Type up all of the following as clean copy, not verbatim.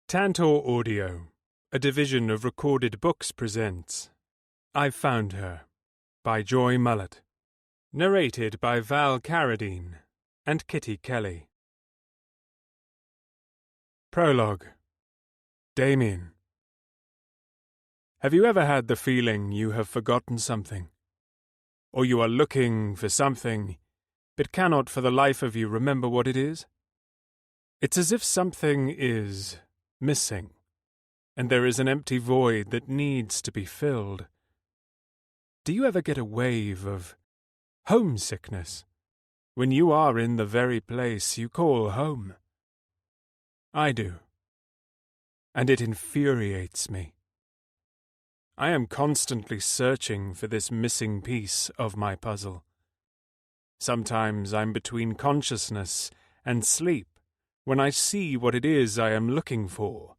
Tantor Audio, a division of Recorded Books, presents I Found Her by Joy Mullett, narrated by Val Carradine and Kitty Kelly. Prologue. Damien. Have you ever had the feeling you have forgotten something? Or you are looking for something, but cannot for the life of you remember what it is? It's as if something is missing, and there is an empty void that needs to be filled. Do you ever get a wave of homesickness when you are in the very place you call home? I do, and it infuriates me. I am constantly searching for this missing piece of my puzzle. Sometimes I'm between consciousness and sleep when I see what it is I am looking for,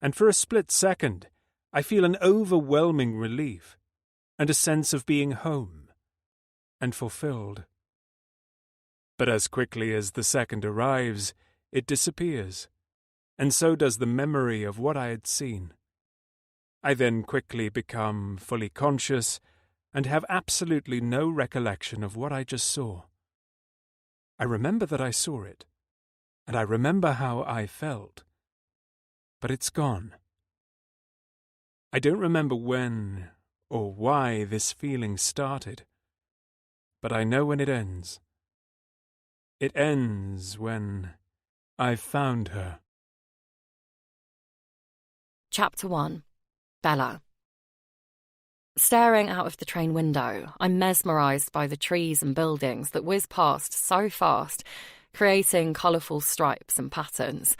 and for a split second I feel an overwhelming relief and a sense of being home and fulfilled. But as quickly as the second arrives, it disappears, and so does the memory of what I had seen. I then quickly become fully conscious and have absolutely no recollection of what I just saw. I remember that I saw it, and I remember how I felt, but it's gone. I don't remember when or why this feeling started, but I know when it ends. It ends when I've found her. Chapter 1. Bella. Staring out of the train window, I'm mesmerised by the trees and buildings that whiz past so fast, creating colourful stripes and patterns.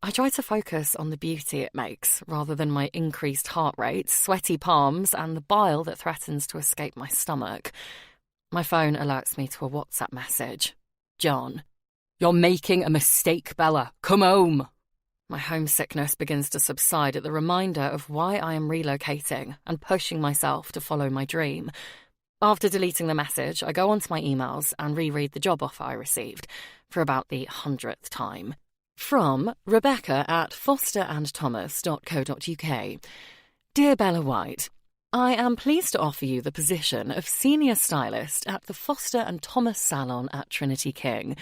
I try to focus on the beauty it makes, rather than my increased heart rate, sweaty palms, and the bile that threatens to escape my stomach. My phone alerts me to a WhatsApp message. John. "You're making a mistake, Bella. Come home." My homesickness begins to subside at the reminder of why I am relocating and pushing myself to follow my dream. After deleting the message, I go onto my emails and reread the job offer I received, for about the 100th time. From Rebecca at fosterandthomas.co.uk. Dear Bella White, I am pleased to offer you the position of Senior Stylist at the Foster and Thomas Salon at Trinity King.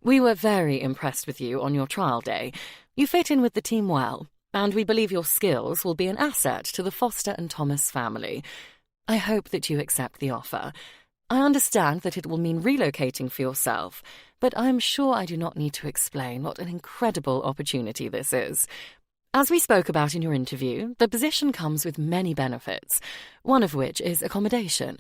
We were very impressed with you on your trial day. You fit in with the team well, and we believe your skills will be an asset to the Foster and Thomas family. I hope that you accept the offer. I understand that it will mean relocating for yourself, but I am sure I do not need to explain what an incredible opportunity this is. As we spoke about in your interview, the position comes with many benefits, one of which is accommodation.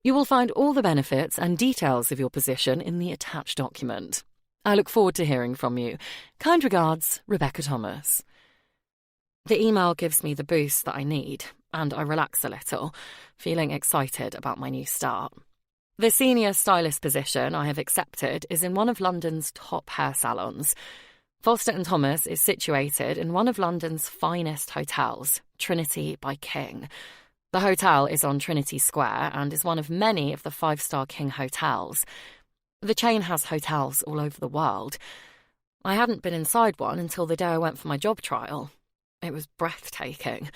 You will find all the benefits and details of your position in the attached document. I look forward to hearing from you. Kind regards, Rebecca Thomas. The email gives me the boost that I need, and I relax a little, feeling excited about my new start. The senior stylist position I have accepted is in one of London's top hair salons. Foster and Thomas is situated in one of London's finest hotels, Trinity by King. The hotel is on Trinity Square and is one of many of the 5-star King hotels. The chain has hotels all over the world. I hadn't been inside one until the day I went for my job trial. It was breathtaking.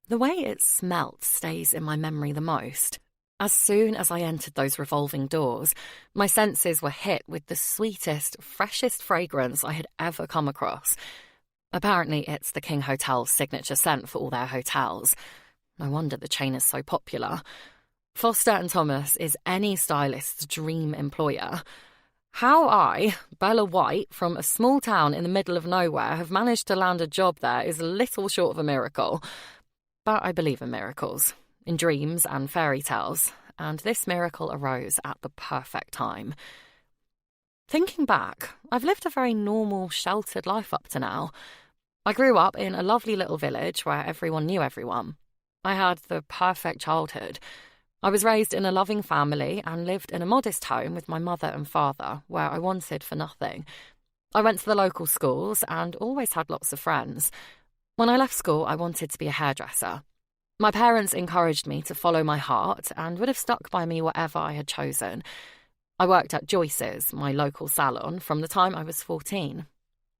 The way it smelt stays in my memory the most. As soon as I entered those revolving doors, my senses were hit with the sweetest, freshest fragrance I had ever come across. Apparently, it's the King Hotel's signature scent for all their hotels. No wonder the chain is so popular. Foster and Thomas is any stylist's dream employer. How I, Bella White, from a small town in the middle of nowhere, have managed to land a job there is little short of a miracle. But I believe in miracles, in dreams and fairy tales, and this miracle arose at the perfect time. Thinking back, I've lived a very normal, sheltered life up to now. I grew up in a lovely little village where everyone knew everyone. I had the perfect childhood. I was raised in a loving family and lived in a modest home with my mother and father, where I wanted for nothing. I went to the local schools and always had lots of friends. When I left school, I wanted to be a hairdresser. My parents encouraged me to follow my heart and would have stuck by me whatever I had chosen. I worked at Joyce's, my local salon, from the time I was 14.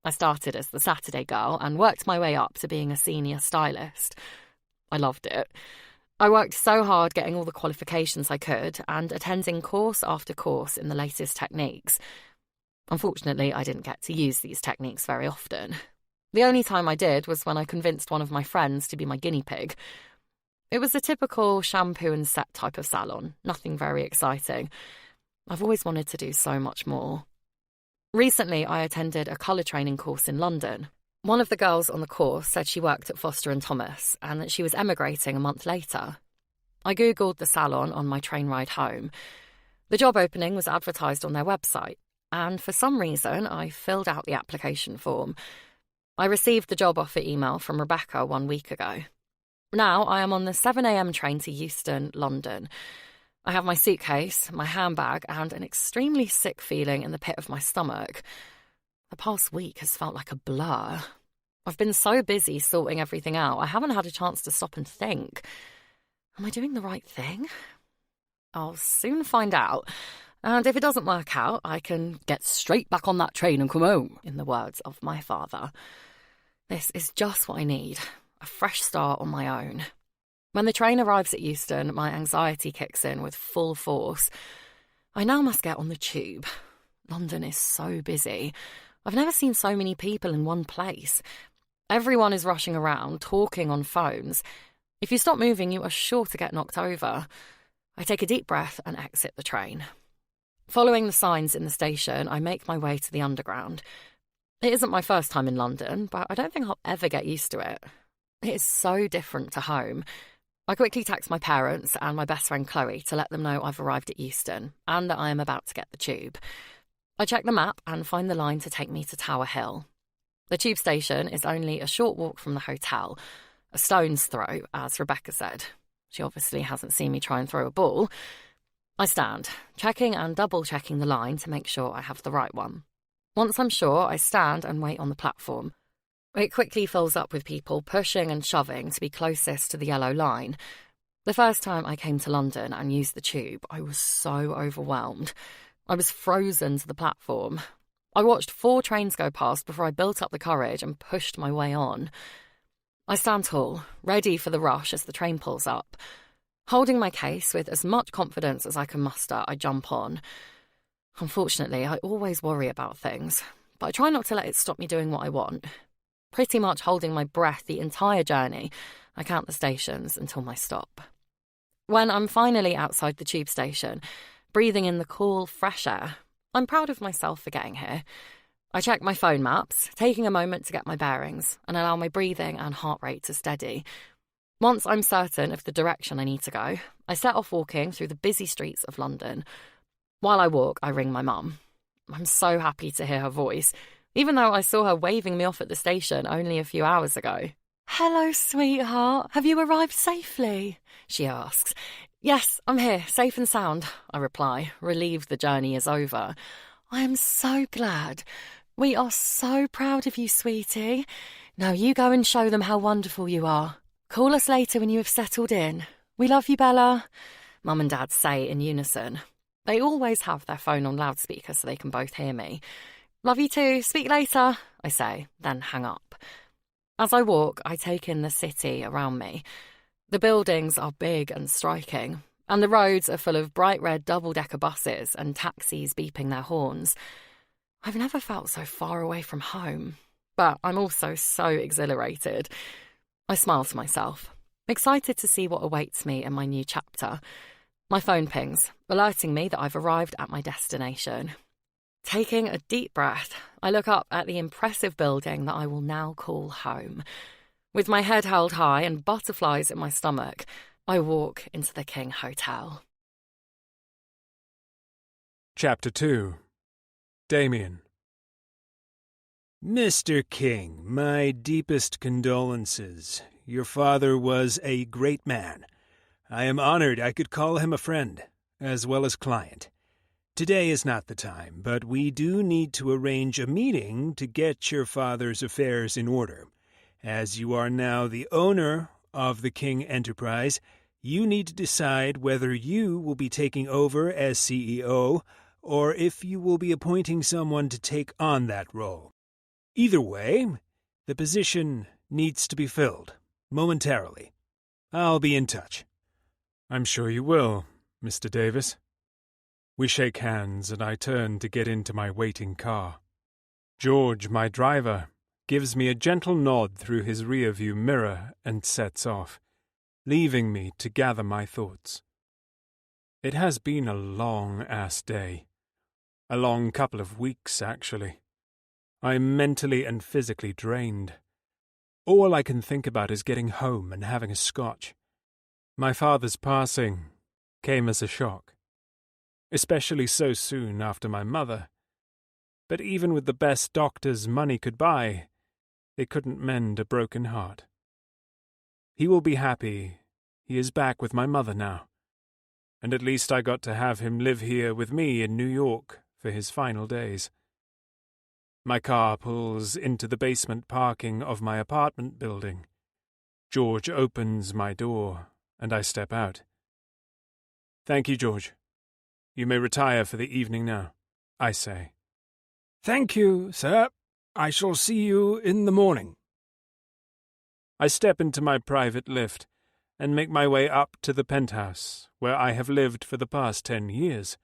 I started as the Saturday girl and worked my way up to being a senior stylist. I loved it. I worked so hard getting all the qualifications I could and attending course after course in the latest techniques. Unfortunately, I didn't get to use these techniques very often. The only time I did was when I convinced one of my friends to be my guinea pig. It was a typical shampoo and set type of salon, nothing very exciting. I've always wanted to do so much more. Recently, I attended a colour training course in London. One of the girls on the course said she worked at Foster & Thomas and that she was emigrating a month later. I googled the salon on my train ride home. The job opening was advertised on their website, and for some reason, I filled out the application form. I received the job offer email from Rebecca 1 week ago. Now I am on the 7 a.m. train to Euston, London. I have my suitcase, my handbag, and an extremely sick feeling in the pit of my stomach. The past week has felt like a blur. I've been so busy sorting everything out, I haven't had a chance to stop and think. Am I doing the right thing? I'll soon find out. And if it doesn't work out, I can get straight back on that train and come home, in the words of my father. This is just what I need, a fresh start on my own. When the train arrives at Euston, my anxiety kicks in with full force. I now must get on the tube. London is so busy. I've never seen so many people in one place. Everyone is rushing around, talking on phones. If you stop moving, you are sure to get knocked over. I take a deep breath and exit the train. Following the signs in the station, I make my way to the Underground. It isn't my first time in London, but I don't think I'll ever get used to it. It is so different to home. I quickly text my parents and my best friend Chloe to let them know I've arrived at Euston and that I am about to get the tube. I check the map and find the line to take me to Tower Hill. The tube station is only a short walk from the hotel, a stone's throw, as Rebecca said. She obviously hasn't seen me try and throw a ball. I stand, checking and double-checking the line to make sure I have the right one. Once I'm sure, I stand and wait on the platform. It quickly fills up with people pushing and shoving to be closest to the yellow line. The first time I came to London and used the tube, I was so overwhelmed. I was frozen to the platform. I watched 4 trains go past before I built up the courage and pushed my way on. I stand tall, ready for the rush as the train pulls up. Holding my case with as much confidence as I can muster, I jump on. Unfortunately, I always worry about things, but I try not to let it stop me doing what I want. Pretty much holding my breath the entire journey, I count the stations until my stop. When I'm finally outside the tube station, breathing in the cool, fresh air, I'm proud of myself for getting here. I check my phone maps, taking a moment to get my bearings and allow my breathing and heart rate to steady. Once I'm certain of the direction I need to go, I set off walking through the busy streets of London. While I walk, I ring my mum. I'm so happy to hear her voice, even though I saw her waving me off at the station only a few hours ago. "Hello, sweetheart. Have you arrived safely?" she asks. "Yes, I'm here, safe and sound," I reply, relieved the journey is over. "I am so glad. We are so proud of you, sweetie. Now you go and show them how wonderful you are. Call us later when you have settled in. We love you, Bella," Mum and Dad say in unison. They always have their phone on loudspeaker so they can both hear me. "Love you too. Speak later," I say, then hang up. As I walk, I take in the city around me. The buildings are big and striking, and the roads are full of bright red double-decker buses and taxis beeping their horns. I've never felt so far away from home, but I'm also so exhilarated. I smile to myself, excited to see what awaits me in my new chapter. My phone pings, alerting me that I've arrived at my destination. Taking a deep breath, I look up at the impressive building that I will now call home. With my head held high and butterflies in my stomach, I walk into the King Hotel. Chapter 2. Damien. Mr. King, my deepest condolences. Your father was a great man. I am honored I could call him a friend, as well as client. Today is not the time, but we do need to arrange a meeting to get your father's affairs in order. As you are now the owner of the King Enterprise, you need to decide whether you will be taking over as CEO or if you will be appointing someone to take on that role. Either way, the position needs to be filled, momentarily. I'll be in touch. I'm sure you will, Mr. Davis. We shake hands and I turn to get into my waiting car. George, my driver, gives me a gentle nod through his rear-view mirror and sets off, leaving me to gather my thoughts. It has been a long-ass day. A long couple of weeks, actually. I'm mentally and physically drained. All I can think about is getting home and having a scotch. My father's passing came as a shock, especially so soon after my mother. But even with the best doctors money could buy, it couldn't mend a broken heart. He will be happy he is back with my mother now, and at least I got to have him live here with me in New York for his final days. My car pulls into the basement parking of my apartment building. George opens my door, and I step out. "Thank you, George. You may retire for the evening now," I say. Thank you, sir. I shall see you in the morning. I step into my private lift and make my way up to the penthouse, where I have lived for the past 10 years.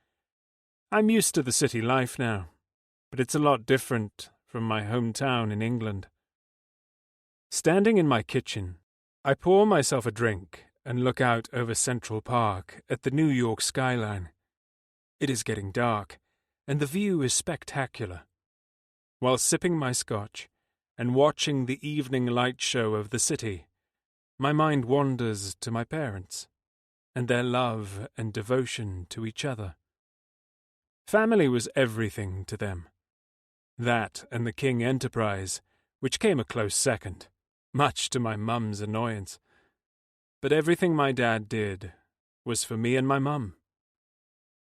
I'm used to the city life now, but it's a lot different from my hometown in England. Standing in my kitchen, I pour myself a drink and look out over Central Park at the New York skyline. It is getting dark, and the view is spectacular. While sipping my scotch and watching the evening light show of the city, my mind wanders to my parents and their love and devotion to each other. Family was everything to them. That and the King enterprise, which came a close second, much to my mum's annoyance. But everything my dad did was for me and my mum.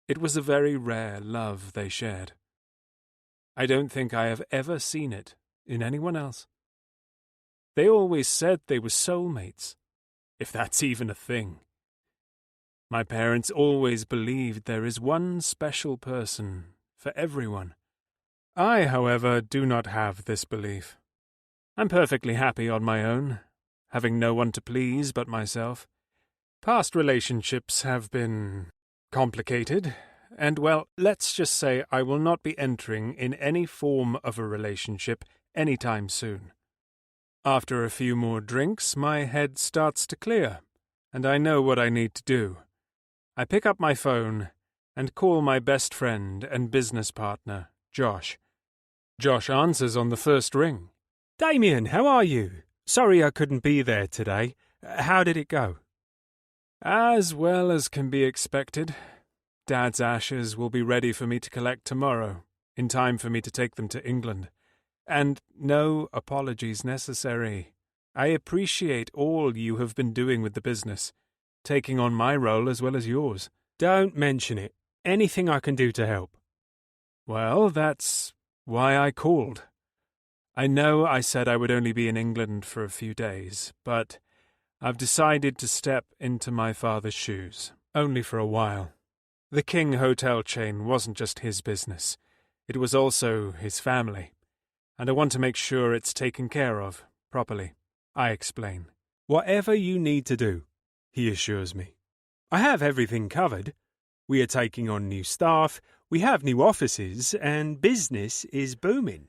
It was a very rare love they shared. I don't think I have ever seen it in anyone else. They always said they were soulmates, if that's even a thing. My parents always believed there is one special person for everyone. I, however, do not have this belief. I'm perfectly happy on my own, having no one to please but myself. Past relationships have been complicated, and, well, let's just say I will not be entering in any form of a relationship any time soon. After a few more drinks, my head starts to clear, and I know what I need to do. I pick up my phone and call my best friend and business partner, Josh. Josh answers on the first ring. Damien, how are you? Sorry I couldn't be there today. How did it go? As well as can be expected. Dad's ashes will be ready for me to collect tomorrow, in time for me to take them to England. And no apologies necessary. I appreciate all you have been doing with the business, taking on my role as well as yours. Don't mention it. Anything I can do to help. Well, that's why I called. I know I said I would only be in England for a few days, but I've decided to step into my father's shoes, only for a while. The King hotel chain wasn't just his business. It was also his family, and I want to make sure it's taken care of properly. I explain. Whatever you need to do, he assures me. I have everything covered. We are taking on new staff, we have new offices, and business is booming.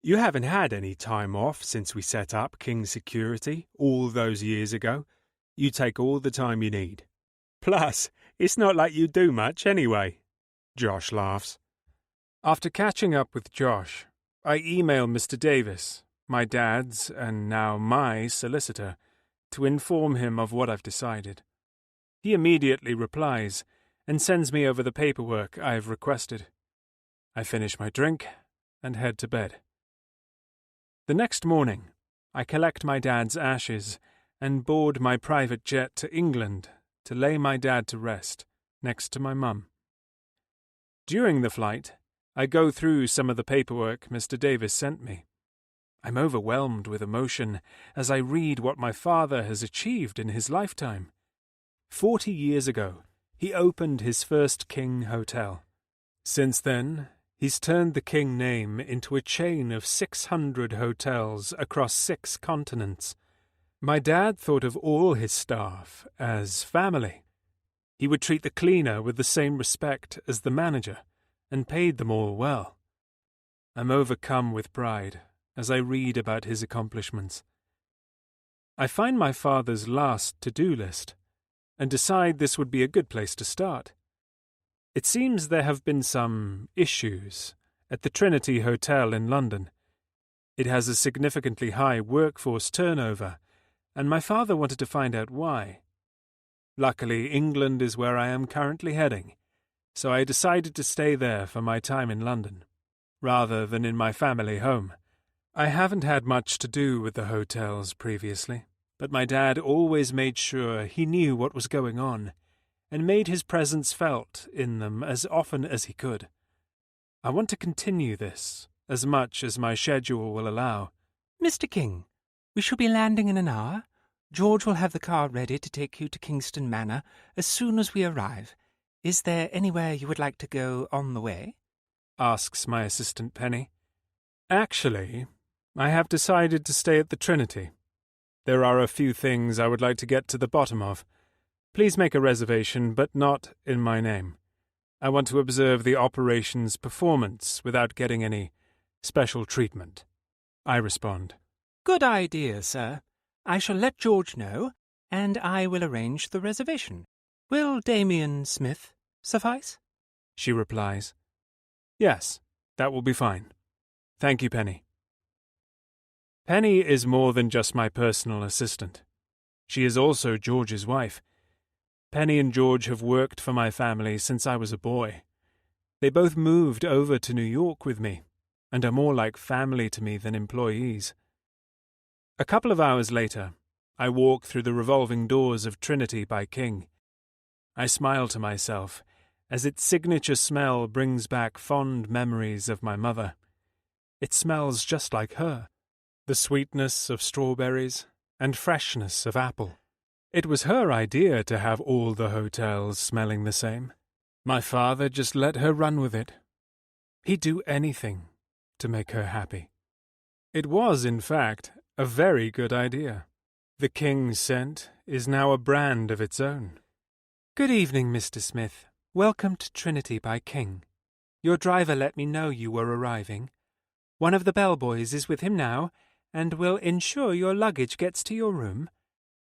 You haven't had any time off since we set up King Security all those years ago. You take all the time you need. Plus, it's not like you do much anyway. Josh laughs. After catching up with Josh, I email Mr. Davis, my dad's and now my solicitor, to inform him of what I've decided. He immediately replies and sends me over the paperwork I have requested. I finish my drink and head to bed. The next morning, I collect my dad's ashes and board my private jet to England to lay my dad to rest next to my mum. During the flight, I go through some of the paperwork Mr. Davis sent me. I'm overwhelmed with emotion as I read what my father has achieved in his lifetime. 40 years ago, he opened his first King Hotel. Since then, He's turned the King name into a chain of 600 hotels across 6 continents. My dad thought of all his staff as family. He would treat the cleaner with the same respect as the manager, and paid them all well. I'm overcome with pride as I read about his accomplishments. I find my father's last to-do list, and decide this would be a good place to start. It seems there have been some issues at the Trinity Hotel in London. It has a significantly high workforce turnover, and my father wanted to find out why. Luckily, England is where I am currently heading, so I decided to stay there for my time in London, rather than in my family home. I haven't had much to do with the hotels previously, but my dad always made sure he knew what was going on, and made his presence felt in them as often as he could. I want to continue this, as much as my schedule will allow. Mr. King, we shall be landing in an hour. George will have the car ready to take you to Kingston Manor as soon as we arrive. Is there anywhere you would like to go on the way? Asks my assistant Penny. Actually, I have decided to stay at the Trinity. There are a few things I would like to get to the bottom of. Please make a reservation, but not in my name. I want to observe the operation's performance without getting any special treatment. I respond. Good idea, sir. I shall let George know, and I will arrange the reservation. Will Damien Smith suffice? She replies. Yes, that will be fine. Thank you, Penny. Penny is more than just my personal assistant. She is also George's wife. Penny and George have worked for my family since I was a boy. They both moved over to New York with me, and are more like family to me than employees. A couple of hours later, I walk through the revolving doors of Trinity by King. I smile to myself, as its signature smell brings back fond memories of my mother. It smells just like her, the sweetness of strawberries and freshness of apple. It was her idea to have all the hotels smelling the same. My father just let her run with it. He'd do anything to make her happy. It was, in fact, a very good idea. The King's scent is now a brand of its own. Good evening, Mr. Smith. Welcome to Trinity by King. Your driver let me know you were arriving. One of the bellboys is with him now, and will ensure your luggage gets to your room.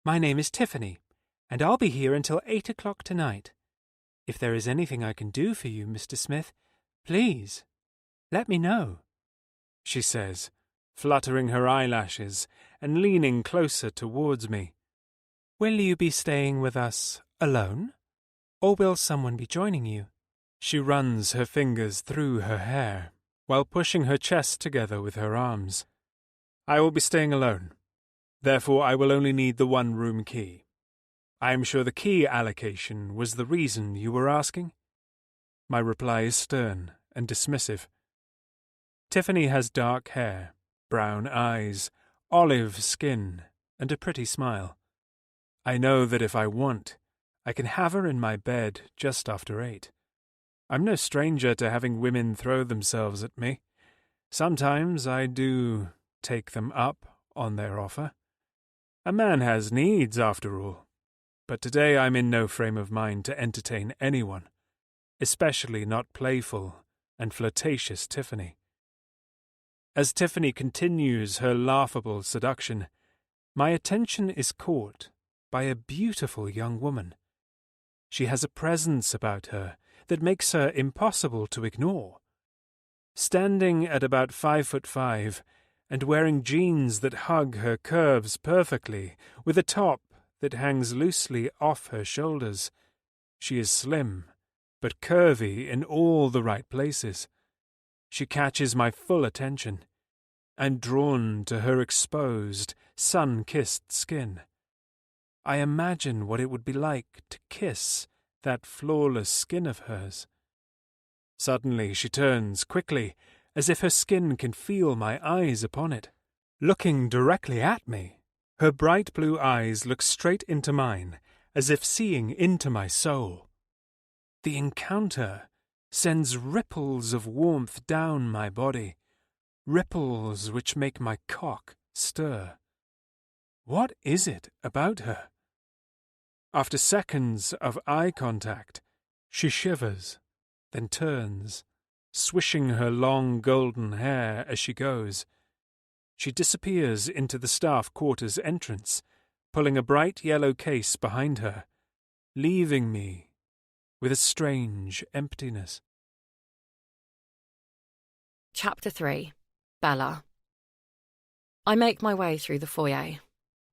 My name is Tiffany, and I'll be here until 8 o'clock tonight. If there is anything I can do for you, Mr. Smith, please, let me know, she says, fluttering her eyelashes and leaning closer towards me. Will you be staying with us alone, or will someone be joining you? She runs her fingers through her hair, while pushing her chest together with her arms. I will be staying alone. Therefore, I will only need the one-room key. I am sure the key allocation was the reason you were asking. My reply is stern and dismissive. Tiffany has dark hair, brown eyes, olive skin, and a pretty smile. I know that if I want, I can have her in my bed just after 8. I'm no stranger to having women throw themselves at me. Sometimes I do take them up on their offer. A man has needs, after all. But today I'm in no frame of mind to entertain anyone, especially not playful and flirtatious Tiffany. As Tiffany continues her laughable seduction, my attention is caught by a beautiful young woman. She has a presence about her that makes her impossible to ignore. Standing at about 5'5", and wearing jeans that hug her curves perfectly, with a top that hangs loosely off her shoulders. She is slim, but curvy in all the right places. She catches my full attention. I'm drawn to her exposed, sun-kissed skin. I imagine what it would be like to kiss that flawless skin of hers. Suddenly she turns quickly, as if her skin can feel my eyes upon it. Looking directly at me, her bright blue eyes look straight into mine, as if seeing into my soul. The encounter sends ripples of warmth down my body, ripples which make my cock stir. What is it about her? After seconds of eye contact, she shivers, then turns, swishing her long golden hair as she goes. She disappears into the staff quarters entrance, pulling a bright yellow case behind her, leaving me with a strange emptiness. Chapter 3. Bella. I make my way through the foyer.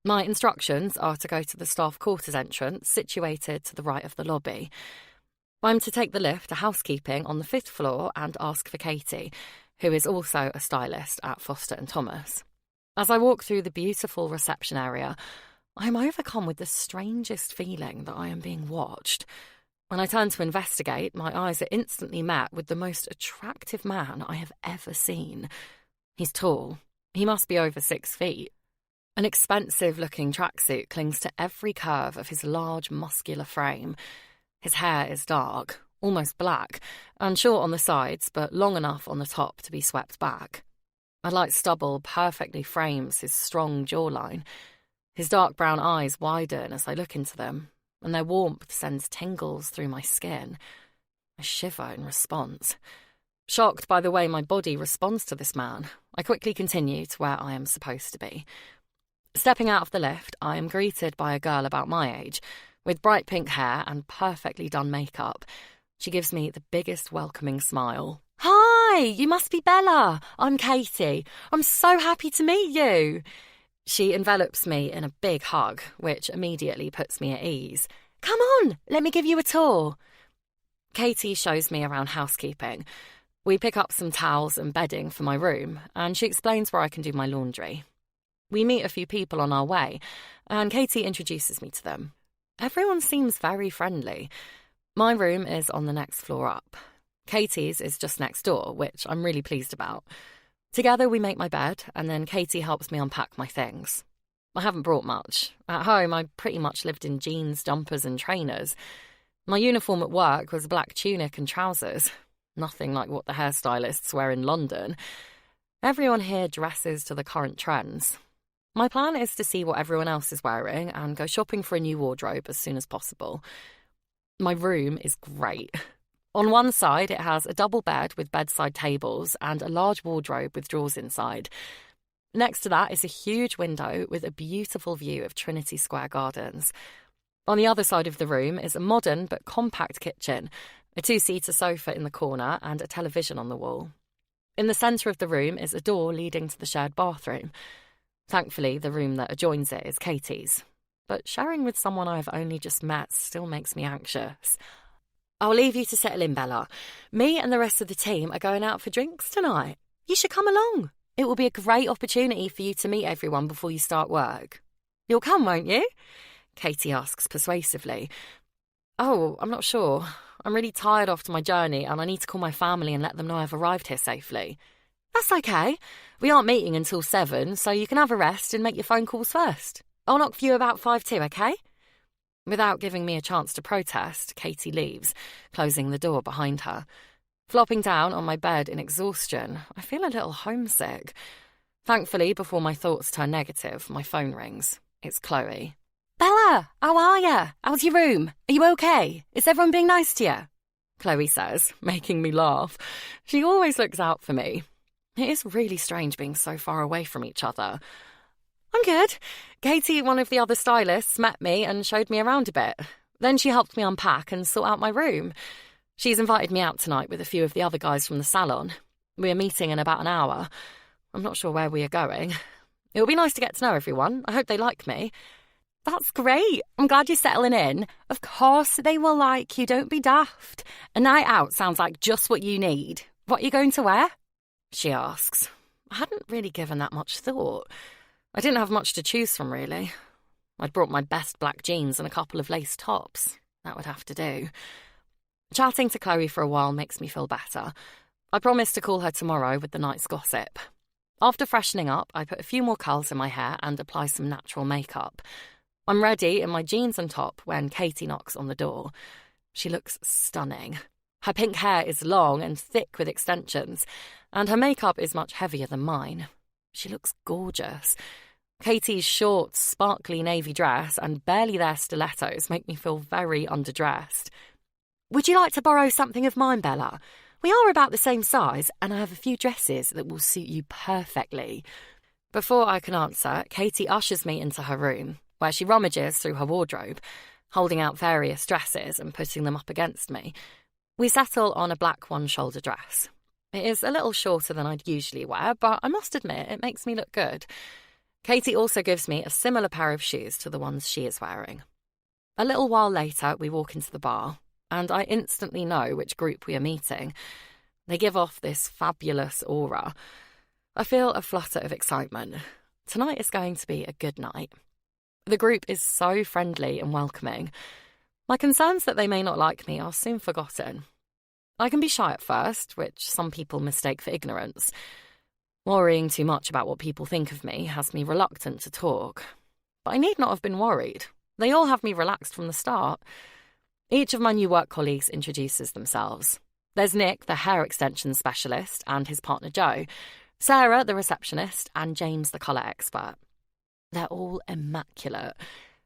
My instructions are to go to the staff quarters entrance, situated to the right of the lobby. I'm to take the lift to housekeeping on the 5th floor and ask for Katie, who is also a stylist at Foster & Thomas. As I walk through the beautiful reception area, I am overcome with the strangest feeling that I am being watched. When I turn to investigate, my eyes are instantly met with the most attractive man I have ever seen. He's tall. He must be over 6 feet. An expensive-looking tracksuit clings to every curve of his large, muscular frame. His hair is dark, almost black, and short on the sides, but long enough on the top to be swept back. A light stubble perfectly frames his strong jawline. His dark brown eyes widen as I look into them, and their warmth sends tingles through my skin. I shiver in response. Shocked by the way my body responds to this man, I quickly continue to where I am supposed to be. Stepping out of the lift, I am greeted by a girl about my age, with bright pink hair and perfectly done makeup. She gives me the biggest welcoming smile. "Hi, you must be Bella. I'm Katie. I'm so happy to meet you." She envelops me in a big hug, which immediately puts me at ease. "Come on, let me give you a tour." Katie shows me around housekeeping. We pick up some towels and bedding for my room, and she explains where I can do my laundry. We meet a few people on our way, and Katie introduces me to them. Everyone seems very friendly. My room is on the next floor up. Katie's is just next door, which I'm really pleased about. Together we make my bed, and then Katie helps me unpack my things. I haven't brought much. At home, I pretty much lived in jeans, jumpers and trainers. My uniform at work was a black tunic and trousers. Nothing like what the hairstylists wear in London. Everyone here dresses to the current trends. My plan is to see what everyone else is wearing and go shopping for a new wardrobe as soon as possible. My room is great. On one side, it has a double bed with bedside tables and a large wardrobe with drawers inside. Next to that is a huge window with a beautiful view of Trinity Square Gardens. On the other side of the room is a modern but compact kitchen, a 2-seater sofa in the corner and a television on the wall. In the centre of the room is a door leading to the shared bathroom. Thankfully, the room that adjoins it is Katie's, but sharing with someone I have only just met still makes me anxious. "I'll leave you to settle in, Bella. Me and the rest of the team are going out for drinks tonight. You should come along. It will be a great opportunity for you to meet everyone before you start work. You'll come, won't you?" Katie asks persuasively. "Oh, I'm not sure. I'm really tired after my journey and I need to call my family and let them know I've arrived here safely." "That's okay. We aren't meeting until 7, so you can have a rest and make your phone calls first. I'll knock for you about 5 too, okay?" Without giving me a chance to protest, Katie leaves, closing the door behind her. Flopping down on my bed in exhaustion, I feel a little homesick. Thankfully, before my thoughts turn negative, my phone rings. It's Chloe. "Bella, how are you? How's your room? Are you okay? Is everyone being nice to you?" Chloe says, making me laugh. She always looks out for me. It is really strange being so far away from each other. "I'm good. Katie, one of the other stylists, met me and showed me around a bit. Then she helped me unpack and sort out my room. She's invited me out tonight with a few of the other guys from the salon. We are meeting in about an hour. I'm not sure where we are going. It'll be nice to get to know everyone. I hope they like me." "That's great. I'm glad you're settling in. Of course they will like you. Don't be daft. A night out sounds like just what you need. What are you going to wear?" she asks. I hadn't really given that much thought. I didn't have much to choose from, really. I'd brought my best black jeans and a couple of lace tops. That would have to do. Chatting to Chloe for a while makes me feel better. I promised to call her tomorrow with the night's gossip. After freshening up, I put a few more curls in my hair and apply some natural makeup. I'm ready in my jeans and top when Katie knocks on the door. She looks stunning. Her pink hair is long and thick with extensions, and her makeup is much heavier than mine. She looks gorgeous. Katie's short, sparkly navy dress and barely there stilettos make me feel very underdressed. "Would you like to borrow something of mine, Bella? We are about the same size, and I have a few dresses that will suit you perfectly." Before I can answer, Katie ushers me into her room, where she rummages through her wardrobe, holding out various dresses and putting them up against me. We settle on a black one-shoulder dress. It is a little shorter than I'd usually wear, but I must admit it makes me look good. Katie also gives me a similar pair of shoes to the ones she is wearing. A little while later, we walk into the bar, and I instantly know which group we are meeting. They give off this fabulous aura. I feel a flutter of excitement. Tonight is going to be a good night. The group is so friendly and welcoming. My concerns that they may not like me are soon forgotten. I can be shy at first, which some people mistake for ignorance. Worrying too much about what people think of me has me reluctant to talk. But I need not have been worried. They all have me relaxed from the start. Each of my new work colleagues introduces themselves. There's Nick, the hair extension specialist, and his partner Joe, Sarah, the receptionist, and James, the colour expert. They're all immaculate.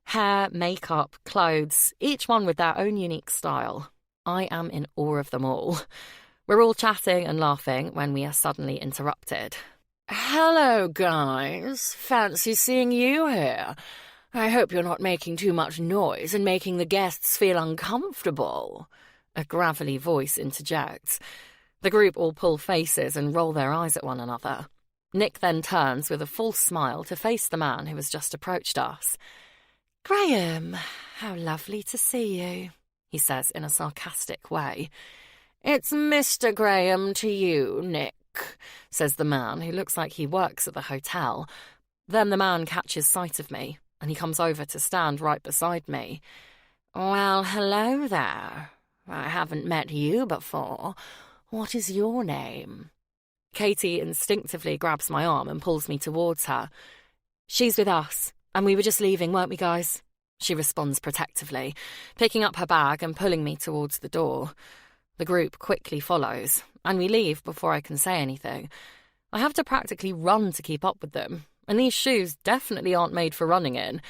Hair, makeup, clothes, each one with their own unique style. I am in awe of them all. We're all chatting and laughing when we are suddenly interrupted. "Hello, guys. Fancy seeing you here. I hope you're not making too much noise and making the guests feel uncomfortable," a gravelly voice interjects. The group all pull faces and roll their eyes at one another. Nick then turns with a full smile to face the man who has just approached us. "Graham, how lovely to see you," he says in a sarcastic way. "It's Mr. Graham to you, Nick," says the man who looks like he works at the hotel. Then the man catches sight of me, and he comes over to stand right beside me. "Well, hello there. I haven't met you before. What is your name?" Katie instinctively grabs my arm and pulls me towards her. "She's with us, and we were just leaving, weren't we, guys?" She responds protectively, picking up her bag and pulling me towards the door. The group quickly follows, and we leave before I can say anything. I have to practically run to keep up with them, and these shoes definitely aren't made for running in.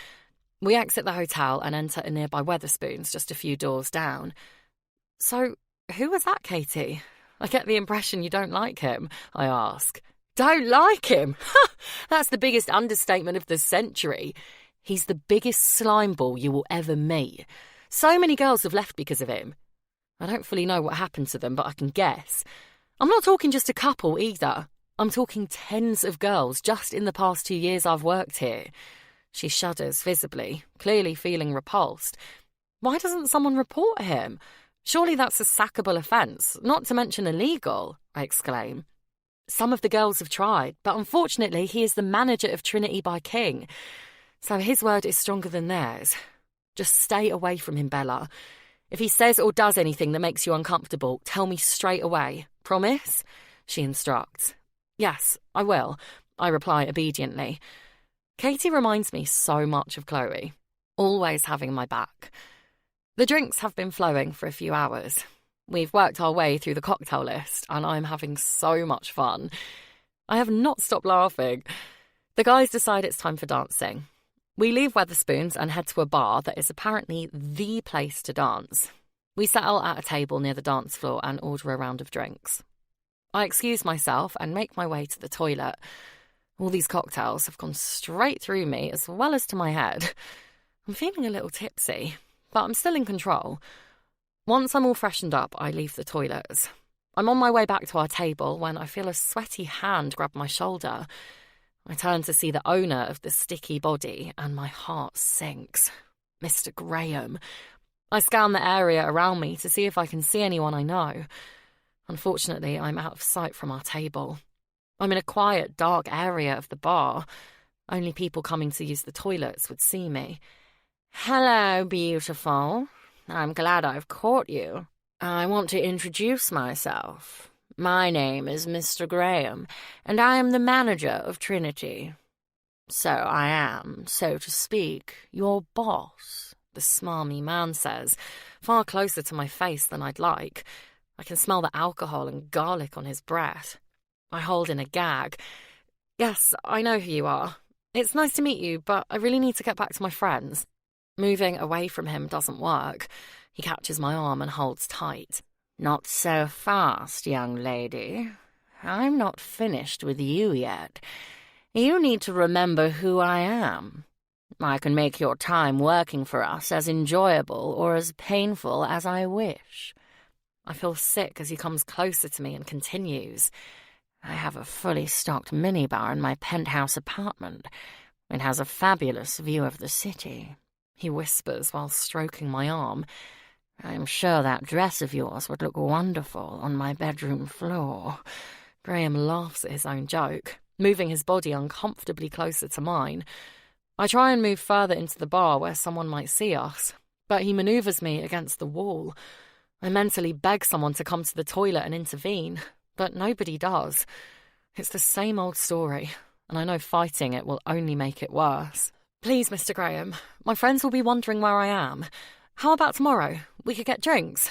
We exit the hotel and enter a nearby Wetherspoons just a few doors down. "So, who was that, Katie? I get the impression you don't like him," I ask. "Don't like him? That's the biggest understatement of the century. He's the biggest slimeball you will ever meet. So many girls have left because of him. I don't fully know what happened to them, but I can guess. I'm not talking just a couple either. I'm talking tens of girls just in the past 2 years I've worked here." She shudders visibly, clearly feeling repulsed. "Why doesn't someone report him? Surely that's a sackable offence, not to mention illegal," I exclaim. "Some of the girls have tried, but unfortunately he is the manager of Trinity by King, so his word is stronger than theirs. Just stay away from him, Bella. If he says or does anything that makes you uncomfortable, tell me straight away. Promise?" she instructs. "Yes, I will," I reply obediently. Katie reminds me so much of Chloe, always having my back. The drinks have been flowing for a few hours. We've worked our way through the cocktail list, and I'm having so much fun. I have not stopped laughing. The guys decide it's time for dancing. We leave Wetherspoons and head to a bar that is apparently the place to dance. We settle at a table near the dance floor and order a round of drinks. I excuse myself and make my way to the toilet. All these cocktails have gone straight through me as well as to my head. I'm feeling a little tipsy, but I'm still in control. Once I'm all freshened up, I leave the toilets. I'm on my way back to our table when I feel a sweaty hand grab my shoulder. I turn to see the owner of the sticky body, and my heart sinks. Mr. Graham. I scan the area around me to see if I can see anyone I know. Unfortunately, I'm out of sight from our table. I'm in a quiet, dark area of the bar. Only people coming to use the toilets would see me. "Hello, beautiful. I'm glad I've caught you. I want to introduce myself. My name is Mr. Graham, and I am the manager of Trinity. So I am, so to speak, your boss," the smarmy man says, far closer to my face than I'd like. I can smell the alcohol and garlic on his breath. I hold in a gag. Yes, I know who you are. It's nice to meet you, but I really need to get back to my friends. Moving away from him doesn't work. He catches my arm and holds tight. Not so fast, young lady. I'm not finished with you yet. You need to remember who I am. I can make your time working for us as enjoyable or as painful as I wish. I feel sick as he comes closer to me and continues. I have a fully stocked minibar in my penthouse apartment. It has a fabulous view of the city, he whispers while stroking my arm. I'm sure that dress of yours would look wonderful on my bedroom floor. Graham laughs at his own joke, moving his body uncomfortably closer to mine. I try and move further into the bar where someone might see us, but he maneuvers me against the wall. I mentally beg someone to come to the toilet and intervene, but nobody does. It's the same old story, and I know fighting it will only make it worse. Please, Mr. Graham, my friends will be wondering where I am. How about tomorrow? We could get drinks.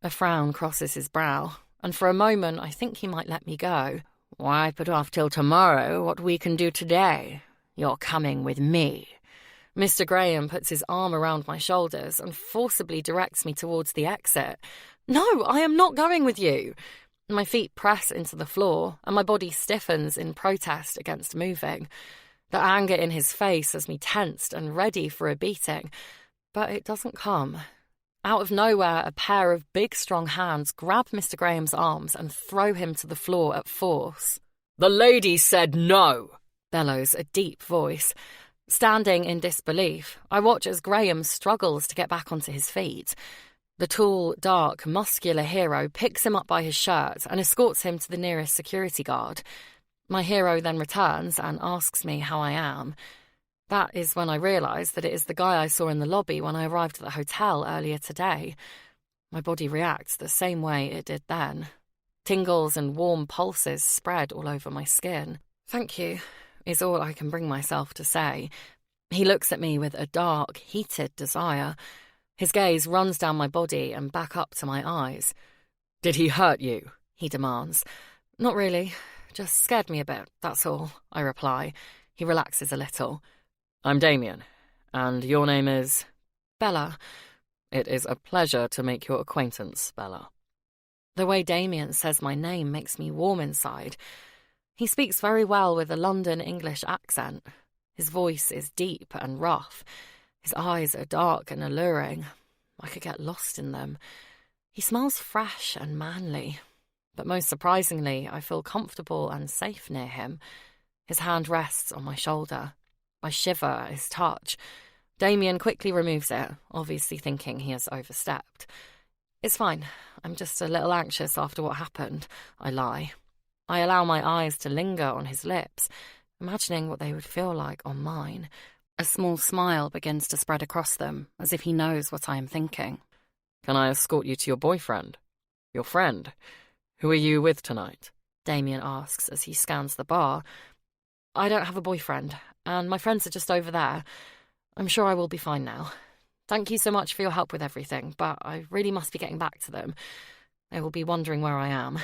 A frown crosses his brow, and for a moment I think he might let me go. Why put off till tomorrow what we can do today? You're coming with me. Mr. Graham puts his arm around my shoulders and forcibly directs me towards the exit. No, I am not going with you. My feet press into the floor, and my body stiffens in protest against moving. The anger in his face has me tensed and ready for a beating, but it doesn't come. Out of nowhere, a pair of big, strong hands grab Mr. Graham's arms and throw him to the floor at force. "The lady said no!" bellows a deep voice. Standing in disbelief, I watch as Graham struggles to get back onto his feet. The tall, dark, muscular hero picks him up by his shirt and escorts him to the nearest security guard. My hero then returns and asks me how I am. That is when I realise that it is the guy I saw in the lobby when I arrived at the hotel earlier today. My body reacts the same way it did then. Tingles and warm pulses spread all over my skin. "Thank you," is all I can bring myself to say. He looks at me with a dark, heated desire. His gaze runs down my body and back up to my eyes. "Did he hurt you?" he demands. "Not really. Just scared me a bit, that's all," I reply. He relaxes a little. "I'm Damien, and your name is?" "Bella." "It is a pleasure to make your acquaintance, Bella." The way Damien says my name makes me warm inside. He speaks very well with a London English accent. His voice is deep and rough. His eyes are dark and alluring. I could get lost in them. He smells fresh and manly. But most surprisingly, I feel comfortable and safe near him. His hand rests on my shoulder. I shiver at his touch. Damien quickly removes it, obviously thinking he has overstepped. "It's fine. I'm just a little anxious after what happened," I lie. I allow my eyes to linger on his lips, imagining what they would feel like on mine. A small smile begins to spread across them, as if he knows what I am thinking. "Can I escort you to your boyfriend? Your friend? Who are you with tonight?" Damien asks as he scans the bar. "I don't have a boyfriend, and my friends are just over there. I'm sure I will be fine now. Thank you so much for your help with everything, but I really must be getting back to them. They will be wondering where I am."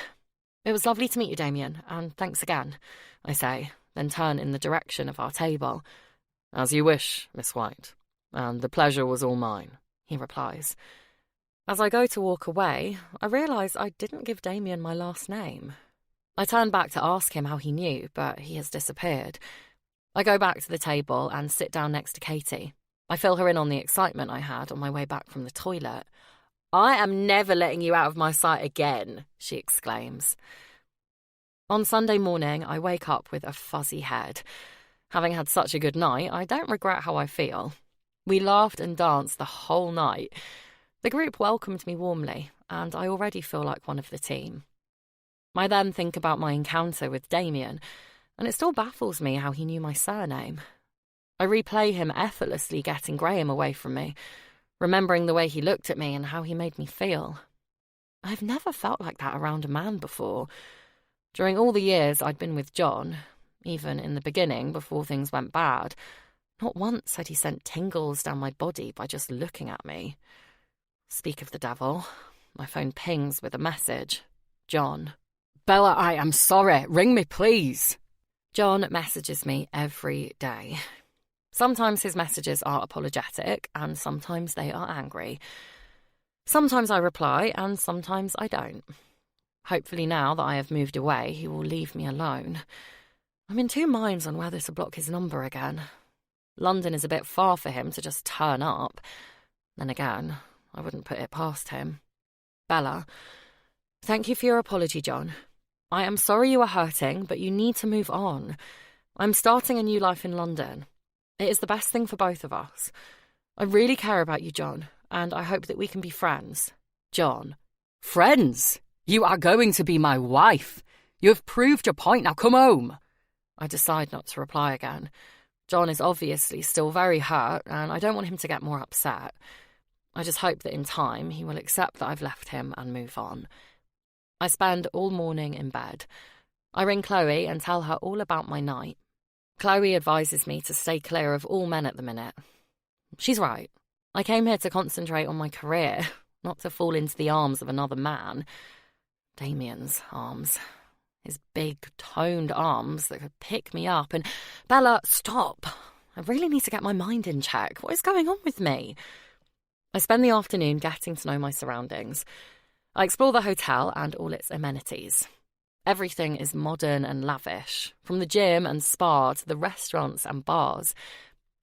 "It was lovely to meet you, Damien, and thanks again," I say, then turn in the direction of our table. "As you wish, Miss White, and the pleasure was all mine," he replies. As I go to walk away, I realise I didn't give Damien my last name. I turn back to ask him how he knew, but he has disappeared. I go back to the table and sit down next to Katie. I fill her in on the excitement I had on my way back from the toilet. "I am never letting you out of my sight again," she exclaims. On Sunday morning, I wake up with a fuzzy head. Having had such a good night, I don't regret how I feel. We laughed and danced the whole night. The group welcomed me warmly, and I already feel like one of the team. I then think about my encounter with Damien, and it still baffles me how he knew my surname. I replay him effortlessly getting Graham away from me, remembering the way he looked at me and how he made me feel. I've never felt like that around a man before. During all the years I'd been with John, even in the beginning before things went bad, not once had he sent tingles down my body by just looking at me. Speak of the devil, My phone pings with a message. John. Bella, I am sorry. Ring me, please. John messages me every day. Sometimes his messages are apologetic, and sometimes they are angry. Sometimes I reply, and sometimes I don't. Hopefully now that I have moved away, he will leave me alone. I'm in two minds on whether to block his number again. London is a bit far for him to just turn up. Then again, I wouldn't put it past him. Bella, thank you for your apology, John. I am sorry you are hurting, but you need to move on. I'm starting a new life in London. It is the best thing for both of us. I really care about you, John, and I hope that we can be friends. John. Friends? You are going to be my wife. You have proved your point. Now come home. I decide not to reply again. John is obviously still very hurt, and I don't want him to get more upset. I just hope that in time he will accept that I've left him and move on. I spend all morning in bed. I ring Chloe and tell her all about my night. Chloe advises me to stay clear of all men at the minute. She's right. I came here to concentrate on my career, not to fall into the arms of another man. Damien's arms. His big, toned arms that could pick me up and... Bella, stop. I really need to get my mind in check. What is going on with me? I spend the afternoon getting to know my surroundings. I explore the hotel and all its amenities. Everything is modern and lavish, from the gym and spa to the restaurants and bars.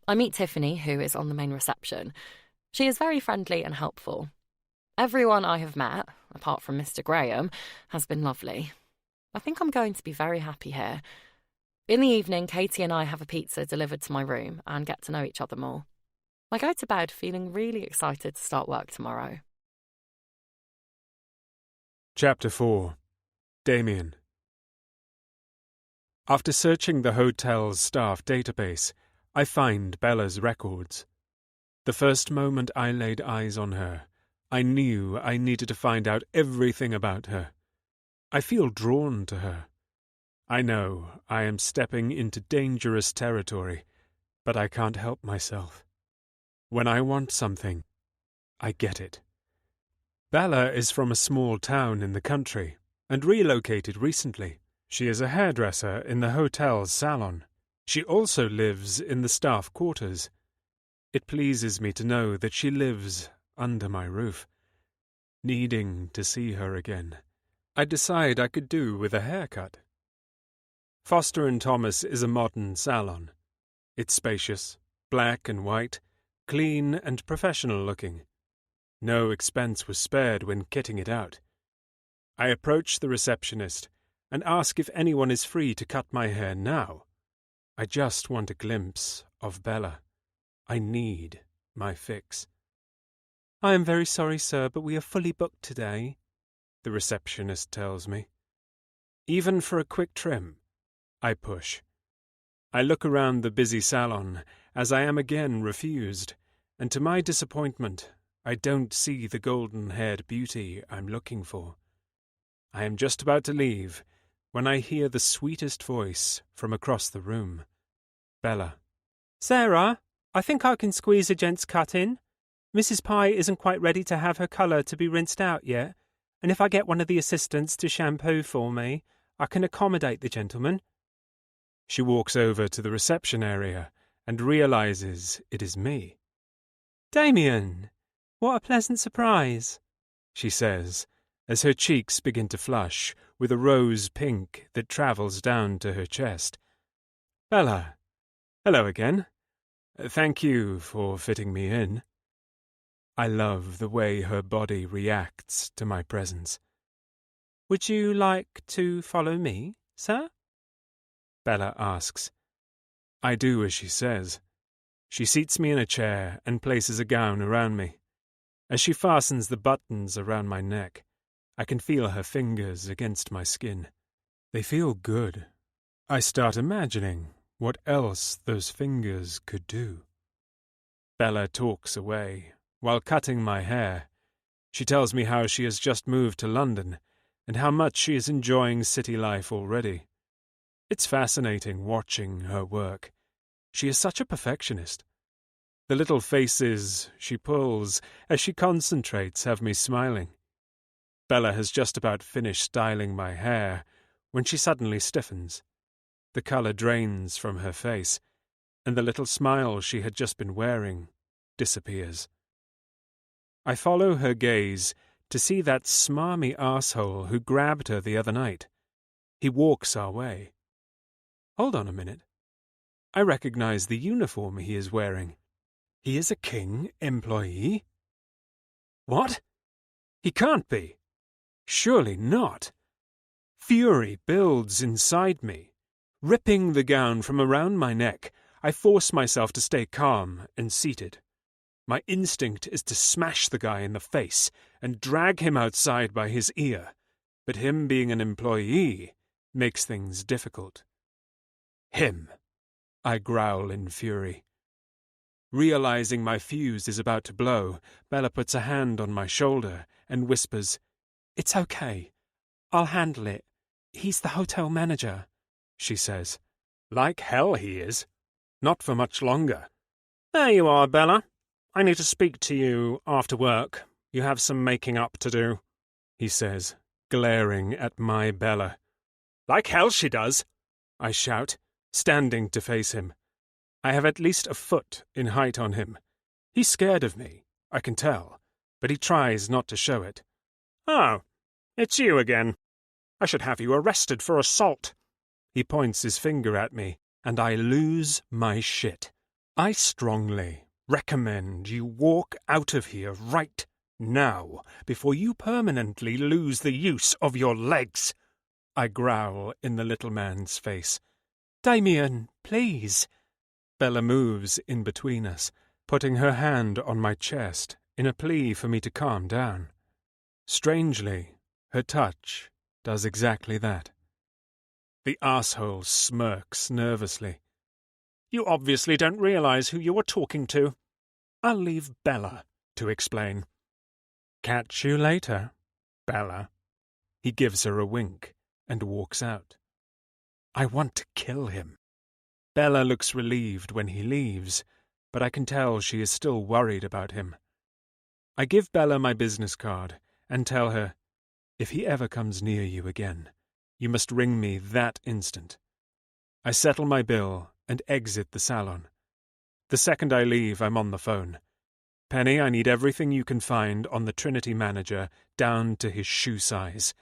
I meet Tiffany, who is on the main reception. She is very friendly and helpful. Everyone I have met, apart from Mr. Graham, has been lovely. I think I'm going to be very happy here. In the evening, Katie and I have a pizza delivered to my room and get to know each other more. I go to bed feeling really excited to start work tomorrow. Chapter 4. Damien. After searching the hotel's staff database, I find Bella's records. The first moment I laid eyes on her, I knew I needed to find out everything about her. I feel drawn to her. I know I am stepping into dangerous territory, but I can't help myself. When I want something, I get it. Bella is from a small town in the country and relocated recently. She is a hairdresser in the hotel's salon. She also lives in the staff quarters. It pleases me to know that she lives under my roof. Needing to see her again, I decide I could do with a haircut. Foster & Thomas is a modern salon. It's spacious, black and white, clean and professional looking. No expense was spared when kitting it out. I approach the receptionist and ask if anyone is free to cut my hair now. I just want a glimpse of Bella. I need my fix. I am very sorry, sir, but we are fully booked today, the receptionist tells me. Even for a quick trim, I push. I look around the busy salon as I am again refused, and to my disappointment, I don't see the golden-haired beauty I'm looking for. I am just about to leave when I hear the sweetest voice from across the room. Bella. Sarah, I think I can squeeze a gent's cut in. Mrs. Pye isn't quite ready to have her colour to be rinsed out yet, and if I get one of the assistants to shampoo for me, I can accommodate the gentleman. She walks over to the reception area and realizes it is me. Damien, what a pleasant surprise, she says, as her cheeks begin to flush with a rose pink that travels down to her chest. Bella, hello again. Thank you for fitting me in. I love the way her body reacts to my presence. Would you like to follow me, sir? Bella asks. I do as she says. She seats me in a chair and places a gown around me. As she fastens the buttons around my neck, I can feel her fingers against my skin. They feel good. I start imagining what else those fingers could do. Bella talks away while cutting my hair. She tells me how she has just moved to London and how much she is enjoying city life already. It's fascinating watching her work. She is such a perfectionist. The little faces she pulls as she concentrates have me smiling. Bella has just about finished styling my hair when she suddenly stiffens. The colour drains from her face, and the little smile she had just been wearing disappears. I follow her gaze to see that smarmy arsehole who grabbed her the other night. He walks our way. Hold on a minute. I recognize the uniform he is wearing. He is a King employee? What? He can't be. Surely not. Fury builds inside me. Ripping the gown from around my neck, I force myself to stay calm and seated. My instinct is to smash the guy in the face and drag him outside by his ear, but him being an employee makes things difficult. Him, I growl in fury. Realizing my fuse is about to blow, Bella puts a hand on my shoulder and whispers, "It's okay. I'll handle it. He's the hotel manager," she says. Like hell he is. Not for much longer. There you are, Bella. I need to speak to you after work. You have some making up to do, he says, glaring at my Bella. Like hell she does, I shout, standing to face him. I have at least a foot in height on him. He's scared of me, I can tell, but he tries not to show it. Oh, it's you again. I should have you arrested for assault. He points his finger at me, and I lose my shit. I strongly recommend you walk out of here right now before you permanently lose the use of your legs, I growl in the little man's face. Damien, please. Bella moves in between us, putting her hand on my chest in a plea for me to calm down. Strangely, her touch does exactly that. The arsehole smirks nervously. You obviously don't realize who you are talking to. I'll leave Bella to explain. Catch you later, Bella. He gives her a wink and walks out. I want to kill him. Bella looks relieved when he leaves, but I can tell she is still worried about him. I give Bella my business card and tell her, if he ever comes near you again, you must ring me that instant. I settle my bill and exit the salon. The second I leave, I'm on the phone. Penny, I need everything you can find on the Trinity manager down to his shoe size.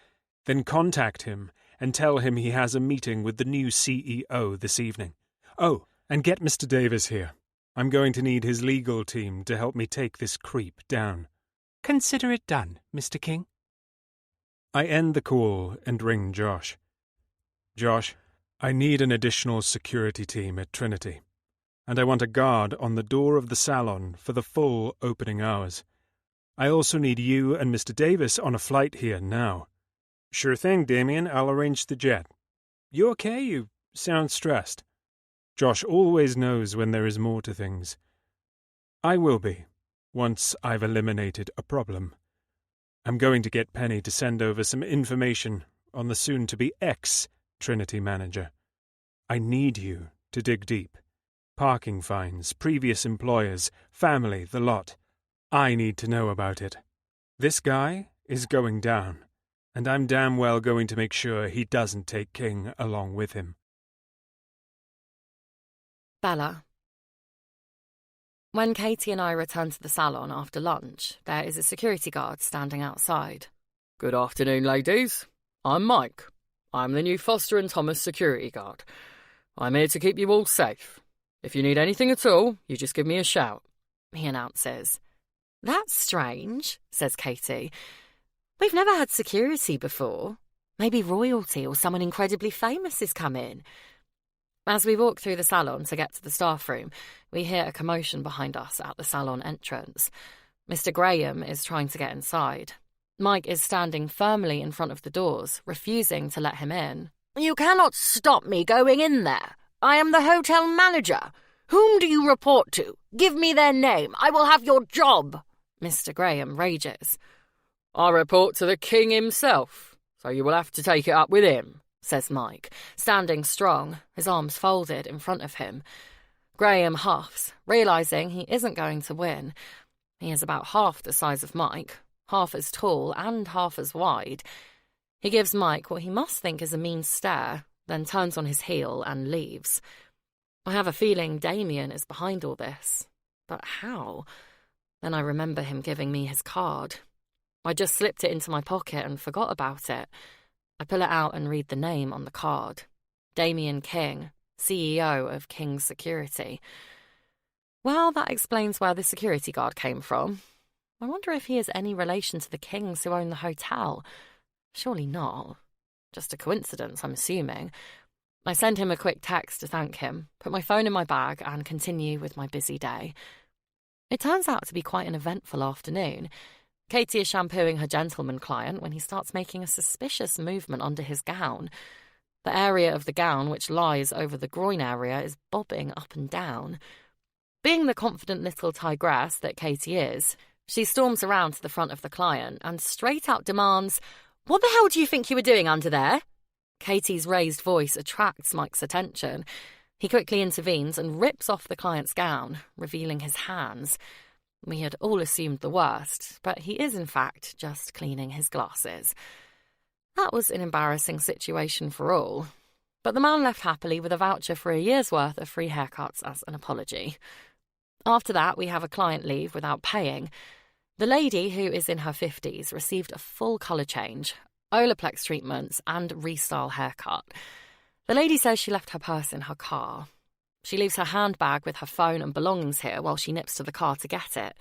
Then contact him and tell him he has a meeting with the new CEO this evening. Oh, and get Mr. Davis here. I'm going to need his legal team to help me take this creep down. Consider it done, Mr. King. I end the call and ring Josh. Josh, I need an additional security team at Trinity, and I want a guard on the door of the salon for the full opening hours. I also need you and Mr. Davis on a flight here now. Sure thing, Damien. I'll arrange the jet. You okay? You sound stressed. Josh always knows when there is more to things. I will be, once I've eliminated a problem. I'm going to get Penny to send over some information on the soon-to-be ex-Trinity manager. I need you to dig deep. Parking fines, previous employers, family, the lot. I need to know about it. This guy is going down, and I'm damn well going to make sure he doesn't take King along with him. Bella. When Katie and I return to the salon after lunch, there is a security guard standing outside. Good afternoon, ladies. I'm Mike. I'm the new Foster and Thomas security guard. I'm here to keep you all safe. If you need anything at all, you just give me a shout, he announces. That's strange, says Katie. We've never had security before. Maybe royalty or someone incredibly famous is coming. As we walk through the salon to get to the staff room, we hear a commotion behind us at the salon entrance. Mr. Graham is trying to get inside. Mike is standing firmly in front of the doors, refusing to let him in. You cannot stop me going in there. I am the hotel manager. Whom do you report to? Give me their name. I will have your job. Mr. Graham rages. I report to the king himself, so you will have to take it up with him, says Mike, standing strong, his arms folded in front of him. Graham huffs, realising he isn't going to win. He is about half the size of Mike. half as tall and half as wide. He gives Mike what he must think is a mean stare, then turns on his heel and leaves. I have a feeling Damien is behind all this. But how? Then I remember him giving me his card. I just slipped it into my pocket and forgot about it. I pull it out and read the name on the card. Damien King, CEO of King's Security. Well, that explains where the security guard came from. I wonder if he is any relation to the Kings who own the hotel. Surely not. Just a coincidence, I'm assuming. I send him a quick text to thank him, put my phone in my bag, and continue with my busy day. It turns out to be quite an eventful afternoon. Katie is shampooing her gentleman client when he starts making a suspicious movement under his gown. The area of the gown which lies over the groin area is bobbing up and down. Being the confident little tigress that Katie is, she storms around to the front of the client and straight out demands, "What the hell do you think you were doing under there?" Katie's raised voice attracts Mike's attention. He quickly intervenes and rips off the client's gown, revealing his hands. We had all assumed the worst, but he is in fact just cleaning his glasses. That was an embarrassing situation for all, but the man left happily with a voucher for a year's worth of free haircuts as an apology. After that, we have a client leave without paying. The lady, who is in her 50s, received a full colour change, Olaplex treatments, and restyle haircut. The lady says she left her purse in her car. She leaves her handbag with her phone and belongings here while she nips to the car to get it.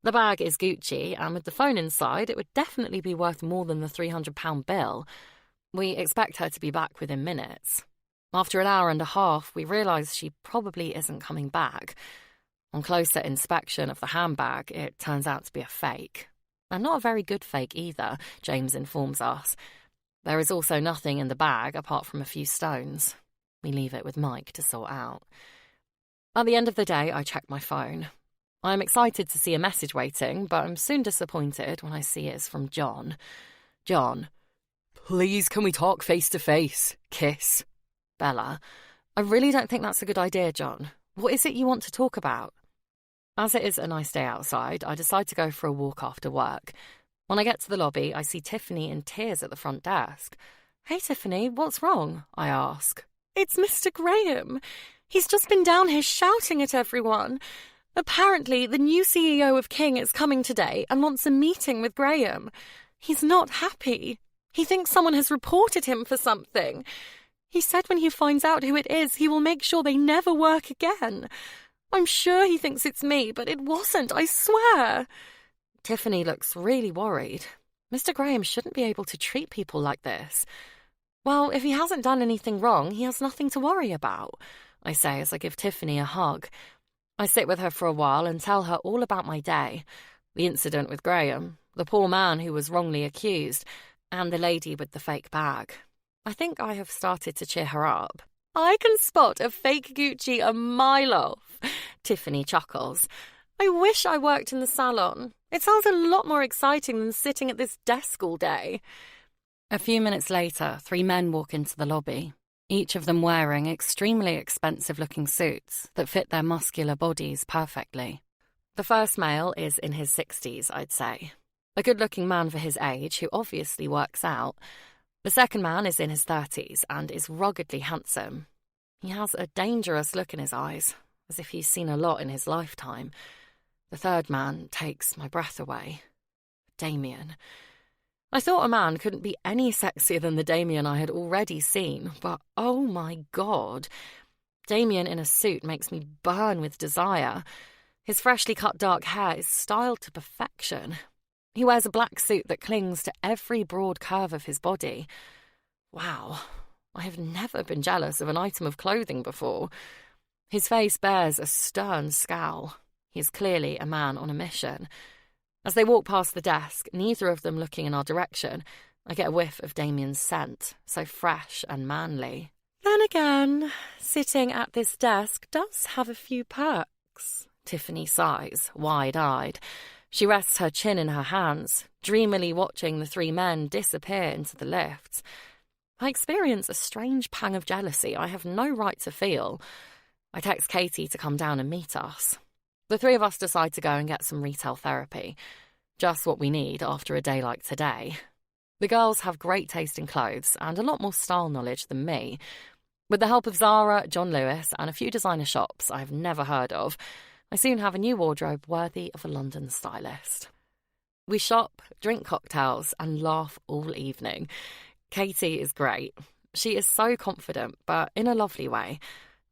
The bag is Gucci, and with the phone inside, it would definitely be worth more than the £300 bill. We expect her to be back within minutes. After an hour and a half, we realise she probably isn't coming back. On closer inspection of the handbag, it turns out to be a fake. And not a very good fake either, James informs us. There is also nothing in the bag apart from a few stones. We leave it with Mike to sort out. At the end of the day, I check my phone. I am excited to see a message waiting, but I'm soon disappointed when I see it's from John. John. "Please, can we talk face to face? Kiss." Bella. "I really don't think that's a good idea, John. What is it you want to talk about?" As it is a nice day outside, I decide to go for a walk after work. When I get to the lobby, I see Tiffany in tears at the front desk. "Hey, Tiffany, what's wrong?" I ask. "It's Mr. Graham. He's just been down here shouting at everyone. Apparently, the new CEO of King is coming today and wants a meeting with Graham. He's not happy. He thinks someone has reported him for something. He said when he finds out who it is, he will make sure they never work again. I'm sure he thinks it's me, but it wasn't, I swear." Tiffany looks really worried. Mr. Graham shouldn't be able to treat people like this. "Well, if he hasn't done anything wrong, he has nothing to worry about," I say as I give Tiffany a hug. I sit with her for a while and tell her all about my day. The incident with Graham, the poor man who was wrongly accused, and the lady with the fake bag. I think I have started to cheer her up. "I can spot a fake Gucci a mile off," Tiffany chuckles. "I wish I worked in the salon. It sounds a lot more exciting than sitting at this desk all day." A few minutes later, 3 men walk into the lobby, each of them wearing extremely expensive-looking suits that fit their muscular bodies perfectly. The first male is in his 60s, I'd say. A good-looking man for his age who obviously works out. The second man is in his 30s and is ruggedly handsome. He has a dangerous look in his eyes, as if he's seen a lot in his lifetime. The third man takes my breath away. Damien. I thought a man couldn't be any sexier than the Damien I had already seen, but oh my God. Damien in a suit makes me burn with desire. His freshly cut dark hair is styled to perfection. He wears a black suit that clings to every broad curve of his body. Wow, I have never been jealous of an item of clothing before. His face bears a stern scowl. He is clearly a man on a mission. As they walk past the desk, neither of them looking in our direction, I get a whiff of Damien's scent, so fresh and manly. Then again, sitting at this desk does have a few perks. Tiffany sighs, wide-eyed. She rests her chin in her hands, dreamily watching the 3 men disappear into the lifts. I experience a strange pang of jealousy I have no right to feel. I text Katie to come down and meet us. The 3 of us decide to go and get some retail therapy. Just what we need after a day like today. The girls have great taste in clothes and a lot more style knowledge than me. With the help of Zara, John Lewis, and a few designer shops I've never heard of, I soon have a new wardrobe worthy of a London stylist. We shop, drink cocktails, and laugh all evening. Katie is great. She is so confident, but in a lovely way.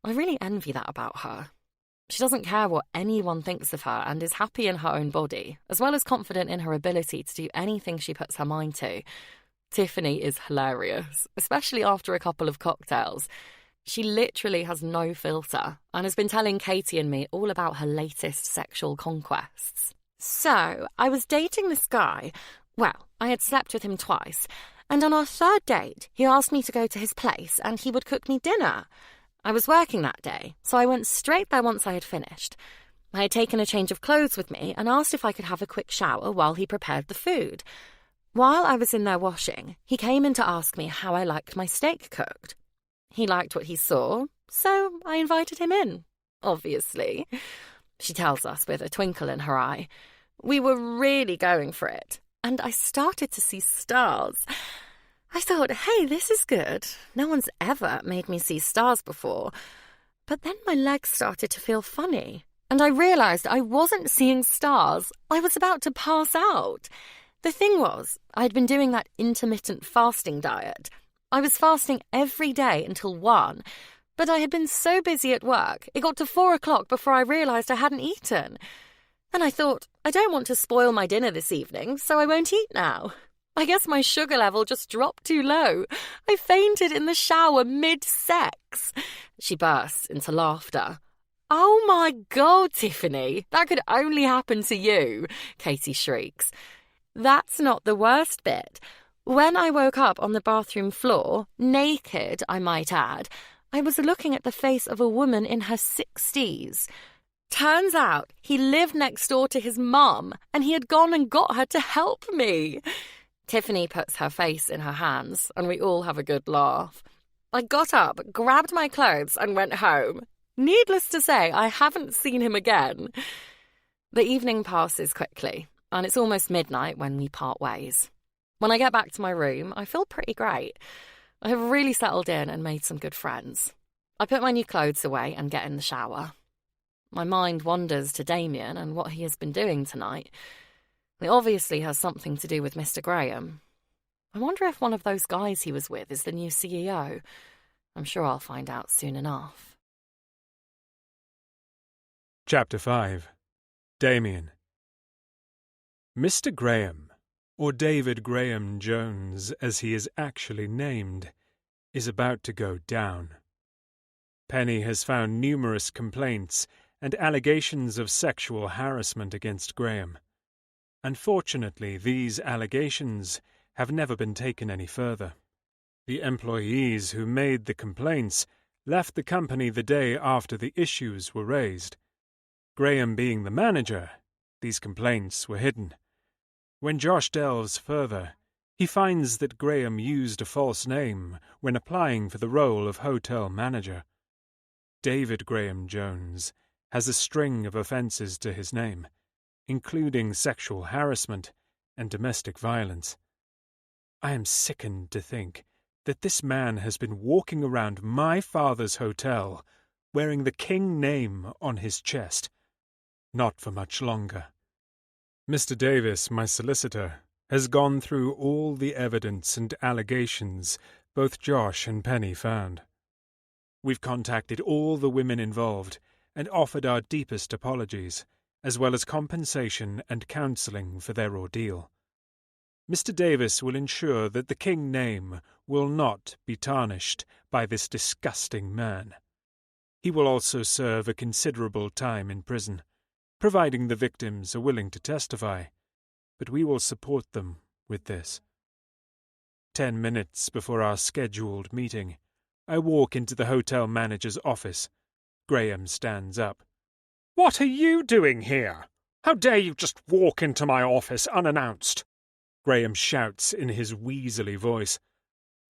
I really envy that about her. She doesn't care what anyone thinks of her and is happy in her own body, as well as confident in her ability to do anything she puts her mind to. Tiffany is hilarious, especially after a couple of cocktails. She literally has no filter and has been telling Katie and me all about her latest sexual conquests. So, I was dating this guy. Well, I had slept with him twice, and on our third date, he asked me to go to his place and he would cook me dinner. I was working that day, so I went straight there once I had finished. I had taken a change of clothes with me and asked if I could have a quick shower while he prepared the food. While I was in there washing, he came in to ask me how I liked my steak cooked. He liked what he saw, so I invited him in, obviously. She tells us with a twinkle in her eye. We were really going for it, and I started to see stars. I thought, hey, this is good. No one's ever made me see stars before. But then my legs started to feel funny, and I realised I wasn't seeing stars. I was about to pass out. The thing was, I'd been doing that intermittent fasting diet. I was fasting every day until 1, but I had been so busy at work, it got to 4 o'clock before I realised I hadn't eaten. Then I thought, I don't want to spoil my dinner this evening, so I won't eat now. I guess my sugar level just dropped too low. I fainted in the shower mid-sex. She bursts into laughter. Oh my God, Tiffany, that could only happen to you, Katie shrieks. That's not the worst bit. When I woke up on the bathroom floor, naked, I might add, I was looking at the face of a woman in her 60s. Turns out he lived next door to his mum, and he had gone and got her to help me. Tiffany puts her face in her hands, and we all have a good laugh. I got up, grabbed my clothes, and went home. Needless to say, I haven't seen him again. The evening passes quickly, and it's almost midnight when we part ways. When I get back to my room, I feel pretty great. I have really settled in and made some good friends. I put my new clothes away and get in the shower. My mind wanders to Damien and what he has been doing tonight. It obviously has something to do with Mr. Graham. I wonder if one of those guys he was with is the new CEO. I'm sure I'll find out soon enough. Chapter 5. Damien. Mr. Graham, or David Graham Jones as he is actually named, is about to go down. Penny has found numerous complaints and allegations of sexual harassment against Graham. Unfortunately, these allegations have never been taken any further. The employees who made the complaints left the company the day after the issues were raised. Graham being the manager, these complaints were hidden. When Josh delves further, he finds that Graham used a false name when applying for the role of hotel manager. David Graham Jones has a string of offences to his name, including sexual harassment and domestic violence. I am sickened to think that this man has been walking around my father's hotel wearing the King name on his chest. Not for much longer. Mr. Davis, my solicitor, has gone through all the evidence and allegations both Josh and Penny found. We've contacted all the women involved and offered our deepest apologies, as well as compensation and counselling for their ordeal. Mr. Davis will ensure that the King name will not be tarnished by this disgusting man. He will also serve a considerable time in prison, providing the victims are willing to testify, but we will support them with this. 10 minutes before our scheduled meeting, I walk into the hotel manager's office. Graham stands up. "What are you doing here? How dare you just walk into my office unannounced?" Graham shouts in his weaselly voice.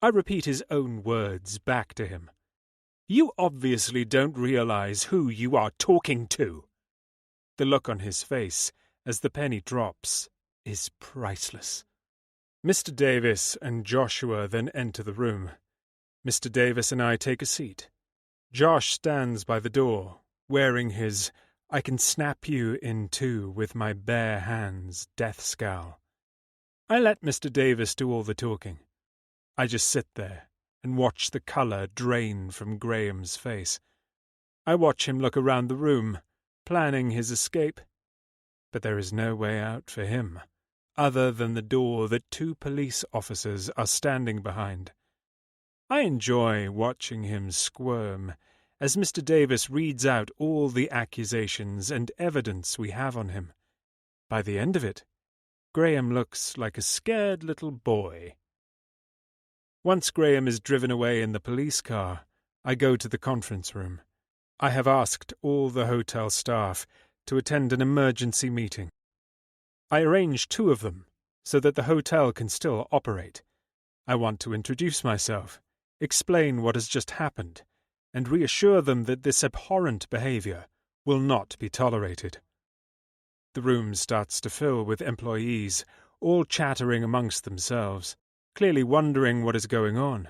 I repeat his own words back to him. You obviously don't realize who you are talking to. The look on his face as the penny drops is priceless. Mr. Davis and Joshua then enter the room. Mr. Davis and I take a seat. Josh stands by the door, wearing his "I can snap you in two with my bare hands" death scowl. I let Mr. Davis do all the talking. I just sit there and watch the colour drain from Graham's face. I watch him look around the room, planning his escape. But there is no way out for him, other than the door that 2 police officers are standing behind. I enjoy watching him squirm as Mr. Davis reads out all the accusations and evidence we have on him. By the end of it, Graham looks like a scared little boy. Once Graham is driven away in the police car, I go to the conference room. I have asked all the hotel staff to attend an emergency meeting. I arrange 2 of them so that the hotel can still operate. I want to introduce myself, explain what has just happened, and reassure them that this abhorrent behavior will not be tolerated. The room starts to fill with employees, all chattering amongst themselves, clearly wondering what is going on.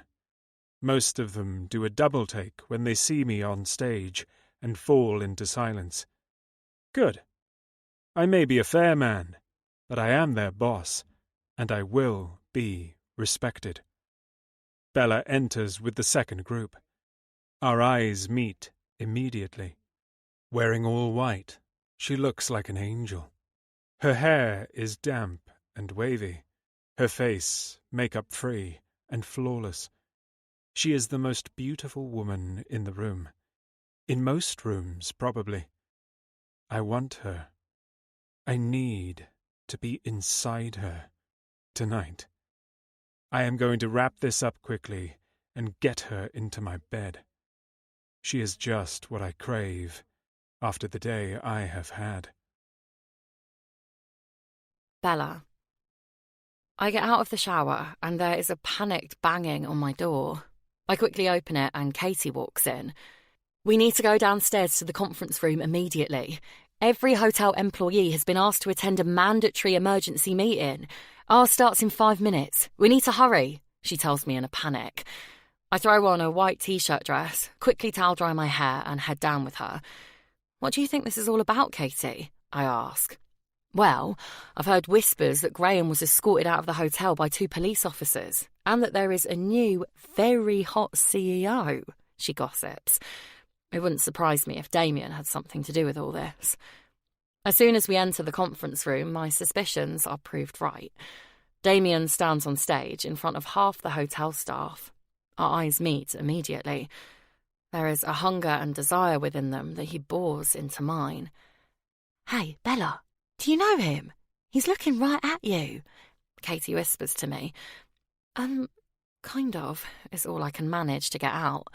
Most of them do a double take when they see me on stage and fall into silence. Good. I may be a fair man, but I am their boss, and I will be respected. Bella enters with the second group. Our eyes meet immediately. Wearing all white, she looks like an angel. Her hair is damp and wavy, her face makeup-free and flawless. She is the most beautiful woman in the room. In most rooms, probably. I want her. I need to be inside her tonight. I am going to wrap this up quickly and get her into my bed. She is just what I crave after the day I have had. Bella. I get out of the shower and there is a panicked banging on my door. I quickly open it and Katie walks in. We need to go downstairs to the conference room immediately. Every hotel employee has been asked to attend a mandatory emergency meeting. Ours starts in 5 minutes. We need to hurry, she tells me in a panic. I throw on a white t-shirt dress, quickly towel dry my hair and head down with her. What do you think this is all about, Katie? I ask. Well, I've heard whispers that Graham was escorted out of the hotel by 2 police officers, and that there is a new, very hot CEO, she gossips. It wouldn't surprise me if Damien had something to do with all this. As soon as we enter the conference room, my suspicions are proved right. Damien stands on stage in front of half the hotel staff. Our eyes meet immediately. There is a hunger and desire within them that he bores into mine. Hey, Bella, do you know him? He's looking right at you, Katie whispers to me. Kind of, is all I can manage to get out.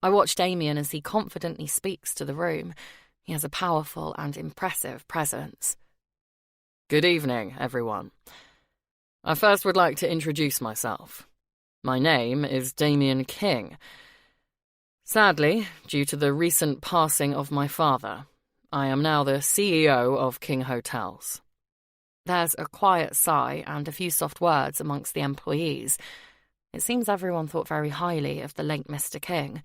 I watch Damien as he confidently speaks to the room. He has a powerful and impressive presence. Good evening, everyone. I first would like to introduce myself. My name is Damien King. Sadly, due to the recent passing of my father, I am now the CEO of King Hotels. There's a quiet sigh and a few soft words amongst the employees. It seems everyone thought very highly of the late Mr. King.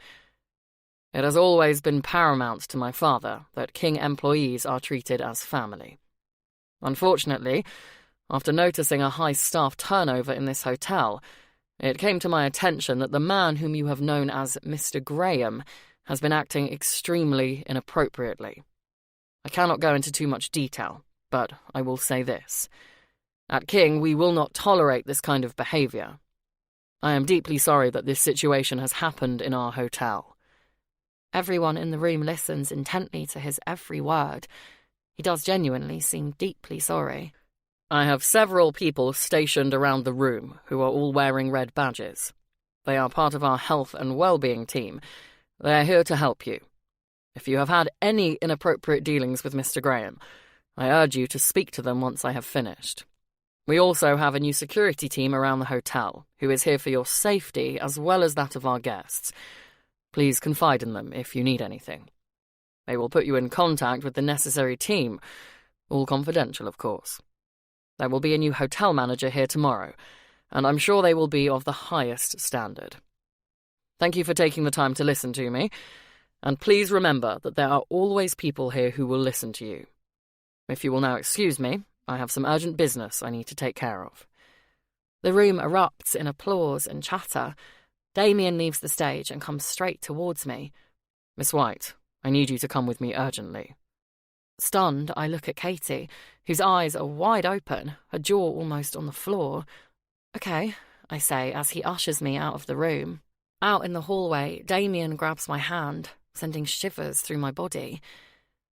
It has always been paramount to my father that King employees are treated as family. Unfortunately, after noticing a high staff turnover in this hotel, it came to my attention that the man whom you have known as Mr. Graham has been acting extremely inappropriately. I cannot go into too much detail, but I will say this. At King, we will not tolerate this kind of behaviour. I am deeply sorry that this situation has happened in our hotel. Everyone in the room listens intently to his every word. He does genuinely seem deeply sorry. I have several people stationed around the room who are all wearing red badges. They are part of our health and well-being team. They are here to help you. If you have had any inappropriate dealings with Mr. Graham, I urge you to speak to them once I have finished. We also have a new security team around the hotel, who is here for your safety as well as that of our guests. Please confide in them if you need anything. They will put you in contact with the necessary team, all confidential, of course. There will be a new hotel manager here tomorrow, and I'm sure they will be of the highest standard. Thank you for taking the time to listen to me, and please remember that there are always people here who will listen to you. If you will now excuse me, I have some urgent business I need to take care of." The room erupts in applause and chatter. Damien leaves the stage and comes straight towards me. "Miss White, I need you to come with me urgently." Stunned, I look at Katie, whose eyes are wide open, her jaw almost on the floor. "Okay," I say as he ushers me out of the room. Out in the hallway, Damien grabs my hand, sending shivers through my body.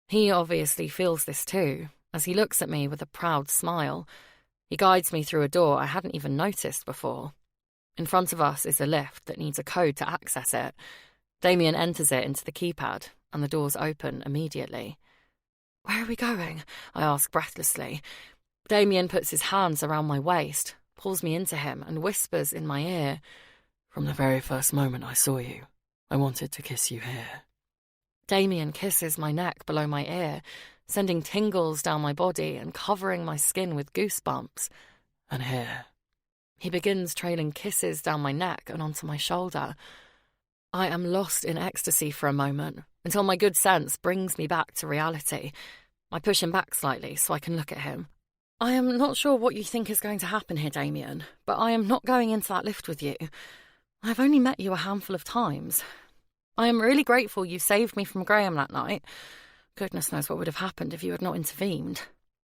He obviously feels this too, as he looks at me with a proud smile. He guides me through a door I hadn't even noticed before. In front of us is a lift that needs a code to access it. Damien enters it into the keypad, and the doors open immediately. "Where are we going?" I ask breathlessly. Damien puts his hands around my waist, pulls me into him, and whispers in my ear, "From the very first moment I saw you, I wanted to kiss you here." Damien kisses my neck below my ear, sending tingles down my body and covering my skin with goosebumps. "And here." He begins trailing kisses down my neck and onto my shoulder. I am lost in ecstasy for a moment, until my good sense brings me back to reality. I push him back slightly so I can look at him. "I am not sure what you think is going to happen here, Damien, but I am not going into that lift with you. I've only met you a handful of times. I am really grateful you saved me from Graham that night. Goodness knows what would have happened if you had not intervened.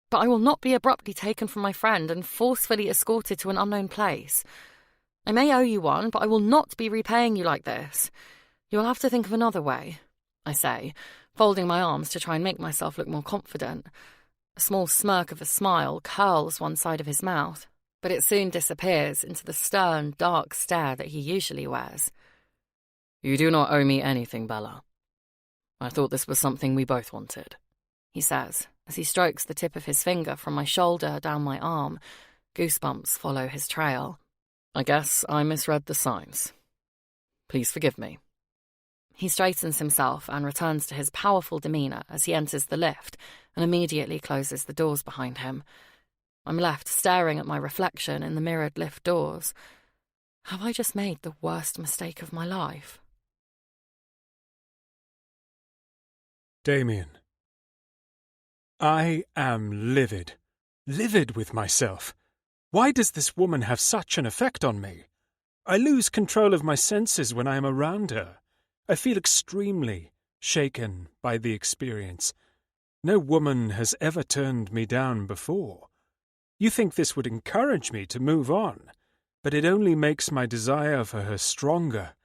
But I will not be abruptly taken from my friend and forcefully escorted to an unknown place. I may owe you one, but I will not be repaying you like this. You'll have to think of another way," I say, folding my arms to try and make myself look more confident. A small smirk of a smile curls one side of his mouth, but it soon disappears into the stern, dark stare that he usually wears. "You do not owe me anything, Bella. I thought this was something we both wanted," he says, as he strokes the tip of his finger from my shoulder down my arm. Goosebumps follow his trail. "I guess I misread the signs. Please forgive me." He straightens himself and returns to his powerful demeanour as he enters the lift and immediately closes the doors behind him. I'm left staring at my reflection in the mirrored lift doors. Have I just made the worst mistake of my life? Damien. I am livid with myself. Why does this woman have such an effect on me? I lose control of my senses when I am around her. I feel extremely shaken by the experience. No woman has ever turned me down before. You think this would encourage me to move on, but it only makes my desire for her stronger.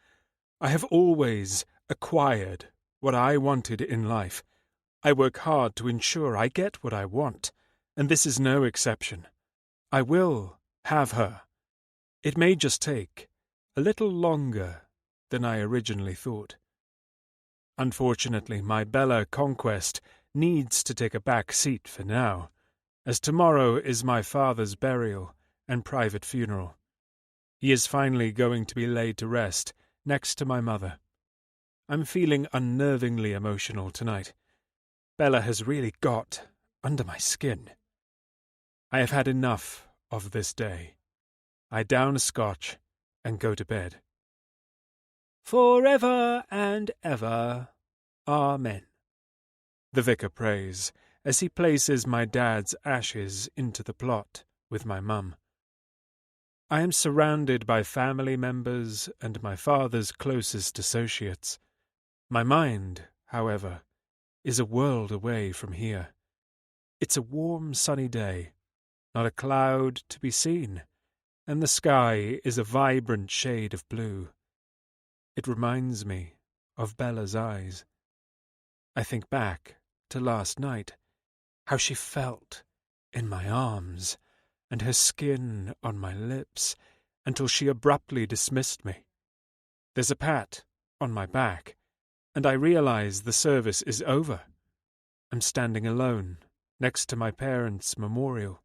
I have always acquired what I wanted in life. I work hard to ensure I get what I want, and this is no exception. I will have her. It may just take a little longer than I originally thought. Unfortunately, my Bella conquest needs to take a back seat for now, as tomorrow is my father's burial and private funeral. He is finally going to be laid to rest next to my mother. I'm feeling unnervingly emotional tonight. Bella has really got under my skin. I have had enough of this day. I down a scotch and go to bed. Forever and ever. Amen. The vicar prays as he places my dad's ashes into the plot with my mum. I am surrounded by family members and my father's closest associates. My mind, however, is a world away from here. It's a warm, sunny day, not a cloud to be seen, and the sky is a vibrant shade of blue. It reminds me of Bella's eyes. I think back to last night, how she felt in my arms and her skin on my lips until she abruptly dismissed me. There's a pat on my back, and I realize the service is over. I'm standing alone next to my parents' memorial.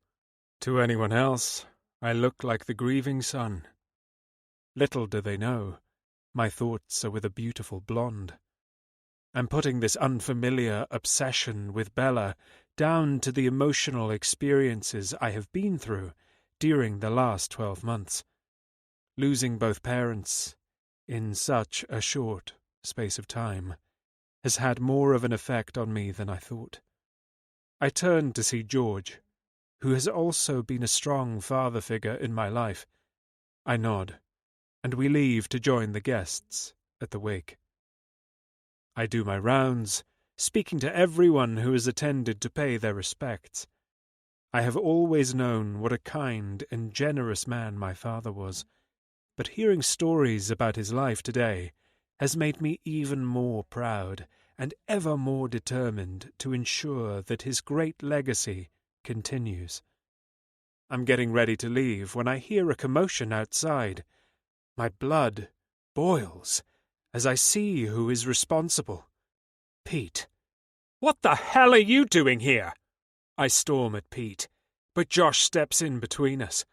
To anyone else, I look like the grieving son. Little do they know, my thoughts are with a beautiful blonde. I'm putting this unfamiliar obsession with Bella down to the emotional experiences I have been through during the last 12 months. Losing both parents in such a short space of time has had more of an effect on me than I thought. I turned to see George, who has also been a strong father figure in my life. I nod, and we leave to join the guests at the wake. I do my rounds, speaking to everyone who has attended to pay their respects. I have always known what a kind and generous man my father was, but hearing stories about his life today has made me even more proud and ever more determined to ensure that his great legacy continues. I'm getting ready to leave when I hear a commotion outside. My blood boils as I see who is responsible. Pete. What the hell are you doing here? I storm at Pete, but Josh steps in between us.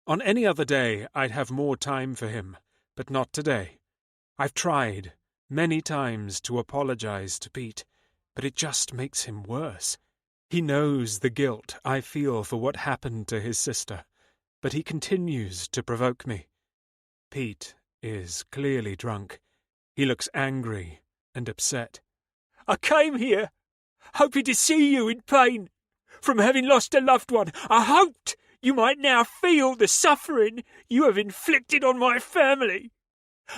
On any other day, I'd have more time for him, but not today. I've tried many times to apologize to Pete, but it just makes him worse. He knows the guilt I feel for what happened to his sister, but he continues to provoke me. Pete is clearly drunk. He looks angry and upset. I came here, hoping to see you in pain. From having lost a loved one, I hoped you might now feel the suffering you have inflicted on my family.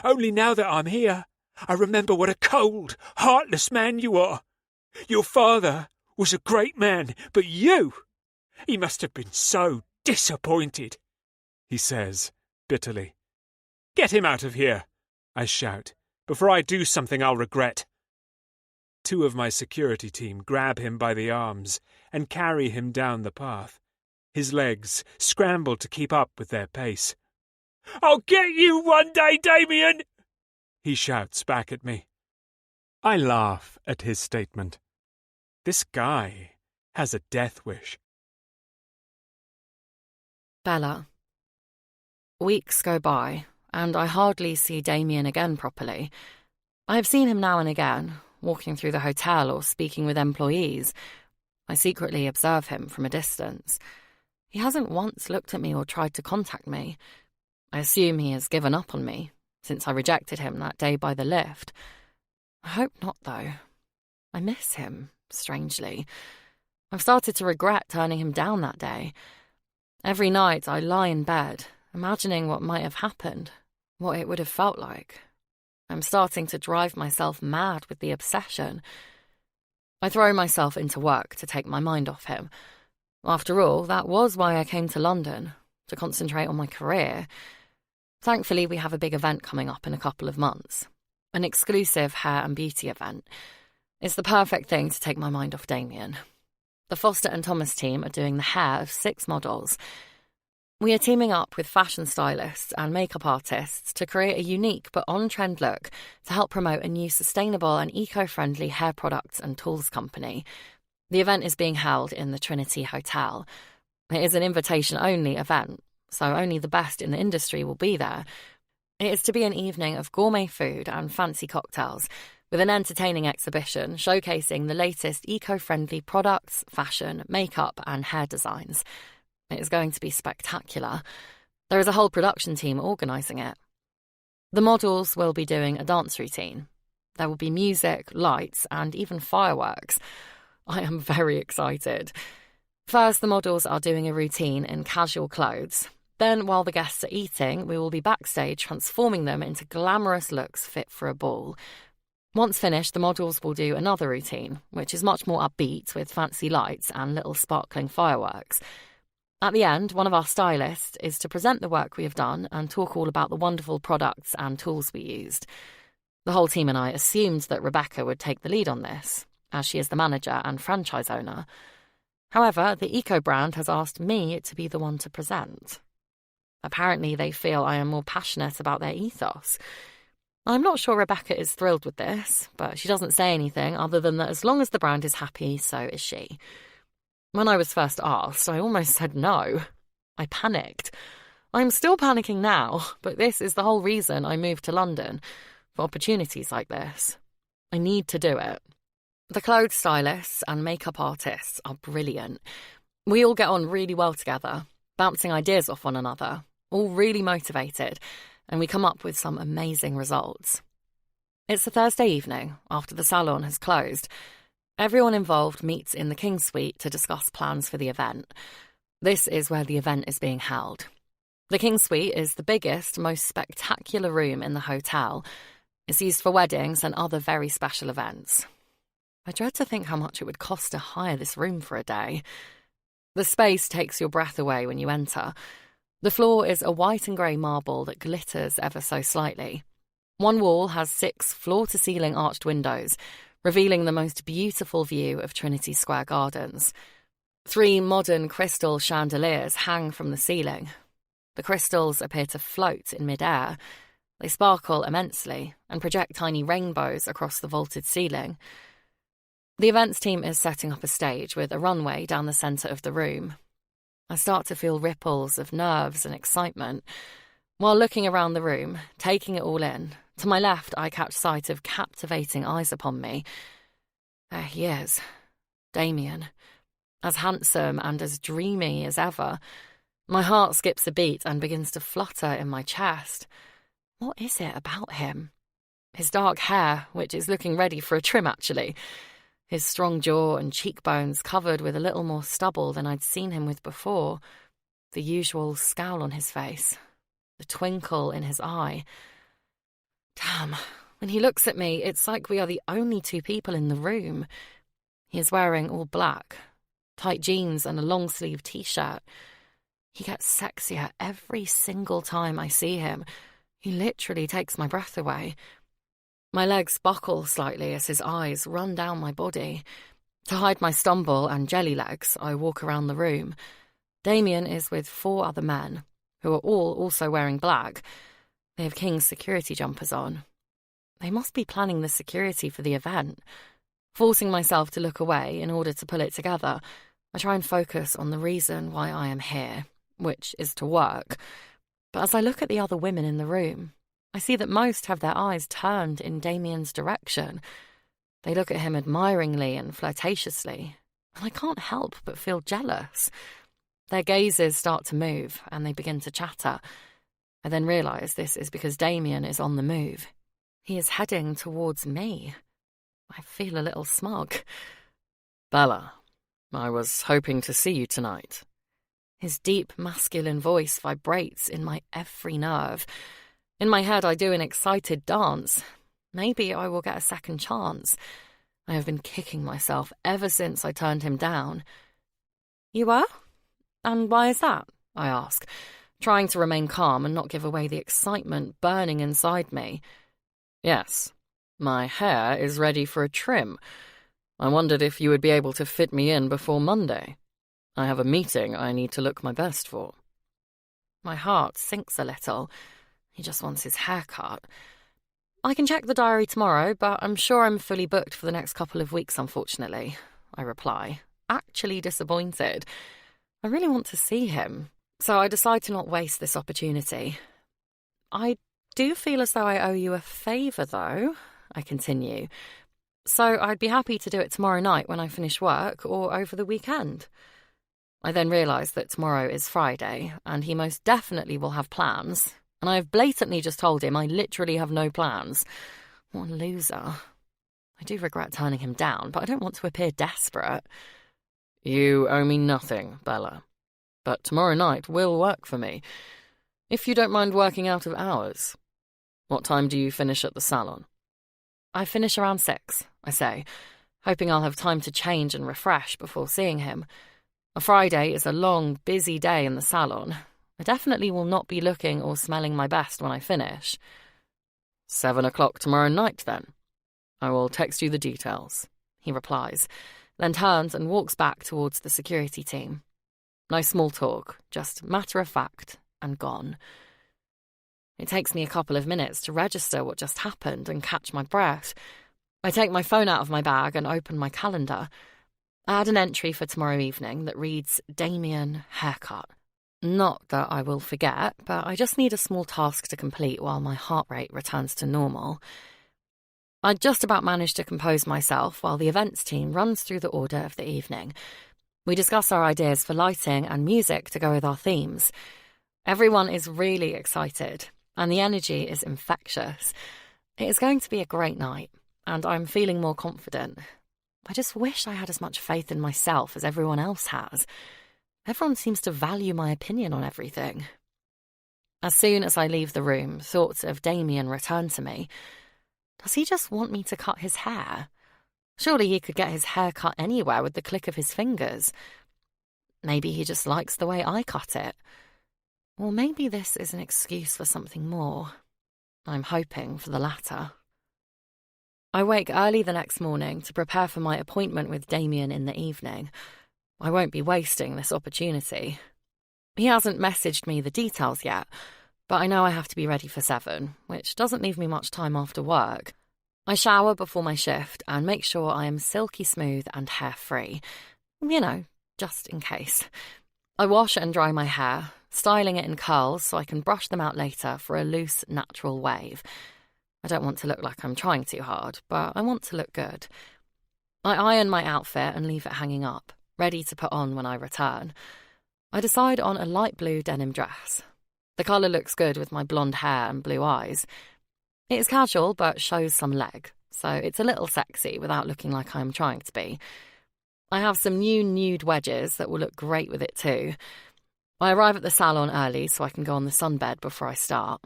Only now that I'm here, I remember what a cold, heartless man you are. Your father was a great man, but he must have been so disappointed, he says bitterly. Get him out of here, I shout, before I do something I'll regret. 2 of my security team grab him by the arms and carry him down the path. His legs scramble to keep up with their pace. I'll get you one day, Damien! He shouts back at me. I laugh at his statement. This guy has a death wish. Bella. Weeks go by, and I hardly see Damien again properly. I have seen him now and again, walking through the hotel or speaking with employees. I secretly observe him from a distance. He hasn't once looked at me or tried to contact me. I assume he has given up on me, since I rejected him that day by the lift. I hope not, though. I miss him, strangely. I've started to regret turning him down that day. Every night I lie in bed, imagining what might have happened, what it would have felt like. I'm starting to drive myself mad with the obsession. I throw myself into work to take my mind off him. After all, that was why I came to London, to concentrate on my career. Thankfully, we have a big event coming up in a couple of months. An exclusive hair and beauty event. It's the perfect thing to take my mind off Damien. The Foster and Thomas team are doing the hair of 6 models. We are teaming up with fashion stylists and makeup artists to create a unique but on-trend look to help promote a new sustainable and eco-friendly hair products and tools company. The event is being held in the Trinity Hotel. It is an invitation-only event, so only the best in the industry will be there. It is to be an evening of gourmet food and fancy cocktails, with an entertaining exhibition showcasing the latest eco-friendly products, fashion, makeup and hair designs. It is going to be spectacular. There is a whole production team organising it. The models will be doing a dance routine. There will be music, lights and even fireworks. I am very excited. First, the models are doing a routine in casual clothes. Then, while the guests are eating, we will be backstage transforming them into glamorous looks fit for a ball. Once finished, the models will do another routine, which is much more upbeat with fancy lights and little sparkling fireworks. At the end, one of our stylists is to present the work we have done and talk all about the wonderful products and tools we used. The whole team and I assumed that Rebecca would take the lead on this, as she is the manager and franchise owner. However, the eco brand has asked me to be the one to present. Apparently, they feel I am more passionate about their ethos. I'm not sure Rebecca is thrilled with this, but she doesn't say anything other than that as long as the brand is happy, so is she. When I was first asked, I almost said no. I panicked. I'm still panicking now, but this is the whole reason I moved to London, for opportunities like this. I need to do it. The clothes stylists and makeup artists are brilliant. We all get on really well together, bouncing ideas off one another, all really motivated, and we come up with some amazing results. It's a Thursday evening, after the salon has closed. Everyone involved meets in the King's Suite to discuss plans for the event. This is where the event is being held. The King's Suite is the biggest, most spectacular room in the hotel. It's used for weddings and other very special events. I dread to think how much it would cost to hire this room for a day. The space takes your breath away when you enter. The floor is a white and grey marble that glitters ever so slightly. One wall has 6 floor-to-ceiling arched windows, revealing the most beautiful view of Trinity Square Gardens. 3 modern crystal chandeliers hang from the ceiling. The crystals appear to float in mid-air. They sparkle immensely and project tiny rainbows across the vaulted ceiling. The events team is setting up a stage with a runway down the centre of the room. I start to feel ripples of nerves and excitement. While looking around the room, taking it all in, to my left I catch sight of captivating eyes upon me. There he is, Damien, as handsome and as dreamy as ever. My heart skips a beat and begins to flutter in my chest. What is it about him? His dark hair, which is looking ready for a trim actually. His strong jaw and cheekbones covered with a little more stubble than I'd seen him with before. The usual scowl on his face. The twinkle in his eye. Damn, when he looks at me, it's like we are the only 2 people in the room. He is wearing all black, tight jeans and a long-sleeve t-shirt. He gets sexier every single time I see him. He literally takes my breath away. My legs buckle slightly as his eyes run down my body. To hide my stumble and jelly legs, I walk around the room. Damien is with 4 other men, who are all also wearing black. They have King's security jumpers on. They must be planning the security for the event. Forcing myself to look away in order to pull it together, I try and focus on the reason why I am here, which is to work. But as I look at the other women in the room, I see that most have their eyes turned in Damien's direction. They look at him admiringly and flirtatiously, and I can't help but feel jealous. Their gazes start to move, and they begin to chatter. I then realise this is because Damien is on the move. He is heading towards me. I feel a little smug. Bella, I was hoping to see you tonight. His deep, masculine voice vibrates in my every nerve. In my head, I do an excited dance. Maybe I will get a second chance. I have been kicking myself ever since I turned him down. You are? And why is that? I ask, trying to remain calm and not give away the excitement burning inside me. Yes, my hair is ready for a trim. I wondered if you would be able to fit me in before Monday. I have a meeting I need to look my best for. My heart sinks a little. He just wants his hair cut. I can check the diary tomorrow, but I'm sure I'm fully booked for the next couple of weeks, unfortunately, I reply, actually disappointed. I really want to see him, so I decide to not waste this opportunity. I do feel as though I owe you a favour, though, I continue. So I'd be happy to do it tomorrow night when I finish work or over the weekend. I then realise that tomorrow is Friday, and he most definitely will have plans. And I have blatantly just told him I literally have no plans. What a loser. I do regret turning him down, but I don't want to appear desperate. You owe me nothing, Bella. But tomorrow night will work for me, if you don't mind working out of hours. What time do you finish at the salon? I finish around 6, I say, hoping I'll have time to change and refresh before seeing him. A Friday is a long, busy day in the salon. I definitely will not be looking or smelling my best when I finish. 7 o'clock tomorrow night, then. I will text you the details, he replies, then turns and walks back towards the security team. No small talk, just matter of fact, and gone. It takes me a couple of minutes to register what just happened and catch my breath. I take my phone out of my bag and open my calendar. I add an entry for tomorrow evening that reads Damien haircut. Not that I will forget, but I just need a small task to complete while my heart rate returns to normal. I'd just about managed to compose myself while the events team runs through the order of the evening. We discuss our ideas for lighting and music to go with our themes. Everyone is really excited, and the energy is infectious. It is going to be a great night, and I'm feeling more confident. I just wish I had as much faith in myself as everyone else has. Everyone seems to value my opinion on everything. As soon as I leave the room, thoughts of Damien return to me. Does he just want me to cut his hair? Surely he could get his hair cut anywhere with the click of his fingers. Maybe he just likes the way I cut it. Or maybe this is an excuse for something more. I'm hoping for the latter. I wake early the next morning to prepare for my appointment with Damien in the evening. I won't be wasting this opportunity. He hasn't messaged me the details yet, but I know I have to be ready for 7, which doesn't leave me much time after work. I shower before my shift and make sure I am silky smooth and hair-free. You know, just in case. I wash and dry my hair, styling it in curls so I can brush them out later for a loose, natural wave. I don't want to look like I'm trying too hard, but I want to look good. I iron my outfit and leave it hanging up, ready to put on when I return. I decide on a light blue denim dress. The colour looks good with my blonde hair and blue eyes. It is casual but shows some leg, so it's a little sexy without looking like I'm trying to be. I have some new nude wedges that will look great with it too. I arrive at the salon early so I can go on the sunbed before I start.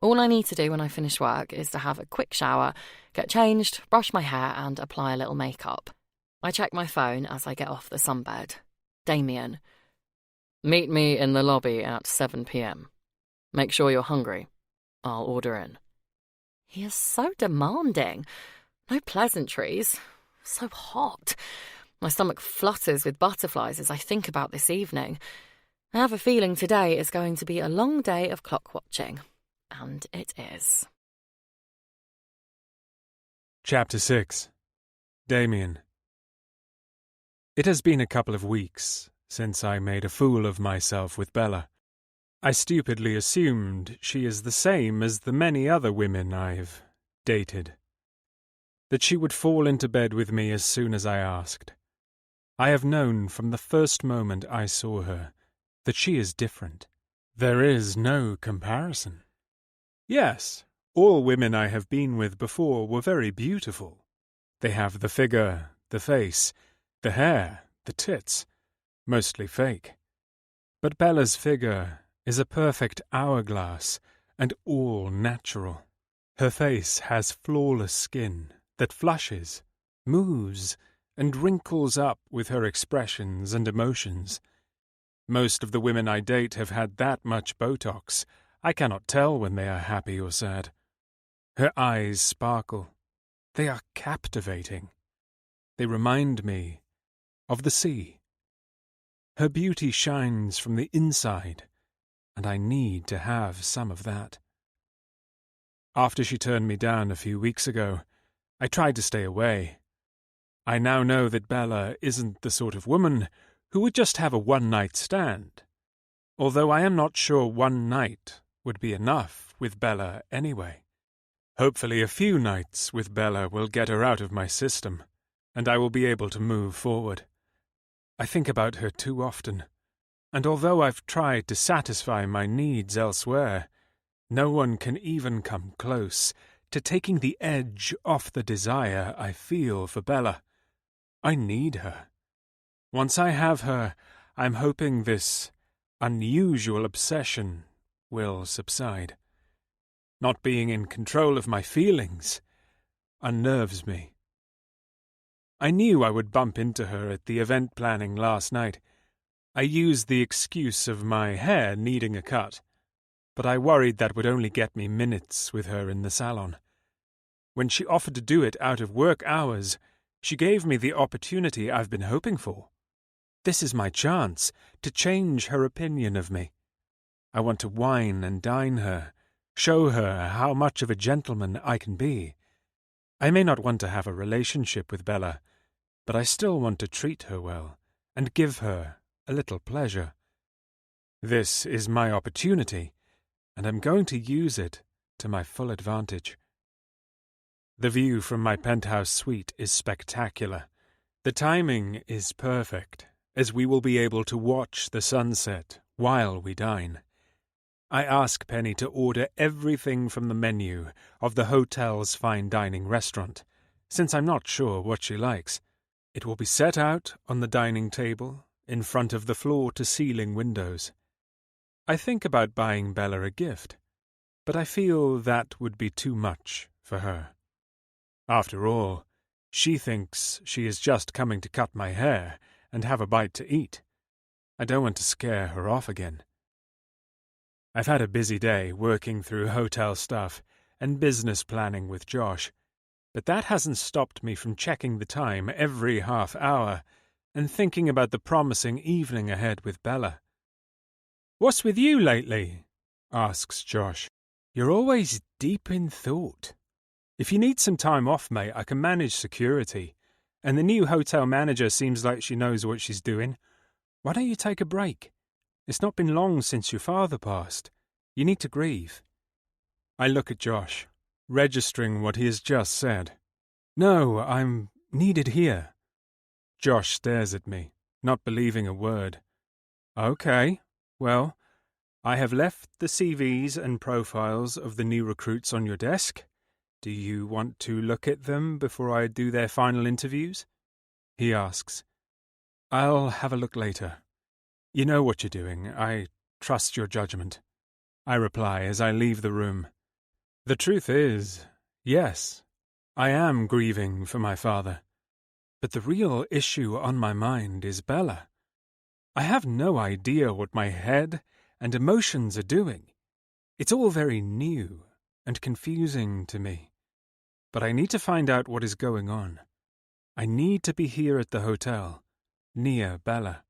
All I need to do when I finish work is to have a quick shower, get changed, brush my hair and apply a little makeup. I check my phone as I get off the sunbed. Damien. Meet me in the lobby at 7 p.m. Make sure you're hungry. I'll order in. He is so demanding. No pleasantries. So hot. My stomach flutters with butterflies as I think about this evening. I have a feeling today is going to be a long day of clock watching. And it is. Chapter 6. Damien. It has been a couple of weeks since I made a fool of myself with Bella. I stupidly assumed she is the same as the many other women I've dated. That she would fall into bed with me as soon as I asked. I have known from the first moment I saw her that she is different. There is no comparison. Yes, all women I have been with before were very beautiful. They have the figure, the face, the hair, the tits, mostly fake. But Bella's figure is a perfect hourglass and all natural. Her face has flawless skin that flushes, moves, and wrinkles up with her expressions and emotions. Most of the women I date have had that much Botox. I cannot tell when they are happy or sad. Her eyes sparkle. They are captivating. They remind me of the sea. Her beauty shines from the inside, and I need to have some of that. After she turned me down a few weeks ago, I tried to stay away. I now know that Bella isn't the sort of woman who would just have a one-night stand, although I am not sure one night would be enough with Bella anyway. Hopefully a few nights with Bella will get her out of my system, and I will be able to move forward. I think about her too often, and although I've tried to satisfy my needs elsewhere, no one can even come close to taking the edge off the desire I feel for Bella. I need her. Once I have her, I'm hoping this unusual obsession will subside. Not being in control of my feelings unnerves me. I knew I would bump into her at the event planning last night. I used the excuse of my hair needing a cut, but I worried that would only get me minutes with her in the salon. When she offered to do it out of work hours, she gave me the opportunity I've been hoping for. This is my chance to change her opinion of me. I want to wine and dine her, show her how much of a gentleman I can be. I may not want to have a relationship with Bella, but I still want to treat her well and give her a little pleasure. This is my opportunity, and I'm going to use it to my full advantage. The view from my penthouse suite is spectacular. The timing is perfect, as we will be able to watch the sunset while we dine. I ask Penny to order everything from the menu of the hotel's fine dining restaurant, since I'm not sure what she likes. It will be set out on the dining table, in front of the floor-to-ceiling windows. I think about buying Bella a gift, but I feel that would be too much for her. After all, she thinks she is just coming to cut my hair and have a bite to eat. I don't want to scare her off again. I've had a busy day working through hotel stuff and business planning with Josh, but that hasn't stopped me from checking the time every half hour and thinking about the promising evening ahead with Bella. "What's with you lately?" asks Josh. "You're always deep in thought. If you need some time off, mate, I can manage security, and the new hotel manager seems like she knows what she's doing. Why don't you take a break? It's not been long since your father passed. You need to grieve." I look at Josh, registering what he has just said. "No, I'm needed here." Josh stares at me, not believing a word. "Okay, well, I have left the CVs and profiles of the new recruits on your desk. Do you want to look at them before I do their final interviews?" he asks. "I'll have a look later. You know what you're doing. I trust your judgment," I reply as I leave the room. The truth is, yes, I am grieving for my father. But the real issue on my mind is Bella. I have no idea what my head and emotions are doing. It's all very new and confusing to me. But I need to find out what is going on. I need to be here at the hotel, near Bella.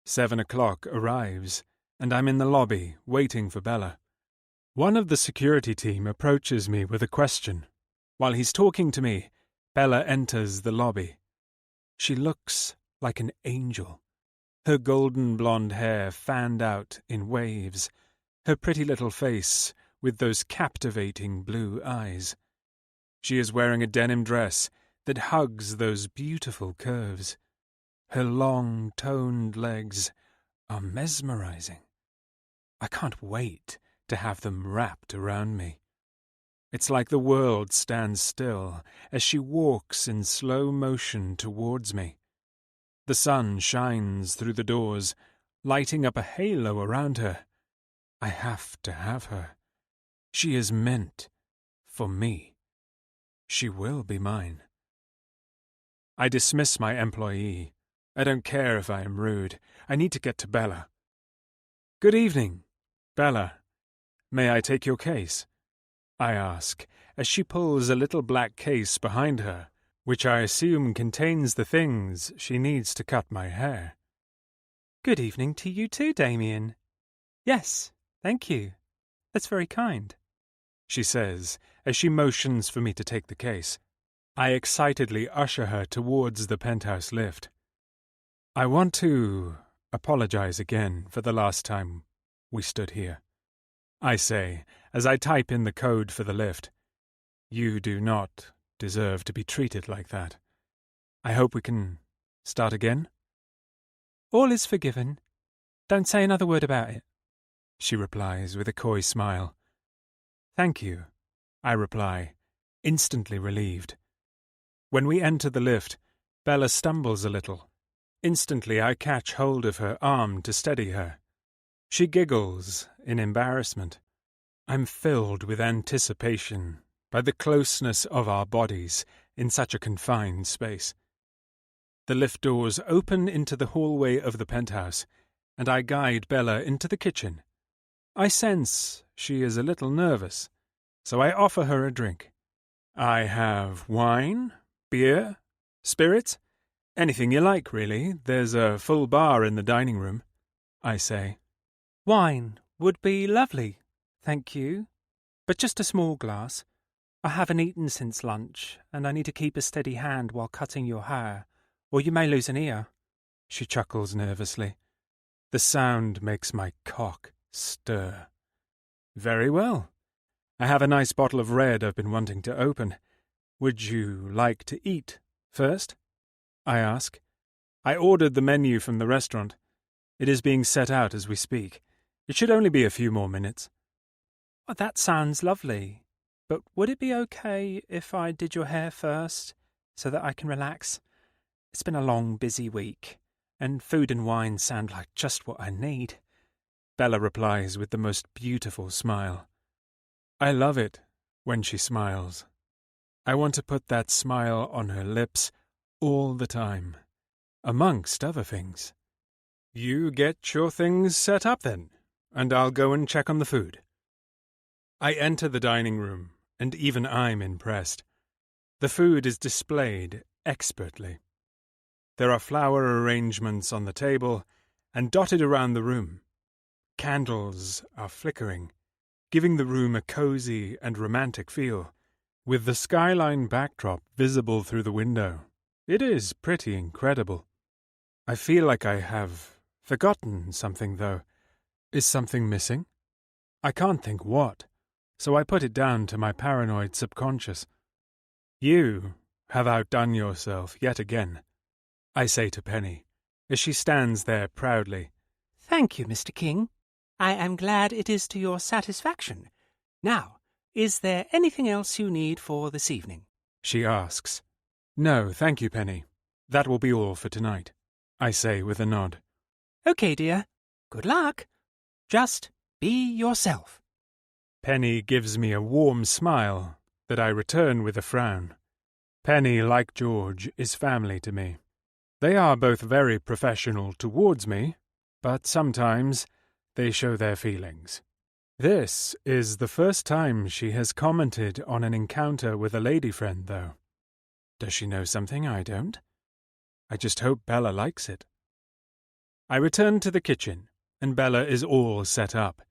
7 o'clock arrives, and I'm in the lobby, waiting for Bella. One of the security team approaches me with a question. While he's talking to me, Bella enters the lobby. She looks like an angel. Her golden blonde hair fanned out in waves, her pretty little face with those captivating blue eyes. She is wearing a denim dress that hugs those beautiful curves. Her long, toned legs are mesmerizing. I can't wait to have them wrapped around me. It's like the world stands still as she walks in slow motion towards me. The sun shines through the doors, lighting up a halo around her. I have to have her. She is meant for me. She will be mine. I dismiss my employee. I don't care if I am rude. I need to get to Bella. "Good evening, Bella. May I take your case?" I ask, as she pulls a little black case behind her, which I assume contains the things she needs to cut my hair. "Good evening to you too, Damien." "Yes, thank you. That's very kind," she says, as she motions for me to take the case. I excitedly usher her towards the penthouse lift. "I want to apologize again for the last time we stood here," I say, as I type in the code for the lift. "You do not deserve to be treated like that. I hope we can start again." "All is forgiven. Don't say another word about it," she replies with a coy smile. "Thank you," I reply, instantly relieved. When we enter the lift, Bella stumbles a little. Instantly I catch hold of her arm to steady her. She giggles in embarrassment. I'm filled with anticipation by the closeness of our bodies in such a confined space. The lift doors open into the hallway of the penthouse, and I guide Bella into the kitchen. I sense she is a little nervous, so I offer her a drink. I have wine, beer, spirits, anything you like, really. There's a full bar in the dining room, I say. "Wine would be lovely, thank you, but just a small glass. I haven't eaten since lunch, and I need to keep a steady hand while cutting your hair, or you may lose an ear," she chuckles nervously. The sound makes my cock stir. Very well. I have a nice bottle of red I've been wanting to open. Would you like to eat first? I ask. I ordered the menu from the restaurant. It is being set out as we speak. It should only be a few more minutes. Oh, that sounds lovely. But would it be okay if I did your hair first, so that I can relax? It's been a long, busy week, and food and wine sound like just what I need. Bella replies with the most beautiful smile. I love it when she smiles. I want to put that smile on her lips all the time, amongst other things. You get your things set up then, and I'll go and check on the food. I enter the dining room, and even I'm impressed. The food is displayed expertly. There are flower arrangements on the table, and dotted around the room. Candles are flickering, giving the room a cozy and romantic feel, with the skyline backdrop visible through the window. It is pretty incredible. I feel like I have forgotten something, though. Is something missing? I can't think what, so I put it down to my paranoid subconscious. You have outdone yourself yet again, I say to Penny, as she stands there proudly. Thank you, Mr. King. I am glad it is to your satisfaction. Now, is there anything else you need for this evening? She asks. No, thank you, Penny. That will be all for tonight, I say with a nod. Okay, dear. Good luck. Just be yourself. Penny gives me a warm smile that I return with a frown. Penny, like George, is family to me. They are both very professional towards me, but sometimes they show their feelings. This is the first time she has commented on an encounter with a lady friend, though. Does she know something I don't? I just hope Bella likes it. I return to the kitchen, and Bella is all set up.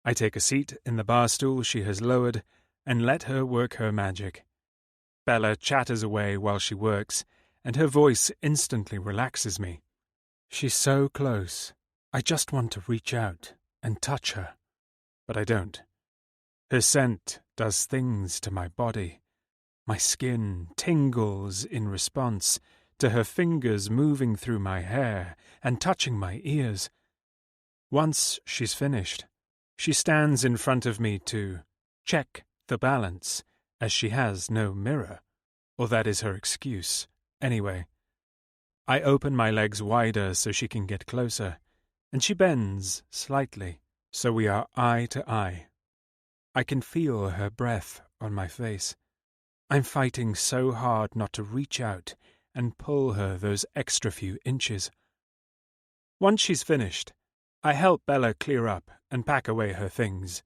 I take a seat in the bar stool she has lowered and let her work her magic. Bella chatters away while she works, and her voice instantly relaxes me. She's so close. I just want to reach out and touch her, but I don't. Her scent does things to my body. My skin tingles in response to her fingers moving through my hair and touching my ears. Once she's finished, she stands in front of me to check the balance, as she has no mirror, or that is her excuse, anyway. I open my legs wider so she can get closer, and she bends slightly, so we are eye to eye. I can feel her breath on my face. I'm fighting so hard not to reach out and pull her those extra few inches. Once she's finished, I help Bella clear up and pack away her things.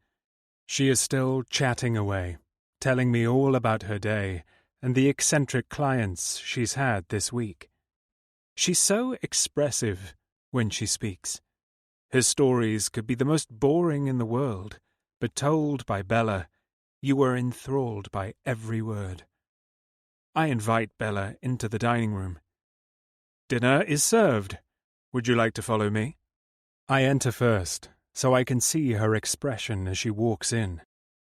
She is still chatting away, telling me all about her day and the eccentric clients she's had this week. She's so expressive when she speaks. Her stories could be the most boring in the world, but told by Bella, you are enthralled by every word. I invite Bella into the dining room. Dinner is served. Would you like to follow me? I enter first, so I can see her expression as she walks in.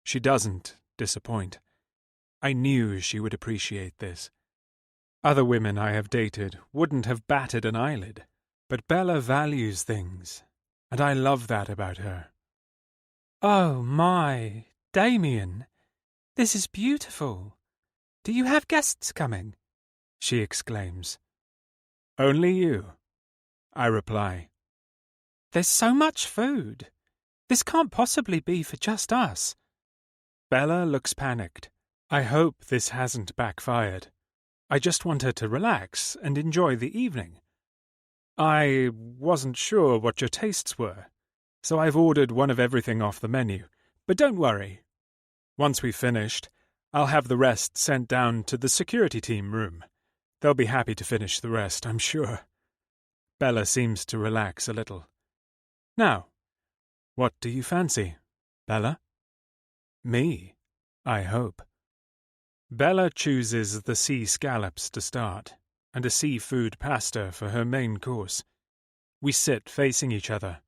She doesn't disappoint. I knew she would appreciate this. Other women I have dated wouldn't have batted an eyelid, but Bella values things, and I love that about her. Oh my, Damien, this is beautiful. Do you have guests coming? She exclaims. Only you, I reply. There's so much food. This can't possibly be for just us. Bella looks panicked. I hope this hasn't backfired. I just want her to relax and enjoy the evening. I wasn't sure what your tastes were, so I've ordered one of everything off the menu. But don't worry. Once we've finished, I'll have the rest sent down to the security team room. They'll be happy to finish the rest, I'm sure. Bella seems to relax a little. Now, what do you fancy, Bella? Me, I hope. Bella chooses the sea scallops to start, and a seafood pasta for her main course. We sit facing each other,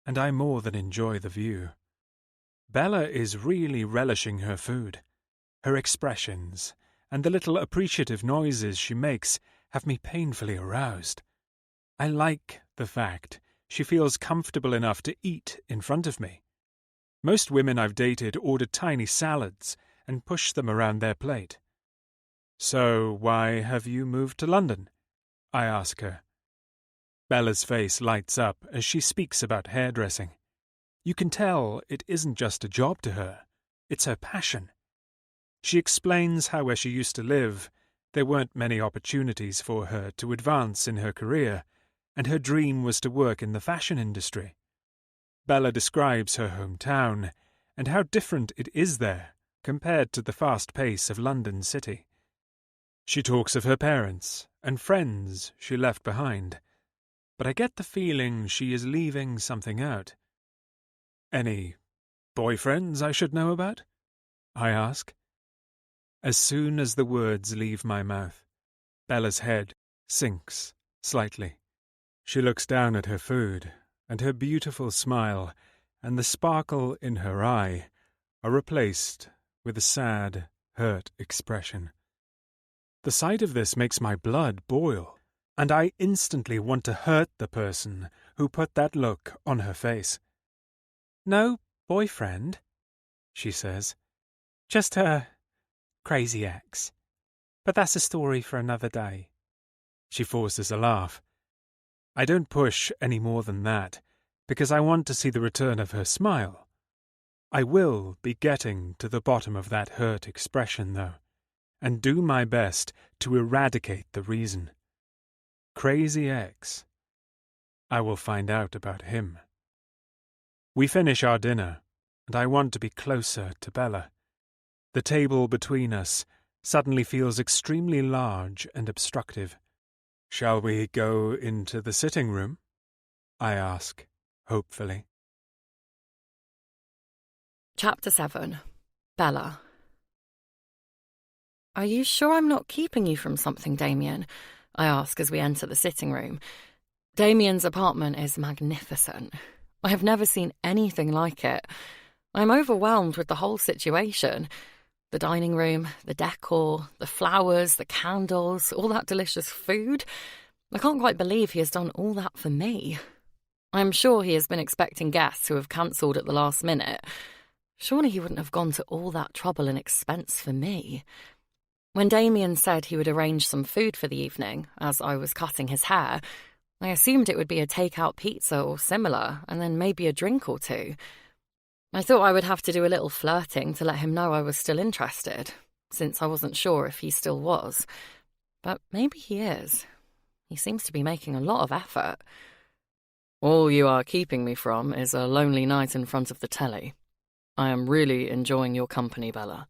and I more than enjoy the view. Bella is really relishing her food. Her expressions and the little appreciative noises she makes have me painfully aroused. I like the fact she feels comfortable enough to eat in front of me. Most women I've dated order tiny salads and push them around their plate. "So why have you moved to London?" I ask her. Bella's face lights up as she speaks about hairdressing. You can tell it isn't just a job to her, it's her passion. She explains how where she used to live, there weren't many opportunities for her to advance in her career, and her dream was to work in the fashion industry. Bella describes her hometown and how different it is there compared to the fast pace of London City. She talks of her parents and friends she left behind, but I get the feeling she is leaving something out. "Any boyfriends I should know about?" I ask. As soon as the words leave my mouth, Bella's head sinks slightly. She looks down at her food, and her beautiful smile and the sparkle in her eye are replaced with a sad, hurt expression. The sight of this makes my blood boil, and I instantly want to hurt the person who put that look on her face. "No boyfriend," she says. "Just her crazy ex. But that's a story for another day." She forces a laugh. I don't push any more than that, because I want to see the return of her smile. I will be getting to the bottom of that hurt expression, though, and do my best to eradicate the reason. Crazy ex. I will find out about him. We finish our dinner, and I want to be closer to Bella. The table between us suddenly feels extremely large and obstructive. "Shall we go into the sitting room?" I ask, hopefully. Chapter 7. Bella. "Are you sure I'm not keeping you from something, Damien?" I ask as we enter the sitting room. Damien's apartment is magnificent. I have never seen anything like it. I'm overwhelmed with the whole situation. The dining room, the decor, the flowers, the candles, all that delicious food. I can't quite believe he has done all that for me. I'm sure he has been expecting guests who have cancelled at the last minute. Surely he wouldn't have gone to all that trouble and expense for me. When Damien said he would arrange some food for the evening, as I was cutting his hair, I assumed it would be a take-out pizza or similar, and then maybe a drink or two. I thought I would have to do a little flirting to let him know I was still interested, since I wasn't sure if he still was. But maybe he is. He seems to be making a lot of effort. "All you are keeping me from is a lonely night in front of the telly. I am really enjoying your company, Bella."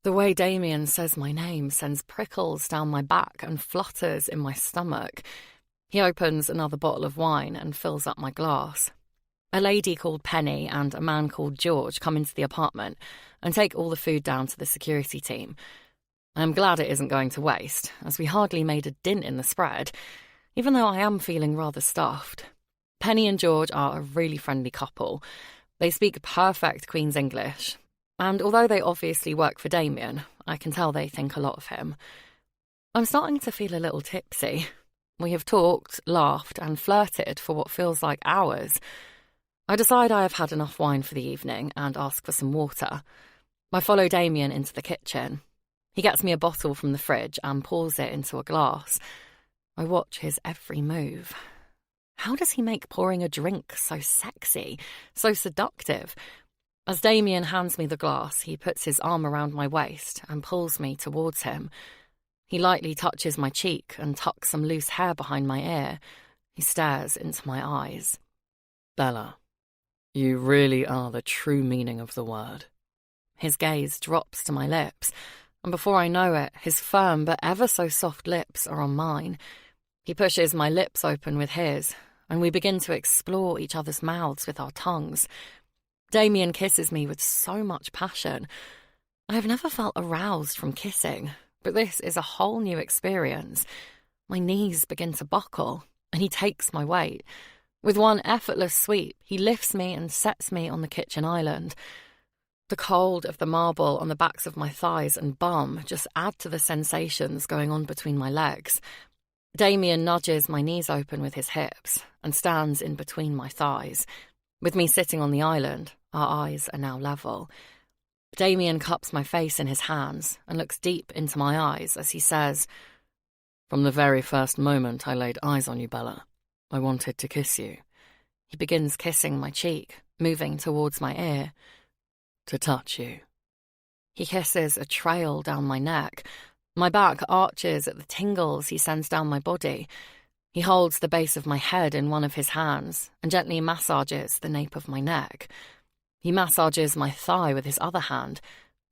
The way Damien says my name sends prickles down my back and flutters in my stomach. He opens another bottle of wine and fills up my glass. A lady called Penny and a man called George come into the apartment and take all the food down to the security team. I'm glad it isn't going to waste, as we hardly made a dint in the spread, even though I am feeling rather stuffed. Penny and George are a really friendly couple. They speak perfect Queen's English, and although they obviously work for Damien, I can tell they think a lot of him. I'm starting to feel a little tipsy. We have talked, laughed, and flirted for what feels like hours. I decide I have had enough wine for the evening and ask for some water. I follow Damien into the kitchen. He gets me a bottle from the fridge and pours it into a glass. I watch his every move. How does he make pouring a drink so sexy, so seductive? As Damien hands me the glass, he puts his arm around my waist and pulls me towards him. He lightly touches my cheek and tucks some loose hair behind my ear. He stares into my eyes. "Bella, you really are the true meaning of the word." His gaze drops to my lips, and before I know it, his firm but ever so soft lips are on mine. He pushes my lips open with his, and we begin to explore each other's mouths with our tongues. Damien kisses me with so much passion. I have never felt aroused from kissing, but this is a whole new experience. My knees begin to buckle, and he takes my weight. With one effortless sweep, he lifts me and sets me on the kitchen island. The cold of the marble on the backs of my thighs and bum just add to the sensations going on between my legs. Damien nudges my knees open with his hips and stands in between my thighs. With me sitting on the island, our eyes are now level. Damien cups my face in his hands and looks deep into my eyes as he says, "From the very first moment I laid eyes on you, Bella, I wanted to kiss you." He begins kissing my cheek, moving towards my ear. "To touch you." He kisses a trail down my neck. My back arches at the tingles he sends down my body. He holds the base of my head in one of his hands and gently massages the nape of my neck. He massages my thigh with his other hand,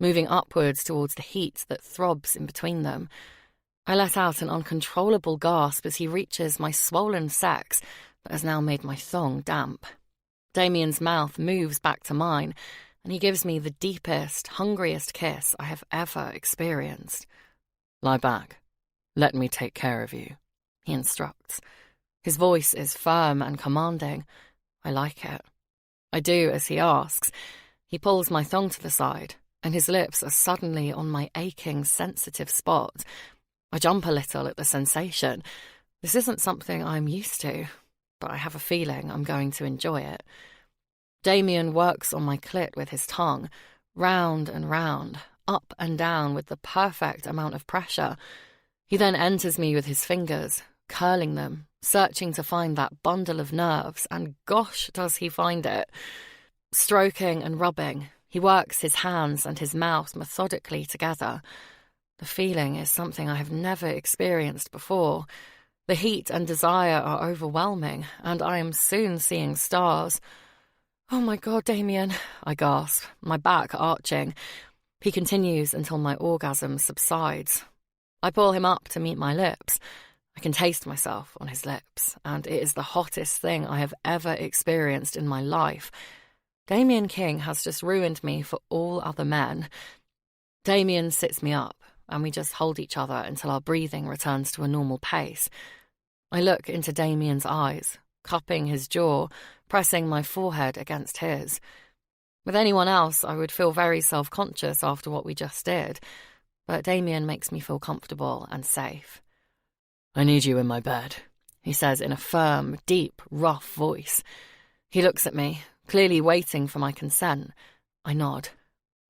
moving upwards towards the heat that throbs in between them. I let out an uncontrollable gasp as he reaches my swollen sex that has now made my thong damp. Damien's mouth moves back to mine, and he gives me the deepest, hungriest kiss I have ever experienced. "Lie back. Let me take care of you," he instructs. His voice is firm and commanding. I like it. I do as he asks. He pulls my thong to the side, and his lips are suddenly on my aching, sensitive spot. I jump a little at the sensation. This isn't something I'm used to, but I have a feeling I'm going to enjoy it. Damien works on my clit with his tongue, round and round, up and down with the perfect amount of pressure. He then enters me with his fingers, curling them, searching to find that bundle of nerves, and gosh, does he find it. Stroking and rubbing, he works his hands and his mouth methodically together. The feeling is something I have never experienced before. The heat and desire are overwhelming, and I am soon seeing stars. "Oh my God, Damien," I gasp, my back arching. He continues until my orgasm subsides. I pull him up to meet my lips. I can taste myself on his lips, and it is the hottest thing I have ever experienced in my life. Damien King has just ruined me for all other men. Damien sits me up, and we just hold each other until our breathing returns to a normal pace. I look into Damien's eyes, cupping his jaw, pressing my forehead against his. With anyone else, I would feel very self-conscious after what we just did, but Damien makes me feel comfortable and safe. "I need you in my bed," he says in a firm, deep, rough voice. He looks at me, clearly waiting for my consent. I nod.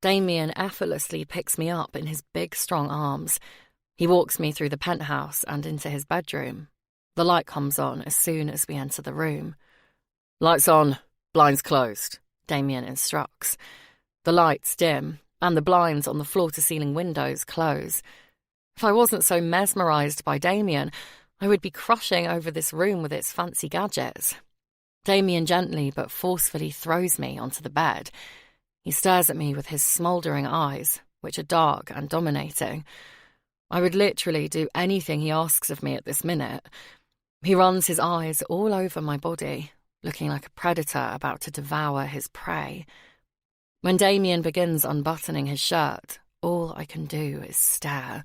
Damien effortlessly picks me up in his big, strong arms. He walks me through the penthouse and into his bedroom. The light comes on as soon as we enter the room. "Lights on, blinds closed," Damien instructs. The lights dim, and the blinds on the floor-to-ceiling windows close. If I wasn't so mesmerised by Damien, I would be crushing over this room with its fancy gadgets. Damien gently but forcefully throws me onto the bed. He stares at me with his smouldering eyes, which are dark and dominating. I would literally do anything he asks of me at this minute. He runs his eyes all over my body, looking like a predator about to devour his prey. When Damien begins unbuttoning his shirt, all I can do is stare.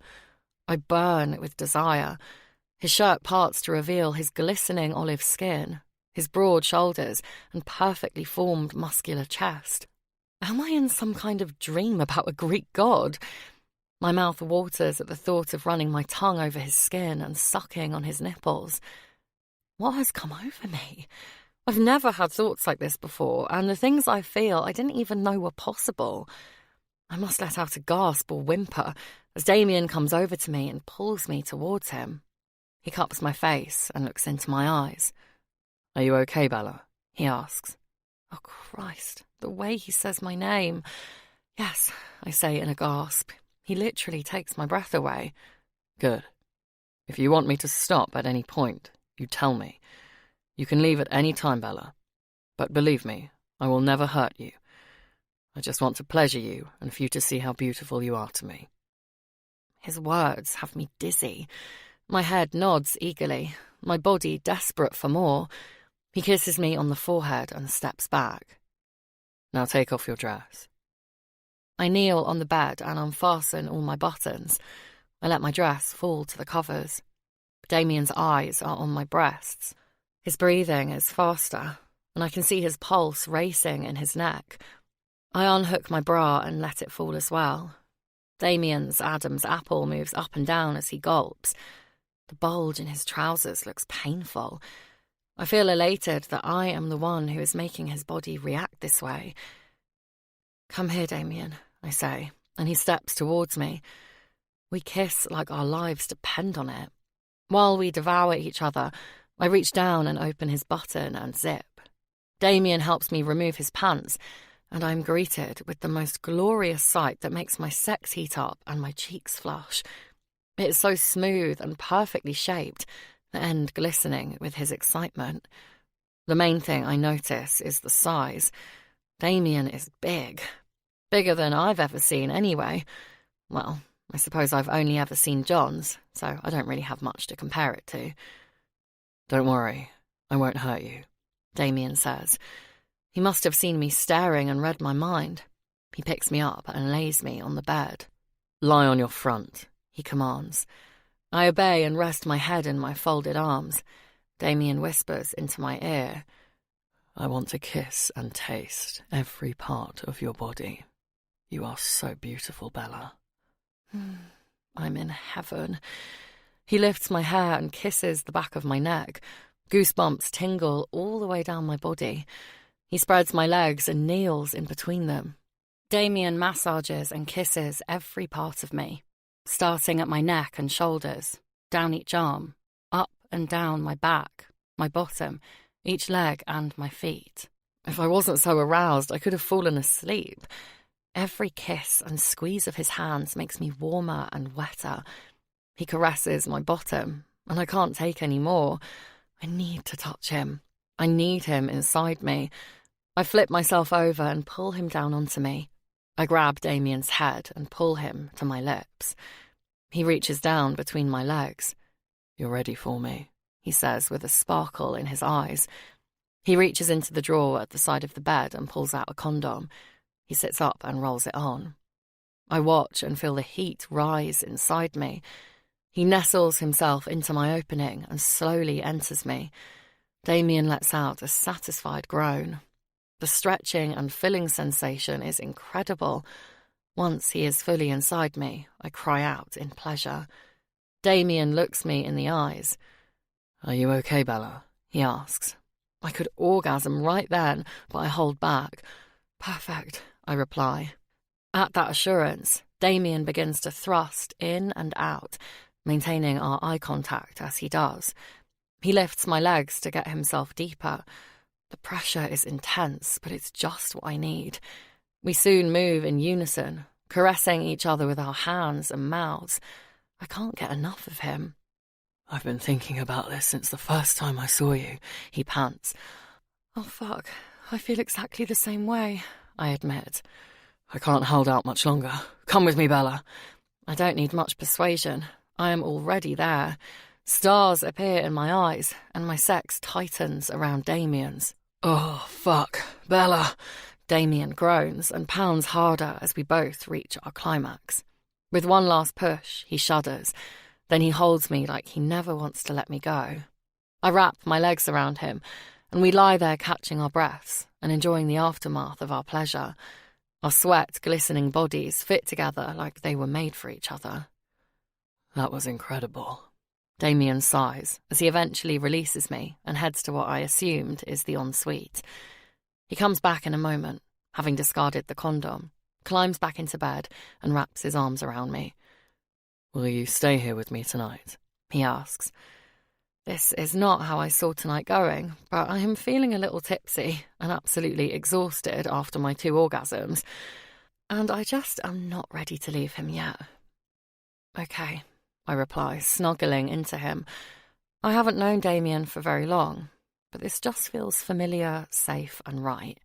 I burn with desire. His shirt parts to reveal his glistening olive skin, his broad shoulders, and perfectly formed muscular chest. Am I in some kind of dream about a Greek god? My mouth waters at the thought of running my tongue over his skin and sucking on his nipples. What has come over me? I've never had thoughts like this before, and the things I feel I didn't even know were possible. I must let out a gasp or whimper as Damien comes over to me and pulls me towards him. He cups my face and looks into my eyes. "Are you okay, Bella?" he asks. Oh, Christ, the way he says my name. "Yes," I say in a gasp. He literally takes my breath away. "Good. If you want me to stop at any point, you tell me. You can leave at any time, Bella. But believe me, I will never hurt you. I just want to pleasure you and for you to see how beautiful you are to me." His words have me dizzy. My head nods eagerly, my body desperate for more. He kisses me on the forehead and steps back. "Now take off your dress." I kneel on the bed and unfasten all my buttons. I let my dress fall to the covers. Damien's eyes are on my breasts. His breathing is faster, and I can see his pulse racing in his neck. I unhook my bra and let it fall as well. Damien's Adam's apple moves up and down as he gulps. The bulge in his trousers looks painful. I feel elated that I am the one who is making his body react this way. "Come here, Damien," I say, and he steps towards me. We kiss like our lives depend on it. While we devour each other, I reach down and open his button and zip. Damien helps me remove his pants, and I'm greeted with the most glorious sight that makes my sex heat up and my cheeks flush. It is so smooth and perfectly shaped, the end glistening with his excitement. The main thing I notice is the size. Damien is big. Bigger than I've ever seen anyway. Well, I suppose I've only ever seen John's, so I don't really have much to compare it to. "Don't worry, I won't hurt you," Damien says. He must have seen me staring and read my mind. He picks me up and lays me on the bed. "Lie on your front," he commands. I obey and rest my head in my folded arms. Damien whispers into my ear, "I want to kiss and taste every part of your body. You are so beautiful, Bella." I'm in heaven. He lifts my hair and kisses the back of my neck. Goosebumps tingle all the way down my body. He spreads my legs and kneels in between them. Damien massages and kisses every part of me, starting at my neck and shoulders, down each arm, up and down my back, my bottom, each leg and my feet. If I wasn't so aroused, I could have fallen asleep. Every kiss and squeeze of his hands makes me warmer and wetter. He caresses my bottom, and I can't take any more. I need to touch him. I need him inside me. I flip myself over and pull him down onto me. I grab Damien's head and pull him to my lips. He reaches down between my legs. "You're ready for me," he says with a sparkle in his eyes. He reaches into the drawer at the side of the bed and pulls out a condom. He sits up and rolls it on. I watch and feel the heat rise inside me. He nestles himself into my opening and slowly enters me. Damien lets out a satisfied groan. The stretching and filling sensation is incredible. Once he is fully inside me, I cry out in pleasure. Damien looks me in the eyes. "Are you okay, Bella?" he asks. I could orgasm right then, but I hold back. "Perfect," I reply. At that assurance, Damien begins to thrust in and out, maintaining our eye contact as he does. He lifts my legs to get himself deeper. The pressure is intense, but it's just what I need. We soon move in unison, caressing each other with our hands and mouths. I can't get enough of him. "I've been thinking about this since the first time I saw you," he pants. "Oh, fuck. I feel exactly the same way," I admit. "I can't hold out much longer. Come with me, Bella." I don't need much persuasion. I am already there. Stars appear in my eyes, and my sex tightens around Damien's. "Oh, fuck. Bella." Damien groans and pounds harder as we both reach our climax. With one last push, he shudders. Then he holds me like he never wants to let me go. I wrap my legs around him, and we lie there catching our breaths and enjoying the aftermath of our pleasure. Our sweat glistening bodies fit together like they were made for each other. "That was incredible." Damien sighs as he eventually releases me and heads to what I assumed is the ensuite. He comes back in a moment, having discarded the condom, climbs back into bed and wraps his arms around me. "Will you stay here with me tonight?" he asks. This is not how I saw tonight going, but I am feeling a little tipsy and absolutely exhausted after my 2 orgasms, and I just am not ready to leave him yet. "Okay," I reply, snuggling into him. I haven't known Damien for very long, but this just feels familiar, safe, and right.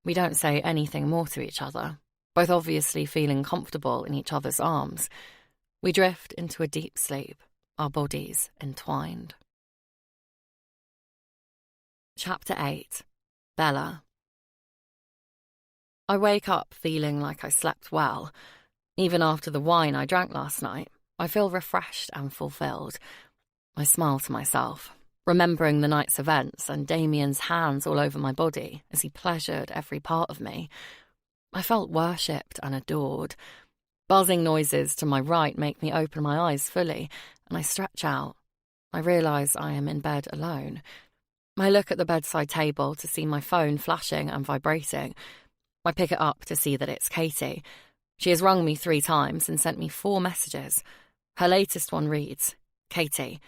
We don't say anything more to each other, both obviously feeling comfortable in each other's arms. We drift into a deep sleep, our bodies entwined. Chapter 8. Bella. I wake up feeling like I slept well. Even after the wine I drank last night, I feel refreshed and fulfilled. I smile to myself. remembering the night's events and Damien's hands all over my body as he pleasured every part of me. I felt worshipped and adored. Buzzing noises to my right make me open my eyes fully, and I stretch out. I realise I am in bed alone. I look at the bedside table to see my phone flashing and vibrating. I pick it up to see that it's Katie. She has rung me 3 times and sent me 4 messages. Her latest one reads, "Katie,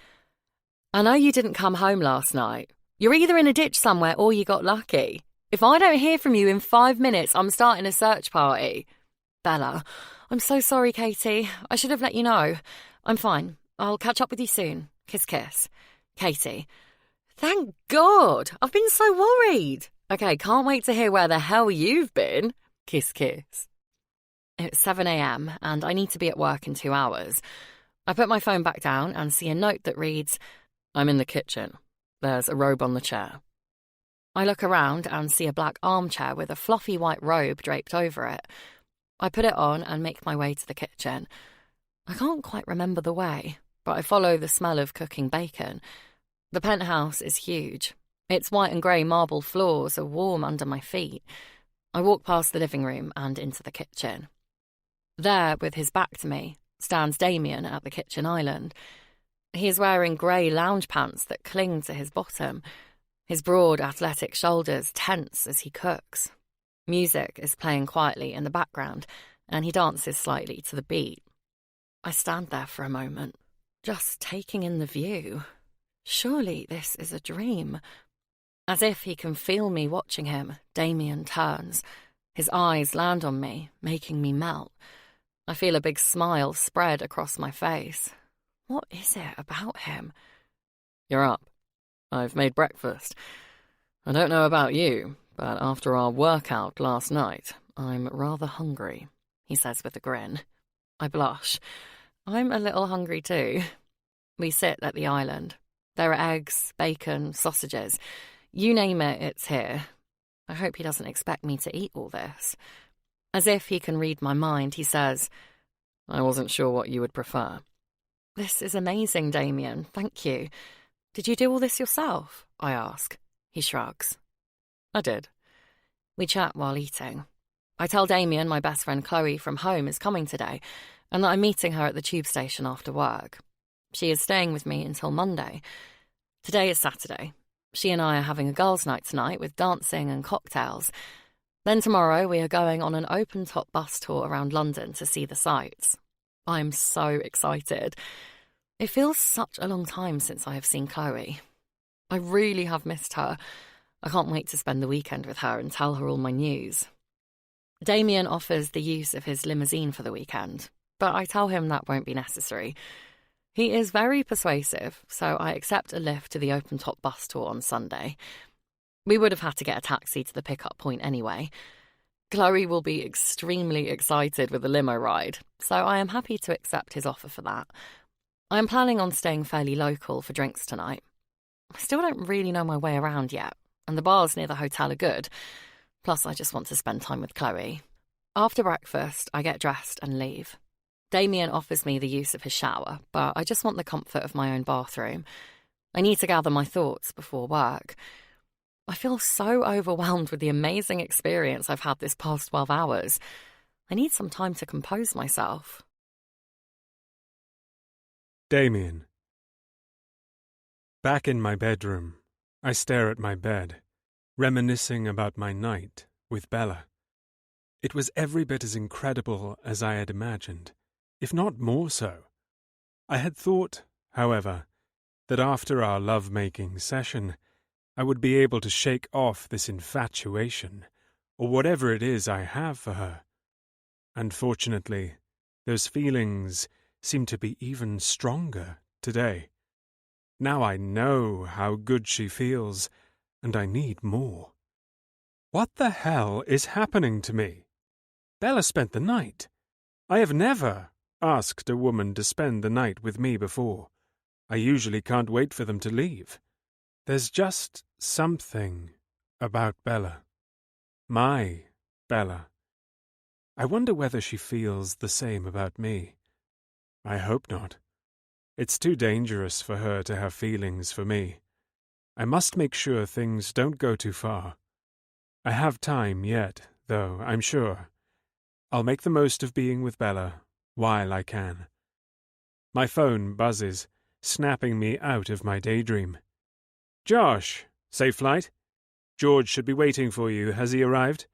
I know you didn't come home last night. You're either in a ditch somewhere or you got lucky. If I don't hear from you in 5 minutes, I'm starting a search party. Bella, I'm so sorry, Katie. I should have let you know. I'm fine. I'll catch up with you soon. Kiss, kiss. Katie, thank God. I've been so worried. Okay, can't wait to hear where the hell you've been. Kiss, kiss." It's 7 a.m. and I need to be at work in 2 hours. I put my phone back down and see a note that reads, "I'm in the kitchen. There's a robe on the chair." I look around and see a black armchair with a fluffy white robe draped over it. I put it on and make my way to the kitchen. I can't quite remember the way, but I follow the smell of cooking bacon. The penthouse is huge. Its white and grey marble floors are warm under my feet. I walk past the living room and into the kitchen. There, with his back to me, stands Damien at the kitchen island. He is wearing grey lounge pants that cling to his bottom. His broad, athletic shoulders tense as he cooks. Music is playing quietly in the background, and he dances slightly to the beat. I stand there for a moment, just taking in the view. Surely this is a dream. As if he can feel me watching him, Damien turns. His eyes land on me, making me melt. I feel a big smile spread across my face. What is it about him? "You're up. I've made breakfast. I don't know about you, but after our workout last night, I'm rather hungry," he says with a grin. I blush. I'm a little hungry too. We sit at the island. There are eggs, bacon, sausages. You name it, it's here. I hope he doesn't expect me to eat all this. As if he can read my mind, he says, "I wasn't sure what you would prefer." This is amazing, Damien. Thank you. Did you do all this yourself? I ask. He shrugs. I did. We chat while eating. I tell Damien my best friend Chloe from home is coming today, and that I'm meeting her at the tube station after work. She is staying with me until Monday. Today is Saturday. She and I are having a girls' night tonight with dancing and cocktails. Then tomorrow we are going on an open-top bus tour around London to see the sights. I'm so excited. It feels such a long time since I have seen Chloe. I really have missed her. I can't wait to spend the weekend with her and tell her all my news. Damien offers the use of his limousine for the weekend, but I tell him that won't be necessary. He is very persuasive, so I accept a lift to the open-top bus tour on Sunday. We would have had to get a taxi to the pickup point anyway. Chloe will be extremely excited with the limo ride, so I am happy to accept his offer for that. I am planning on staying fairly local for drinks tonight. I still don't really know my way around yet, and the bars near the hotel are good. Plus, I just want to spend time with Chloe. After breakfast, I get dressed and leave. Damien offers me the use of his shower, but I just want the comfort of my own bathroom. I need to gather my thoughts before work. I feel so overwhelmed with the amazing experience I've had this past 12 hours. I need some time to compose myself. Damien. Back in my bedroom, I stare at my bed, reminiscing about my night with Bella. It was every bit as incredible as I had imagined, if not more so. I had thought, however, that after our love-making session, I would be able to shake off this infatuation, or whatever it is I have for her. Unfortunately, those feelings seem to be even stronger today. Now I know how good she feels, and I need more. What the hell is happening to me? Bella spent the night. I have never asked a woman to spend the night with me before. I usually can't wait for them to leave. There's just something about Bella. My Bella. I wonder whether she feels the same about me. I hope not. It's too dangerous for her to have feelings for me. I must make sure things don't go too far. I have time yet, though, I'm sure. I'll make the most of being with Bella while I can. My phone buzzes, snapping me out of my daydream. Josh, safe flight? George should be waiting for you. Has he arrived?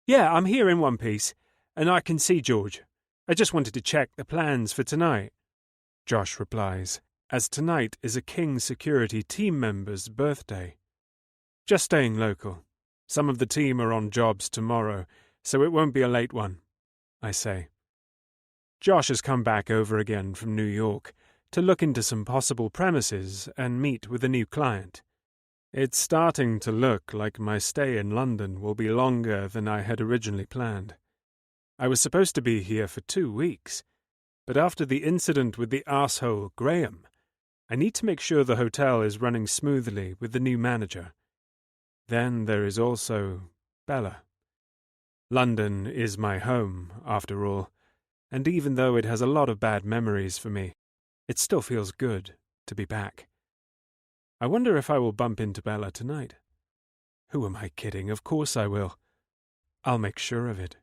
Yeah, I'm here in one piece, and I can see George. I just wanted to check the plans for tonight. Josh replies, as tonight is a King Security team member's birthday. Just staying local. Some of the team are on jobs tomorrow, so it won't be a late one, I say. Josh has come back over again from New York to look into some possible premises and meet with a new client. It's starting to look like my stay in London will be longer than I had originally planned. I was supposed to be here for 2 weeks, but after the incident with the arsehole Graham, I need to make sure the hotel is running smoothly with the new manager. Then there is also Bella. London is my home, after all, and even though it has a lot of bad memories for me, it still feels good to be back. I wonder if I will bump into Bella tonight. Who am I kidding? Of course I will. I'll make sure of it.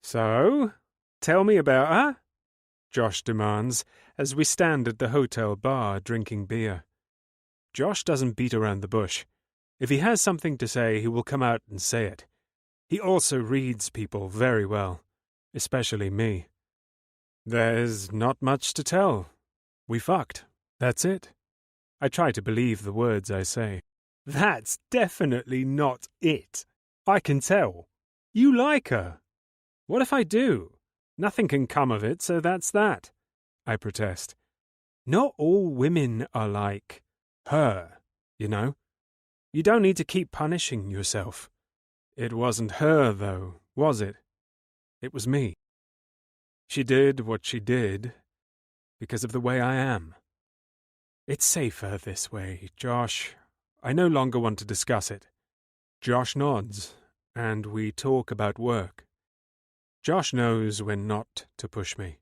So, tell me about her, Josh demands, as we stand at the hotel bar drinking beer. Josh doesn't beat around the bush. If he has something to say, he will come out and say it. He also reads people very well, especially me. There's not much to tell. We fucked. That's it. I try to believe the words I say. That's definitely not it. I can tell. You like her. What if I do? Nothing can come of it, so that's that, I protest. Not all women are like her, you know. You don't need to keep punishing yourself. It wasn't her, though, was it? It was me. She did what she did because of the way I am. It's safer this way, Josh. I no longer want to discuss it. Josh nods, and we talk about work. Josh knows when not to push me.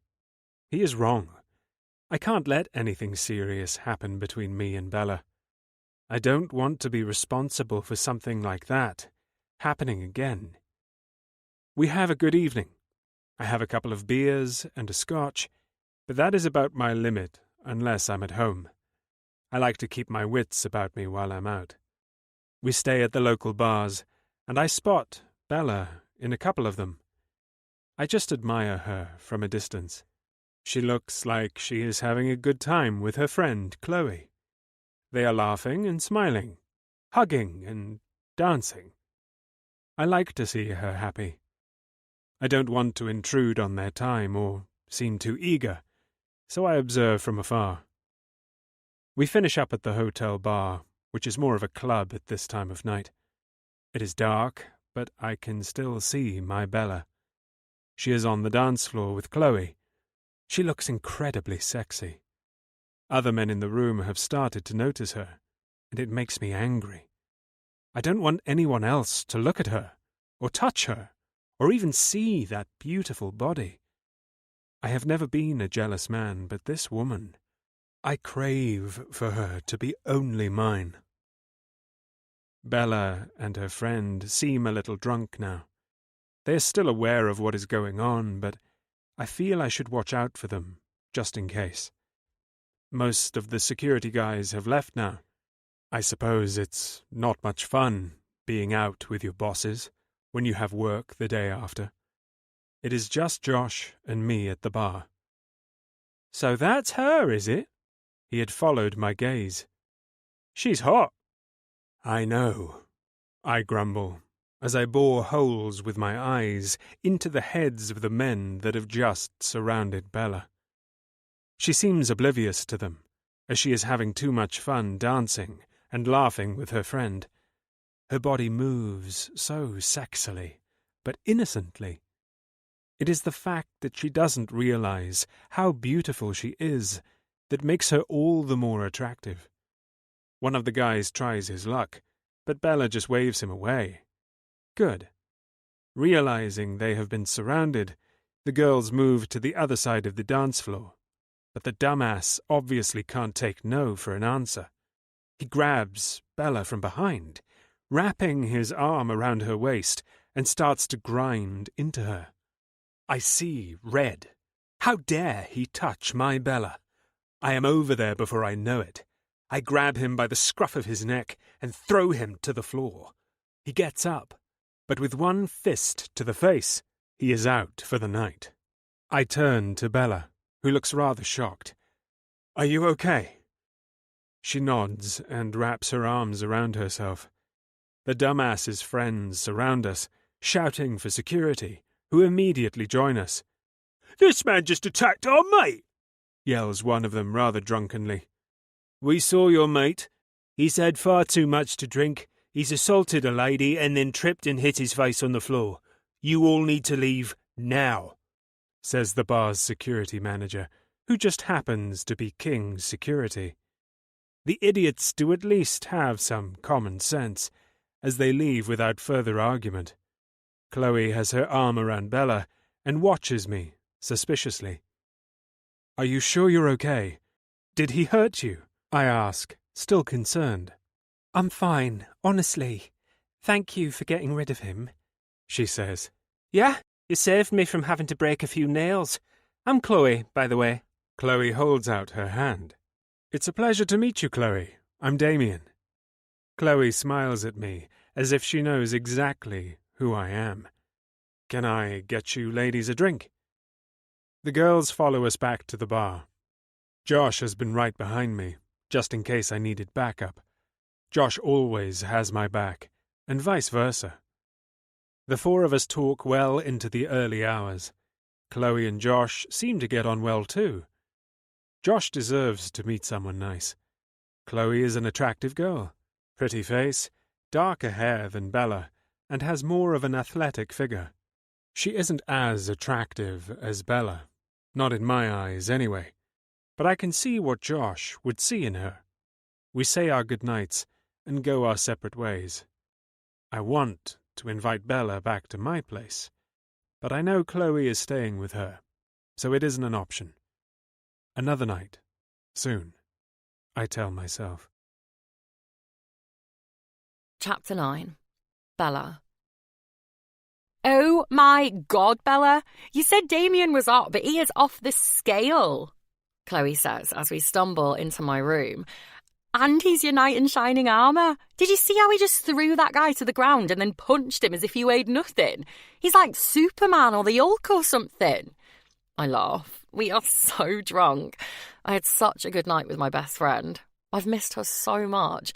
He is wrong. I can't let anything serious happen between me and Bella. I don't want to be responsible for something like that happening again. We have a good evening. I have a couple of beers and a scotch, but that is about my limit unless I'm at home. I like to keep my wits about me while I'm out. We stay at the local bars, and I spot Bella in a couple of them. I just admire her from a distance. She looks like she is having a good time with her friend, Chloe. They are laughing and smiling, hugging and dancing. I like to see her happy. I don't want to intrude on their time or seem too eager, so I observe from afar. We finish up at the hotel bar, which is more of a club at this time of night. It is dark, but I can still see my Bella. She is on the dance floor with Chloe. She looks incredibly sexy. Other men in the room have started to notice her, and it makes me angry. I don't want anyone else to look at her, or touch her, or even see that beautiful body. I have never been a jealous man, but this woman, I crave for her to be only mine. Bella and her friend seem a little drunk now. They are still aware of what is going on, but I feel I should watch out for them, just in case. Most of the security guys have left now. I suppose it's not much fun being out with your bosses when you have work the day after. It is just Josh and me at the bar. So that's her, is it? He had followed my gaze. She's hot. I know, I grumble, as I bore holes with my eyes into the heads of the men that have just surrounded Bella. She seems oblivious to them, as she is having too much fun dancing and laughing with her friend. Her body moves so sexily, but innocently. It is the fact that she doesn't realize how beautiful she is that makes her all the more attractive. One of the guys tries his luck, but Bella just waves him away. Good. Realizing they have been surrounded, the girls move to the other side of the dance floor, but the dumbass obviously can't take no for an answer. He grabs Bella from behind, wrapping his arm around her waist, and starts to grind into her. I see red. How dare he touch my Bella? I am over there before I know it. I grab him by the scruff of his neck and throw him to the floor. He gets up, but with one fist to the face, he is out for the night. I turn to Bella, who looks rather shocked. "Are you okay?" She nods and wraps her arms around herself. The dumbass's friends surround us, shouting for security, who immediately join us. "This man just attacked our mate!" yells one of them rather drunkenly. "We saw your mate. He's had far too much to drink. He's assaulted a lady and then tripped and hit his face on the floor. You all need to leave now," says the bar's security manager, who just happens to be King's security. The idiots do at least have some common sense, as they leave without further argument. Chloe has her arm around Bella and watches me suspiciously. "Are you sure you're okay? Did he hurt you?" I ask, still concerned. "I'm fine, honestly. Thank you for getting rid of him," she says. "Yeah, you saved me from having to break a few nails. I'm Chloe, by the way." Chloe holds out her hand. "It's a pleasure to meet you, Chloe. I'm Damien." Chloe smiles at me, as if she knows exactly who I am. "Can I get you ladies a drink?" The girls follow us back to the bar. Josh has been right behind me, just in case I needed backup. Josh always has my back, and vice versa. The four of us talk well into the early hours. Chloe and Josh seem to get on well too. Josh deserves to meet someone nice. Chloe is an attractive girl, pretty face, darker hair than Bella, and has more of an athletic figure. She isn't as attractive as Bella, not in my eyes anyway, but I can see what Josh would see in her. We say our goodnights and go our separate ways. I want to invite Bella back to my place, but I know Chloe is staying with her, so it isn't an option. Another night, soon, I tell myself. Chapter 9. Bella. "Oh my God, Bella. You said Damien was up, but he is off the scale," Chloe says as we stumble into my room. "And he's your knight in shining armour. Did you see how he just threw that guy to the ground and then punched him as if he weighed nothing? He's like Superman or the Hulk or something." I laugh. We are so drunk. I had such a good night with my best friend. I've missed her so much.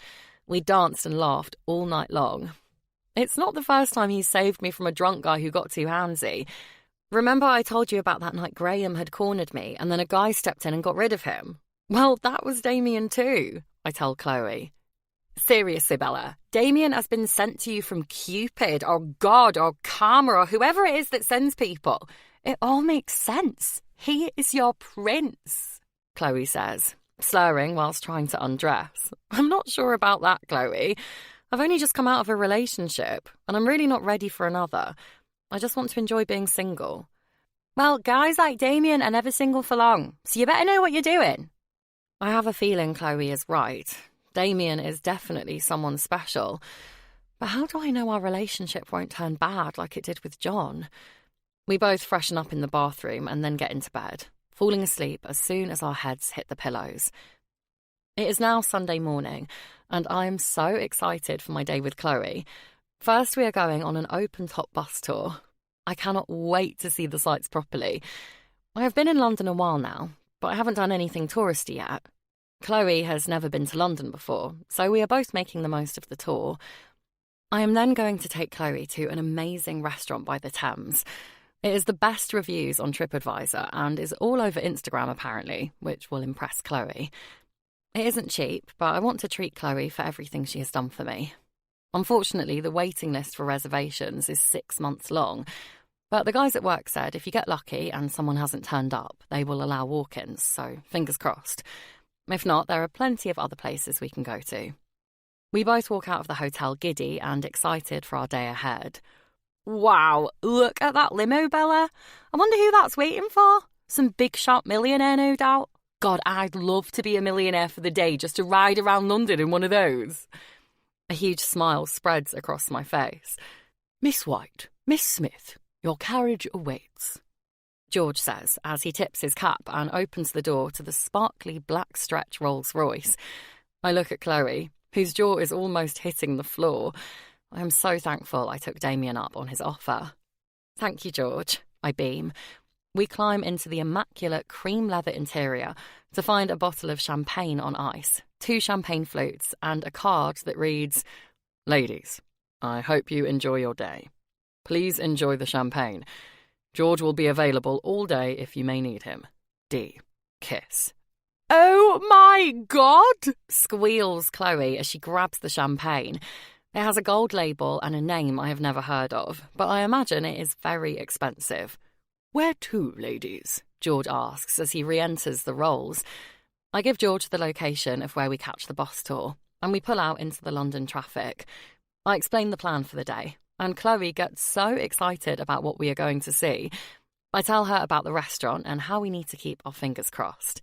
We danced and laughed all night long. It's not the first time he's saved me from a drunk guy who got too handsy. Remember I told you about that night Graham had cornered me and then a guy stepped in and got rid of him? Well, that was Damien too, I tell Chloe. "Seriously, Bella, Damien has been sent to you from Cupid or God or Karma or whoever it is that sends people. It all makes sense. He is your prince," Chloe says, slurring whilst trying to undress. I'm not sure about that, Chloe. I've only just come out of a relationship, and I'm really not ready for another. I just want to enjoy being single. "Well, guys like Damien are never single for long, so you better know what you're doing." I have a feeling Chloe is right. Damien is definitely someone special. But how do I know our relationship won't turn bad like it did with John? We both freshen up in the bathroom and then get into bed, falling asleep as soon as our heads hit the pillows. It is now Sunday morning, and I am so excited for my day with Chloe. First, we are going on an open-top bus tour. I cannot wait to see the sights properly. I have been in London a while now, but I haven't done anything touristy yet. Chloe has never been to London before, so we are both making the most of the tour. I am then going to take Chloe to an amazing restaurant by the Thames. It is the best reviews on TripAdvisor and is all over Instagram apparently, which will impress Chloe. It isn't cheap, but I want to treat Chloe for everything she has done for me. Unfortunately, the waiting list for reservations is 6 months long, but the guys at work said if you get lucky and someone hasn't turned up, they will allow walk-ins, so fingers crossed. If not, there are plenty of other places we can go to. We both walk out of the hotel giddy and excited for our day ahead. "Wow, look at that limo, Bella. I wonder who that's waiting for. Some big shot millionaire, no doubt. God, I'd love to be a millionaire for the day just to ride around London in one of those. A huge smile spreads across my face. Miss White, Miss Smith, your carriage awaits, George says as he tips his cap and opens the door to the sparkly black stretch Rolls-Royce. I look at Chloe, whose jaw is almost hitting the floor. I am so thankful I took Damien up on his offer. Thank you, George, I beam. We climb into the immaculate cream leather interior to find a bottle of champagne on ice, 2 champagne flutes, and a card that reads, Ladies, I hope you enjoy your day. Please enjoy the champagne. George will be available all day if you may need him. D. Kiss. Oh my God! Squeals Chloe as she grabs the champagne. It has a gold label and a name I have never heard of, but I imagine it is very expensive. Where to, ladies? George asks as he re-enters the Rolls. I give George the location of where we catch the bus tour, and we pull out into the London traffic. I explain the plan for the day, and Chloe gets so excited about what we are going to see. I tell her about the restaurant and how we need to keep our fingers crossed.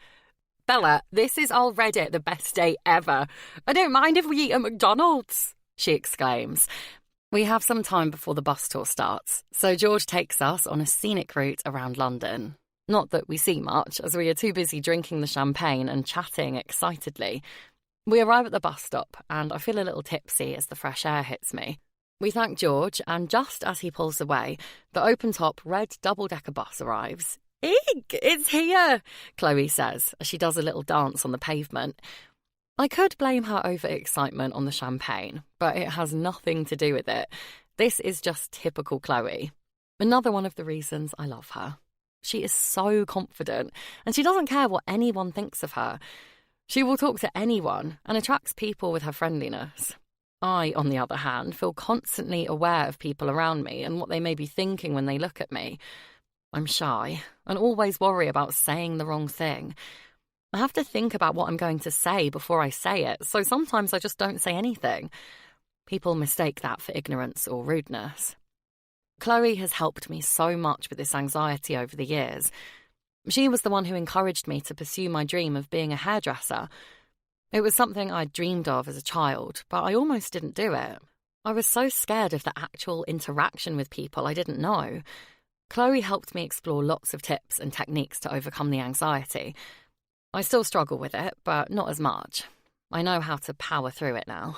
Bella, this is already the best day ever. I don't mind if we eat at McDonald's, she exclaims. We have some time before the bus tour starts, so George takes us on a scenic route around London. Not that we see much, as we are too busy drinking the champagne and chatting excitedly. We arrive at the bus stop, and I feel a little tipsy as the fresh air hits me. We thank George, and just as he pulls away, the open-top red double-decker bus arrives. Eek, it's here, Chloe says, as she does a little dance on the pavement. I could blame her overexcitement on the champagne, but it has nothing to do with it. This is just typical Chloe. Another one of the reasons I love her. She is so confident, and she doesn't care what anyone thinks of her. She will talk to anyone and attracts people with her friendliness. I, on the other hand, feel constantly aware of people around me and what they may be thinking when they look at me. I'm shy and always worry about saying the wrong thing. I have to think about what I'm going to say before I say it, so sometimes I just don't say anything. People mistake that for ignorance or rudeness. Chloe has helped me so much with this anxiety over the years. She was the one who encouraged me to pursue my dream of being a hairdresser. It was something I'd dreamed of as a child, but I almost didn't do it. I was so scared of the actual interaction with people I didn't know. Chloe helped me explore lots of tips and techniques to overcome the anxiety. I still struggle with it, but not as much. I know how to power through it now.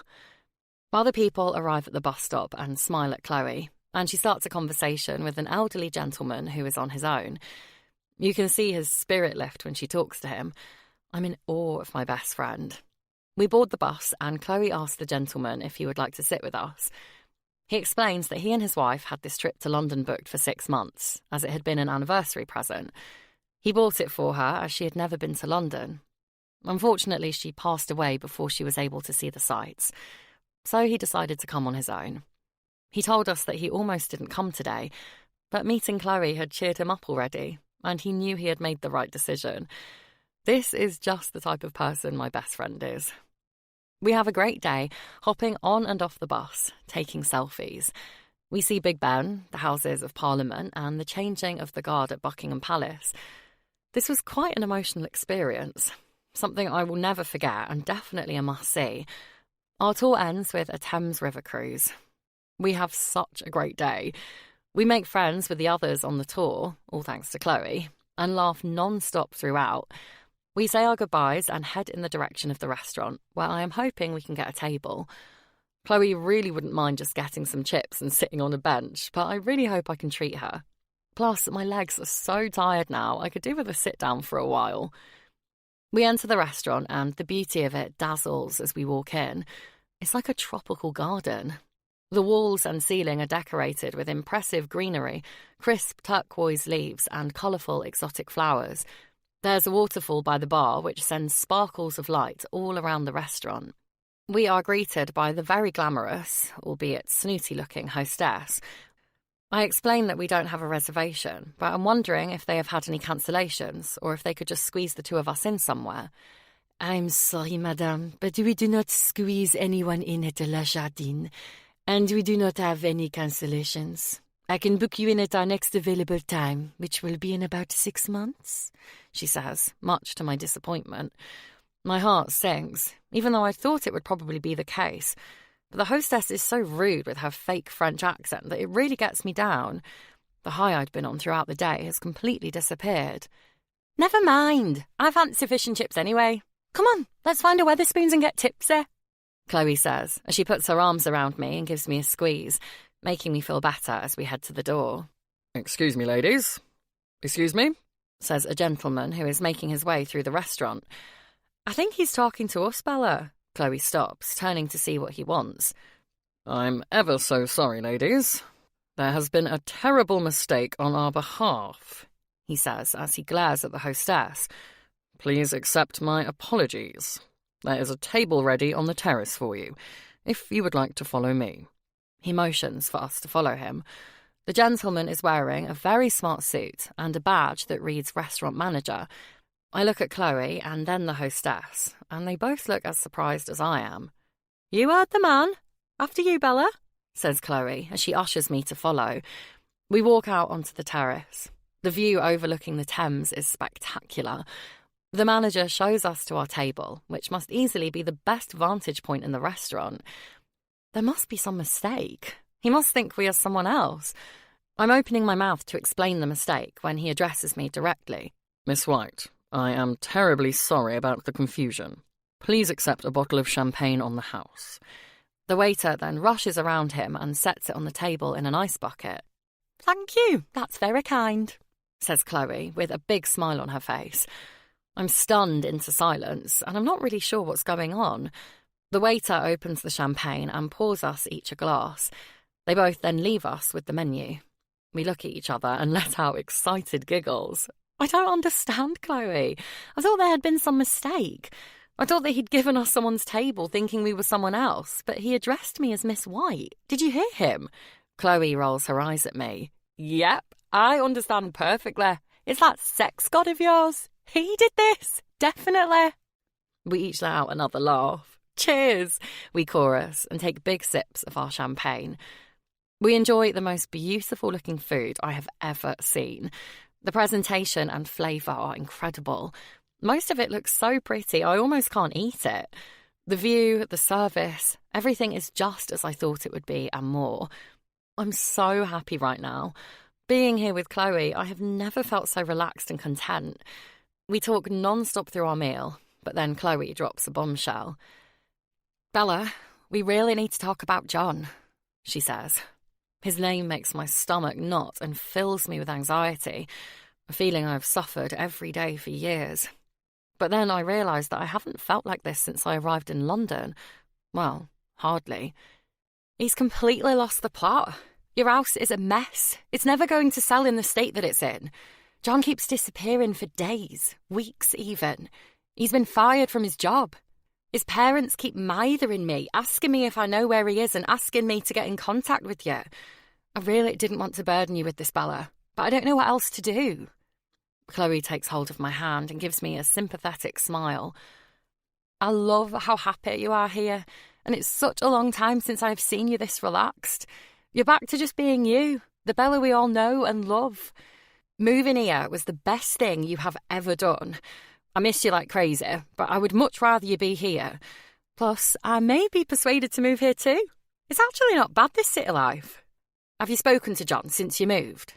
Other people arrive at the bus stop and smile at Chloe, and she starts a conversation with an elderly gentleman who is on his own. You can see his spirit lift when she talks to him. I'm in awe of my best friend. We board the bus, and Chloe asks the gentleman if he would like to sit with us. He explains that he and his wife had this trip to London booked for 6 months, as it had been an anniversary present. He bought it for her as she had never been to London. Unfortunately, she passed away before she was able to see the sights, so he decided to come on his own. He told us that he almost didn't come today, but meeting Chloe had cheered him up already, and he knew he had made the right decision. This is just the type of person my best friend is. We have a great day, hopping on and off the bus, taking selfies. We see Big Ben, the Houses of Parliament, and the changing of the guard at Buckingham Palace. This was quite an emotional experience, something I will never forget and definitely a must-see. Our tour ends with a Thames River cruise. We have such a great day. We make friends with the others on the tour, all thanks to Chloe, and laugh non-stop throughout. We say our goodbyes and head in the direction of the restaurant, where I am hoping we can get a table. Chloe really wouldn't mind just getting some chips and sitting on a bench, but I really hope I can treat her. Plus, my legs are so tired now, I could do with a sit-down for a while. We enter the restaurant, and the beauty of it dazzles as we walk in. It's like a tropical garden. The walls and ceiling are decorated with impressive greenery, crisp turquoise leaves, and colourful exotic flowers. There's a waterfall by the bar which sends sparkles of light all around the restaurant. We are greeted by the very glamorous, albeit snooty-looking hostess. I explain that we don't have a reservation, but I'm wondering if they have had any cancellations or if they could just squeeze the two of us in somewhere. I'm sorry, madame, but we do not squeeze anyone in at the La Jardine, and we do not have any cancellations. I can book you in at our next available time, which will be in about 6 months, she says, much to my disappointment. My heart sinks, even though I thought it would probably be the case. But the hostess is so rude with her fake French accent that it really gets me down. The high I'd been on throughout the day has completely disappeared. Never mind. I fancy fish and chips anyway. Come on, let's find a Wetherspoons and get tipsy, Chloe says, as she puts her arms around me and gives me a squeeze, making me feel better as we head to the door. Excuse me, ladies. Excuse me, says a gentleman who is making his way through the restaurant. I think he's talking to us, Bella. Chloe stops, turning to see what he wants. I'm ever so sorry, ladies. There has been a terrible mistake on our behalf, he says as he glares at the hostess. Please accept my apologies. There is a table ready on the terrace for you, if you would like to follow me. He motions for us to follow him. The gentleman is wearing a very smart suit and a badge that reads restaurant manager. I look at Chloe and then the hostess, and they both look as surprised as I am. You heard the man. After you, Bella, says Chloe as she ushers me to follow. We walk out onto the terrace. The view overlooking the Thames is spectacular. The manager shows us to our table, which must easily be the best vantage point in the restaurant. There must be some mistake. He must think we are someone else. I'm opening my mouth to explain the mistake when he addresses me directly. Miss White, I am terribly sorry about the confusion. Please accept a bottle of champagne on the house. The waiter then rushes around him and sets it on the table in an ice bucket. Thank you, that's very kind, says Chloe with a big smile on her face. I'm stunned into silence, and I'm not really sure what's going on. The waiter opens the champagne and pours us each a glass. They both then leave us with the menu. We look at each other and let out excited giggles. I don't understand, Chloe. I thought there had been some mistake. I thought that he'd given us someone's table thinking we were someone else, but he addressed me as Miss White. Did you hear him? Chloe rolls her eyes at me. Yep, I understand perfectly. It's that sex god of yours. He did this, definitely. We each let out another laugh. Cheers, we chorus and take big sips of our champagne. We enjoy the most beautiful-looking food I have ever seen. The presentation and flavour are incredible. Most of it looks so pretty, I almost can't eat it. The view, the service, everything is just as I thought it would be and more. I'm so happy right now. Being here with Chloe, I have never felt so relaxed and content. We talk non-stop through our meal, but then Chloe drops a bombshell. Bella, we really need to talk about John, she says. His name makes my stomach knot and fills me with anxiety, a feeling I've suffered every day for years. But then I realise that I haven't felt like this since I arrived in London. Well, hardly. He's completely lost the plot. Your house is a mess. It's never going to sell in the state that it's in. John keeps disappearing for days, weeks even. He's been fired from his job. His parents keep mithering me, asking me if I know where he is and asking me to get in contact with you. I really didn't want to burden you with this, Bella, but I don't know what else to do. Chloe takes hold of my hand and gives me a sympathetic smile. I love how happy you are here, and it's such a long time since I've seen you this relaxed. You're back to just being you, the Bella we all know and love. Moving here was the best thing you have ever done. I miss you like crazy, but I would much rather you be here. Plus, I may be persuaded to move here too. It's actually not bad, this city life. Have you spoken to John since you moved?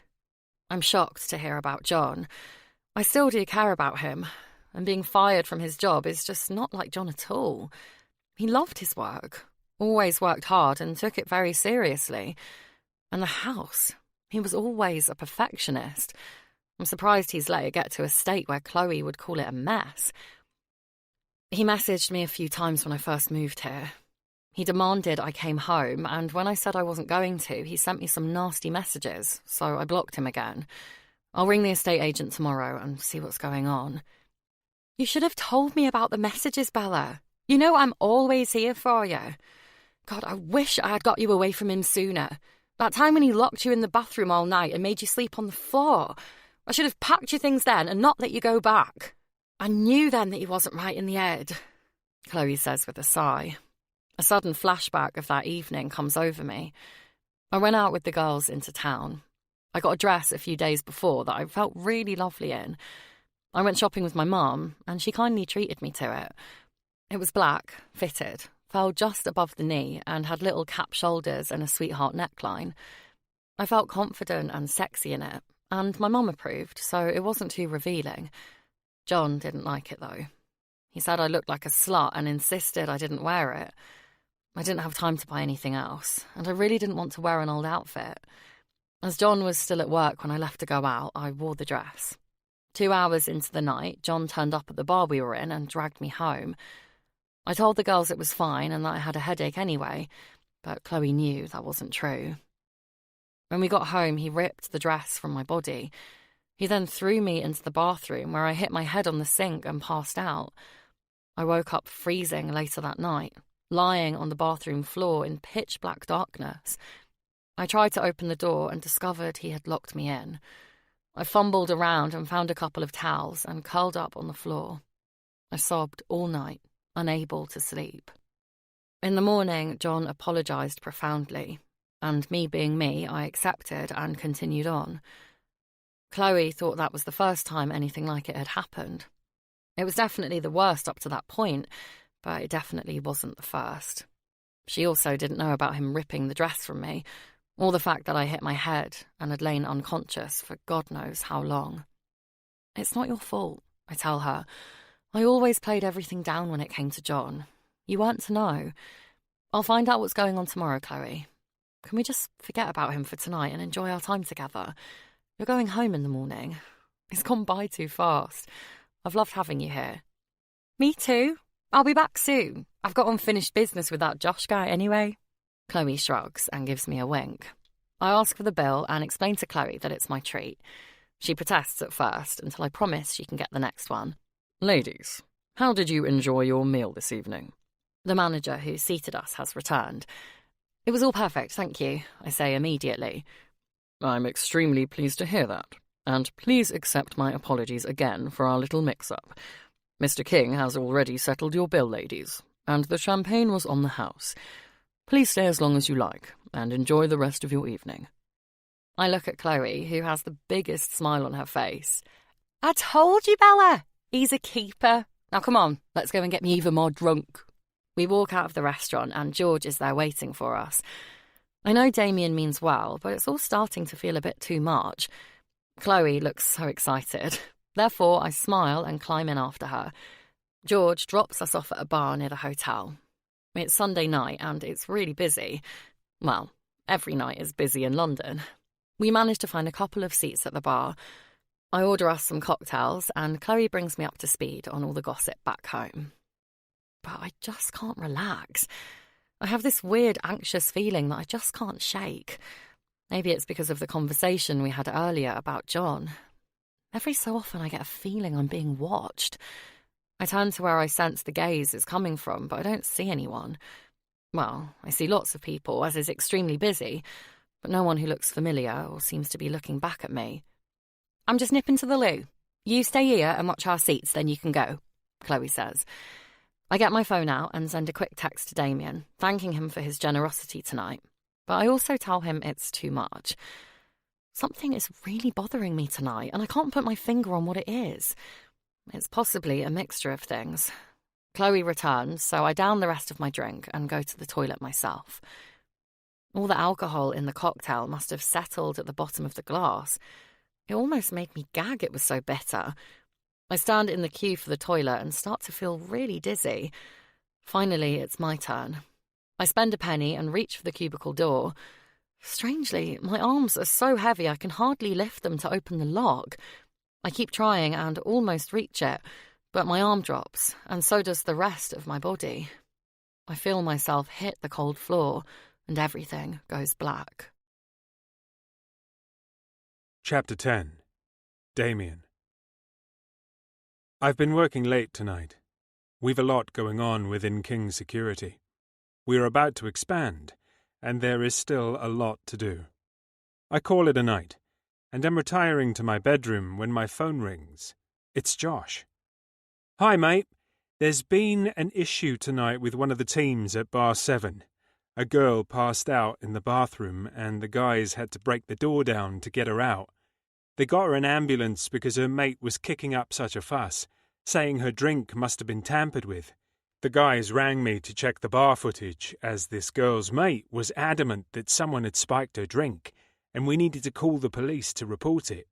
I'm shocked to hear about John. I still do care about him, and being fired from his job is just not like John at all. He loved his work, always worked hard and took it very seriously. And the house, he was always a perfectionist. I'm surprised he's let it get to a state where Chloe would call it a mess. He messaged me a few times when I first moved here. He demanded I came home, and when I said I wasn't going to, he sent me some nasty messages, so I blocked him again. I'll ring the estate agent tomorrow and see what's going on. You should have told me about the messages, Bella. You know I'm always here for you. God, I wish I had got you away from him sooner. That time when he locked you in the bathroom all night and made you sleep on the floor. I should have packed your things then and not let you go back. I knew then that he wasn't right in the head, Chloe says with a sigh. A sudden flashback of that evening comes over me. I went out with the girls into town. I got a dress a few days before that I felt really lovely in. I went shopping with my mum, and she kindly treated me to it. It was black, fitted, fell just above the knee, and had little cap shoulders and a sweetheart neckline. I felt confident and sexy in it, and my mum approved, so it wasn't too revealing. John didn't like it, though. He said I looked like a slut and insisted I didn't wear it. I didn't have time to buy anything else, and I really didn't want to wear an old outfit. As John was still at work when I left to go out, I wore the dress. 2 hours into the night, John turned up at the bar we were in and dragged me home. I told the girls it was fine and that I had a headache anyway, but Chloe knew that wasn't true. When we got home, he ripped the dress from my body. He then threw me into the bathroom, where I hit my head on the sink and passed out. I woke up freezing later that night, lying on the bathroom floor in pitch-black darkness. I tried to open the door and discovered he had locked me in. I fumbled around and found a couple of towels and curled up on the floor. I sobbed all night, unable to sleep. In the morning, John apologised profoundly, and me being me, I accepted and continued on. Chloe thought that was the first time anything like it had happened. It was definitely the worst up to that point, but it definitely wasn't the first. She also didn't know about him ripping the dress from me, or the fact that I hit my head and had lain unconscious for God knows how long. It's not your fault, I tell her. I always played everything down when it came to John. You weren't to know. I'll find out what's going on tomorrow, Chloe. Can we just forget about him for tonight and enjoy our time together? You're going home in the morning. It's gone by too fast. I've loved having you here. Me too. I'll be back soon. I've got unfinished business with that Josh guy anyway. Chloe shrugs and gives me a wink. I ask for the bill and explain to Chloe that it's my treat. She protests at first until I promise she can get the next one. Ladies, how did you enjoy your meal this evening? The manager who seated us has returned. It was all perfect, thank you, I say immediately. I'm extremely pleased to hear that, and please accept my apologies again for our little mix-up. Mr. King has already settled your bill, ladies, and the champagne was on the house. Please stay as long as you like, and enjoy the rest of your evening. I look at Chloe, who has the biggest smile on her face. I told you, Bella! He's a keeper. Now come on, let's go and get me even more drunk. We walk out of the restaurant and George is there waiting for us. I know Damien means well, but it's all starting to feel a bit too much. Chloe looks so excited. Therefore, I smile and climb in after her. George drops us off at a bar near the hotel. It's Sunday night and it's really busy. Well, every night is busy in London. We manage to find a couple of seats at the bar. I order us some cocktails and Chloe brings me up to speed on all the gossip back home. But I just can't relax. I have this weird anxious feeling that I just can't shake. Maybe it's because of the conversation we had earlier about John. Every so often I get a feeling I'm being watched. I turn to where I sense the gaze is coming from, but I don't see anyone. Well, I see lots of people, as is extremely busy, but no one who looks familiar or seems to be looking back at me. I'm just nipping to the loo. You stay here and watch our seats, then you can go, Chloe says. I get my phone out and send a quick text to Damien, thanking him for his generosity tonight. But I also tell him it's too much. Something is really bothering me tonight, and I can't put my finger on what it is. It's possibly a mixture of things. Chloe returns, so I down the rest of my drink and go to the toilet myself. All the alcohol in the cocktail must have settled at the bottom of the glass. It almost made me gag, it was so bitter. I stand in the queue for the toilet and start to feel really dizzy. Finally, it's my turn. I spend a penny and reach for the cubicle door. Strangely, my arms are so heavy I can hardly lift them to open the lock. I keep trying and almost reach it, but my arm drops, and so does the rest of my body. I feel myself hit the cold floor, and everything goes black. Chapter 10. Damien. I've been working late tonight. We've a lot going on within King's security. We're about to expand, and there is still a lot to do. I call it a night, and am retiring to my bedroom when my phone rings. It's Josh. Hi, mate. There's been an issue tonight with one of the teams at Bar 7. A girl passed out in the bathroom and the guys had to break the door down to get her out. They got her an ambulance because her mate was kicking up such a fuss, saying her drink must have been tampered with. The guys rang me to check the bar footage, as this girl's mate was adamant that someone had spiked her drink, and we needed to call the police to report it.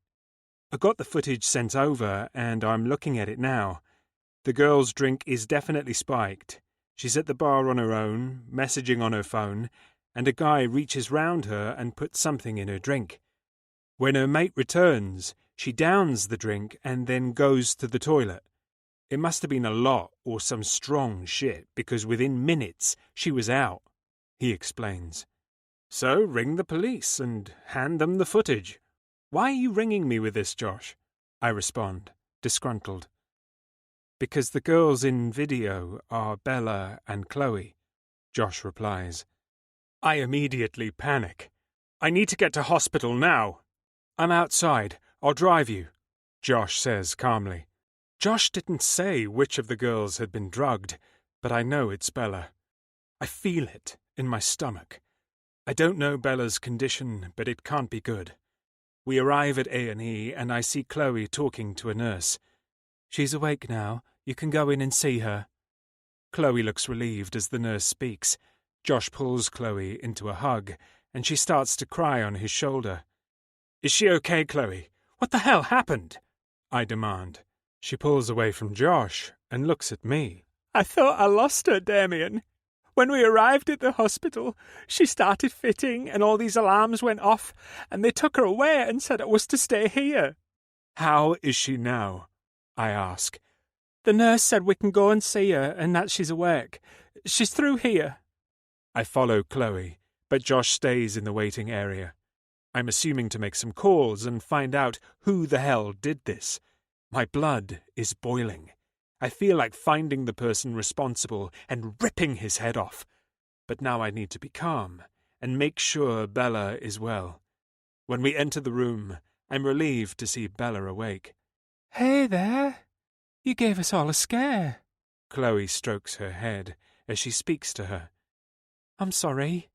I got the footage sent over, and I'm looking at it now. The girl's drink is definitely spiked. She's at the bar on her own, messaging on her phone, and a guy reaches round her and puts something in her drink. When her mate returns, she downs the drink and then goes to the toilet. It must have been a lot or some strong shit, because within minutes she was out, he explains. So ring the police and hand them the footage. Why are you ringing me with this, Josh? I respond, disgruntled. Because the girls in video are Bella and Chloe, Josh replies. I immediately panic. I need to get to hospital now. I'm outside. I'll drive you, Josh says calmly. Josh didn't say which of the girls had been drugged, but I know it's Bella. I feel it in my stomach. I don't know Bella's condition, but it can't be good. We arrive at A&E and I see Chloe talking to a nurse. She's awake now. You can go in and see her. Chloe looks relieved as the nurse speaks. Josh pulls Chloe into a hug, and she starts to cry on his shoulder. Is she okay, Chloe? What the hell happened? I demand. She pulls away from Josh and looks at me. I thought I lost her, Damien. When we arrived at the hospital, she started fitting and all these alarms went off, and they took her away and said it was to stay here. How is she now? I ask. The nurse said we can go and see her and that she's awake. She's through here. I follow Chloe, but Josh stays in the waiting area. I'm assuming to make some calls and find out who the hell did this. My blood is boiling. I feel like finding the person responsible and ripping his head off. But now I need to be calm and make sure Bella is well. When we enter the room, I'm relieved to see Bella awake. Hey there. You gave us all a scare. Chloe strokes her head as she speaks to her. I'm sorry.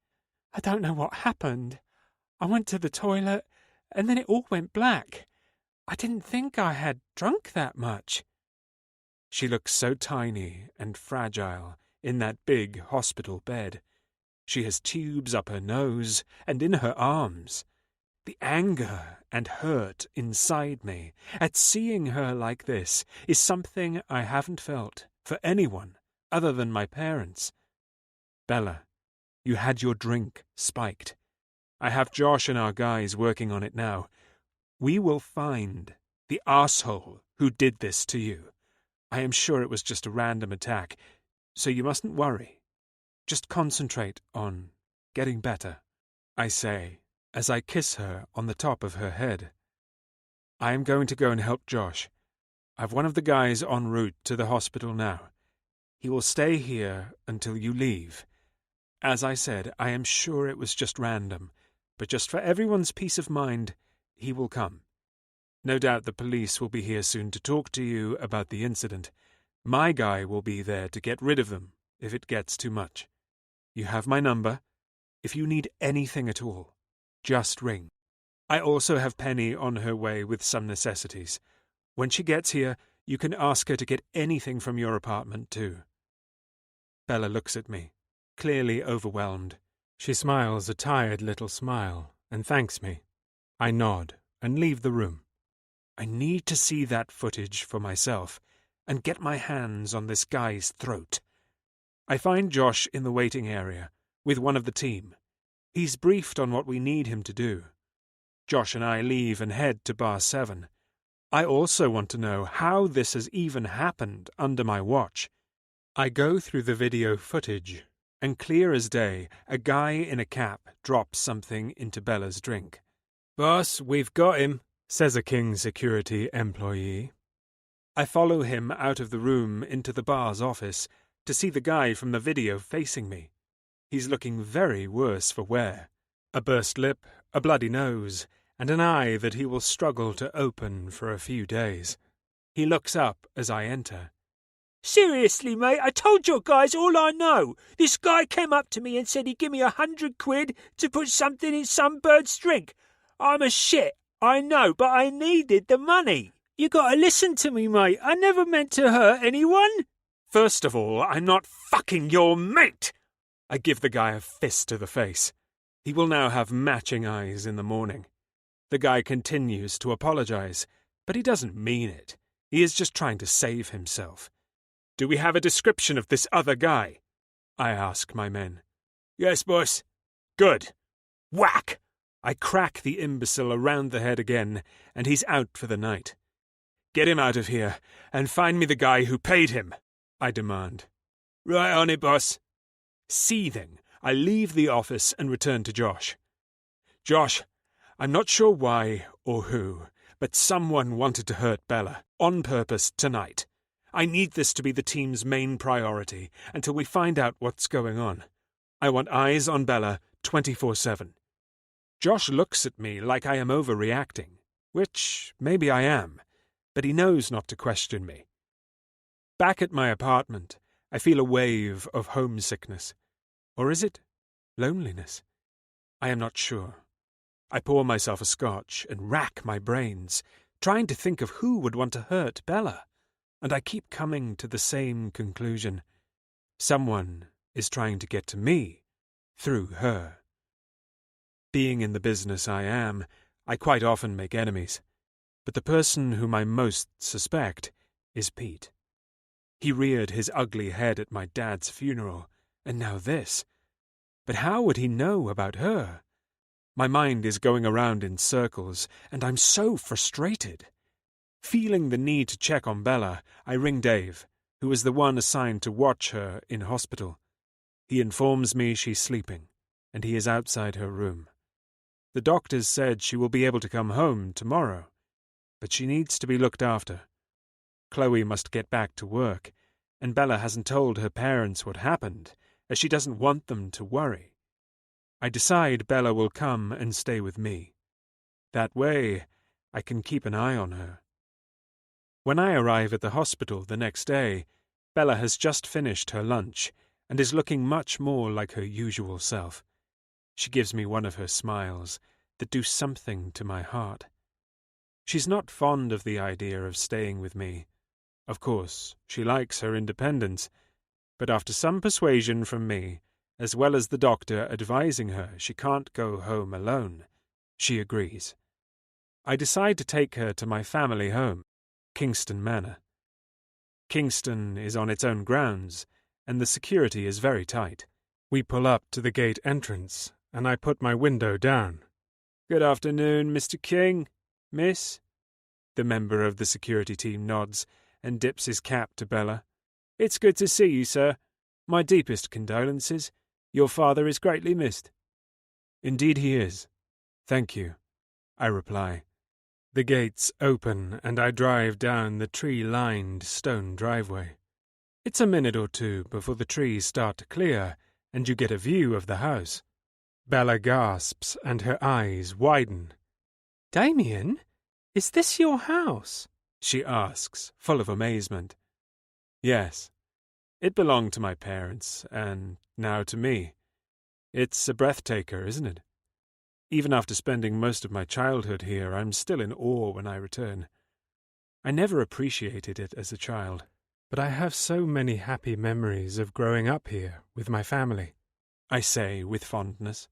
I don't know what happened. I went to the toilet, and then it all went black. I didn't think I had drunk that much. She looks so tiny and fragile in that big hospital bed. She has tubes up her nose and in her arms. The anger and hurt inside me at seeing her like this is something I haven't felt for anyone other than my parents. Bella, you had your drink spiked. I have Josh and our guys working on it now. We will find the arsehole who did this to you. I am sure it was just a random attack, so you mustn't worry. Just concentrate on getting better, I say, as I kiss her on the top of her head. I am going to go and help Josh. I've one of the guys en route to the hospital now. He will stay here until you leave. As I said, I am sure it was just random, but just for everyone's peace of mind, he will come. No doubt the police will be here soon to talk to you about the incident. My guy will be there to get rid of them if it gets too much. You have my number. If you need anything at all, just ring. I also have Penny on her way with some necessities. When she gets here, you can ask her to get anything from your apartment too. Bella looks at me, clearly overwhelmed. She smiles a tired little smile and thanks me. I nod and leave the room. I need to see that footage for myself and get my hands on this guy's throat. I find Josh in the waiting area with one of the team. He's briefed on what we need him to do. Josh and I leave and head to Bar 7. I also want to know how this has even happened under my watch. I go through the video footage, and clear as day, a guy in a cap drops something into Bella's drink. "Boss, we've got him," says a King security employee. I follow him out of the room into the bar's office to see the guy from the video facing me. He's looking very worse for wear. A burst lip, a bloody nose, and an eye that he will struggle to open for a few days. He looks up as I enter. Seriously, mate, I told your guys all I know. This guy came up to me and said he'd give me 100 quid to put something in some bird's drink. I'm a shit, I know, but I needed the money. You gotta listen to me, mate. I never meant to hurt anyone. First of all, I'm not fucking your mate! I give the guy a fist to the face. He will now have matching eyes in the morning. The guy continues to apologize, but he doesn't mean it. He is just trying to save himself. Do we have a description of this other guy? I ask my men. Yes, boss. Good. Whack! I crack the imbecile around the head again, and he's out for the night. Get him out of here, and find me the guy who paid him, I demand. Right on it, boss. Seething, I leave the office and return to Josh. Josh, I'm not sure why or who, but someone wanted to hurt Bella, on purpose, tonight. I need this to be the team's main priority until we find out what's going on. I want eyes on Bella 24/7. Josh looks at me like I am overreacting, which maybe I am, but he knows not to question me. Back at my apartment, I feel a wave of homesickness. Or is it loneliness? I am not sure. I pour myself a scotch and rack my brains, trying to think of who would want to hurt Bella. And I keep coming to the same conclusion. Someone is trying to get to me through her. Being in the business I am, I quite often make enemies. But the person whom I most suspect is Pete. He reared his ugly head at my dad's funeral, and now this. But how would he know about her? My mind is going around in circles, and I'm so frustrated. Feeling the need to check on Bella, I ring Dave, who is the one assigned to watch her in hospital. He informs me she's sleeping, and he is outside her room. The doctors said she will be able to come home tomorrow, but she needs to be looked after. Chloe must get back to work, and Bella hasn't told her parents what happened, as she doesn't want them to worry. I decide Bella will come and stay with me. That way, I can keep an eye on her. When I arrive at the hospital the next day, Bella has just finished her lunch and is looking much more like her usual self. She gives me one of her smiles that do something to my heart. She's not fond of the idea of staying with me. Of course, she likes her independence, but after some persuasion from me, as well as the doctor advising her she can't go home alone, she agrees. I decide to take her to my family home, Kingston Manor. Kingston is on its own grounds, and the security is very tight. We pull up to the gate entrance, and I put my window down. Good afternoon, Mr. King. Miss? The member of the security team nods and dips his cap to Bella. It's good to see you, sir. My deepest condolences. Your father is greatly missed. Indeed he is. Thank you, I reply. The gates open, and I drive down the tree-lined stone driveway. It's a minute or two before the trees start to clear, and you get a view of the house. Bella gasps, and her eyes widen. Damien, is this your house? She asks, full of amazement. Yes. It belonged to my parents, and now to me. It's a breathtaker, isn't it? Even after spending most of my childhood here, I'm still in awe when I return. I never appreciated it as a child, but I have so many happy memories of growing up here with my family, I say with fondness.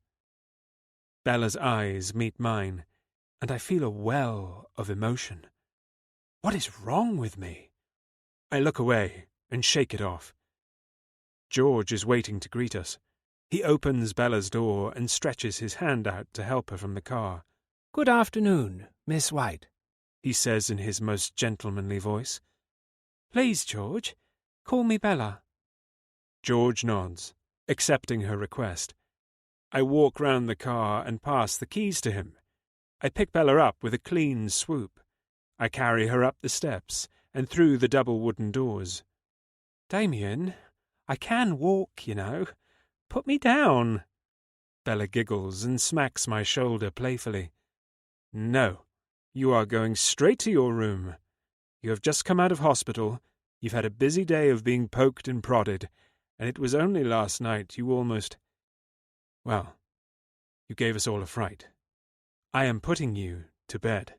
Bella's eyes meet mine, and I feel a well of emotion. What is wrong with me? I look away and shake it off. George is waiting to greet us. He opens Bella's door and stretches his hand out to help her from the car. "Good afternoon, Miss White," he says in his most gentlemanly voice. "Please, George, call me Bella." George nods, accepting her request. I walk round the car and pass the keys to him. I pick Bella up with a clean swoop. I carry her up the steps and through the double wooden doors. "Damien, I can walk, you know. Put me down." Bella giggles and smacks my shoulder playfully. "No, you are going straight to your room. You have just come out of hospital. You've had a busy day of being poked and prodded, and it was only last night you almost— well, you gave us all a fright. I am putting you to bed,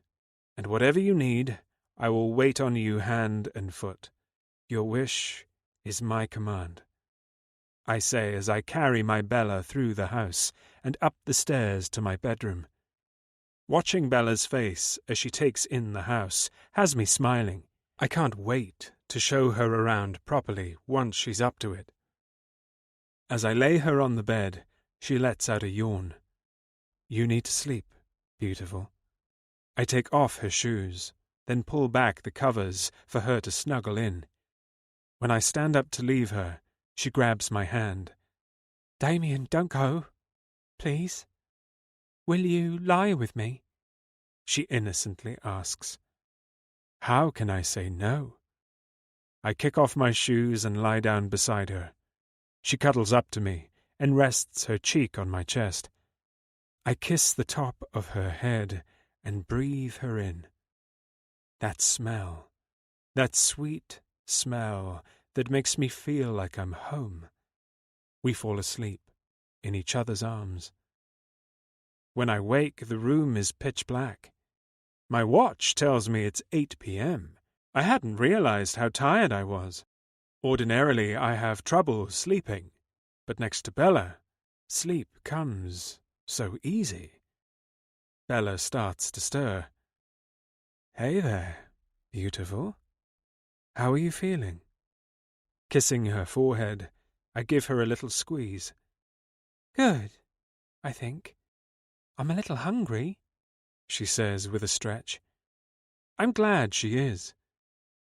and whatever you need, I will wait on you hand and foot. Your wish is my command, I say as I carry my Bella through the house and up the stairs to my bedroom. Watching Bella's face as she takes in the house has me smiling. I can't wait to show her around properly once she's up to it. As I lay her on the bed, she lets out a yawn. You need to sleep, beautiful. I take off her shoes, then pull back the covers for her to snuggle in. When I stand up to leave her, she grabs my hand. Damien, don't go. Please. Will you lie with me? She innocently asks. How can I say no? I kick off my shoes and lie down beside her. She cuddles up to me and rests her cheek on my chest. I kiss the top of her head and breathe her in. That smell, that sweet smell that makes me feel like I'm home. We fall asleep in each other's arms. When I wake, the room is pitch black. My watch tells me it's 8 p.m. I hadn't realized how tired I was. Ordinarily, I have trouble sleeping, but next to Bella, sleep comes so easy. Bella starts to stir. Hey there, beautiful. How are you feeling? Kissing her forehead, I give her a little squeeze. Good, I think. I'm a little hungry, she says with a stretch. I'm glad she is.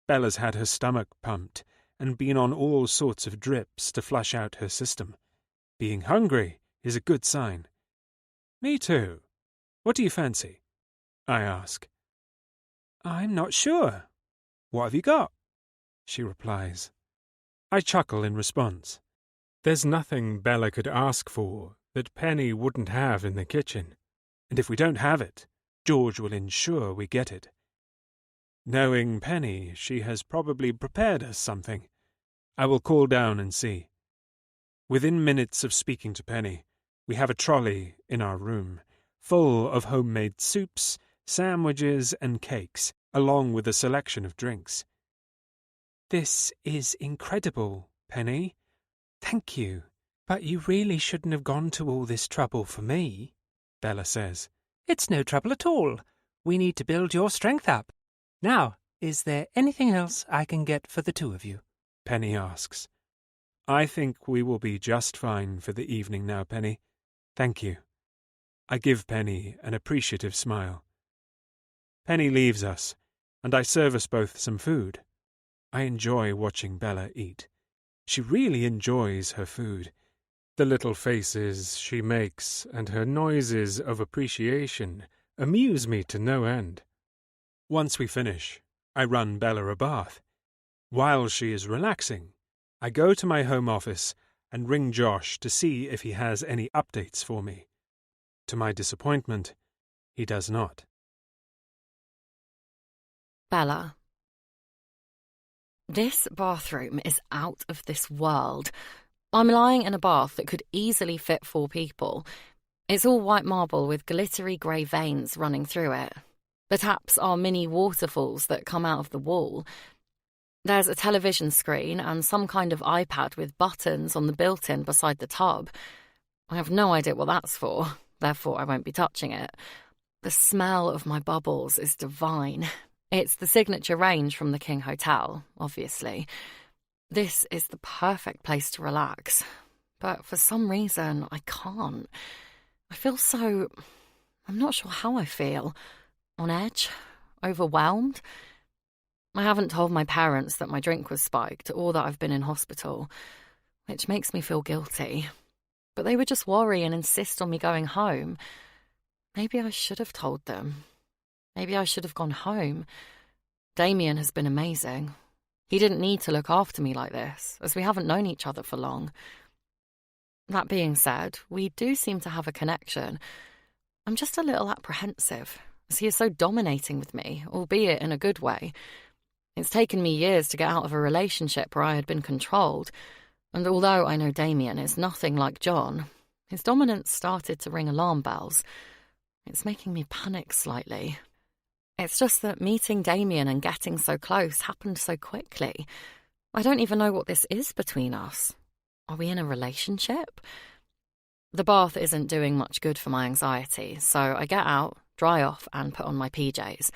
Bella's had her stomach pumped and been on all sorts of drips to flush out her system. Being hungry is a good sign. Me too. What do you fancy? I ask. I'm not sure. What have you got? She replies. I chuckle in response. There's nothing Bella could ask for that Penny wouldn't have in the kitchen, and if we don't have it, George will ensure we get it. Knowing Penny, she has probably prepared us something. I will call down and see. Within minutes of speaking to Penny, we have a trolley in our room, full of homemade soups, sandwiches, and cakes, along with a selection of drinks. This is incredible, Penny. Thank you. But you really shouldn't have gone to all this trouble for me, Bella says. It's no trouble at all. We need to build your strength up. Now, is there anything else I can get for the two of you? Penny asks. I think we will be just fine for the evening now, Penny. Thank you. I give Penny an appreciative smile. Penny leaves us, and I serve us both some food. I enjoy watching Bella eat. She really enjoys her food. The little faces she makes and her noises of appreciation amuse me to no end. Once we finish, I run Bella a bath. While she is relaxing, I go to my home office and ring Josh to see if he has any updates for me. To my disappointment, he does not. Bella. This bathroom is out of this world. I'm lying in a bath that could easily fit 4 people. It's all white marble with glittery grey veins running through it. The taps are mini waterfalls that come out of the wall. There's a television screen and some kind of iPad with buttons on the built-in beside the tub. I have no idea what that's for, therefore I won't be touching it. The smell of my bubbles is divine. It's the signature range from the King Hotel, obviously. This is the perfect place to relax. But for some reason, I can't. I feel so— I'm not sure how I feel. On edge? Overwhelmed? I haven't told my parents that my drink was spiked or that I've been in hospital, which makes me feel guilty. But they would just worry and insist on me going home. Maybe I should have told them. Maybe I should have gone home. Damien has been amazing. He didn't need to look after me like this, as we haven't known each other for long. That being said, we do seem to have a connection. I'm just a little apprehensive, as he is so dominating with me, albeit in a good way. It's taken me years to get out of a relationship where I had been controlled, and although I know Damien is nothing like John, his dominance started to ring alarm bells. It's making me panic slightly. It's just that meeting Damien and getting so close happened so quickly. I don't even know what this is between us. Are we in a relationship? The bath isn't doing much good for my anxiety, so I get out, dry off, and put on my PJs.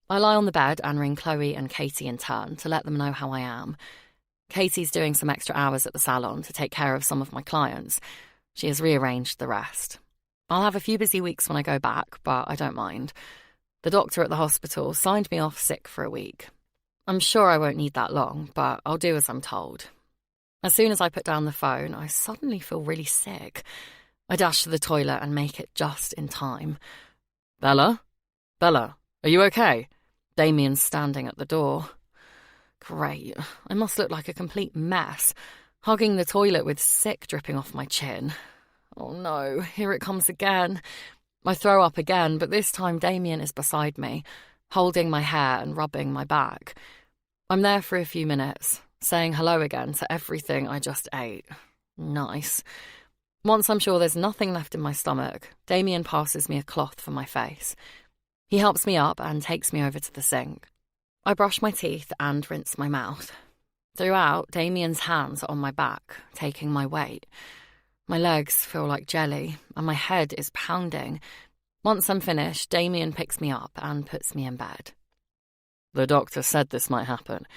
I lie on the bed and ring Chloe and Katie in turn to let them know how I am. Katie's doing some extra hours at the salon to take care of some of my clients. She has rearranged the rest. I'll have a few busy weeks when I go back, but I don't mind. The doctor at the hospital signed me off sick for a week. I'm sure I won't need that long, but I'll do as I'm told. As soon as I put down the phone, I suddenly feel really sick. I dash to the toilet and make it just in time. Bella? Bella, are you okay? Damien's standing at the door. Great. I must look like a complete mess, hugging the toilet with sick dripping off my chin. Oh no, here it comes again. I throw up again, but this time Damien is beside me, holding my hair and rubbing my back. I'm there for a few minutes, saying hello again to everything I just ate. Nice. Once I'm sure there's nothing left in my stomach, Damien passes me a cloth for my face. He helps me up and takes me over to the sink. I brush my teeth and rinse my mouth. Throughout, Damien's hands are on my back, taking my weight. My legs feel like jelly, and my head is pounding. Once I'm finished, Damien picks me up and puts me in bed. The doctor said this might happen.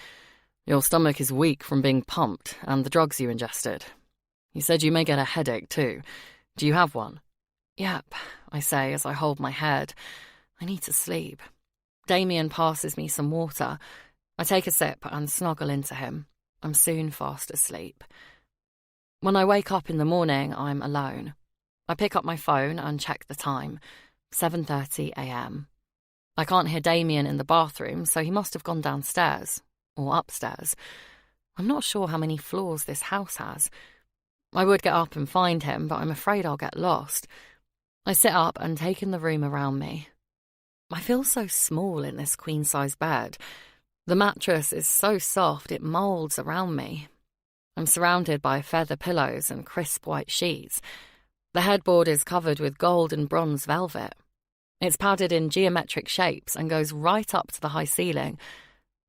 Your stomach is weak from being pumped and the drugs you ingested. He said you may get a headache too. Do you have one? Yep, I say as I hold my head. I need to sleep. Damien passes me some water. I take a sip and snuggle into him. I'm soon fast asleep. When I wake up in the morning, I'm alone. I pick up my phone and check the time. 7:30 a.m. I can't hear Damien in the bathroom, so he must have gone downstairs. Or upstairs. I'm not sure how many floors this house has. I would get up and find him, but I'm afraid I'll get lost. I sit up and take in the room around me. I feel so small in this queen-size bed. The mattress is so soft it moulds around me. I'm surrounded by feather pillows and crisp white sheets. The headboard is covered with gold and bronze velvet. It's padded in geometric shapes and goes right up to the high ceiling.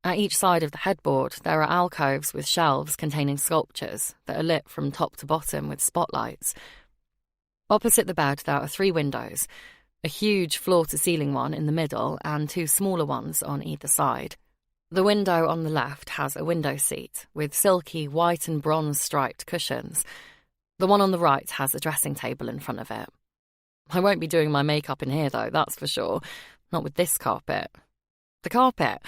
At each side of the headboard, there are alcoves with shelves containing sculptures that are lit from top to bottom with spotlights. Opposite the bed, there are 3 windows, a huge floor-to-ceiling one in the middle and 2 smaller ones on either side. The window on the left has a window seat with silky white and bronze striped cushions. The one on the right has a dressing table in front of it. I won't be doing my makeup in here, though, that's for sure. Not with this carpet. The carpet,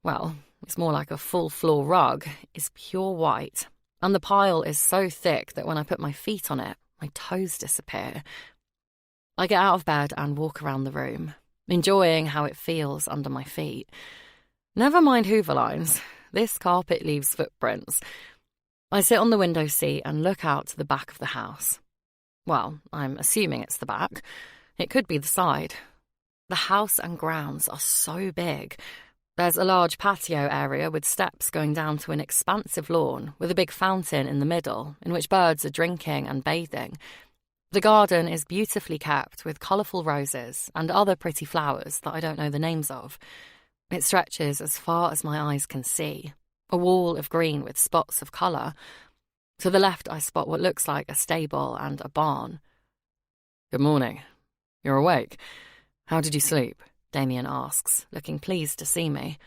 well, it's more like a full-floor rug, is pure white, and the pile is so thick that when I put my feet on it, my toes disappear. I get out of bed and walk around the room, enjoying how it feels under my feet. Never mind Hoover lines, this carpet leaves footprints. I sit on the window seat and look out to the back of the house. Well, I'm assuming it's the back. It could be the side. The house and grounds are so big. There's a large patio area with steps going down to an expansive lawn with a big fountain in the middle in which birds are drinking and bathing. The garden is beautifully kept with colourful roses and other pretty flowers that I don't know the names of. It stretches as far as my eyes can see, a wall of green with spots of colour. To the left I spot what looks like a stable and a barn. Good morning. You're awake. How did you sleep? Damien asks, looking pleased to see me.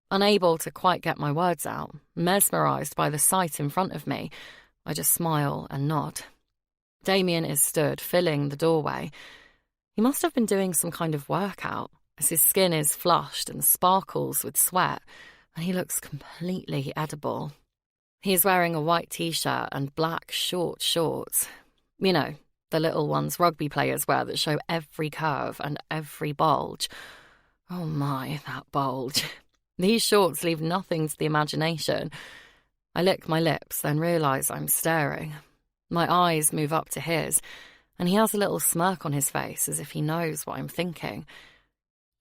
Unable to quite get my words out, mesmerised by the sight in front of me, I just smile and nod. Damien is stood, filling the doorway. He must have been doing some kind of workout, as his skin is flushed and sparkles with sweat, and he looks completely edible. He is wearing a white t-shirt and black short shorts. You know, the little ones rugby players wear that show every curve and every bulge. Oh my, that bulge. These shorts leave nothing to the imagination. I lick my lips, then realise I'm staring. My eyes move up to his, and he has a little smirk on his face as if he knows what I'm thinking.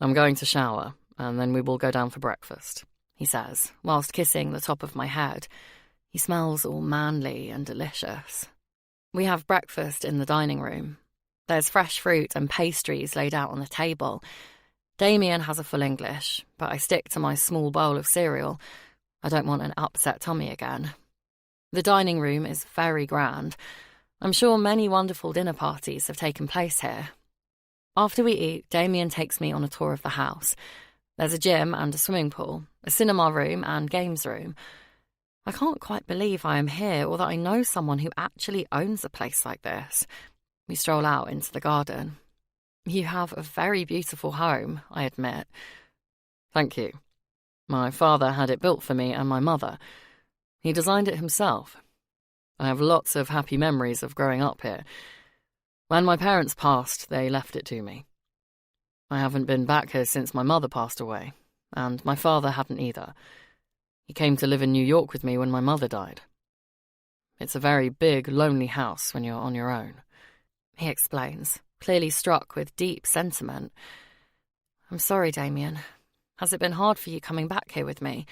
I'm going to shower, and then we will go down for breakfast. he says, whilst kissing the top of my head. He smells all manly and delicious. We have breakfast in the dining room. There's fresh fruit and pastries laid out on the table. Damien has a full English, but I stick to my small bowl of cereal. I don't want an upset tummy again. The dining room is very grand. I'm sure many wonderful dinner parties have taken place here. After we eat, Damien takes me on a tour of the house. There's a gym and a swimming pool, a cinema room and games room. I can't quite believe I am here or that I know someone who actually owns a place like this. We stroll out into the garden. You have a very beautiful home, I admit. Thank you. My father had it built for me and my mother. He designed it himself. I have lots of happy memories of growing up here. When my parents passed, they left it to me. I haven't been back here since my mother passed away, and my father hadn't either. He came to live in New York with me when my mother died. It's a very big, lonely house when you're on your own. He explains, clearly struck with deep sentiment. I'm sorry, Damien. Has it been hard for you coming back here with me?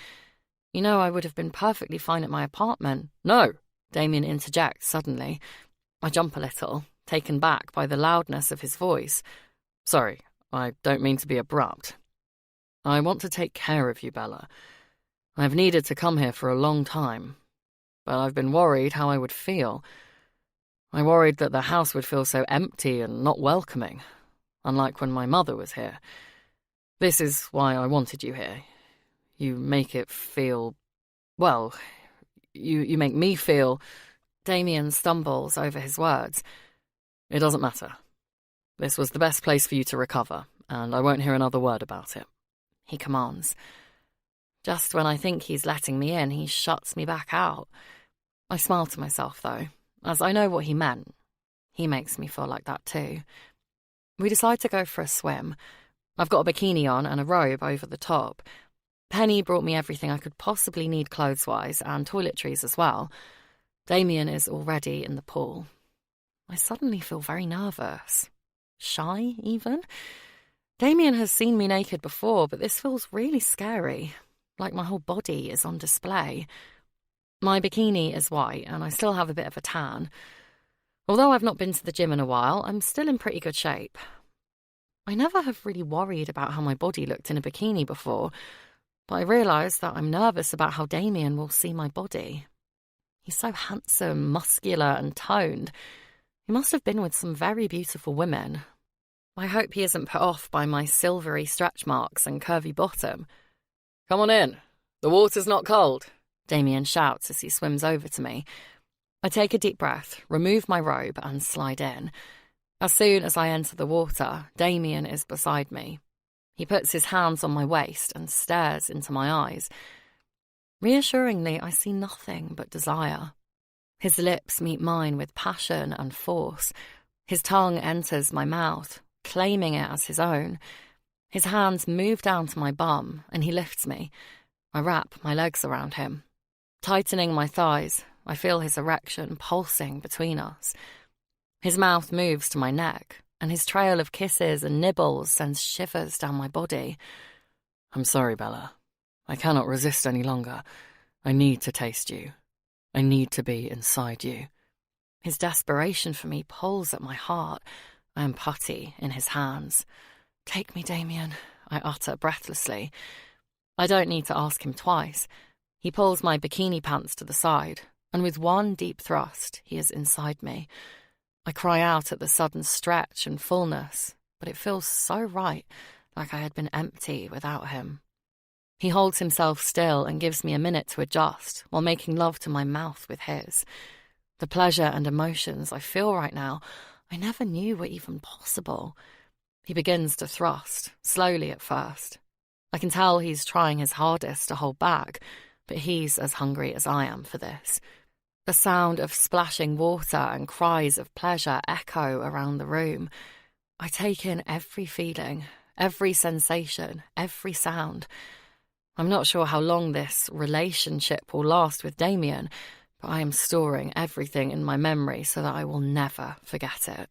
You know I would have been perfectly fine at my apartment. No, Damien interjects suddenly. I jump a little, taken back by the loudness of his voice. Sorry, I don't mean to be abrupt. I want to take care of you, Bella. I've needed to come here for a long time, but I've been worried how I would feel. I worried that the house would feel so empty and not welcoming, unlike when my mother was here. This is why I wanted you here. You make it feel... well, you make me feel... Damien stumbles over his words. It doesn't matter. This was the best place for you to recover, and I won't hear another word about it. He commands. Just when I think he's letting me in, he shuts me back out. I smile to myself, though, as I know what he meant. He makes me feel like that, too. We decide to go for a swim. I've got a bikini on and a robe over the top. Penny brought me everything I could possibly need clothes-wise, and toiletries as well. Damien is already in the pool. I suddenly feel very nervous. Shy, even? Damien has seen me naked before, but this feels really scary, like my whole body is on display. My bikini is white, and I still have a bit of a tan. Although I've not been to the gym in a while, I'm still in pretty good shape. I never have really worried about how my body looked in a bikini before, but I realise that I'm nervous about how Damien will see my body. He's so handsome, muscular and toned. He must have been with some very beautiful women. I hope he isn't put off by my silvery stretch marks and curvy bottom. Come on in. The water's not cold, Damien shouts as he swims over to me. I take a deep breath, remove my robe and slide in. As soon as I enter the water, Damien is beside me. He puts his hands on my waist and stares into my eyes. Reassuringly, I see nothing but desire. His lips meet mine with passion and force. His tongue enters my mouth, claiming it as his own. His hands move down to my bum, and he lifts me. I wrap my legs around him. Tightening my thighs, I feel his erection pulsing between us. His mouth moves to my neck, and his trail of kisses and nibbles sends shivers down my body. I'm sorry, Bella. I cannot resist any longer. I need to taste you. I need to be inside you. His desperation for me pulls at my heart. I am putty in his hands. Take me, Damien, I utter breathlessly. I don't need to ask him twice. He pulls my bikini pants to the side, and with one deep thrust, he is inside me. I cry out at the sudden stretch and fullness, but it feels so right, like I had been empty without him. He holds himself still and gives me a minute to adjust while making love to my mouth with his. The pleasure and emotions I feel right now, I never knew were even possible. He begins to thrust, slowly at first. I can tell he's trying his hardest to hold back, but he's as hungry as I am for this. The sound of splashing water and cries of pleasure echo around the room. I take in every feeling, every sensation, every sound. I'm not sure how long this relationship will last with Damien, but I am storing everything in my memory so that I will never forget it.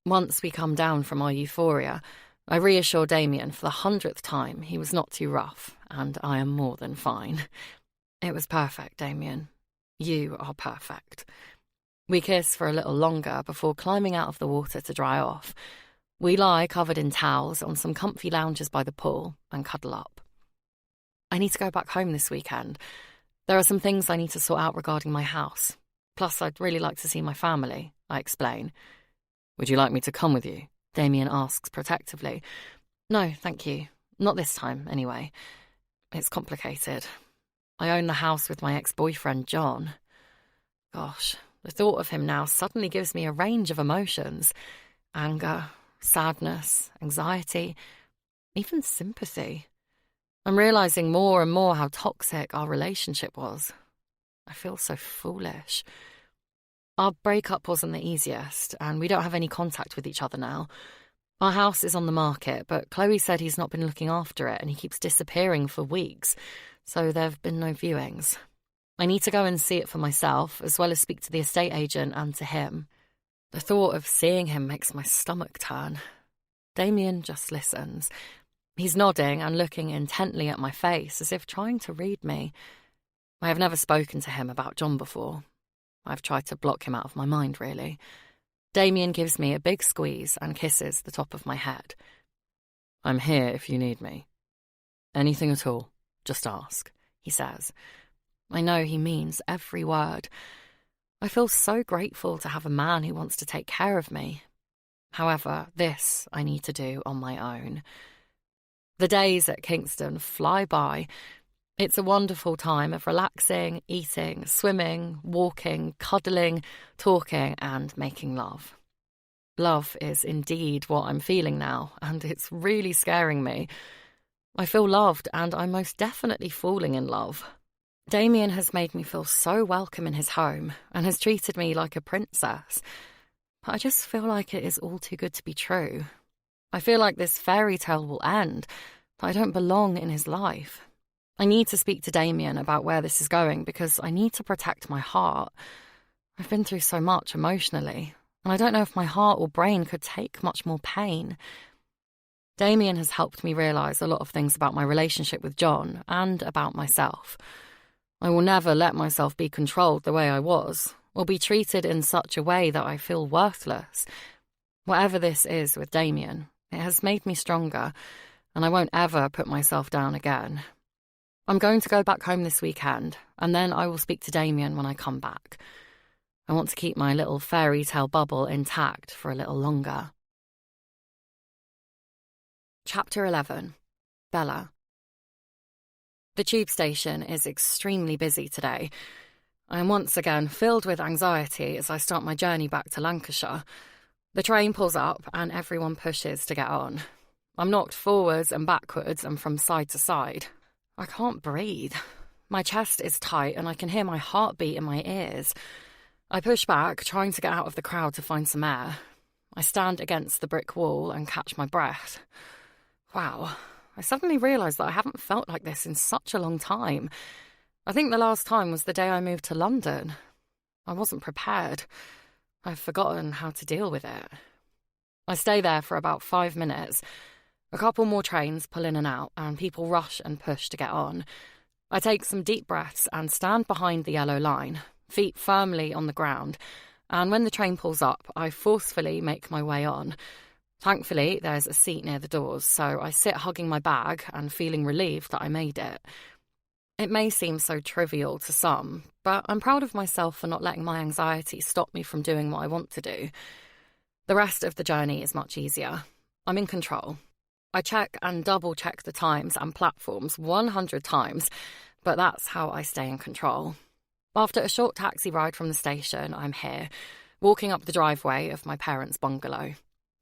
Once we come down from our euphoria, I reassure Damien for the 100th time he was not too rough and I am more than fine. It was perfect, Damien. You are perfect. We kiss for a little longer before climbing out of the water to dry off. We lie covered in towels on some comfy lounges by the pool and cuddle up. I need to go back home this weekend. There are some things I need to sort out regarding my house. Plus, I'd really like to see my family, I explain. Would you like me to come with you? Damien asks protectively. No, thank you. Not this time, anyway. It's complicated. I own the house with my ex-boyfriend, John. Gosh, the thought of him now suddenly gives me a range of emotions. Anger, sadness, anxiety, even sympathy. I'm realising more and more how toxic our relationship was. I feel so foolish. Our breakup wasn't the easiest, and we don't have any contact with each other now. Our house is on the market, but Chloe said he's not been looking after it and he keeps disappearing for weeks, so there have been no viewings. I need to go and see it for myself, as well as speak to the estate agent and to him. The thought of seeing him makes my stomach turn. Damien just listens. He's nodding and looking intently at my face, as if trying to read me. I have never spoken to him about John before. I've tried to block him out of my mind, really. Damien gives me a big squeeze and kisses the top of my head. I'm here if you need me. Anything at all, just ask, he says. I know he means every word. I feel so grateful to have a man who wants to take care of me. However, this I need to do on my own. The days at Kingston fly by. It's a wonderful time of relaxing, eating, swimming, walking, cuddling, talking, and making love. Love is indeed what I'm feeling now, and it's really scaring me. I feel loved, and I'm most definitely falling in love. Damien has made me feel so welcome in his home, and has treated me like a princess. But I just feel like it is all too good to be true. I feel like this fairy tale will end, that I don't belong in his life. I need to speak to Damien about where this is going because I need to protect my heart. I've been through so much emotionally, and I don't know if my heart or brain could take much more pain. Damien has helped me realise a lot of things about my relationship with John and about myself. I will never let myself be controlled the way I was, or be treated in such a way that I feel worthless. Whatever this is with Damien, it has made me stronger, and I won't ever put myself down again. I'm going to go back home this weekend, and then I will speak to Damien when I come back. I want to keep my little fairy tale bubble intact for a little longer. Chapter 11. Bella. The tube station is extremely busy today. I am once again filled with anxiety as I start my journey back to Lancashire. The train pulls up and everyone pushes to get on. I'm knocked forwards and backwards and from side to side. I can't breathe. My chest is tight and I can hear my heartbeat in my ears. I push back, trying to get out of the crowd to find some air. I stand against the brick wall and catch my breath. Wow, I suddenly realise that I haven't felt like this in such a long time. I think the last time was the day I moved to London. I wasn't prepared. I've forgotten how to deal with it. I stay there for about 5 minutes. A couple more trains pull in and out, and people rush and push to get on. I take some deep breaths and stand behind the yellow line, feet firmly on the ground, and when the train pulls up, I forcefully make my way on. Thankfully, there's a seat near the doors, so I sit hugging my bag and feeling relieved that I made it. It may seem so trivial to some, but I'm proud of myself for not letting my anxiety stop me from doing what I want to do. The rest of the journey is much easier. I'm in control. I check and double-check the times and platforms 100 times, but that's how I stay in control. After a short taxi ride from the station, I'm here, walking up the driveway of my parents' bungalow.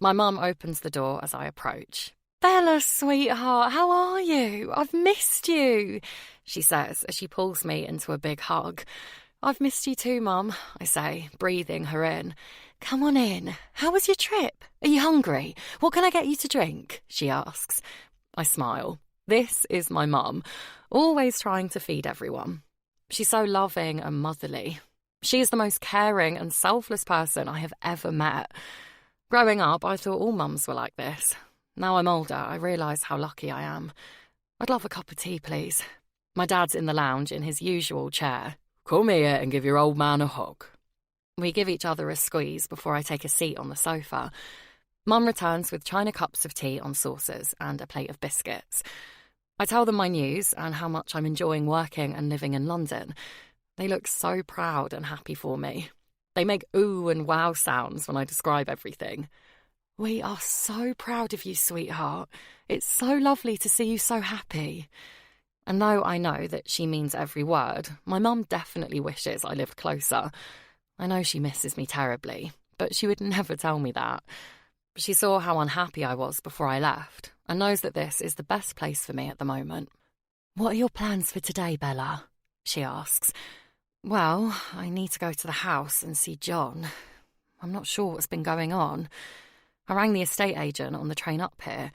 My mum opens the door as I approach. "Bella, sweetheart, how are you? I've missed you," she says as she pulls me into a big hug. "I've missed you too, Mum," I say, breathing her in. "Come on in. How was your trip? Are you hungry? What can I get you to drink?" she asks. I smile. This is my mum, always trying to feed everyone. She's so loving and motherly. She is the most caring and selfless person I have ever met. Growing up, I thought all mums were like this. Now I'm older, I realise how lucky I am. I'd love a cup of tea, please. My dad's in the lounge in his usual chair. Come here and give your old man a hug. We give each other a squeeze before I take a seat on the sofa. Mum returns with china cups of tea on saucers and a plate of biscuits. I tell them my news and how much I'm enjoying working and living in London. They look so proud and happy for me. They make ooh and wow sounds when I describe everything. We are so proud of you, sweetheart. It's so lovely to see you so happy. And though I know that she means every word, my mum definitely wishes I lived closer. I know she misses me terribly, but she would never tell me that. She saw how unhappy I was before I left, and knows that this is the best place for me at the moment. What are your plans for today, Bella? She asks. Well, I need to go to the house and see John. I'm not sure what's been going on. I rang the estate agent on the train up here.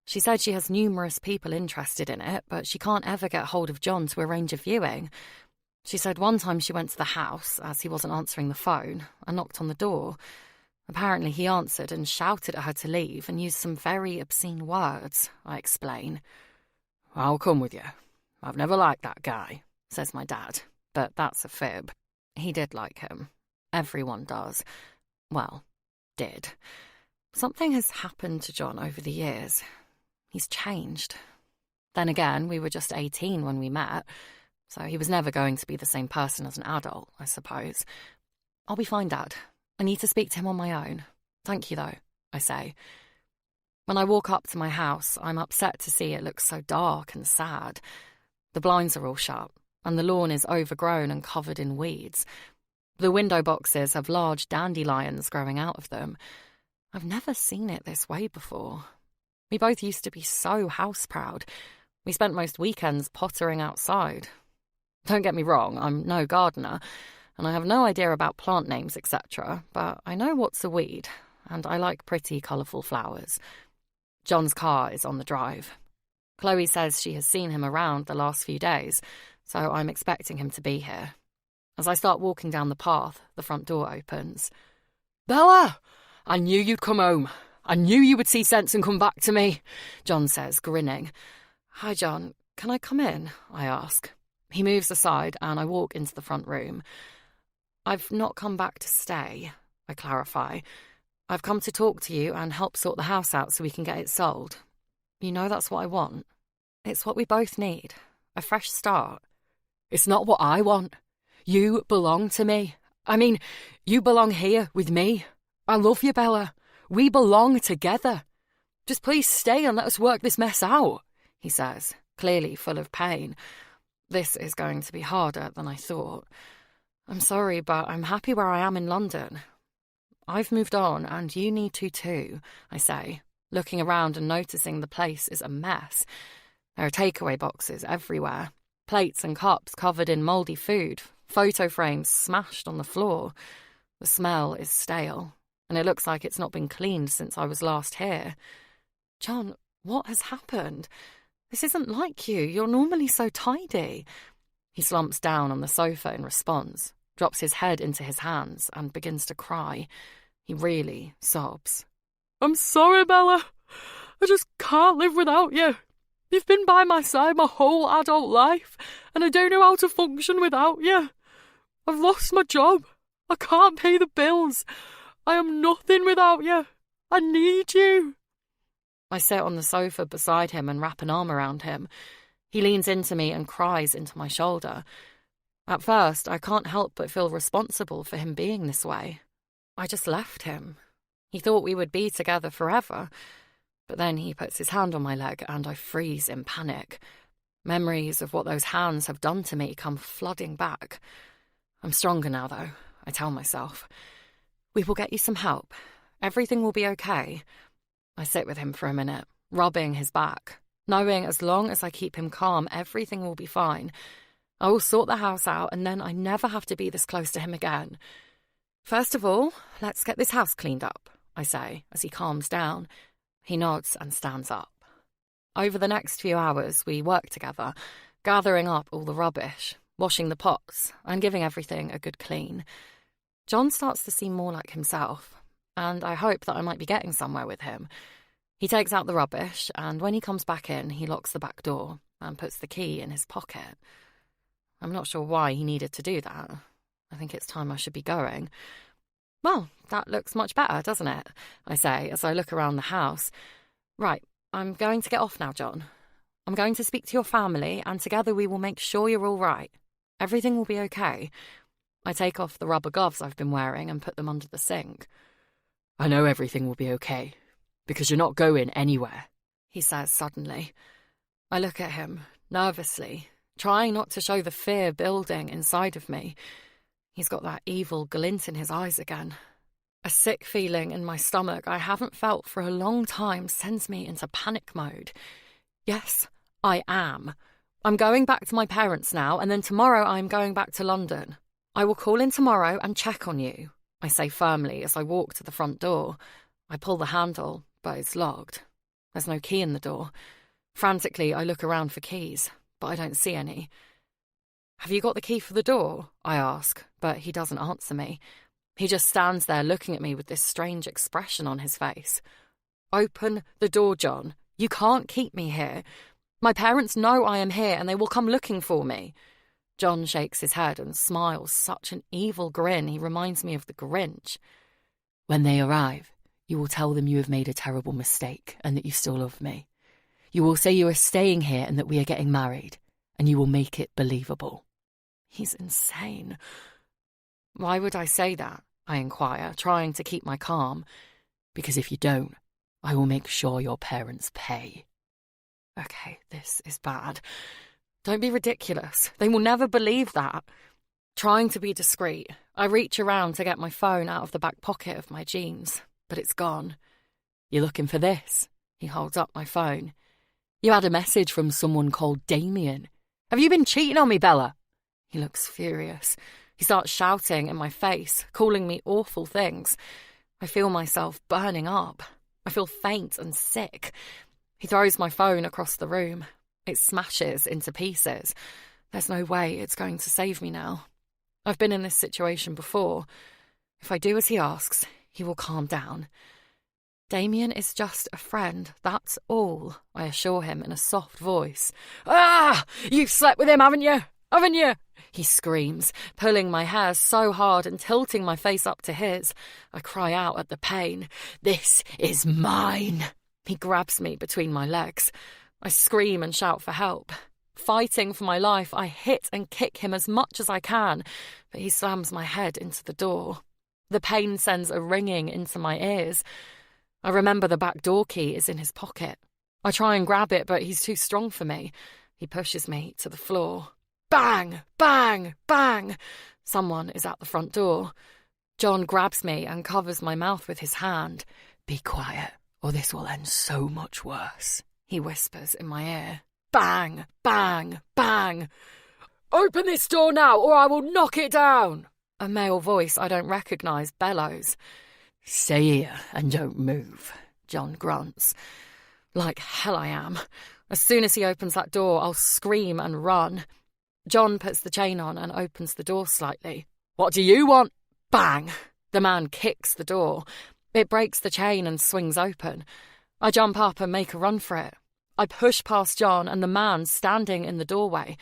She said she has numerous people interested in it, but she can't ever get hold of John to arrange a viewing. She said one time she went to the house, as he wasn't answering the phone, and knocked on the door. Apparently he answered and shouted at her to leave and used some very obscene words, I explain. I'll come with you. I've never liked that guy, says my dad, but that's a fib. He did like him. Everyone does. Well, did. Something has happened to John over the years. He's changed. Then again, we were just 18 when we met, so he was never going to be the same person as an adult, I suppose. I'll be fine, Dad. I need to speak to him on my own. Thank you, though, I say. When I walk up to my house, I'm upset to see it looks so dark and sad. The blinds are all shut, and the lawn is overgrown and covered in weeds. The window boxes have large dandelions growing out of them. I've never seen it this way before. We both used to be so house-proud. We spent most weekends pottering outside. Don't get me wrong, I'm no gardener, and I have no idea about plant names, etc., but I know what's a weed, and I like pretty colourful flowers. John's car is on the drive. Chloe says she has seen him around the last few days, so I'm expecting him to be here. As I start walking down the path, the front door opens. Bella! I knew you'd come home. I knew you would see sense and come back to me, John says, grinning. Hi, John. Can I come in? I ask. He moves aside and I walk into the front room. I've not come back to stay, I clarify. I've come to talk to you and help sort the house out so we can get it sold. You know that's what I want. It's what we both need. A fresh start. It's not what I want. You belong to me. I mean, you belong here with me. I love you, Bella. We belong together. Just please stay and let us work this mess out, he says, clearly full of pain. This is going to be harder than I thought. I'm sorry, but I'm happy where I am in London. I've moved on, and you need to too, I say, looking around and noticing the place is a mess. There are takeaway boxes everywhere, plates and cups covered in mouldy food, photo frames smashed on the floor. The smell is stale, and it looks like it's not been cleaned since I was last here. John, what has happened? This isn't like you. You're normally so tidy. He slumps down on the sofa in response, drops his head into his hands, and begins to cry. He really sobs. I'm sorry, Bella. I just can't live without you. You've been by my side my whole adult life, and I don't know how to function without you. I've lost my job. I can't pay the bills. I am nothing without you. I need you. I sit on the sofa beside him and wrap an arm around him. He leans into me and cries into my shoulder. At first, I can't help but feel responsible for him being this way. I just left him. He thought we would be together forever. But then he puts his hand on my leg and I freeze in panic. Memories of what those hands have done to me come flooding back. I'm stronger now, though, I tell myself. We will get you some help. Everything will be okay. I sit with him for a minute, rubbing his back, knowing as long as I keep him calm, everything will be fine. I will sort the house out and then I never have to be this close to him again. First of all, let's get this house cleaned up, I say, as he calms down. He nods and stands up. Over the next few hours, we work together, gathering up all the rubbish, washing the pots, and giving everything a good clean. John starts to seem more like himself, and I hope that I might be getting somewhere with him. He takes out the rubbish, and when he comes back in, he locks the back door and puts the key in his pocket. I'm not sure why he needed to do that. I think it's time I should be going. Well, that looks much better, doesn't it? I say as I look around the house. Right, I'm going to get off now, John. I'm going to speak to your family, and together we will make sure you're all right. Everything will be okay. I take off the rubber gloves I've been wearing and put them under the sink. I know everything will be okay, because you're not going anywhere, he says suddenly. I look at him, nervously, trying not to show the fear building inside of me. He's got that evil glint in his eyes again. A sick feeling in my stomach I haven't felt for a long time sends me into panic mode. Yes, I am. I'm going back to my parents now, and then tomorrow I'm going back to London. I will call in tomorrow and check on you, I say firmly as I walk to the front door. I pull the handle, but it's locked. There's no key in the door. Frantically, I look around for keys, but I don't see any. Have you got the key for the door? I ask, but he doesn't answer me. He just stands there looking at me with this strange expression on his face. Open the door, John. You can't keep me here. My parents know I am here and they will come looking for me. John shakes his head and smiles such an evil grin he reminds me of the Grinch. When they arrive, you will tell them you have made a terrible mistake and that you still love me. You will say you are staying here and that we are getting married, and you will make it believable. He's insane. Why would I say that? I inquire, trying to keep my calm. Because if you don't, I will make sure your parents pay. Okay, this is bad. Don't be ridiculous. They will never believe that. Trying to be discreet, I reach around to get my phone out of the back pocket of my jeans, but it's gone. You're looking for this? He holds up my phone. You had a message from someone called Damien. Have you been cheating on me, Bella? He looks furious. He starts shouting in my face, calling me awful things. I feel myself burning up. I feel faint and sick. He throws my phone across the room. It smashes into pieces. There's no way it's going to save me now. I've been in this situation before. If I do as he asks, he will calm down. Damien is just a friend, that's all, I assure him in a soft voice. Ah! You've slept with him, haven't you? Haven't you? He screams, pulling my hair so hard and tilting my face up to his. I cry out at the pain. This is mine. He grabs me between my legs. I scream and shout for help. Fighting for my life, I hit and kick him as much as I can, but he slams my head into the door. The pain sends a ringing into my ears. I remember the back door key is in his pocket. I try and grab it, but he's too strong for me. He pushes me to the floor. Bang! Bang! Bang! Someone is at the front door. John grabs me and covers my mouth with his hand. Be quiet, or this will end so much worse, he whispers in my ear. Bang! Bang! Bang! Open this door now, or I will knock it down! A male voice I don't recognise bellows. Stay here and don't move, John grunts. Like hell I am. As soon as he opens that door, I'll scream and run. John puts the chain on and opens the door slightly. What do you want? Bang! The man kicks the door. It breaks the chain and swings open. I jump up and make a run for it. I push past John and the man standing in the doorway.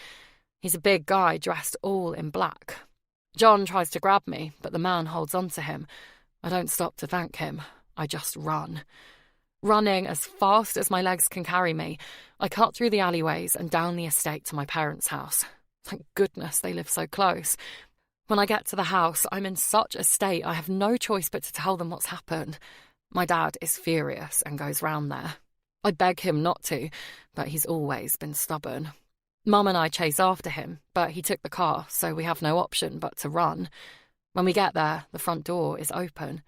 He's a big guy dressed all in black. John tries to grab me, but the man holds on to him. I don't stop to thank him. I just run. Running as fast as my legs can carry me, I cut through the alleyways and down the estate to my parents' house. Thank goodness they live so close. When I get to the house, I'm in such a state I have no choice but to tell them what's happened. My dad is furious and goes round there. I beg him not to, but he's always been stubborn. Mum and I chase after him, but he took the car, so we have no option but to run. When we get there, the front door is open.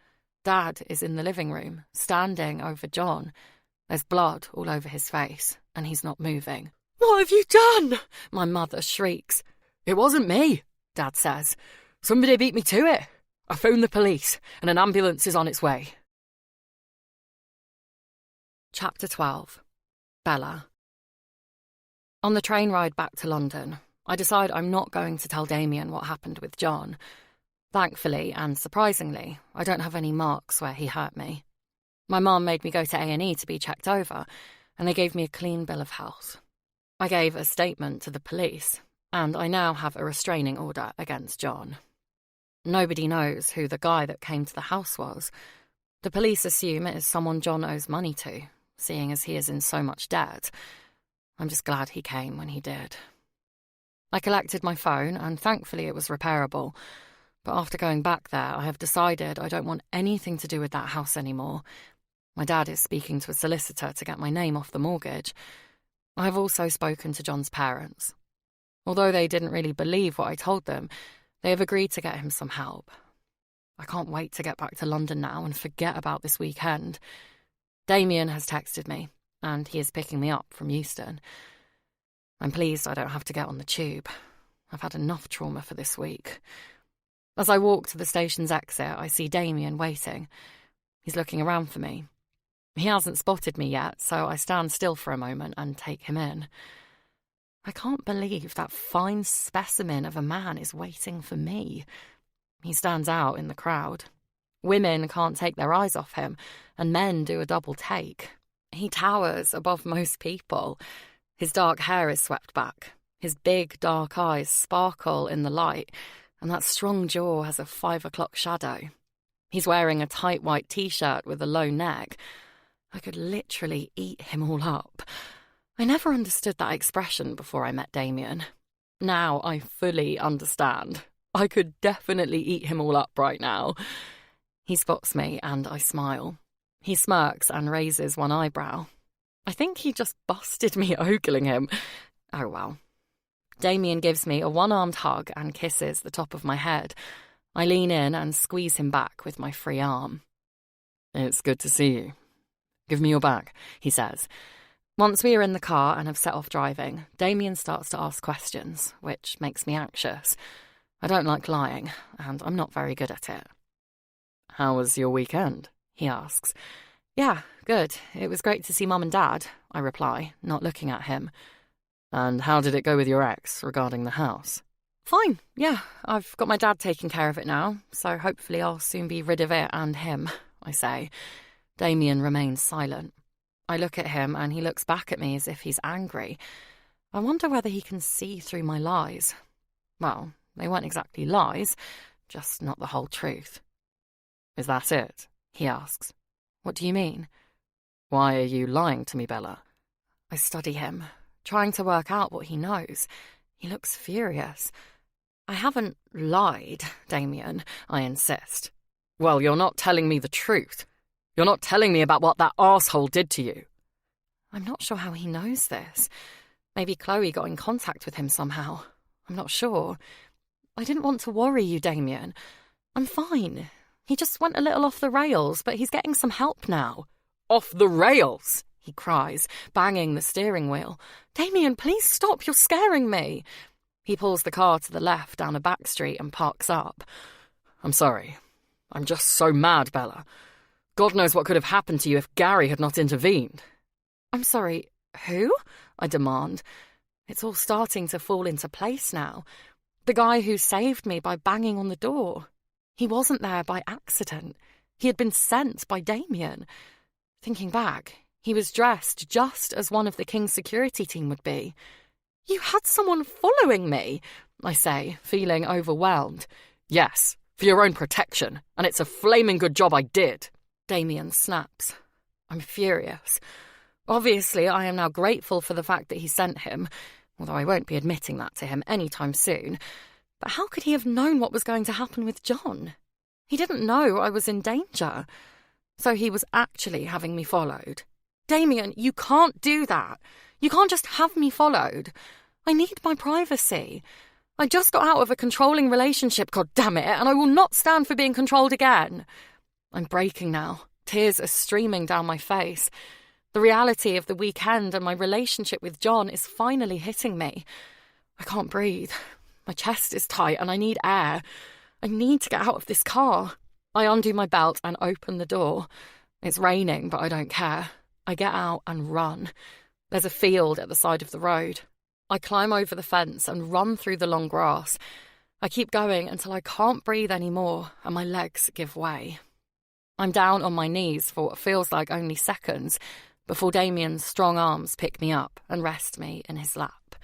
Dad is in the living room, standing over John. There's blood all over his face, and he's not moving. What have you done? My mother shrieks. It wasn't me, Dad says. Somebody beat me to it. I phoned the police, and an ambulance is on its way. Chapter 12. Bella. On the train ride back to London, I decide I'm not going to tell Damien what happened with John. Thankfully and surprisingly, I don't have any marks where he hurt me. My mum made me go to A&E to be checked over, and they gave me a clean bill of health. I gave a statement to the police, and I now have a restraining order against John. Nobody knows who the guy that came to the house was. The police assume it is someone John owes money to, seeing as he is in so much debt. I'm just glad he came when he did. I collected my phone, and thankfully it was repairable. But after going back there, I have decided I don't want anything to do with that house anymore. My dad is speaking to a solicitor to get my name off the mortgage. I have also spoken to John's parents. Although they didn't really believe what I told them, they have agreed to get him some help. I can't wait to get back to London now and forget about this weekend. Damien has texted me, and he is picking me up from Euston. I'm pleased I don't have to get on the tube. I've had enough trauma for this week. As I walk to the station's exit, I see Damien waiting. He's looking around for me. He hasn't spotted me yet, so I stand still for a moment and take him in. I can't believe that fine specimen of a man is waiting for me. He stands out in the crowd. Women can't take their eyes off him, and men do a double take. He towers above most people. His dark hair is swept back. His big, dark eyes sparkle in the light, and that strong jaw has a 5 o'clock shadow. He's wearing a tight white t-shirt with a low neck. I could literally eat him all up. I never understood that expression before I met Damien. Now I fully understand. I could definitely eat him all up right now. He spots me and I smile. He smirks and raises one eyebrow. I think he just busted me ogling him. Oh well. Damien gives me a one-armed hug and kisses the top of my head. I lean in and squeeze him back with my free arm. It's good to see you. Give me your bag, he says. Once we are in the car and have set off driving, Damien starts to ask questions, which makes me anxious. I don't like lying, and I'm not very good at it. How was your weekend? He asks. Yeah, good. It was great to see Mum and Dad, I reply, not looking at him. And how did it go with your ex regarding the house? Fine, yeah. I've got my dad taking care of it now, so hopefully I'll soon be rid of it and him, I say. Damien remains silent. I look at him and he looks back at me as if he's angry. I wonder whether he can see through my lies. Well, they weren't exactly lies, just not the whole truth. Is that it? He asks. What do you mean? Why are you lying to me, Bella? I study him, trying to work out what he knows. He looks furious. I haven't lied, Damien, I insist. Well, you're not telling me the truth. You're not telling me about what that arsehole did to you. I'm not sure how he knows this. Maybe Chloe got in contact with him somehow. I'm not sure. I didn't want to worry you, Damien. I'm fine. He just went a little off the rails, but he's getting some help now. Off the rails? He cries, banging the steering wheel. Damien, please stop. You're scaring me. He pulls the car to the left down a back street and parks up. I'm sorry. I'm just so mad, Bella. God knows what could have happened to you if Gary had not intervened. I'm sorry, who? I demand. It's all starting to fall into place now. The guy who saved me by banging on the door. He wasn't there by accident. He had been sent by Damien. Thinking back, he was dressed just as one of the King's security team would be. You had someone following me, I say, feeling overwhelmed. Yes, for your own protection, and it's a flaming good job I did. Damien snaps. I'm furious. Obviously, I am now grateful for the fact that he sent him, although I won't be admitting that to him anytime soon. But how could he have known what was going to happen with John? He didn't know I was in danger. So he was actually having me followed. Damien, you can't do that. You can't just have me followed. I need my privacy. I just got out of a controlling relationship, God damn it, and I will not stand for being controlled again. I'm breaking now. Tears are streaming down my face. The reality of the weekend and my relationship with John is finally hitting me. I can't breathe. My chest is tight and I need air. I need to get out of this car. I undo my belt and open the door. It's raining, but I don't care. I get out and run. There's a field at the side of the road. I climb over the fence and run through the long grass. I keep going until I can't breathe anymore and my legs give way. I'm down on my knees for what feels like only seconds before Damien's strong arms pick me up and rest me in his lap.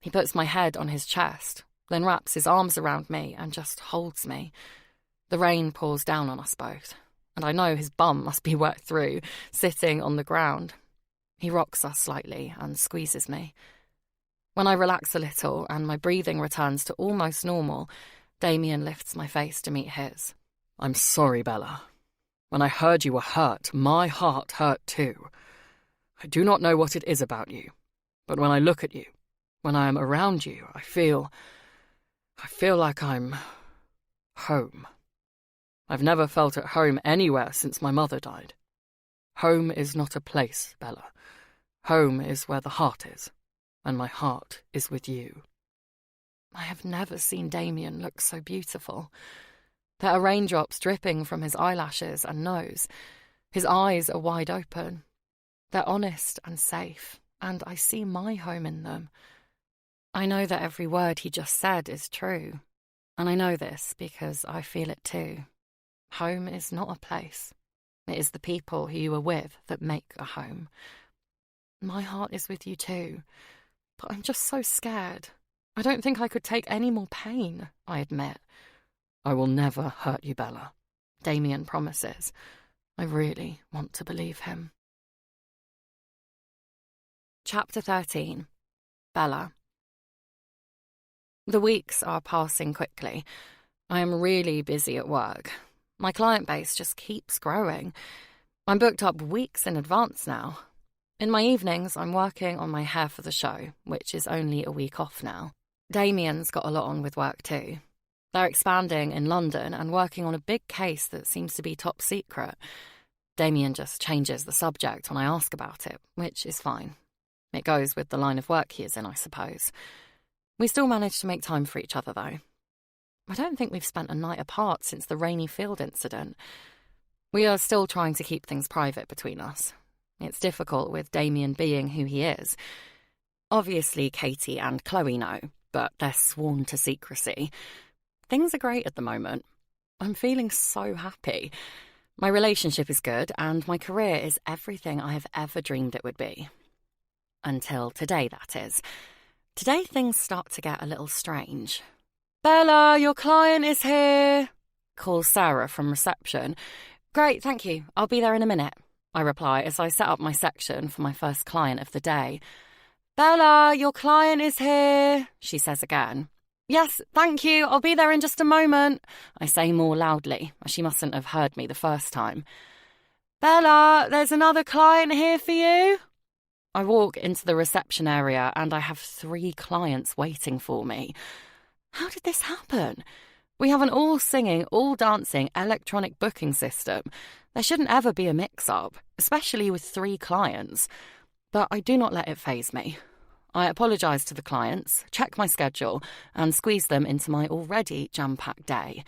He puts my head on his chest, then wraps his arms around me and just holds me. The rain pours down on us both, and I know his bum must be wet through, sitting on the ground. He rocks us slightly and squeezes me. When I relax a little and my breathing returns to almost normal, Damien lifts my face to meet his. I'm sorry, Bella. When I heard you were hurt, my heart hurt too. I do not know what it is about you, but when I look at you, when I am around you, I feel like I'm home. I've never felt at home anywhere since my mother died. Home is not a place, Bella. Home is where the heart is, and my heart is with you. I have never seen Damien look so beautiful. There are raindrops dripping from his eyelashes and nose. His eyes are wide open. They're honest and safe, and I see my home in them. I know that every word he just said is true, and I know this because I feel it too. Home is not a place. It is the people who you are with that make a home. My heart is with you too, but I'm just so scared. I don't think I could take any more pain, I admit. I will never hurt you, Bella. Damien promises. I really want to believe him. Chapter 13. Bella. The weeks are passing quickly. I am really busy at work. My client base just keeps growing. I'm booked up weeks in advance now. In my evenings, I'm working on my hair for the show, which is only a week off now. Damien's got a lot on with work too. They're expanding in London and working on a big case that seems to be top secret. Damien just changes the subject when I ask about it, which is fine. It goes with the line of work he is in, I suppose. We still manage to make time for each other, though. I don't think we've spent a night apart since the Rainy Field incident. We are still trying to keep things private between us. It's difficult with Damien being who he is. Obviously, Katie and Chloe know, but they're sworn to secrecy. Things are great at the moment. I'm feeling so happy. My relationship is good, and my career is everything I have ever dreamed it would be. Until today, that is. Today things start to get a little strange. "Bella, your client is here," calls Sarah from reception. "Great, thank you. I'll be there in a minute," I reply as I set up my section for my first client of the day. "Bella, your client is here," she says again. "Yes, thank you. I'll be there in just a moment," I say more loudly, as she mustn't have heard me the first time. "Bella, there's another client here for you." I walk into the reception area and I have 3 clients waiting for me. How did this happen? We have an all-singing, all-dancing electronic booking system. There shouldn't ever be a mix-up, especially with 3 clients. But I do not let it faze me. I apologise to the clients, check my schedule, and squeeze them into my already jam-packed day.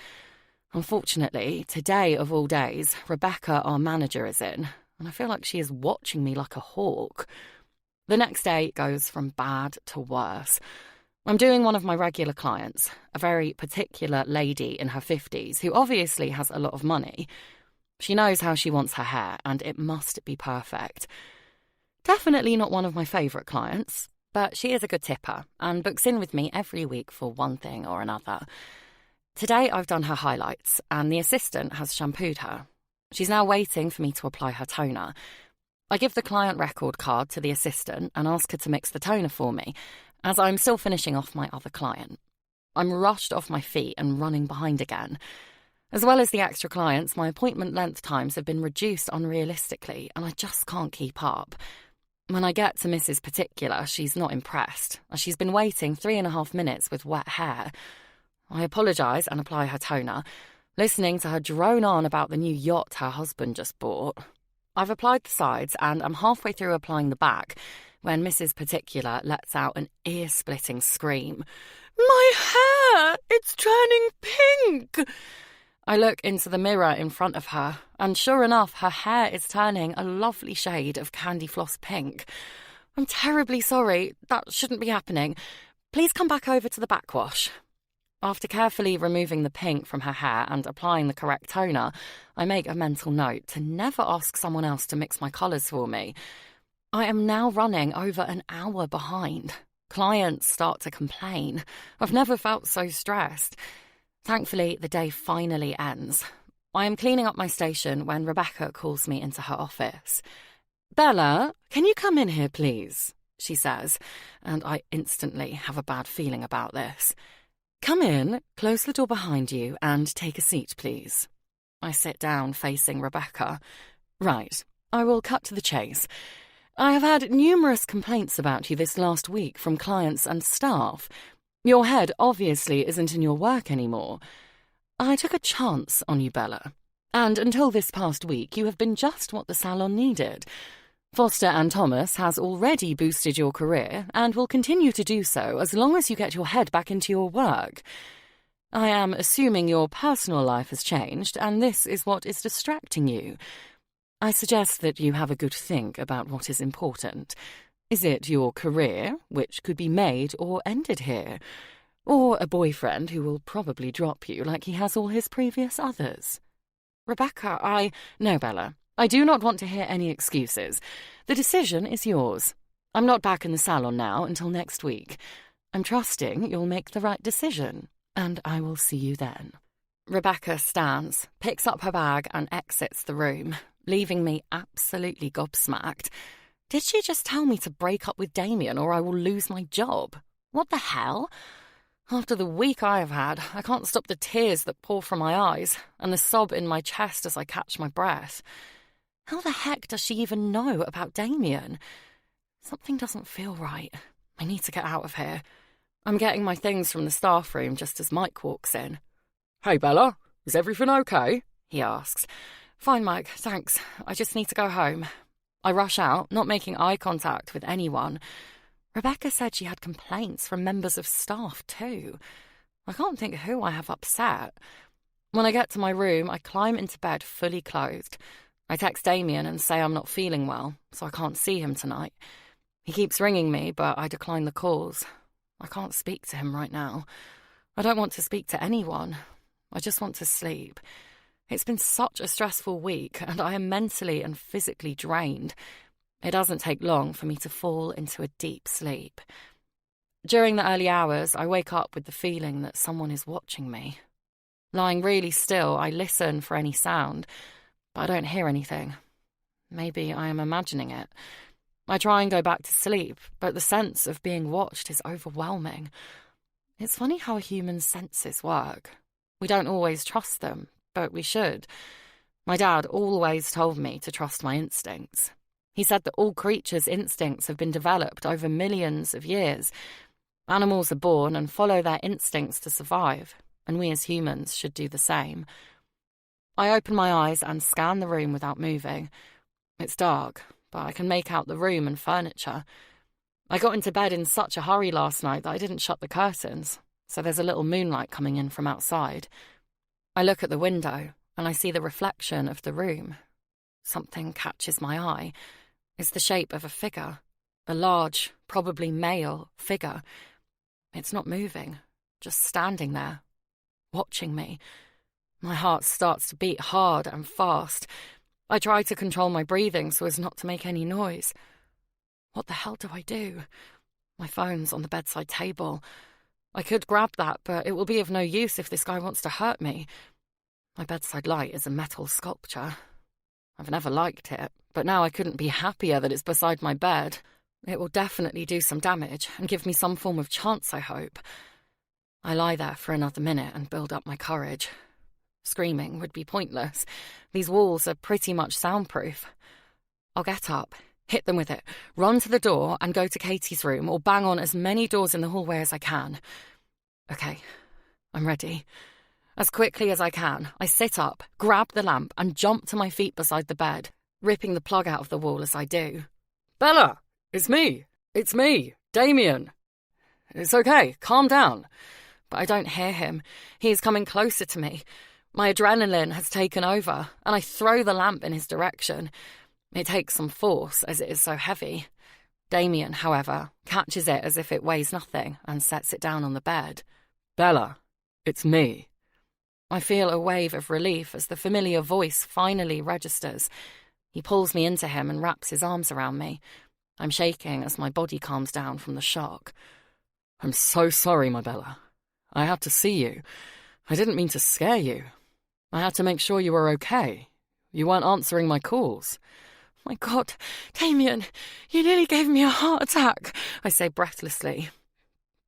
Unfortunately, today of all days, Rebecca, our manager, is in, and I feel like she is watching me like a hawk. The next day goes from bad to worse. I'm doing one of my regular clients, a very particular lady in her 50s who obviously has a lot of money. She knows how she wants her hair, and it must be perfect. Definitely not one of my favourite clients, but she is a good tipper and books in with me every week for one thing or another. Today I've done her highlights, and the assistant has shampooed her. She's now waiting for me to apply her toner. I give the client record card to the assistant and ask her to mix the toner for me, as I'm still finishing off my other client. I'm rushed off my feet and running behind again. As well as the extra clients, my appointment length times have been reduced unrealistically, and I just can't keep up. When I get to Mrs. Particular, she's not impressed, as she's been waiting 3.5 minutes with wet hair. I apologise and apply her toner, listening to her drone on about the new yacht her husband just bought. I've applied the sides and I'm halfway through applying the back when Mrs. Particular lets out an ear-splitting scream. "My hair! It's turning pink!" I look into the mirror in front of her, and sure enough, her hair is turning a lovely shade of candy floss pink. "I'm terribly sorry. That shouldn't be happening. Please come back over to the backwash." After carefully removing the pink from her hair and applying the correct toner, I make a mental note to never ask someone else to mix my colours for me. I am now running over an hour behind. Clients start to complain. I've never felt so stressed. Thankfully, the day finally ends. I am cleaning up my station when Rebecca calls me into her office. "Bella, can you come in here, please?" she says, and I instantly have a bad feeling about this. "Come in, close the door behind you, and take a seat, please." I sit down facing Rebecca. "Right, I will cut to the chase. I have had numerous complaints about you this last week from clients and staff. Your head obviously isn't in your work anymore. I took a chance on you, Bella, and until this past week you have been just what the salon needed. Foster and Thomas has already boosted your career and will continue to do so as long as you get your head back into your work. I am assuming your personal life has changed, and this is what is distracting you. I suggest that you have a good think about what is important. Is it your career, which could be made or ended here? Or a boyfriend who will probably drop you like he has all his previous others?" "Rebecca, No, Bella. I do not want to hear any excuses. The decision is yours. I'm not back in the salon now until next week. I'm trusting you'll make the right decision, and I will see you then." Rebecca stands, picks up her bag, and exits the room, leaving me absolutely gobsmacked. Did she just tell me to break up with Damien or I will lose my job? What the hell? After the week I have had, I can't stop the tears that pour from my eyes and the sob in my chest as I catch my breath. How the heck does she even know about Damien? Something doesn't feel right. I need to get out of here. I'm getting my things from the staff room just as Mike walks in. "Hey, Bella, is everything okay?" he asks. "Fine, Mike, thanks. I just need to go home." I rush out, not making eye contact with anyone. Rebecca said she had complaints from members of staff too. I can't think who I have upset. When I get to my room, I climb into bed fully clothed. I text Damien and say I'm not feeling well, so I can't see him tonight. He keeps ringing me, but I decline the calls. I can't speak to him right now. I don't want to speak to anyone. I just want to sleep. It's been such a stressful week, and I am mentally and physically drained. It doesn't take long for me to fall into a deep sleep. During the early hours, I wake up with the feeling that someone is watching me. Lying really still, I listen for any sound, but I don't hear anything. Maybe I am imagining it. I try and go back to sleep, but the sense of being watched is overwhelming. It's funny how a human's senses work. We don't always trust them, but we should. My dad always told me to trust my instincts. He said that all creatures' instincts have been developed over millions of years. Animals are born and follow their instincts to survive, and we as humans should do the same. I open my eyes and scan the room without moving. It's dark, but I can make out the room and furniture. I got into bed in such a hurry last night that I didn't shut the curtains, so there's a little moonlight coming in from outside. I look at the window, and I see the reflection of the room. Something catches my eye. It's the shape of a figure, a large, probably male figure. It's not moving, just standing there, watching me. My heart starts to beat hard and fast. I try to control my breathing so as not to make any noise. What the hell do I do? My phone's on the bedside table. I could grab that, but it will be of no use if this guy wants to hurt me. My bedside light is a metal sculpture. I've never liked it, but now I couldn't be happier that it's beside my bed. It will definitely do some damage and give me some form of chance, I hope. I lie there for another minute and build up my courage. Screaming would be pointless. These walls are pretty much soundproof. I'll get up, hit them with it, run to the door and go to Katie's room or bang on as many doors in the hallway as I can. Okay, I'm ready. As quickly as I can, I sit up, grab the lamp and jump to my feet beside the bed, ripping the plug out of the wall as I do. "Bella, it's me, Damien. It's okay, calm down." But I don't hear him. He is coming closer to me. My adrenaline has taken over, and I throw the lamp in his direction. It takes some force, as it is so heavy. Damien, however, catches it as if it weighs nothing and sets it down on the bed. "Bella, It's me. I feel a wave of relief as the familiar voice finally registers. He pulls me into him and wraps his arms around me. I'm shaking as my body calms down from the shock. I'm so sorry, my Bella. I had to see you. I didn't mean to scare you. I had to make sure you were okay. You weren't answering my calls. My God, Damien, you nearly gave me a heart attack, I say breathlessly.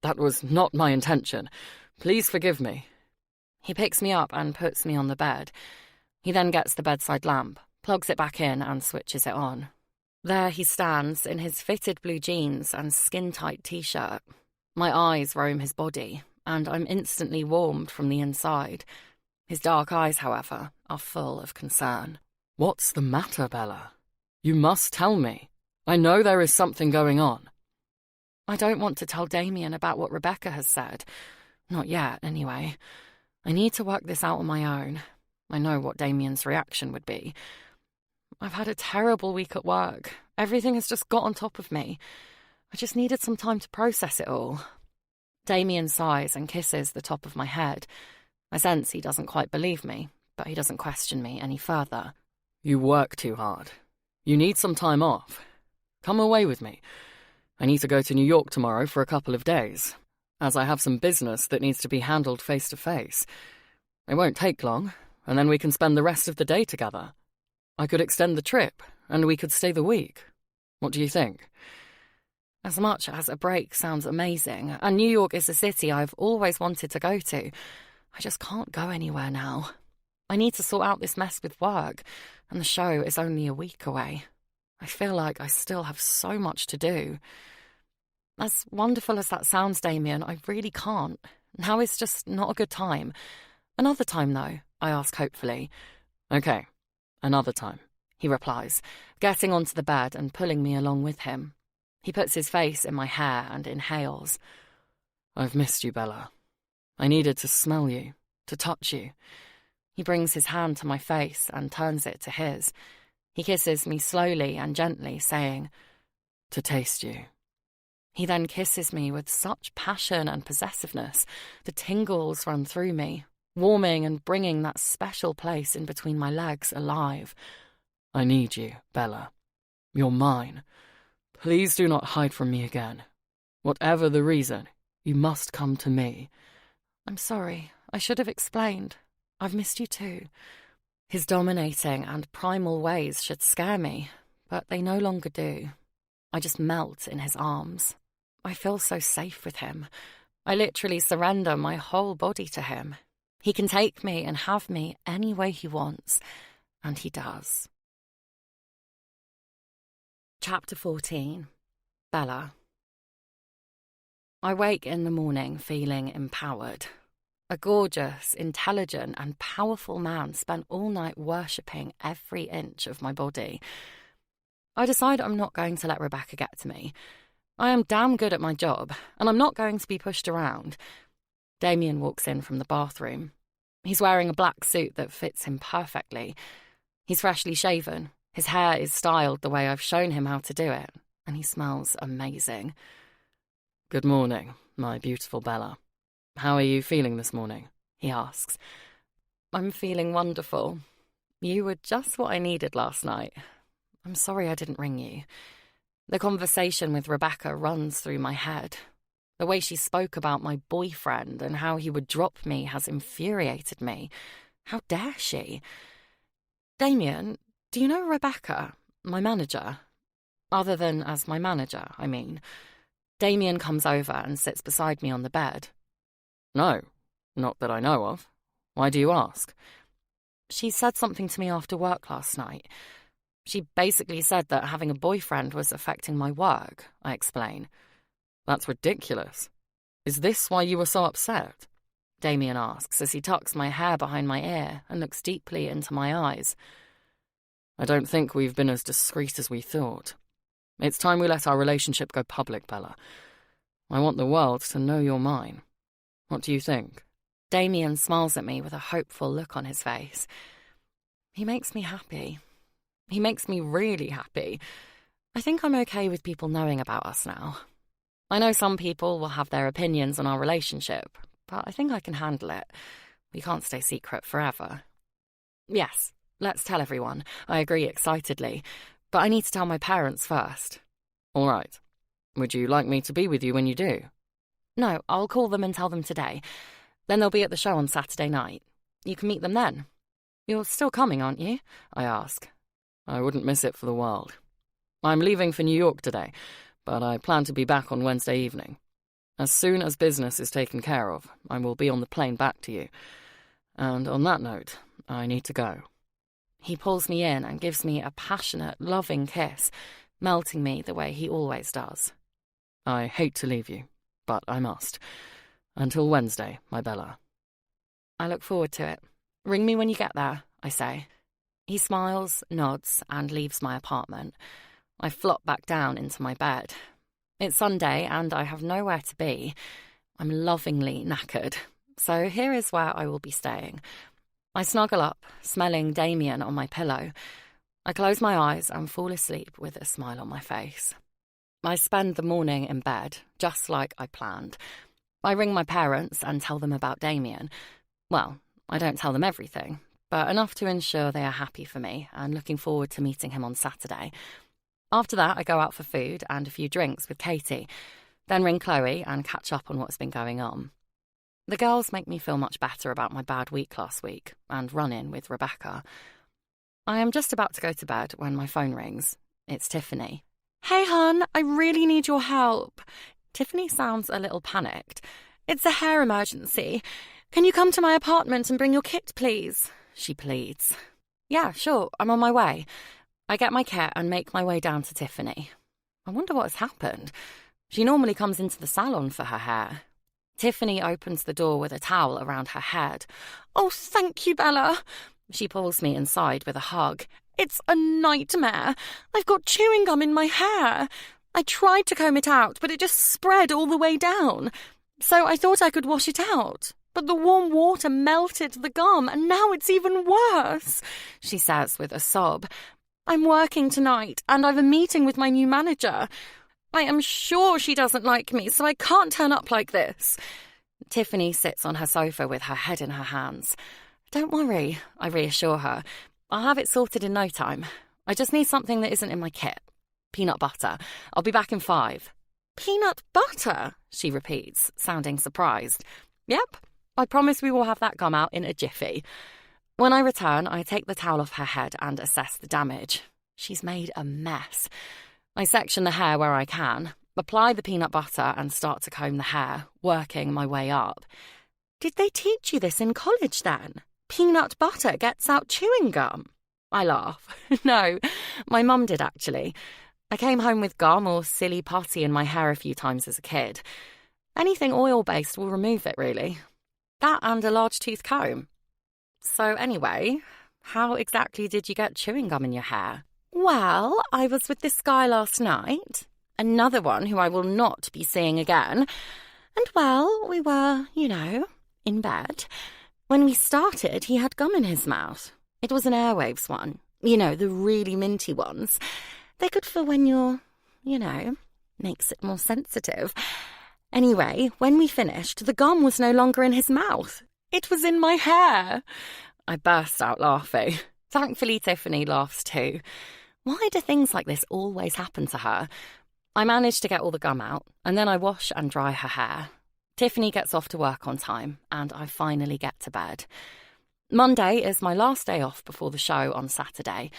That was not my intention. Please forgive me. He picks me up and puts me on the bed. He then gets the bedside lamp, plugs it back in and switches it on. There he stands in his fitted blue jeans and skin-tight t-shirt. My eyes roam his body, and I'm instantly warmed from the inside. His dark eyes, however, are full of concern. What's the matter, Bella? You must tell me. I know there is something going on. I don't want to tell Damien about what Rebecca has said. Not yet, anyway. I need to work this out on my own. I know what Damien's reaction would be. I've had a terrible week at work. Everything has just got on top of me. I just needed some time to process it all. Damien sighs and kisses the top of my head. I sense he doesn't quite believe me, but he doesn't question me any further. You work too hard. You need some time off. Come away with me. I need to go to New York tomorrow for a couple of days, as I have some business that needs to be handled face to face. It won't take long, and then we can spend the rest of the day together. I could extend the trip, and we could stay the week. What do you think? As much as a break sounds amazing, and New York is a city I've always wanted to go to, I just can't go anywhere now. I need to sort out this mess with work, and the show is only a week away. I feel like I still have so much to do. As wonderful as that sounds, Damien, I really can't. Now is just not a good time. Another time, though, I ask hopefully. Okay, another time, he replies, getting onto the bed and pulling me along with him. He puts his face in my hair and inhales. I've missed you, Bella. I needed to smell you, to touch you. He brings his hand to my face and turns it to his. He kisses me slowly and gently, saying, to taste you. He then kisses me with such passion and possessiveness. The tingles run through me, warming and bringing that special place in between my legs alive. I need you, Bella. You're mine. Please do not hide from me again. Whatever the reason, you must come to me. I'm sorry. I should have explained. I've missed you too. His dominating and primal ways should scare me, but they no longer do. I just melt in his arms. I feel so safe with him. I literally surrender my whole body to him. He can take me and have me any way he wants, and he does. Chapter 14. Bella. I wake in the morning feeling empowered. A gorgeous, intelligent, and powerful man spent all night worshipping every inch of my body. I decide I'm not going to let Rebecca get to me. I am damn good at my job, and I'm not going to be pushed around. Damien walks in from the bathroom. He's wearing a black suit that fits him perfectly. He's freshly shaven. His hair is styled the way I've shown him how to do it, and he smells amazing. Good morning, my beautiful Bella. How are you feeling this morning? He asks. I'm feeling wonderful. You were just what I needed last night. I'm sorry I didn't ring you. The conversation with Rebecca runs through my head. The way she spoke about my boyfriend and how he would drop me has infuriated me. How dare she? Damien, do you know Rebecca, my manager? Other than as my manager, I mean. Damien comes over and sits beside me on the bed. No, not that I know of. Why do you ask? She said something to me after work last night. She basically said that having a boyfriend was affecting my work, I explain. That's ridiculous. Is this why you were so upset? Damien asks as he tucks my hair behind my ear and looks deeply into my eyes. I don't think we've been as discreet as we thought. It's time we let our relationship go public, Bella. I want the world to know you're mine. What do you think? Damien smiles at me with a hopeful look on his face. He makes me happy. He makes me really happy. I think I'm okay with people knowing about us now. I know some people will have their opinions on our relationship, but I think I can handle it. We can't stay secret forever. Yes, let's tell everyone. I agree excitedly, but I need to tell my parents first. All right. Would you like me to be with you when you do? No, I'll call them and tell them today. Then they'll be at the show on Saturday night. You can meet them then. You're still coming, aren't you? I ask. I wouldn't miss it for the world. I'm leaving for New York today, but I plan to be back on Wednesday evening. As soon as business is taken care of, I will be on the plane back to you. And on that note, I need to go. He pulls me in and gives me a passionate, loving kiss, melting me the way he always does. I hate to leave you, but I must. Until Wednesday, my Bella. I look forward to it. Ring me when you get there, I say. He smiles, nods, and leaves my apartment. I flop back down into my bed. It's Sunday, and I have nowhere to be. I'm lovingly knackered, so here is where I will be staying. I snuggle up, smelling Damien on my pillow. I close my eyes and fall asleep with a smile on my face. I spend the morning in bed, just like I planned. I ring my parents and tell them about Damien. Well, I don't tell them everything, but enough to ensure they are happy for me and looking forward to meeting him on Saturday. After that, I go out for food and a few drinks with Katie, then ring Chloe and catch up on what's been going on. The girls make me feel much better about my bad week last week and run-in with Rebecca. I am just about to go to bed when my phone rings. It's Tiffany. Hey, hon, I really need your help. Tiffany sounds a little panicked. It's a hair emergency. Can you come to my apartment and bring your kit, please? She pleads. Yeah, sure, I'm on my way. I get my kit and make my way down to Tiffany. I wonder what has happened. She normally comes into the salon for her hair. Tiffany opens the door with a towel around her head. Oh, thank you, Bella. She pulls me inside with a hug. It's a nightmare. I've got chewing gum in my hair. I tried to comb it out, but it just spread all the way down. So I thought I could wash it out. But the warm water melted the gum, and now it's even worse, she says with a sob. I'm working tonight, and I've a meeting with my new manager. I am sure she doesn't like me, so I can't turn up like this. Tiffany sits on her sofa with her head in her hands. Don't worry, I reassure her. I'll have it sorted in no time. I just need something that isn't in my kit. Peanut butter. I'll be back in 5. Peanut butter? She repeats, sounding surprised. Yep, I promise we will have that gum out in a jiffy. When I return, I take the towel off her head and assess the damage. She's made a mess. I section the hair where I can, apply the peanut butter and start to comb the hair, working my way up. Did they teach you this in college then? Peanut butter gets out chewing gum? I laugh. No, my mum did actually. I came home with gum or silly putty in my hair a few times as a kid. Anything oil-based will remove it, really. That and a large tooth comb. So anyway, how exactly did you get chewing gum in your hair? Well, I was with this guy last night, another one who I will not be seeing again. And well, we were, in bed. When we started, he had gum in his mouth. It was an Airwaves one. The really minty ones. They're good for when you're, makes it more sensitive. Anyway, when we finished, the gum was no longer in his mouth. It was in my hair. I burst out laughing. Thankfully, Tiffany laughs too. Why do things like this always happen to her? I manage to get all the gum out, and then I wash and dry her hair. Tiffany gets off to work on time, and I finally get to bed. Monday is my last day off before the show on Saturday.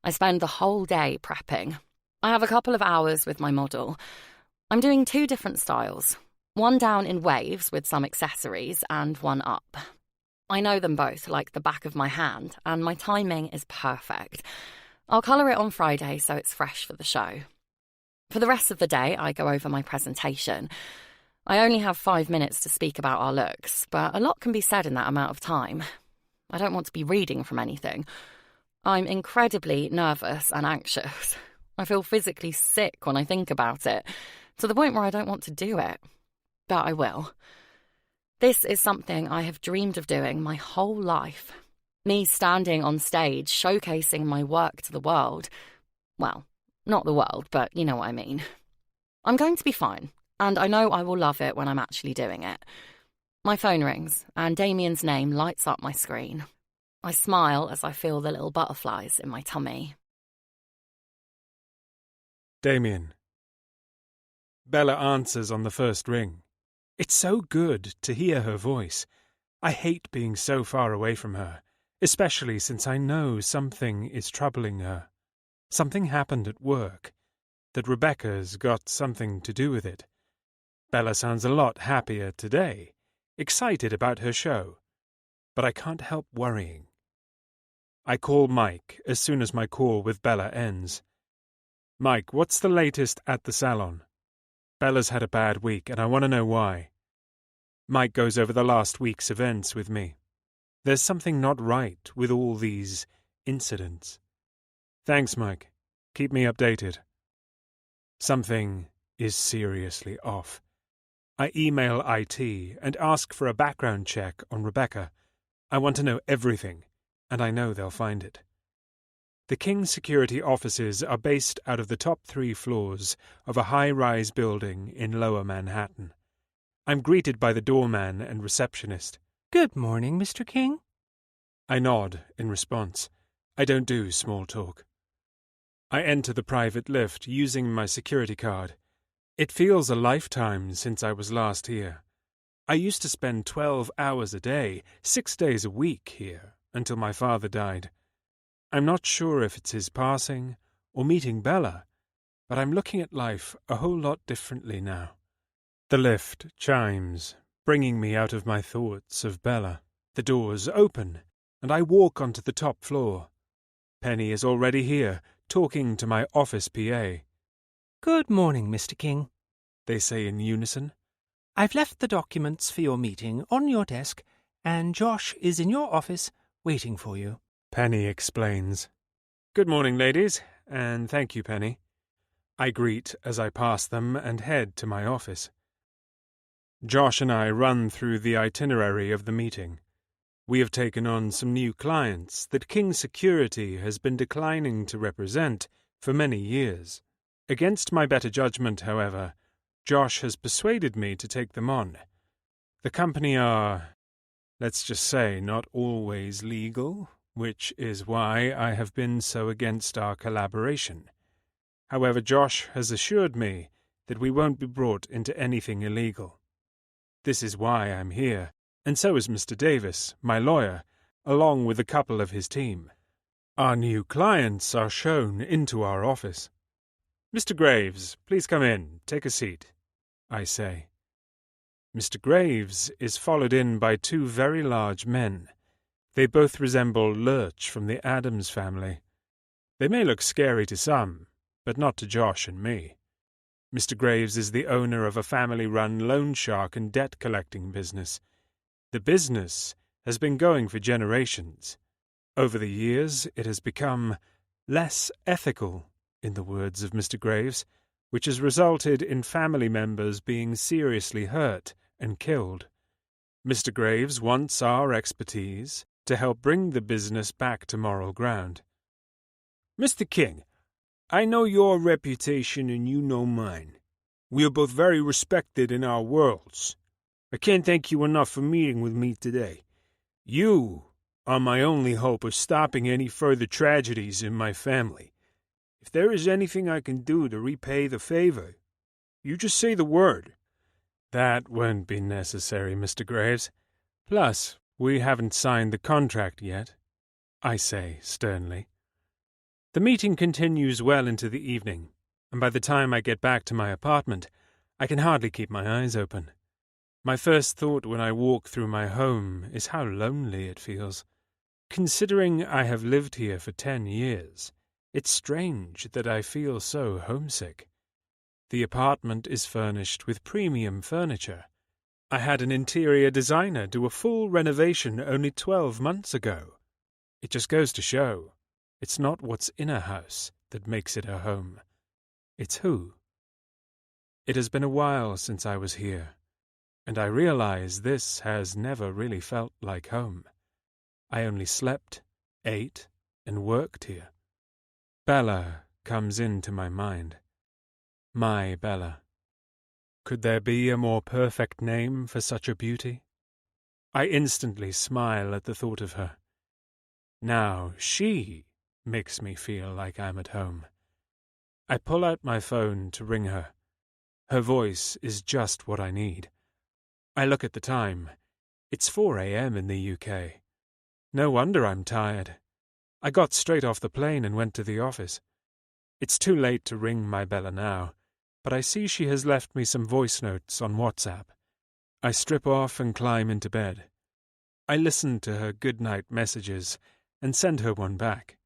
I spend the whole day prepping. I have a couple of hours with my model. I'm doing 2 different styles, one down in waves with some accessories and one up. I know them both like the back of my hand, and my timing is perfect. I'll colour it on Friday so it's fresh for the show. For the rest of the day, I go over my presentation. I only have 5 minutes to speak about our looks, but a lot can be said in that amount of time. I don't want to be reading from anything. I'm incredibly nervous and anxious. I feel physically sick when I think about it, to the point where I don't want to do it. But I will. This is something I have dreamed of doing my whole life. Me standing on stage, showcasing my work to the world. Well, not the world, but you know what I mean. I'm going to be fine, and I know I will love it when I'm actually doing it. My phone rings, and Damien's name lights up my screen. I smile as I feel the little butterflies in my tummy. Damien. Bella answers on the first ring. It's so good to hear her voice. I hate being so far away from her, especially since I know something is troubling her. Something happened at work, that Rebecca's got something to do with it. Bella sounds a lot happier today, excited about her show, but I can't help worrying. I call Mike as soon as my call with Bella ends. Mike, what's the latest at the salon? Bella's had a bad week, and I want to know why. Mike goes over the last week's events with me. There's something not right with all these incidents. Thanks, Mike. Keep me updated. Something is seriously off. I email IT and ask for a background check on Rebecca. I want to know everything, and I know they'll find it. The King's security offices are based out of the top 3 floors of a high-rise building in Lower Manhattan. I'm greeted by the doorman and receptionist. Good morning, Mr. King. I nod in response. I don't do small talk. I enter the private lift using my security card. It feels a lifetime since I was last here. I used to spend 12 hours a day, 6 days a week here, until my father died. I'm not sure if it's his passing or meeting Bella, but I'm looking at life a whole lot differently now. The lift chimes, bringing me out of my thoughts of Bella. The doors open, and I walk onto the top floor. Penny is already here, talking to my office PA. Good morning, Mr. King. They say in unison. I've left the documents for your meeting on your desk, and Josh is in your office waiting for you. Penny explains. Good morning, ladies, and thank you, Penny. I greet as I pass them and head to my office. Josh and I run through the itinerary of the meeting. We have taken on some new clients that King's Security has been declining to represent for many years. Against my better judgment, however, Josh has persuaded me to take them on. The company are, let's just say, not always legal, which is why I have been so against our collaboration. However, Josh has assured me that we won't be brought into anything illegal. This is why I'm here, and so is Mr. Davis, my lawyer, along with a couple of his team. Our new clients are shown into our office. Mr. Graves, please come in, take a seat, I say. Mr. Graves is followed in by 2 very large men. They both resemble Lurch from the Addams family. They may look scary to some, but not to Josh and me. Mr. Graves is the owner of a family-run loan shark and debt-collecting business. The business has been going for generations. Over the years, it has become less ethical, in the words of Mr. Graves, which has resulted in family members being seriously hurt and killed. Mr. Graves wants our expertise to help bring the business back to moral ground. Mr. King, I know your reputation and you know mine. We are both very respected in our worlds. I can't thank you enough for meeting with me today. You are my only hope of stopping any further tragedies in my family. If there is anything I can do to repay the favor, you just say the word. That won't be necessary, Mr. Graves. Plus, we haven't signed the contract yet, I say sternly. The meeting continues well into the evening, and by the time I get back to my apartment, I can hardly keep my eyes open. My first thought when I walk through my home is how lonely it feels. Considering I have lived here for 10 years, it's strange that I feel so homesick. The apartment is furnished with premium furniture. I had an interior designer do a full renovation only 12 months ago. It just goes to show, it's not what's in a house that makes it a home. It's who. It has been a while since I was here, and I realize this has never really felt like home. I only slept, ate, and worked here. Bella comes into my mind. My Bella. Could there be a more perfect name for such a beauty? I instantly smile at the thought of her. Now she makes me feel like I'm at home. I pull out my phone to ring her. Her voice is just what I need. I look at the time. It's 4 a.m. in the UK. No wonder I'm tired. I got straight off the plane and went to the office. It's too late to ring my Bella now, but I see she has left me some voice notes on WhatsApp. I strip off and climb into bed. I listen to her goodnight messages and send her one back.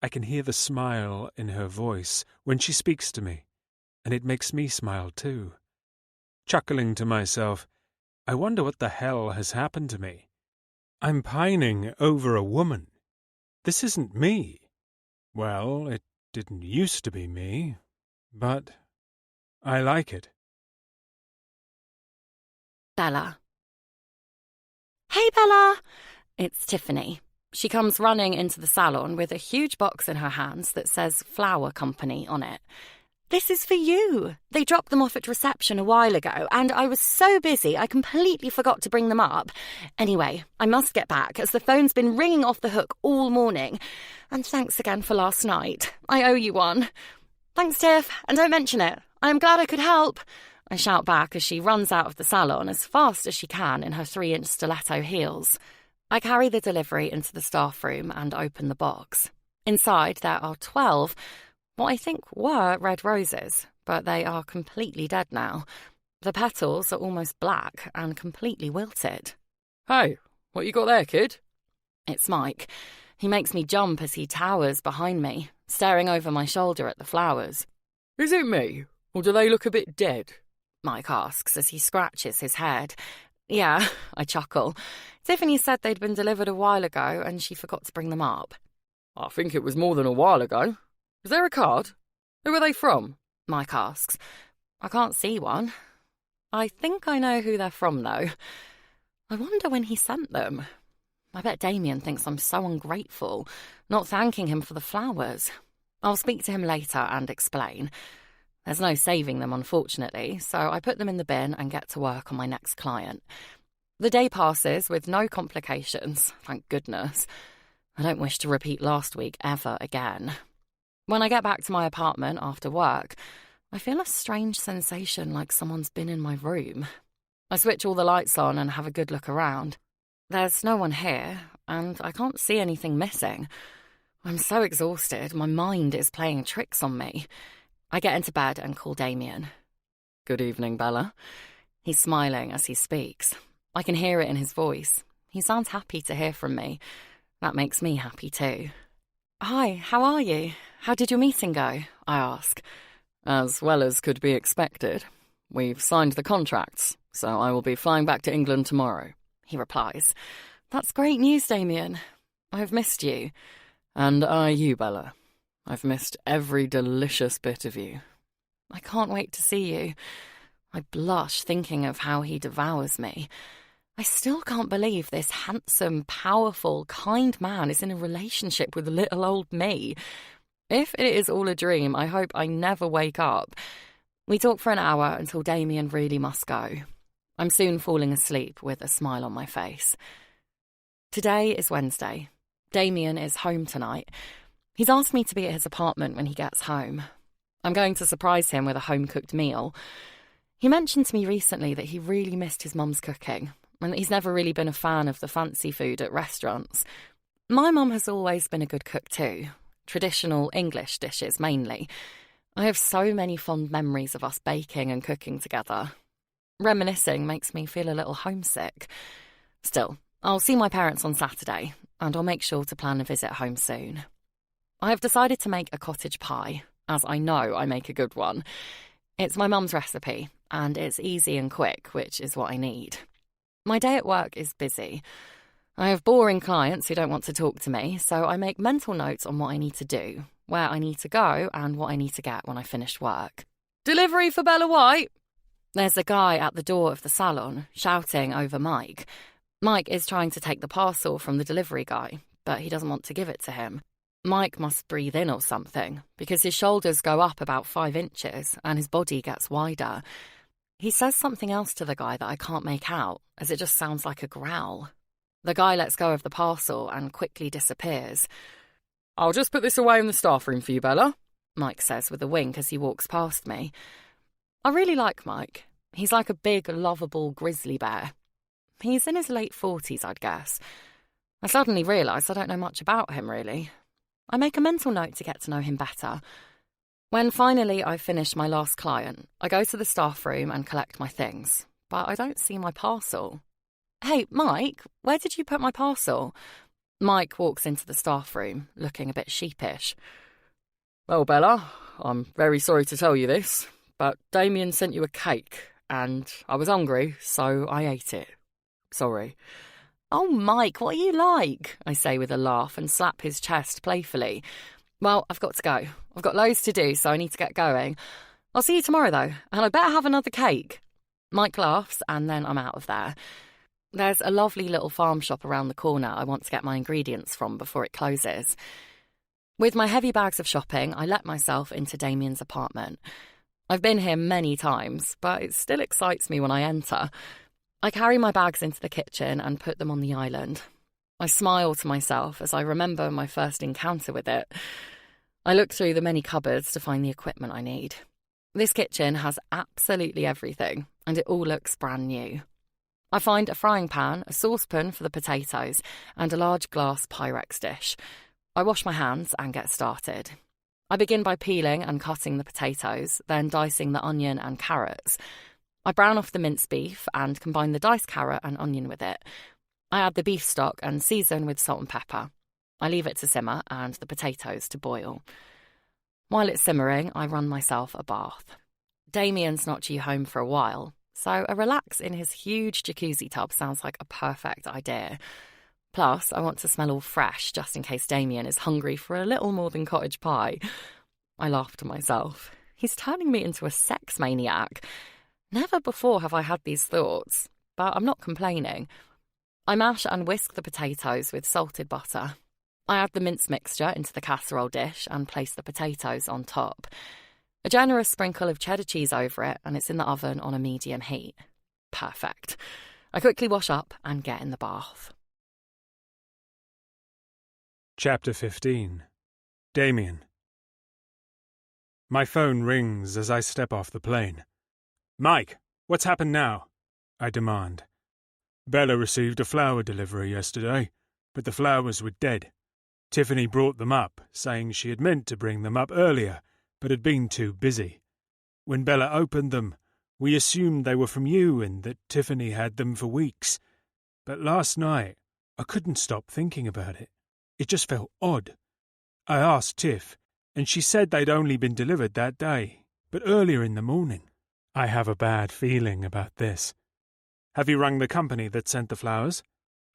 I can hear the smile in her voice when she speaks to me, and it makes me smile too. Chuckling to myself, I wonder what the hell has happened to me. I'm pining over a woman. This isn't me. Well, it didn't used to be me, but I like it. Bella. Hey, Bella! It's Tiffany. She comes running into the salon with a huge box in her hands that says Flower Company on it. This is for you. They dropped them off at reception a while ago, and I was so busy I completely forgot to bring them up. Anyway, I must get back, as the phone's been ringing off the hook all morning. And thanks again for last night. I owe you one. Thanks, Tiff, and don't mention it. I am glad I could help. I shout back as she runs out of the salon as fast as she can in her 3-inch stiletto heels. I carry the delivery into the staff room and open the box. Inside there are 12, what I think were red roses, but they are completely dead now. The petals are almost black and completely wilted. Hey, what you got there, kid? It's Mike. He makes me jump as he towers behind me, staring over my shoulder at the flowers. Is it me, or do they look a bit dead? Mike asks as he scratches his head. Yeah, I chuckle. Tiffany said they'd been delivered a while ago and she forgot to bring them up. I think it was more than a while ago. Is there a card? Who are they from? Mike asks. I can't see one. I think I know who they're from, though. I wonder when he sent them. I bet Damien thinks I'm so ungrateful, not thanking him for the flowers. I'll speak to him later and explain. There's no saving them, unfortunately, so I put them in the bin and get to work on my next client. The day passes with no complications, thank goodness. I don't wish to repeat last week ever again. When I get back to my apartment after work, I feel a strange sensation like someone's been in my room. I switch all the lights on and have a good look around. There's no one here, and I can't see anything missing. I'm so exhausted, my mind is playing tricks on me. I get into bed and call Damien. Good evening, Bella. He's smiling as he speaks. I can hear it in his voice. He sounds happy to hear from me. That makes me happy too. Hi, how are you? How did your meeting go? I ask. As well as could be expected. We've signed the contracts, so I will be flying back to England tomorrow, he replies. That's great news, Damien. I've missed you. And you, Bella. I've missed every delicious bit of you. I can't wait to see you. I blush thinking of how he devours me. I still can't believe this handsome, powerful, kind man is in a relationship with little old me. If it is all a dream, I hope I never wake up. We talk for an hour until Damien really must go. I'm soon falling asleep with a smile on my face. Today is Wednesday. Damien is home tonight. He's asked me to be at his apartment when he gets home. I'm going to surprise him with a home-cooked meal. He mentioned to me recently that he really missed his mum's cooking, and that he's never really been a fan of the fancy food at restaurants. My mum has always been a good cook too. Traditional English dishes mainly. I have so many fond memories of us baking and cooking together. Reminiscing makes me feel a little homesick. Still, I'll see my parents on Saturday, and I'll make sure to plan a visit home soon. I have decided to make a cottage pie, as I know I make a good one. It's my mum's recipe, and it's easy and quick, which is what I need. My day at work is busy. I have boring clients who don't want to talk to me, so I make mental notes on what I need to do, where I need to go, and what I need to get when I finish work. Delivery for Bella White! There's a guy at the door of the salon, shouting over Mike. Mike is trying to take the parcel from the delivery guy, but he doesn't want to give it to him. Mike must breathe in or something, because his shoulders go up about 5 inches and his body gets wider. He says something else to the guy that I can't make out, as it just sounds like a growl. The guy lets go of the parcel and quickly disappears. I'll just put this away in the staff room for you, Bella, Mike says with a wink as he walks past me. I really like Mike. He's like a big, lovable grizzly bear. He's in his late 40s, I'd guess. I suddenly realise I don't know much about him, really. I make a mental note to get to know him better. When finally I've finished my last client, I go to the staff room and collect my things, but I don't see my parcel. Hey, Mike, where did you put my parcel? Mike walks into the staff room, looking a bit sheepish. Well, Bella, I'm very sorry to tell you this, but Damien sent you a cake, and I was hungry, so I ate it. Sorry. Oh, Mike, what are you like? I say with a laugh and slap his chest playfully. Well, I've got to go. I've got loads to do, so I need to get going. I'll see you tomorrow, though, and I better have another cake. Mike laughs, and then I'm out of there. There's a lovely little farm shop around the corner I want to get my ingredients from before it closes. With my heavy bags of shopping, I let myself into Damien's apartment. I've been here many times, but it still excites me when I enter. I carry my bags into the kitchen and put them on the island. I smile to myself as I remember my first encounter with it. I look through the many cupboards to find the equipment I need. This kitchen has absolutely everything, and it all looks brand new. I find a frying pan, a saucepan for the potatoes, and a large glass Pyrex dish. I wash my hands and get started. I begin by peeling and cutting the potatoes, then dicing the onion and carrots. I brown off the minced beef and combine the diced carrot and onion with it. I add the beef stock and season with salt and pepper. I leave it to simmer and the potatoes to boil. While it's simmering, I run myself a bath. Damien's not due home for a while, so a relax in his huge jacuzzi tub sounds like a perfect idea. Plus, I want to smell all fresh just in case Damien is hungry for a little more than cottage pie. I laugh to myself. He's turning me into a sex maniac. Never before have I had these thoughts, but I'm not complaining. I mash and whisk the potatoes with salted butter. I add the mince mixture into the casserole dish and place the potatoes on top. A generous sprinkle of cheddar cheese over it, and it's in the oven on a medium heat. Perfect. I quickly wash up and get in the bath. Chapter 15. Damien. My phone rings as I step off the plane. Mike, what's happened now? I demand. Bella received a flower delivery yesterday, but the flowers were dead. Tiffany brought them up, saying she had meant to bring them up earlier, but had been too busy. When Bella opened them, we assumed they were from you and that Tiffany had them for weeks. But last night, I couldn't stop thinking about it. It just felt odd. I asked Tiff, and she said they'd only been delivered that day, but earlier in the morning. I have a bad feeling about this. Have you rung the company that sent the flowers?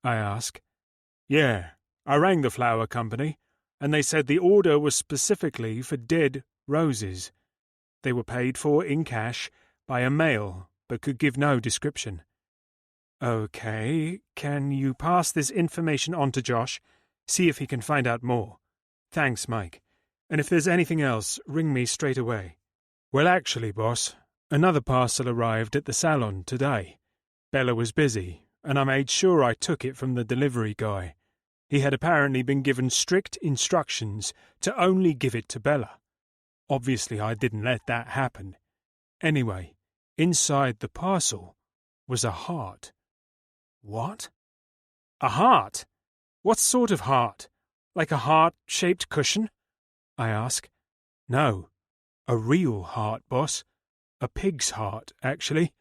I ask. Yeah, I rang the flower company, and they said the order was specifically for dead roses. They were paid for in cash by a male, but could give no description. Okay, can you pass this information on to Josh? See if he can find out more. Thanks, Mike. And if there's anything else, ring me straight away. Well, actually, boss, another parcel arrived at the salon today. Bella was busy, and I made sure I took it from the delivery guy. He had apparently been given strict instructions to only give it to Bella. Obviously, I didn't let that happen. Anyway, inside the parcel was a heart. What? A heart? What sort of heart? Like a heart-shaped cushion? I ask. No, a real heart, boss. A pig's heart, actually.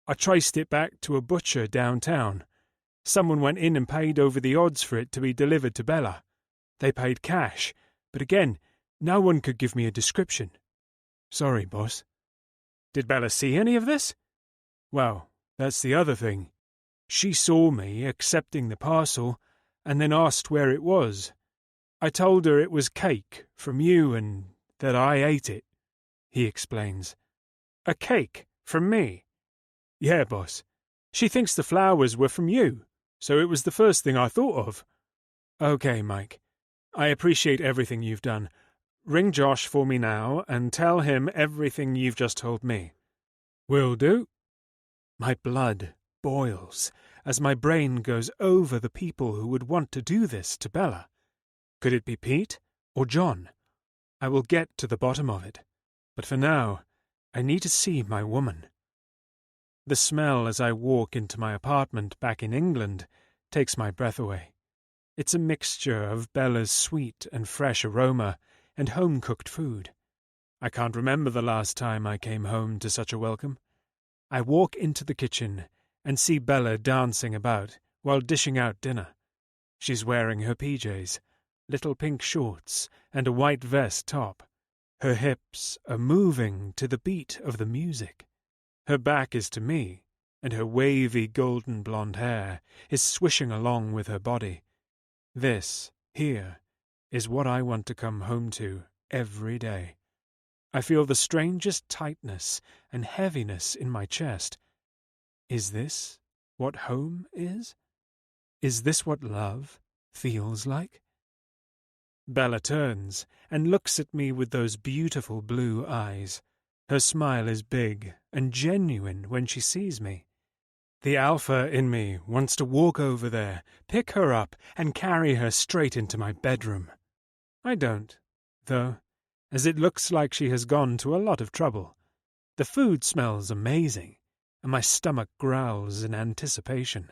I traced it back to a butcher downtown. Someone went in and paid over the odds for it to be delivered to Bella. They paid cash, but again, no one could give me a description. Sorry, boss. Did Bella see any of this? Well, that's the other thing. She saw me accepting the parcel and then asked where it was. I told her it was cake from you and that I ate it, he explains. A cake from me? Yeah, boss. She thinks the flowers were from you, so it was the first thing I thought of. Okay, Mike. I appreciate everything you've done. Ring Josh for me now and tell him everything you've just told me. Will do. My blood boils as my brain goes over the people who would want to do this to Bella. Could it be Pete or John? I will get to the bottom of it, but for now, I need to see my woman. The smell as I walk into my apartment back in England takes my breath away. It's a mixture of Bella's sweet and fresh aroma and home-cooked food. I can't remember the last time I came home to such a welcome. I walk into the kitchen and see Bella dancing about while dishing out dinner. She's wearing her PJs, little pink shorts, and a white vest top. Her hips are moving to the beat of the music. Her back is to me, and her wavy golden blonde hair is swishing along with her body. This, here, is what I want to come home to every day. I feel the strangest tightness and heaviness in my chest. Is this what home is? Is this what love feels like? Bella turns and looks at me with those beautiful blue eyes. Her smile is big and genuine when she sees me. The alpha in me wants to walk over there, pick her up, and carry her straight into my bedroom. I don't, though, as it looks like she has gone to a lot of trouble. The food smells amazing, and my stomach growls in anticipation.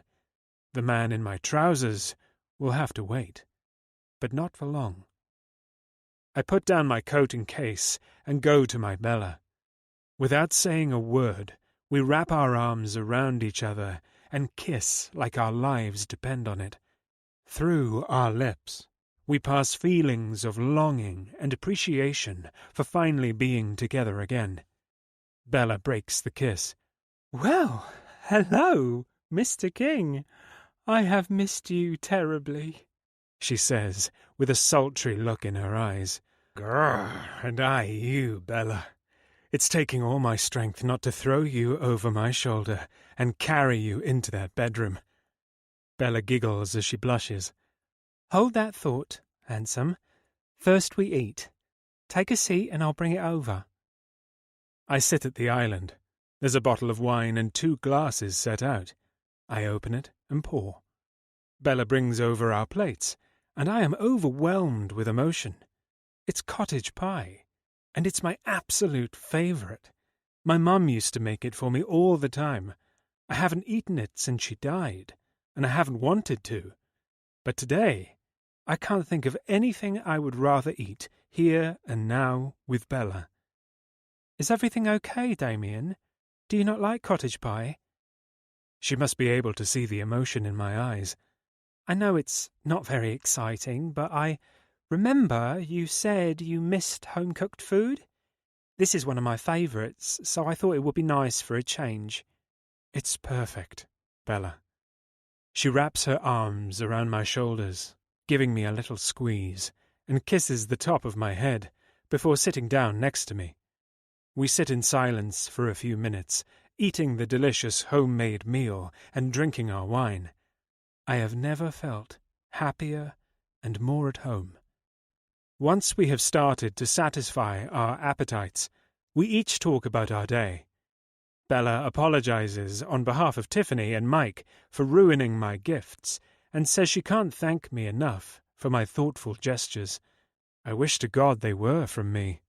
The man in my trousers will have to wait, but not for long. I put down my coat and case and go to my Bella. Without saying a word, we wrap our arms around each other and kiss like our lives depend on it. Through our lips, we pass feelings of longing and appreciation for finally being together again. Bella breaks the kiss. Well, hello, Mr. King. I have missed you terribly, she says, with a sultry look in her eyes. Grrr, and I you, Bella. It's taking all my strength not to throw you over my shoulder and carry you into that bedroom. Bella giggles as she blushes. Hold that thought, handsome. First we eat. Take a seat and I'll bring it over. I sit at the island. There's a bottle of wine and 2 glasses set out. I open it and pour. Bella brings over our plates, and I am overwhelmed with emotion. It's cottage pie, and it's my absolute favourite. My mum used to make it for me all the time. I haven't eaten it since she died, and I haven't wanted to. But today, I can't think of anything I would rather eat here and now with Bella. Is everything okay, Damien? Do you not like cottage pie? She must be able to see the emotion in my eyes. I know it's not very exciting, but I remember you said you missed home-cooked food? This is one of my favourites, so I thought it would be nice for a change. It's perfect, Bella. She wraps her arms around my shoulders, giving me a little squeeze, and kisses the top of my head before sitting down next to me. We sit in silence for a few minutes, eating the delicious homemade meal and drinking our wine. I have never felt happier and more at home. Once we have started to satisfy our appetites, we each talk about our day. Bella apologizes on behalf of Tiffany and Mike for ruining my gifts and says she can't thank me enough for my thoughtful gestures. I wish to God they were from me.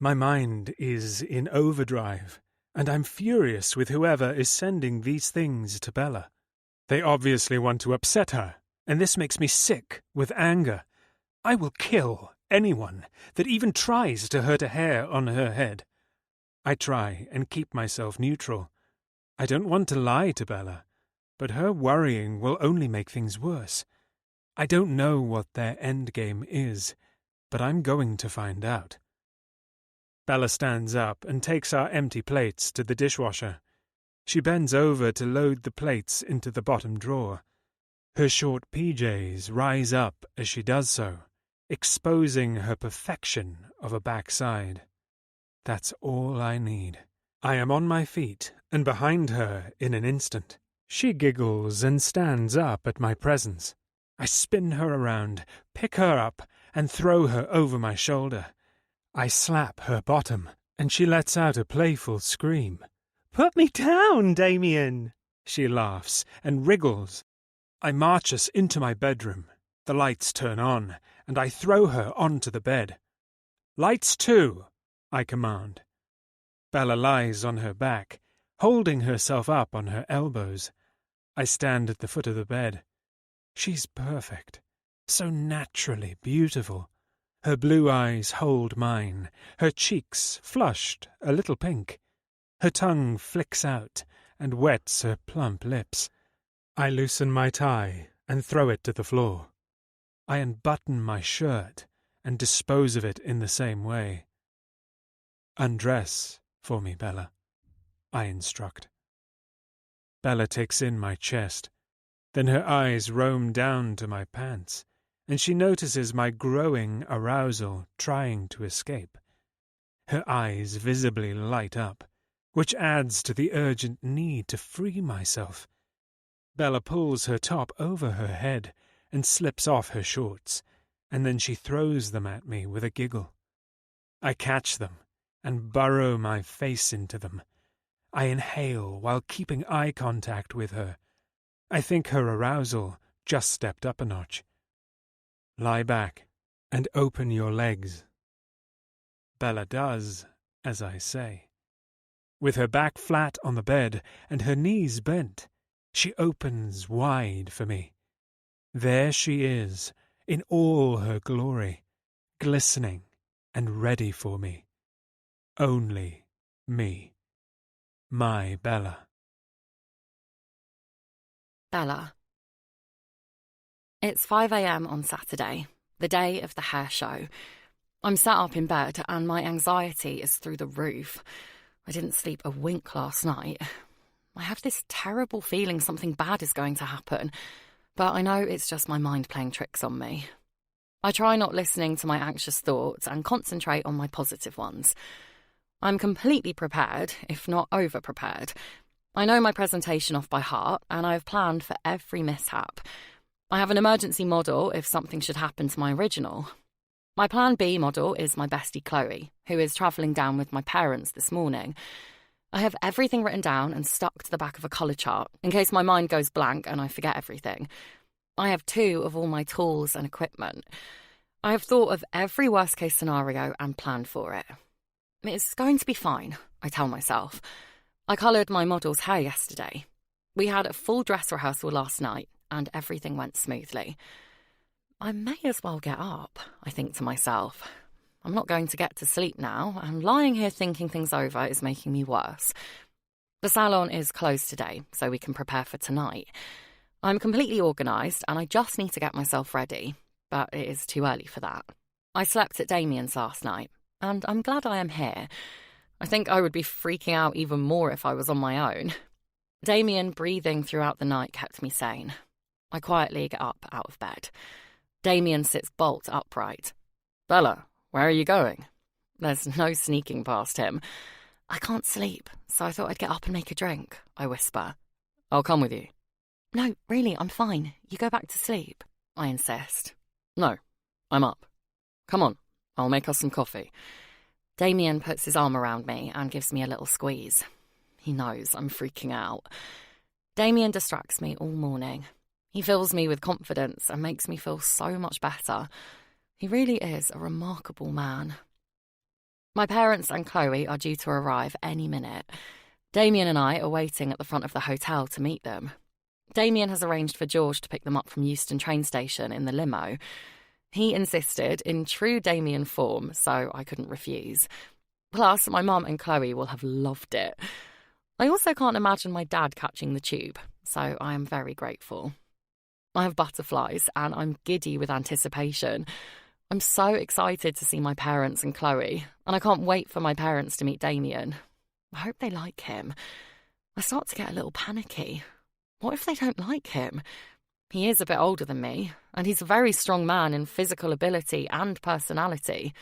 My mind is in overdrive, and I'm furious with whoever is sending these things to Bella. They obviously want to upset her, and this makes me sick with anger. I will kill anyone that even tries to hurt a hair on her head. I try and keep myself neutral. I don't want to lie to Bella, but her worrying will only make things worse. I don't know what their endgame is, but I'm going to find out. Bella stands up and takes our empty plates to the dishwasher. She bends over to load the plates into the bottom drawer. Her short PJs rise up as she does so, exposing her perfection of a backside. That's all I need. I am on my feet and behind her in an instant. She giggles and stands up at my presence. I spin her around, pick her up, and throw her over my shoulder. I slap her bottom, and she lets out a playful scream. Put me down, Damien! She laughs and wriggles. I march us into my bedroom. The lights turn on, and I throw her onto the bed. "Lights too," I command. Bella lies on her back, holding herself up on her elbows. I stand at the foot of the bed. She's perfect, so naturally beautiful. Her blue eyes hold mine, her cheeks flushed, a little pink. Her tongue flicks out and wets her plump lips. I loosen my tie and throw it to the floor. I unbutton my shirt and dispose of it in the same way. "Undress for me, Bella," I instruct. Bella takes in my chest. Then her eyes roam down to my pants, and she notices my growing arousal trying to escape. Her eyes visibly light up, which adds to the urgent need to free myself. Bella pulls her top over her head and slips off her shorts, and then she throws them at me with a giggle. I catch them and burrow my face into them. I inhale while keeping eye contact with her. I think her arousal just stepped up a notch. "Lie back and open your legs." Bella does as I say. With her back flat on the bed and her knees bent, she opens wide for me. There she is, in all her glory, glistening and ready for me. Only me. My Bella. Bella. It's 5 a.m. on Saturday, the day of the hair show. I'm sat up in bed and my anxiety is through the roof. I didn't sleep a wink last night. I have this terrible feeling something bad is going to happen, but I know it's just my mind playing tricks on me. I try not listening to my anxious thoughts and concentrate on my positive ones. I'm completely prepared, if not over-prepared. I know my presentation off by heart, and I've planned for every mishap. I have an emergency model if something should happen to my original. My plan B model is my bestie Chloe, who is travelling down with my parents this morning. I have everything written down and stuck to the back of a colour chart, in case my mind goes blank and I forget everything. I have 2 of all my tools and equipment. I have thought of every worst-case scenario and planned for it. It's going to be fine, I tell myself. I coloured my model's hair yesterday. We had a full dress rehearsal last night, and everything went smoothly. I may as well get up, I think to myself. I'm not going to get to sleep now, and lying here thinking things over is making me worse. The salon is closed today, so we can prepare for tonight. I'm completely organised, and I just need to get myself ready, but it is too early for that. I slept at Damien's last night, and I'm glad I am here. I think I would be freaking out even more if I was on my own. Damien breathing throughout the night kept me sane. I quietly get up out of bed. Damien sits bolt upright. "Bella, where are you going?" There's no sneaking past him. I can't sleep, so I thought I'd get up and make a drink, I whisper. "I'll come with you." No, really, I'm fine. You go back to sleep, I insist. "No, I'm up. Come on, I'll make us some coffee." Damien puts his arm around me and gives me a little squeeze. He knows I'm freaking out. Damien distracts me all morning. He fills me with confidence and makes me feel so much better. He really is a remarkable man. My parents and Chloe are due to arrive any minute. Damien and I are waiting at the front of the hotel to meet them. Damien has arranged for George to pick them up from Euston train station in the limo. He insisted, in true Damien form, so I couldn't refuse. Plus, my mum and Chloe will have loved it. I also can't imagine my dad catching the tube, so I am very grateful. I have butterflies, and I'm giddy with anticipation. I'm so excited to see my parents and Chloe, and I can't wait for my parents to meet Damien. I hope they like him. I start to get a little panicky. What if they don't like him? He is a bit older than me, and he's a very strong man in physical ability and personality.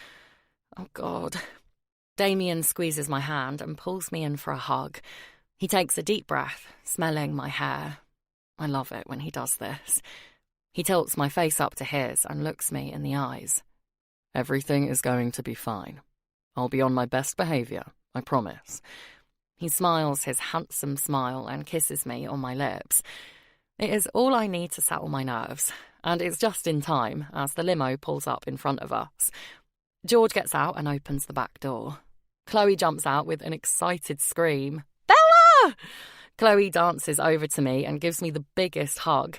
Oh, God. Damien squeezes my hand and pulls me in for a hug. He takes a deep breath, smelling my hair. I love it when he does this. He tilts my face up to his and looks me in the eyes. "Everything is going to be fine. I'll be on my best behaviour, I promise." He smiles his handsome smile and kisses me on my lips. It is all I need to settle my nerves, and it's just in time as the limo pulls up in front of us. George gets out and opens the back door. Chloe jumps out with an excited scream. Bella! Chloe dances over to me and gives me the biggest hug.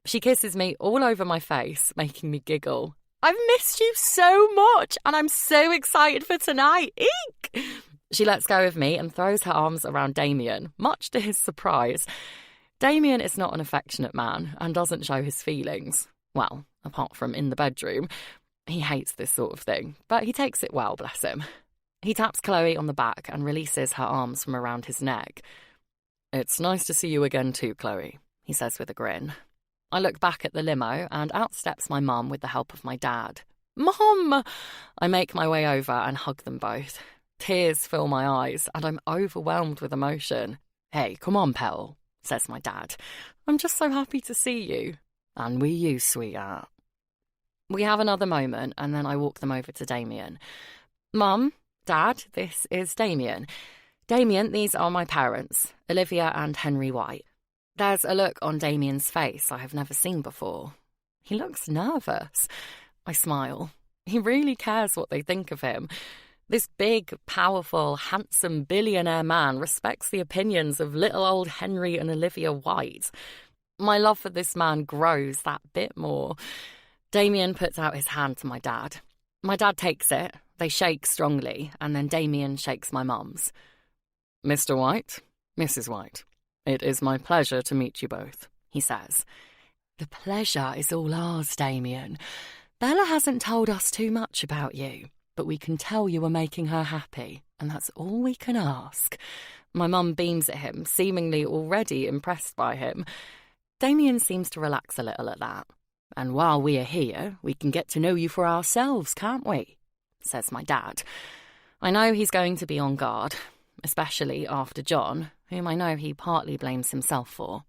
She kisses me all over my face, making me giggle. I've missed you so much, and I'm so excited for tonight. Eek! She lets go of me and throws her arms around Damien, much to his surprise. Damien is not an affectionate man and doesn't show his feelings. Well, apart from in the bedroom. He hates this sort of thing, but he takes it well, bless him. He taps Chloe on the back and releases her arms from around his neck. It's nice to see you again too, Chloe, he says with a grin. I look back at the limo and out steps my mum with the help of my dad. Mum! I make my way over and hug them both. Tears fill my eyes and I'm overwhelmed with emotion. Hey, come on, Pell, says my dad. I'm just so happy to see you. And we you, sweetheart. We have another moment and then I walk them over to Damien. Mum, Dad, this is Damien. Damien, these are my parents, Olivia and Henry White. There's a look on Damien's face I have never seen before. He looks nervous. I smile. He really cares what they think of him. This big, powerful, handsome billionaire man respects the opinions of little old Henry and Olivia White. My love for this man grows that bit more. Damien puts out his hand to my dad. My dad takes it, they shake strongly, and then Damien shakes my mum's. Mr. White, Mrs. White, it is my pleasure to meet you both, he says. The pleasure is all ours, Damien. Bella hasn't told us too much about you, but we can tell you are making her happy, and that's all we can ask. My mum beams at him, seemingly already impressed by him. Damien seems to relax a little at that. And while we are here, we can get to know you for ourselves, can't we? Says my dad. I know he's going to be on guard, especially after John, whom I know he partly blames himself for.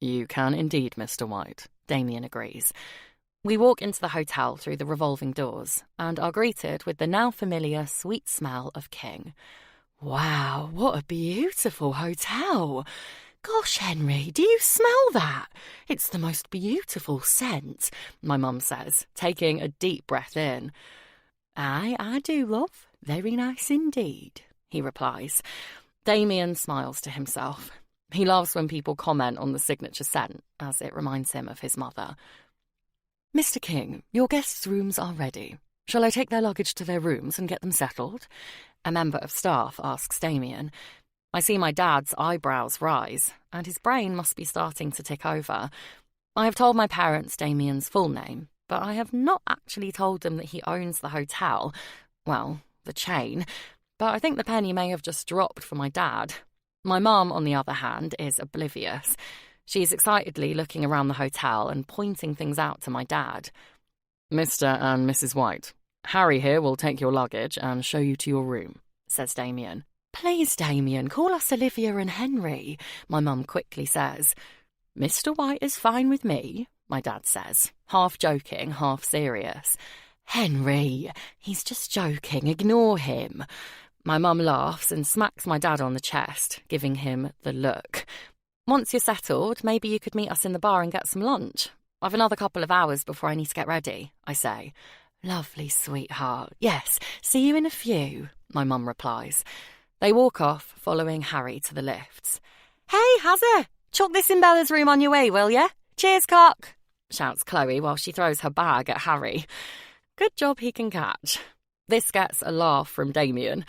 You can indeed, Mr. White, Damien agrees. We walk into the hotel through the revolving doors and are greeted with the now familiar sweet smell of King. Wow, what a beautiful hotel! Gosh, Henry, do you smell that? It's the most beautiful scent, my mum says, taking a deep breath in. Aye, I do, love. Very nice indeed, he replies. Damien smiles to himself. He loves when people comment on the signature scent, as it reminds him of his mother. Mr. King, your guests' rooms are ready. Shall I take their luggage to their rooms and get them settled? A member of staff asks Damien. I see my dad's eyebrows rise, and his brain must be starting to tick over. I have told my parents Damien's full name, but I have not actually told them that he owns the hotel, well, the chain, but I think the penny may have just dropped for my dad. My mum, on the other hand, is oblivious. She's excitedly looking around the hotel and pointing things out to my dad. Mr. and Mrs. White, Harry here will take your luggage and show you to your room, says Damien. Please, Damien, call us Olivia and Henry, my mum quickly says. Mr. White is fine with me, my dad says, half joking, half serious. Henry, he's just joking, ignore him. My mum laughs and smacks my dad on the chest, giving him the look. Once you're settled, maybe you could meet us in the bar and get some lunch. I've another couple of hours before I need to get ready, I say. Lovely, sweetheart. Yes, see you in a few, my mum replies. They walk off, following Harry to the lifts. Hey, Hazza, chuck this in Bella's room on your way, will ya? Cheers, cock, shouts Chloe while she throws her bag at Harry. Good job he can catch. This gets a laugh from Damien.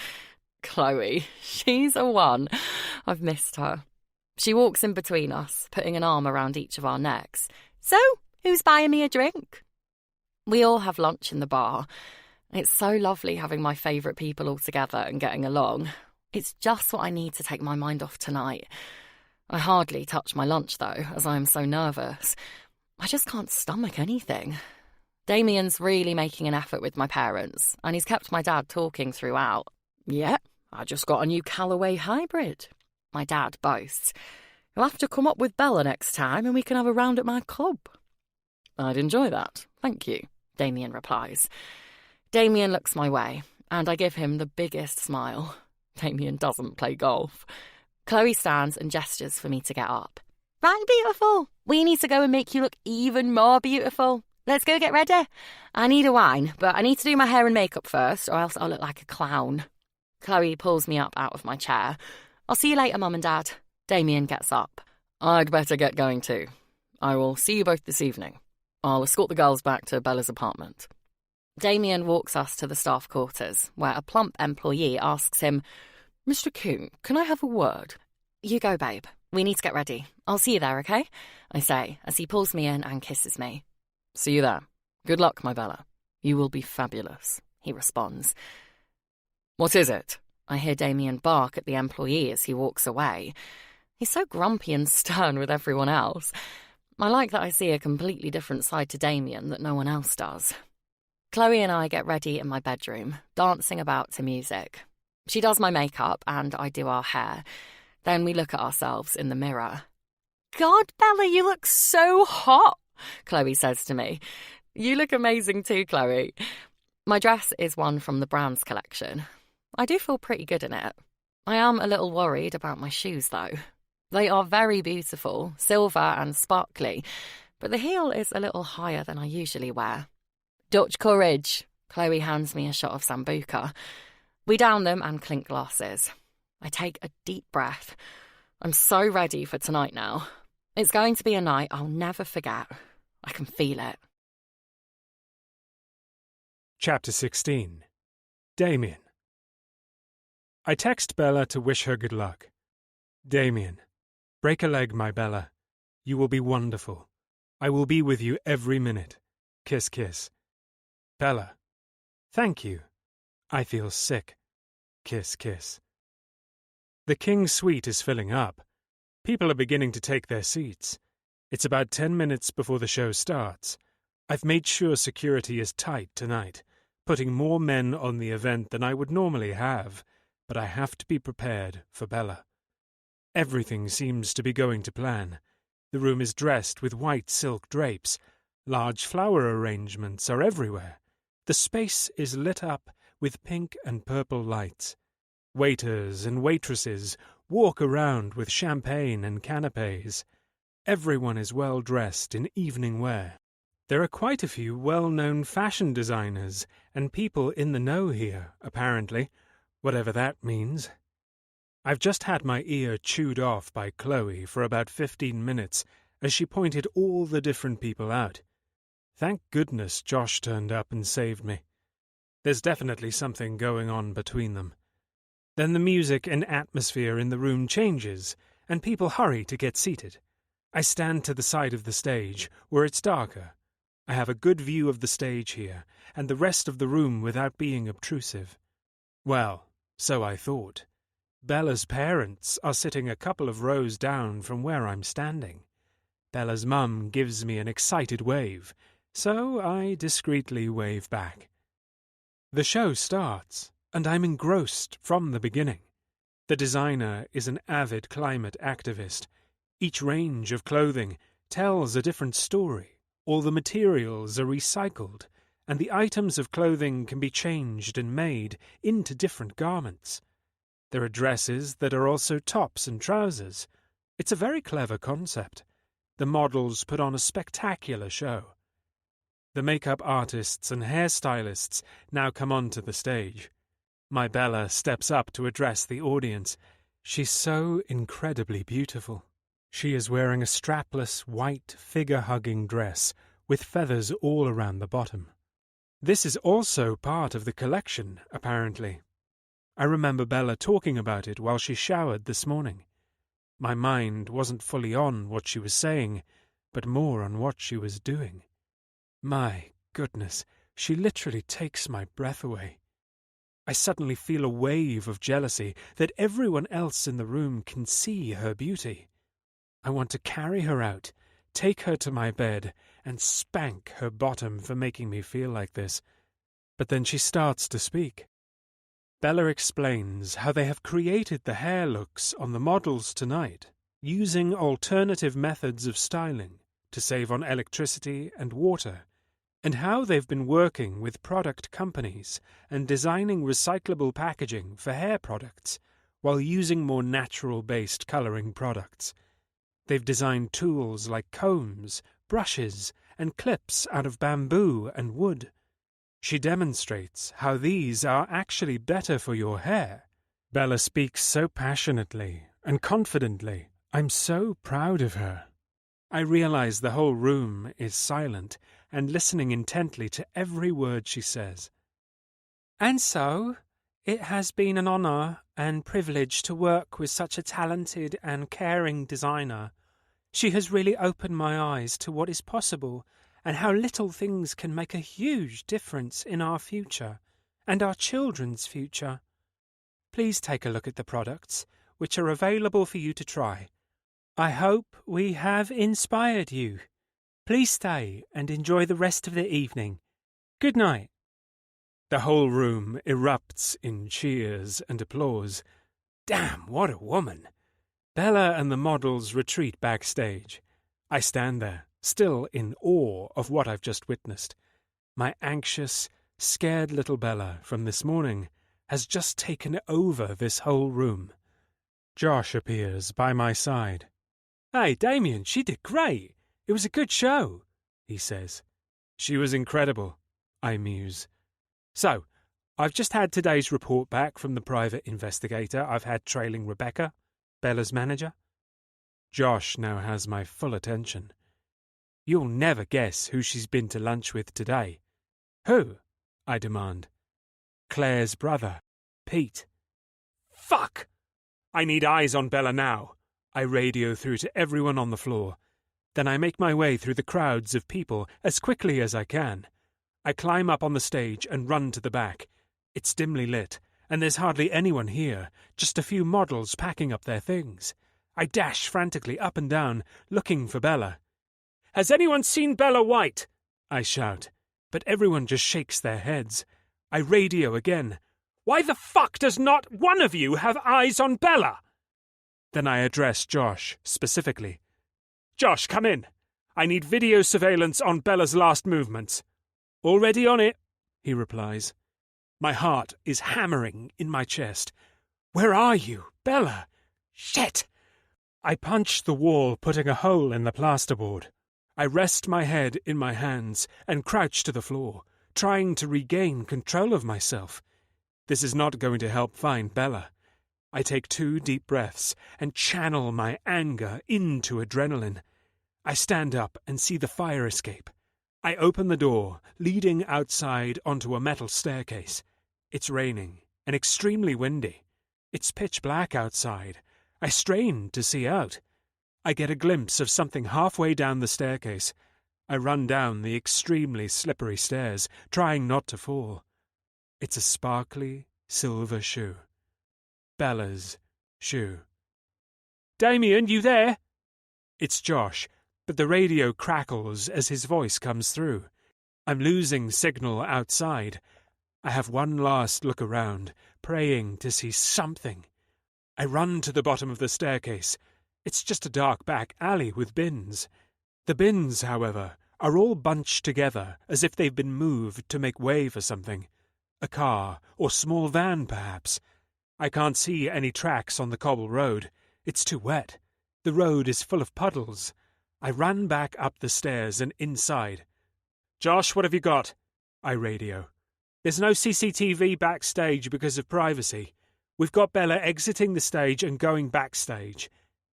Chloe, she's a one. I've missed her. She walks in between us, putting an arm around each of our necks. So, who's buying me a drink? We all have lunch in the bar. It's so lovely having my favourite people all together and getting along. It's just what I need to take my mind off tonight. I hardly touch my lunch, though, as I am so nervous. I just can't stomach anything. Damien's really making an effort with my parents, and he's kept my dad talking throughout. Yeah, I just got a new Callaway hybrid, my dad boasts. You'll have to come up with Bella next time and we can have a round at my club. I'd enjoy that, thank you, Damien replies. Damien looks my way, and I give him the biggest smile. Damien doesn't play golf. Chloe stands and gestures for me to get up. Right, beautiful. We need to go and make you look even more beautiful. Let's go get ready. I need a wine, but I need to do my hair and makeup first, or else I'll look like a clown. Chloe pulls me up out of my chair. I'll see you later, Mum and Dad. Damien gets up. I'd better get going too. I will see you both this evening. I'll escort the girls back to Bella's apartment. Damien walks us to the staff quarters, where a plump employee asks him, Mr. King, can I have a word? You go, babe. We need to get ready. I'll see you there, okay? I say, as he pulls me in and kisses me. See you there. Good luck, my Bella. You will be fabulous, he responds. What is it? I hear Damien bark at the employee as he walks away. He's so grumpy and stern with everyone else. I like that I see a completely different side to Damien that no one else does. Chloe and I get ready in my bedroom, dancing about to music. She does my makeup and I do our hair. Then we look at ourselves in the mirror. God, Bella, you look so hot, Chloe says to me. You look amazing too, Chloe. My dress is one from the Brands collection. I do feel pretty good in it. I am a little worried about my shoes, though. They are very beautiful, silver and sparkly, but the heel is a little higher than I usually wear. Dutch courage. Chloe hands me a shot of Sambuca. We down them and clink glasses. I take a deep breath. I'm so ready for tonight now. It's going to be a night I'll never forget. I can feel it. Chapter 16. Damien. I text Bella to wish her good luck. Damien. Break a leg, my Bella. You will be wonderful. I will be with you every minute. Kiss, kiss. Bella. Thank you. I feel sick. Kiss, kiss. The King's suite is filling up. People are beginning to take their seats. It's about 10 minutes before the show starts. I've made sure security is tight tonight, putting more men on the event than I would normally have, but I have to be prepared for Bella. Everything seems to be going to plan. The room is dressed with white silk drapes. Large flower arrangements are everywhere. The space is lit up with pink and purple lights. Waiters and waitresses walk around with champagne and canapes. Everyone is well dressed in evening wear. There are quite a few well-known fashion designers and people in the know here, apparently, whatever that means. I've just had my ear chewed off by Chloe for about 15 minutes as she pointed all the different people out. Thank goodness Josh turned up and saved me. There's definitely something going on between them. Then the music and atmosphere in the room changes, and people hurry to get seated. I stand to the side of the stage, where it's darker. I have a good view of the stage here, and the rest of the room without being obtrusive. Well, so I thought. Bella's parents are sitting a couple of rows down from where I'm standing. Bella's mum gives me an excited wave, so I discreetly wave back. The show starts, and I'm engrossed from the beginning. The designer is an avid climate activist. Each range of clothing tells a different story. All the materials are recycled, and the items of clothing can be changed and made into different garments. There are dresses that are also tops and trousers. It's a very clever concept. The models put on a spectacular show. The makeup artists and hairstylists now come onto the stage. My Bella steps up to address the audience. She's so incredibly beautiful. She is wearing a strapless, white, figure-hugging dress with feathers all around the bottom. This is also part of the collection, apparently. I remember Bella talking about it while she showered this morning. My mind wasn't fully on what she was saying, but more on what she was doing. My goodness, she literally takes my breath away. I suddenly feel a wave of jealousy that everyone else in the room can see her beauty. I want to carry her out, take her to my bed, and spank her bottom for making me feel like this. But then she starts to speak. Bella explains how they have created the hair looks on the models tonight, using alternative methods of styling to save on electricity and water, and how they've been working with product companies and designing recyclable packaging for hair products, while using more natural-based colouring products. They've designed tools like combs, brushes, and clips out of bamboo and wood. She demonstrates how these are actually better for your hair. Bella speaks so passionately and confidently. I'm so proud of her. I realize the whole room is silent and listening intently to every word she says. And so, it has been an honour and privilege to work with such a talented and caring designer. She has really opened my eyes to what is possible and how little things can make a huge difference in our future and our children's future. Please take a look at the products, which are available for you to try. I hope we have inspired you. Please stay and enjoy the rest of the evening. Good night. The whole room erupts in cheers and applause. Damn, what a woman! Bella and the models retreat backstage. I stand there, still in awe of what I've just witnessed. My anxious, scared little Bella from this morning has just taken over this whole room. Josh appears by my side. Hey, Damien, she did great. It was a good show, he says. She was incredible, I muse. So, I've just had today's report back from the private investigator I've had trailing Rebecca, Bella's manager. Josh now has my full attention. You'll never guess who she's been to lunch with today. Who? I demand. Claire's brother, Pete. Fuck! I need eyes on Bella now. I radio through to everyone on the floor. Then I make my way through the crowds of people as quickly as I can. I climb up on the stage and run to the back. It's dimly lit, and there's hardly anyone here, just a few models packing up their things. I dash frantically up and down, looking for Bella. "Has anyone seen Bella White?" I shout, but everyone just shakes their heads. I radio again. "Why the fuck does not one of you have eyes on Bella?" Then I address Josh specifically. "Josh, come in. I need video surveillance on Bella's last movements." "Already on it," he replies. My heart is hammering in my chest. "Where are you, Bella? Shit!" I punch the wall, putting a hole in the plasterboard. I rest my head in my hands and crouch to the floor, trying to regain control of myself. This is not going to help find Bella. I take 2 deep breaths and channel my anger into adrenaline. I stand up and see the fire escape. I open the door, leading outside onto a metal staircase. It's raining and extremely windy. It's pitch black outside. I strain to see out. I get a glimpse of something halfway down the staircase. I run down the extremely slippery stairs, trying not to fall. It's a sparkly silver shoe. Bella's shoe. "Damien, you there?" It's Josh, but the radio crackles as his voice comes through. I'm losing signal outside. I have one last look around, praying to see something. I run to the bottom of the staircase. It's just a dark back alley with bins. The bins, however, are all bunched together as if they've been moved to make way for something. A car or small van, perhaps. I can't see any tracks on the cobble road. It's too wet. The road is full of puddles. I ran back up the stairs and inside. "Josh, what have you got?" I radio. "There's no CCTV backstage because of privacy. We've got Bella exiting the stage and going backstage.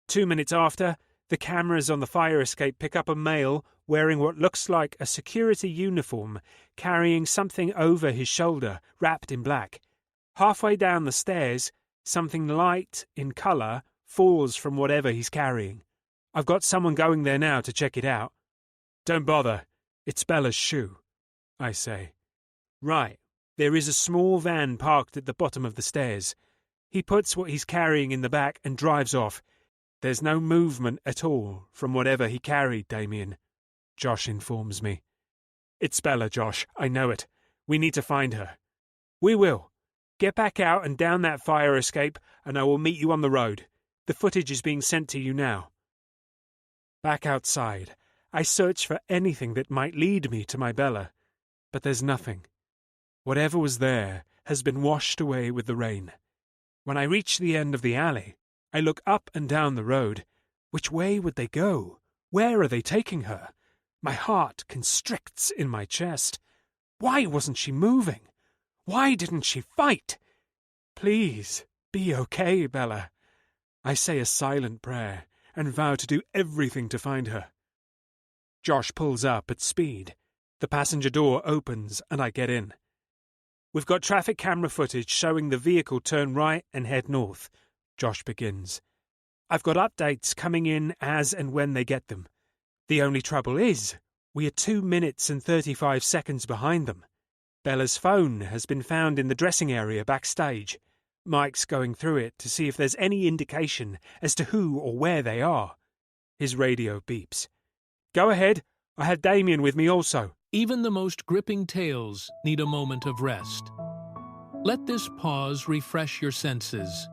2 minutes after, the cameras on the fire escape pick up a male wearing what looks like a security uniform, carrying something over his shoulder, wrapped in black. Halfway down the stairs, something light in colour falls from whatever he's carrying. I've got someone going there now to check it out." "Don't bother. It's Bella's shoe," I say. "Right. There is a small van parked at the bottom of the stairs. He puts what he's carrying in the back and drives off. There's no movement at all from whatever he carried, Damien," Josh informs me. "It's Bella, Josh. I know it. We need to find her." "We will. Get back out and down that fire escape, and I will meet you on the road. The footage is being sent to you now." Back outside, I search for anything that might lead me to my Bella, but there's nothing. Whatever was there has been washed away with the rain. When I reach the end of the alley, I look up and down the road. Which way would they go? Where are they taking her? My heart constricts in my chest. Why wasn't she moving? Why didn't she fight? Please, be okay, Bella. I say a silent prayer and vow to do everything to find her. Josh pulls up at speed. The passenger door opens and I get in. We've got traffic camera footage showing the vehicle turn right and head north, Josh begins. I've got updates coming in as and when they get them. The only trouble is, we are 2 minutes and 35 seconds behind them. Bella's phone has been found in the dressing area backstage. Mike's going through it to see if there's any indication as to who or where they are. His radio beeps. Go ahead, I had Damien with me also. Even the most gripping tales need a moment of rest. Let this pause refresh your senses.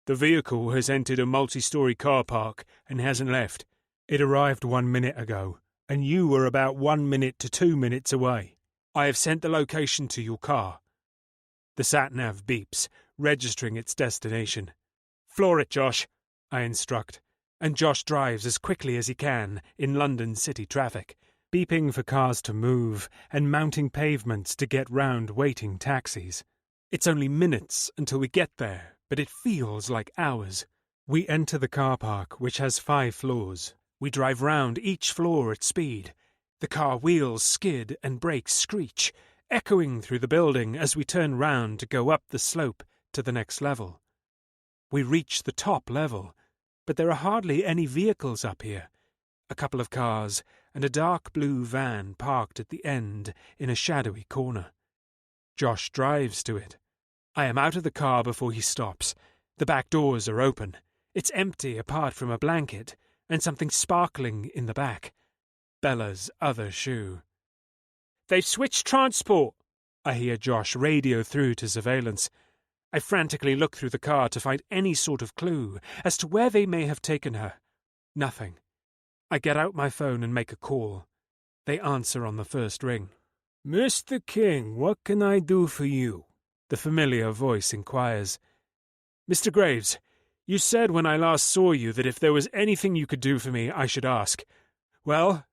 The vehicle has entered a multi-story car park and hasn't left. It arrived 1 minute ago, and you were about 1 minute to 2 minutes away. I have sent the location to your car. The sat-nav beeps, registering its destination. Floor it, Josh, I instruct, and Josh drives as quickly as he can in London city traffic, beeping for cars to move and mounting pavements to get round waiting taxis. It's only minutes until we get there, but it feels like hours. We enter the car park, which has 5 floors. We drive round each floor at speed. The car wheels skid and brakes screech, echoing through the building as we turn round to go up the slope to the next level. We reach the top level, but there are hardly any vehicles up here. A couple of cars and a dark blue van parked at the end in a shadowy corner. Josh drives to it. I am out of the car before he stops. The back doors are open. It's empty apart from a blanket and something sparkling in the back. Bella's other shoe. They've switched transport, I hear Josh radio through to surveillance. I frantically look through the car to find any sort of clue as to where they may have taken her. Nothing. I get out my phone and make a call. They answer on the first ring. Mr. King, what can I do for you? The familiar voice inquires. Mr. Graves, you said when I last saw you that if there was anything you could do for me, I should ask. Well,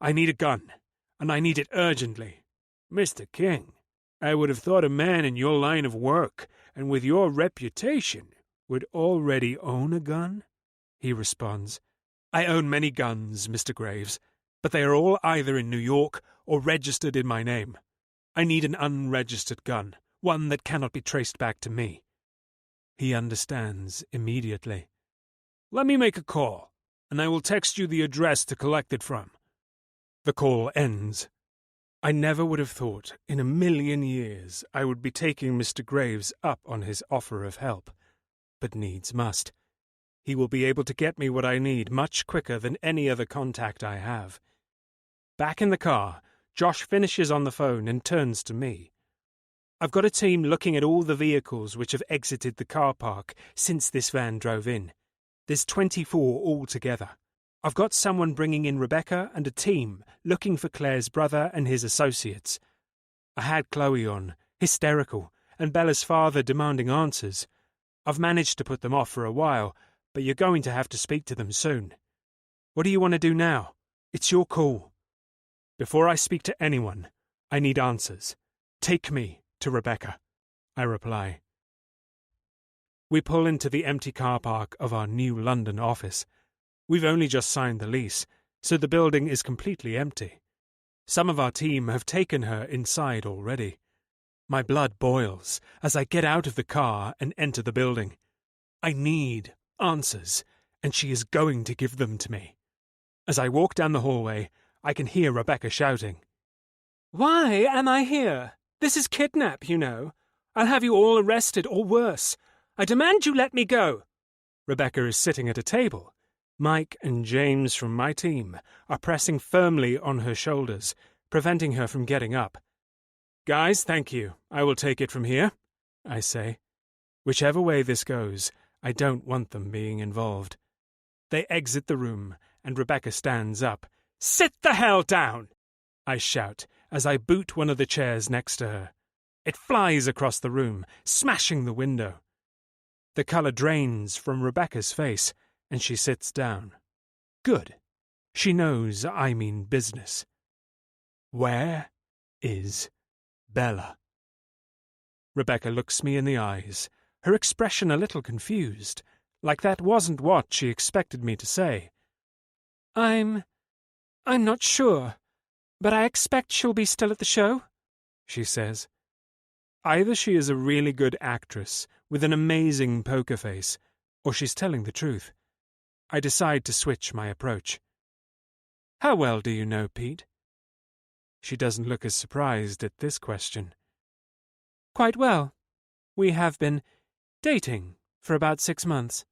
I need a gun, and I need it urgently. Mr. King, I would have thought a man in your line of work, and with your reputation, would already own a gun? He responds. I own many guns, Mr. Graves, but they are all either in New York or registered in my name. I need an unregistered gun, one that cannot be traced back to me. He understands immediately. Let me make a call, and I will text you the address to collect it from. The call ends. I never would have thought in a million years I would be taking Mr. Graves up on his offer of help, but needs must. He will be able to get me what I need much quicker than any other contact I have. Back in the car, Josh finishes on the phone and turns to me. I've got a team looking at all the vehicles which have exited the car park since this van drove in. There's 24 altogether. I've got someone bringing in Rebecca and a team looking for Claire's brother and his associates. I had Chloe on, hysterical, and Bella's father demanding answers. I've managed to put them off for a while, but you're going to have to speak to them soon. What do you want to do now? It's your call. Before I speak to anyone, I need answers. Take me to Rebecca, I reply. We pull into the empty car park of our new London office. We've only just signed the lease, so the building is completely empty. Some of our team have taken her inside already. My blood boils as I get out of the car and enter the building. I need answers, and she is going to give them to me. As I walk down the hallway, I can hear Rebecca shouting. Why am I here? This is kidnap, you know. I'll have you all arrested or worse. I demand you let me go. Rebecca is sitting at a table. Mike and James from my team are pressing firmly on her shoulders, preventing her from getting up. Guys, thank you. I will take it from here, I say. Whichever way this goes, I don't want them being involved. They exit the room, and Rebecca stands up. Sit the hell down! I shout as I boot one of the chairs next to her. It flies across the room, smashing the window. The colour drains from Rebecca's face, and she sits down. Good. She knows I mean business. Where is Bella? Rebecca looks me in the eyes, her expression a little confused, like that wasn't what she expected me to say. I'm not sure, but I expect she'll be still at the show, she says. Either she is a really good actress with an amazing poker face, or she's telling the truth. I decide to switch my approach. How well do you know Pete? She doesn't look as surprised at this question. Quite well. We have been dating for about 6 months.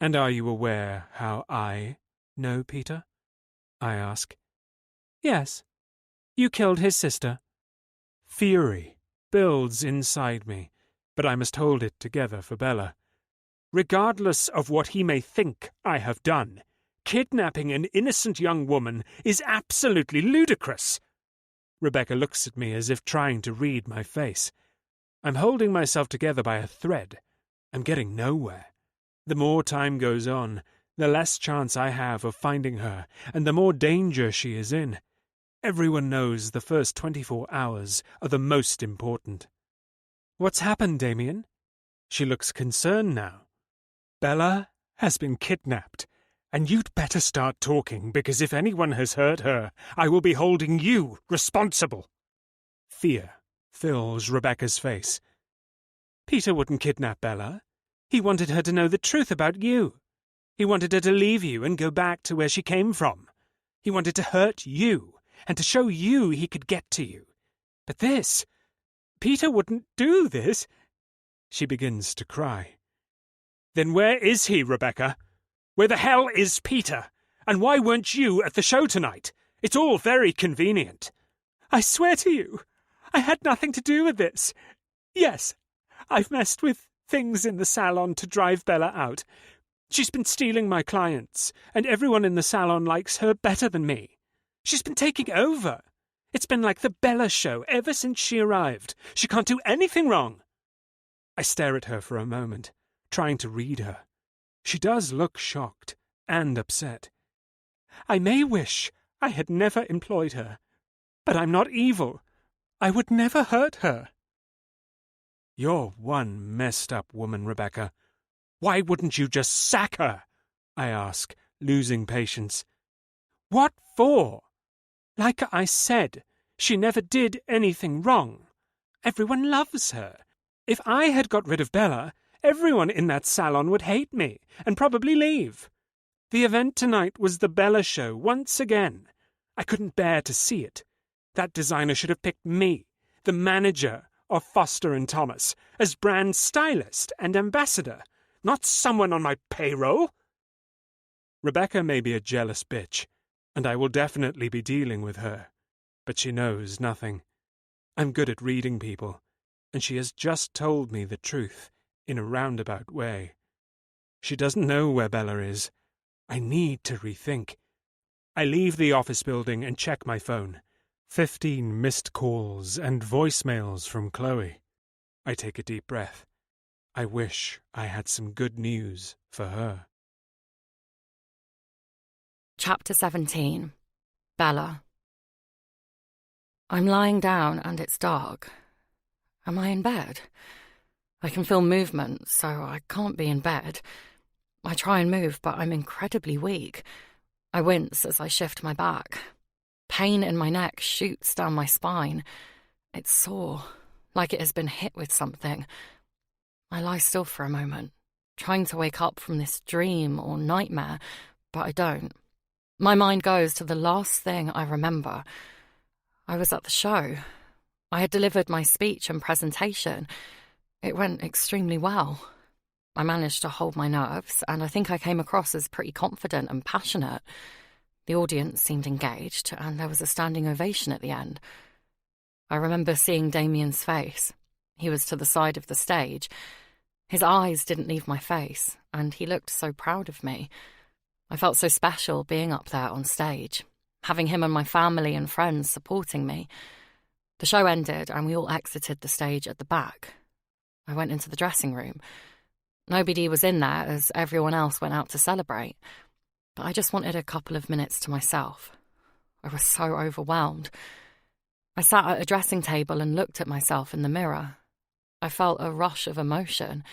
And are you aware how I know Peter? I ask. Yes. You killed his sister. Fury builds inside me, but I must hold it together for Bella. Regardless of what he may think I have done, kidnapping an innocent young woman is absolutely ludicrous. Rebecca looks at me as if trying to read my face. I'm holding myself together by a thread. I'm getting nowhere. The more time goes on, the less chance I have of finding her, and the more danger she is in. Everyone knows the first 24 hours are the most important. What's happened, Damien? She looks concerned now. Bella has been kidnapped, and you'd better start talking, because if anyone has hurt her, I will be holding you responsible. Fear fills Rebecca's face. Peter wouldn't kidnap Bella. He wanted her to know the truth about you. He wanted her to leave you and go back to where she came from. He wanted to hurt you, and to show you he could get to you. But this... Peter wouldn't do this. She begins to cry. Then where is he, Rebecca? Where the hell is Peter? And why weren't you at the show tonight? It's all very convenient. I swear to you, I had nothing to do with this. Yes, I've messed with things in the salon to drive Bella out. She's been stealing my clients, and everyone in the salon likes her better than me. She's been taking over. It's been like the Bella show ever since she arrived. She can't do anything wrong. I stare at her for a moment, trying to read her. She does look shocked and upset. I may wish I had never employed her, but I'm not evil. I would never hurt her. You're one messed up woman, Rebecca. Why wouldn't you just sack her? I ask, losing patience. What for? Like I said, she never did anything wrong. Everyone loves her. If I had got rid of Bella, everyone in that salon would hate me and probably leave. The event tonight was the Bella show once again. I couldn't bear to see it. That designer should have picked me, the manager of Foster & Thomas, as brand stylist and ambassador, not someone on my payroll. Rebecca may be a jealous bitch, and I will definitely be dealing with her, but she knows nothing. I'm good at reading people, and she has just told me the truth in a roundabout way. She doesn't know where Bella is. I need to rethink. I leave the office building and check my phone. 15 missed calls and voicemails from Chloe. I take a deep breath. I wish I had some good news for her. Chapter 17. Bella. I'm lying down and it's dark. Am I in bed? I can feel movement, so I can't be in bed. I try and move, but I'm incredibly weak. I wince as I shift my back. Pain in my neck shoots down my spine. It's sore, like it has been hit with something. I lie still for a moment, trying to wake up from this dream or nightmare, but I don't. My mind goes to the last thing I remember. I was at the show. I had delivered my speech and presentation. It went extremely well. I managed to hold my nerves, and I think I came across as pretty confident and passionate. The audience seemed engaged, and there was a standing ovation at the end. I remember seeing Damien's face. He was to the side of the stage. His eyes didn't leave my face, and he looked so proud of me. I felt so special being up there on stage, having him and my family and friends supporting me. The show ended, and we all exited the stage at the back. I went into the dressing room. Nobody was in there as everyone else went out to celebrate, but I just wanted a couple of minutes to myself. I was so overwhelmed. I sat at a dressing table and looked at myself in the mirror. I felt a rush of emotion.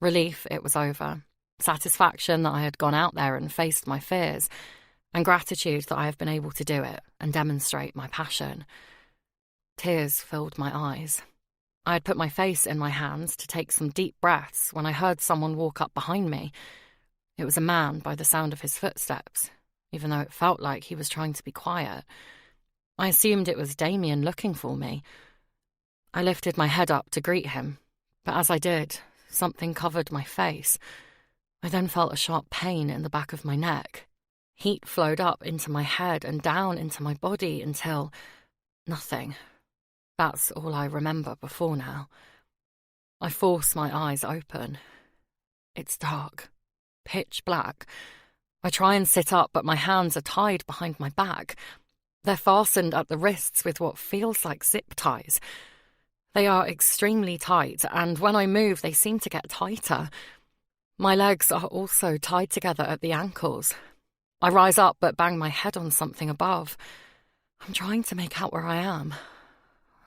Relief it was over, satisfaction that I had gone out there and faced my fears, and gratitude that I have been able to do it and demonstrate my passion. Tears filled my eyes. I had put my face in my hands to take some deep breaths when I heard someone walk up behind me. It was a man by the sound of his footsteps, even though it felt like he was trying to be quiet. I assumed it was Damien looking for me. I lifted my head up to greet him, but as I did, something covered my face. I then felt a sharp pain in the back of my neck. Heat flowed up into my head and down into my body until... nothing. That's all I remember before now. I force my eyes open. It's dark. Pitch black. I try and sit up, but my hands are tied behind my back. They're fastened at the wrists with what feels like zip ties. They are extremely tight, and when I move, they seem to get tighter. My legs are also tied together at the ankles. I rise up but bang my head on something above. I'm trying to make out where I am.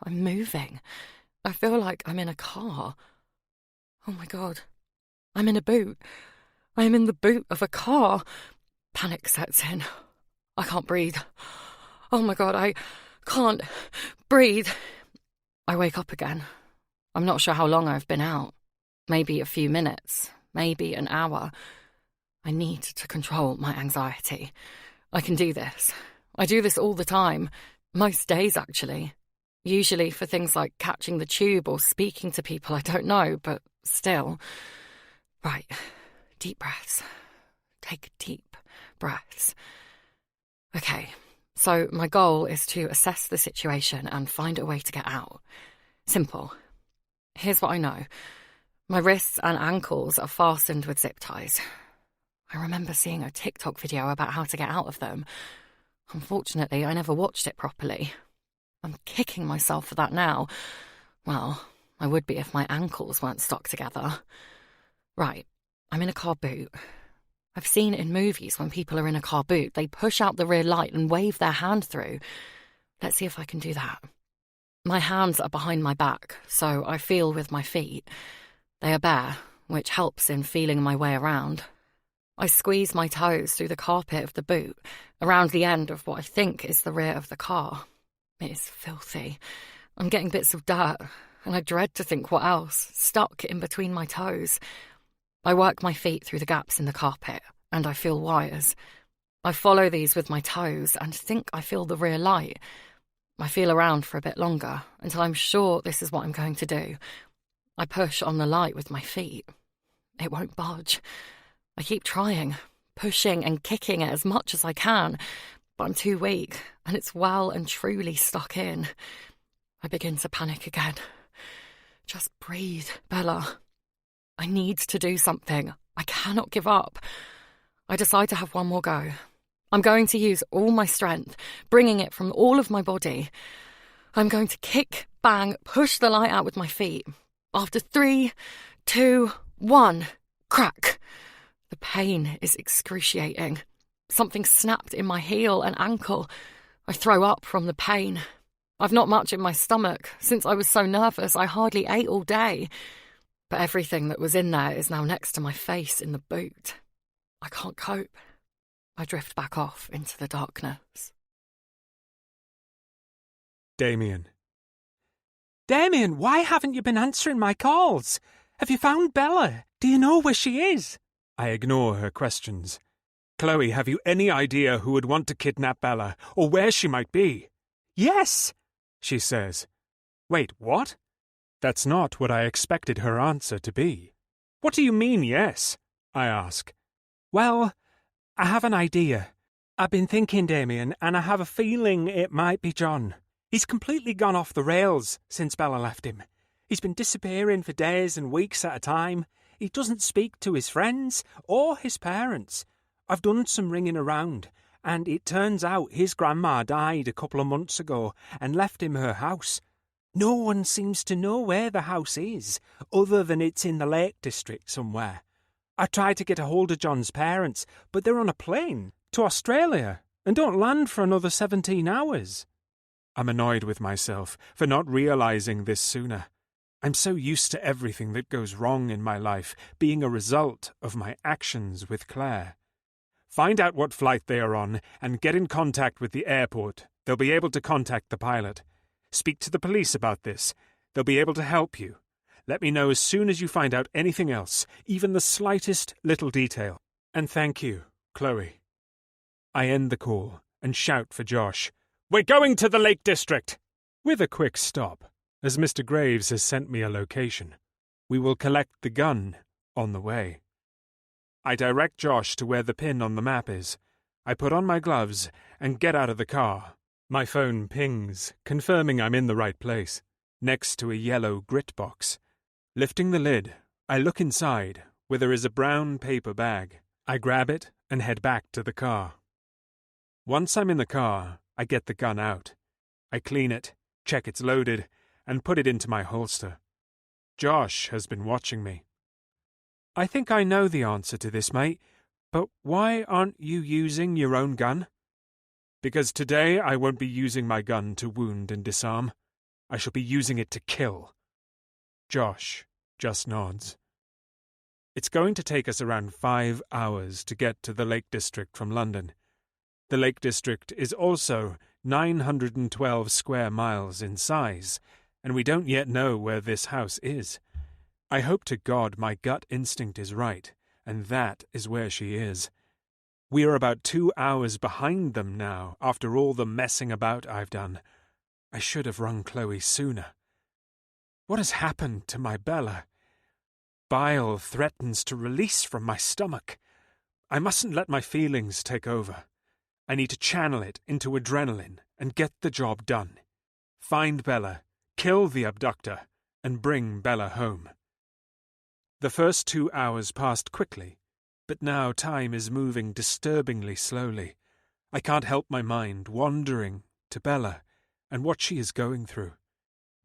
I'm moving. I feel like I'm in a car. Oh my God. I'm in a boot. I am in the boot of a car. Panic sets in. I can't breathe. Oh my God, I can't breathe. I wake up again. I'm not sure how long I've been out. Maybe a few minutes. Maybe an hour. I need to control my anxiety. I can do this. I do this all the time. Most days, actually. Usually for things like catching the tube or speaking to people I don't know, but still. Right. Deep breaths. Take deep breaths. Okay. So my goal is to assess the situation and find a way to get out. Simple. Here's what I know. My wrists and ankles are fastened with zip ties. I remember seeing a TikTok video about how to get out of them. Unfortunately, I never watched it properly. I'm kicking myself for that now. Well, I would be if my ankles weren't stuck together. Right, I'm in a car boot. I've seen in movies when people are in a car boot, they push out the rear light and wave their hand through. Let's see if I can do that. My hands are behind my back, so I feel with my feet. They are bare, which helps in feeling my way around. I squeeze my toes through the carpet of the boot, around the end of what I think is the rear of the car. It is filthy. I'm getting bits of dirt, and I dread to think what else, stuck in between my toes. I work my feet through the gaps in the carpet, and I feel wires. I follow these with my toes and think I feel the rear light. I feel around for a bit longer, until I'm sure this is what I'm going to do. I push on the light with my feet. It won't budge. I keep trying, pushing and kicking it as much as I can, but I'm too weak, and it's well and truly stuck in. I begin to panic again. Just breathe, Bella. I need to do something. I cannot give up. I decide to have one more go. I'm going to use all my strength, bringing it from all of my body. I'm going to kick, bang, push the light out with my feet. After 3, 2, 1, crack. The pain is excruciating. Something snapped in my heel and ankle. I throw up from the pain. I've not much in my stomach. Since I was so nervous, I hardly ate all day. But everything that was in there is now next to my face in the boot. I can't cope. I drift back off into the darkness. Damien. Damien, why haven't you been answering my calls? Have you found Bella? Do you know where she is? I ignore her questions. Chloe, have you any idea who would want to kidnap Bella, or where she might be? Yes, she says. Wait, what? That's not what I expected her answer to be. What do you mean, yes? I ask. Well, I have an idea. I've been thinking, Damien, and I have a feeling it might be John. He's completely gone off the rails since Bella left him. He's been disappearing for days and weeks at a time. He doesn't speak to his friends or his parents. I've done some ringing around, and it turns out his grandma died a couple of months ago and left him her house. No one seems to know where the house is, other than it's in the Lake District somewhere. I tried to get a hold of John's parents, but they're on a plane to Australia and don't land for another 17 hours. I'm annoyed with myself for not realizing this sooner. I'm so used to everything that goes wrong in my life being a result of my actions with Claire. Find out what flight they are on and get in contact with the airport. They'll be able to contact the pilot. Speak to the police about this. They'll be able to help you. Let me know as soon as you find out anything else, even the slightest little detail. And thank you, Chloe. I end the call and shout for Josh. We're going to the Lake District! With a quick stop, as Mr. Graves has sent me a location. We will collect the gun on the way. I direct Josh to where the pin on the map is. I put on my gloves and get out of the car. My phone pings, confirming I'm in the right place, next to a yellow grit box. Lifting the lid, I look inside, where there is a brown paper bag. I grab it and head back to the car. Once I'm in the car, I get the gun out. I clean it, check it's loaded, and put it into my holster. Josh has been watching me. I think I know the answer to this, mate, but why aren't you using your own gun? Because today I won't be using my gun to wound and disarm. I shall be using it to kill. Josh just nods. It's going to take us around 5 hours to get to the Lake District from London. The Lake District is also 912 square miles in size, and we don't yet know where this house is. I hope to God my gut instinct is right, and that is where she is. We are about 2 hours behind them now, after all the messing about I've done. I should have rung Chloe sooner. What has happened to my Bella? Bile threatens to release from my stomach. I mustn't let my feelings take over. I need to channel it into adrenaline and get the job done. Find Bella, kill the abductor, and bring Bella home. The first 2 hours passed quickly, but now time is moving disturbingly slowly. I can't help my mind wandering to Bella and what she is going through.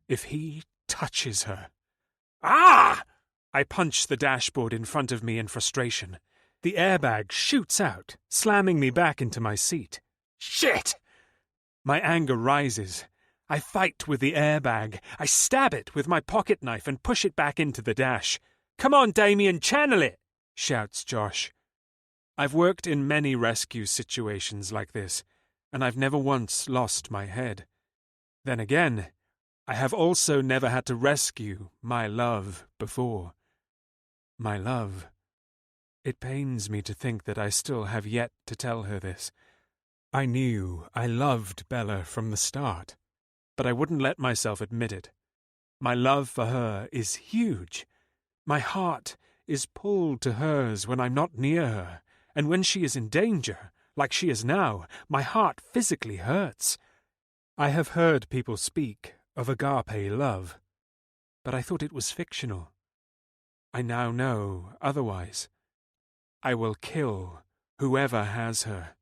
If he touches her... Ah! I punch the dashboard in front of me in frustration. The airbag shoots out, slamming me back into my seat. Shit! My anger rises. I fight with the airbag. I stab it with my pocket knife and push it back into the dash. Come on, Damien, channel it! Shouts Josh. I've worked in many rescue situations like this, and I've never once lost my head. Then again, I have also never had to rescue my love before. My love. It pains me to think that I still have yet to tell her this. I knew I loved Bella from the start, but I wouldn't let myself admit it. My love for her is huge. My heart is pulled to hers when I'm not near her, and when she is in danger, like she is now, my heart physically hurts. I have heard people speak of agape love, but I thought it was fictional. I now know otherwise. I will kill whoever has her,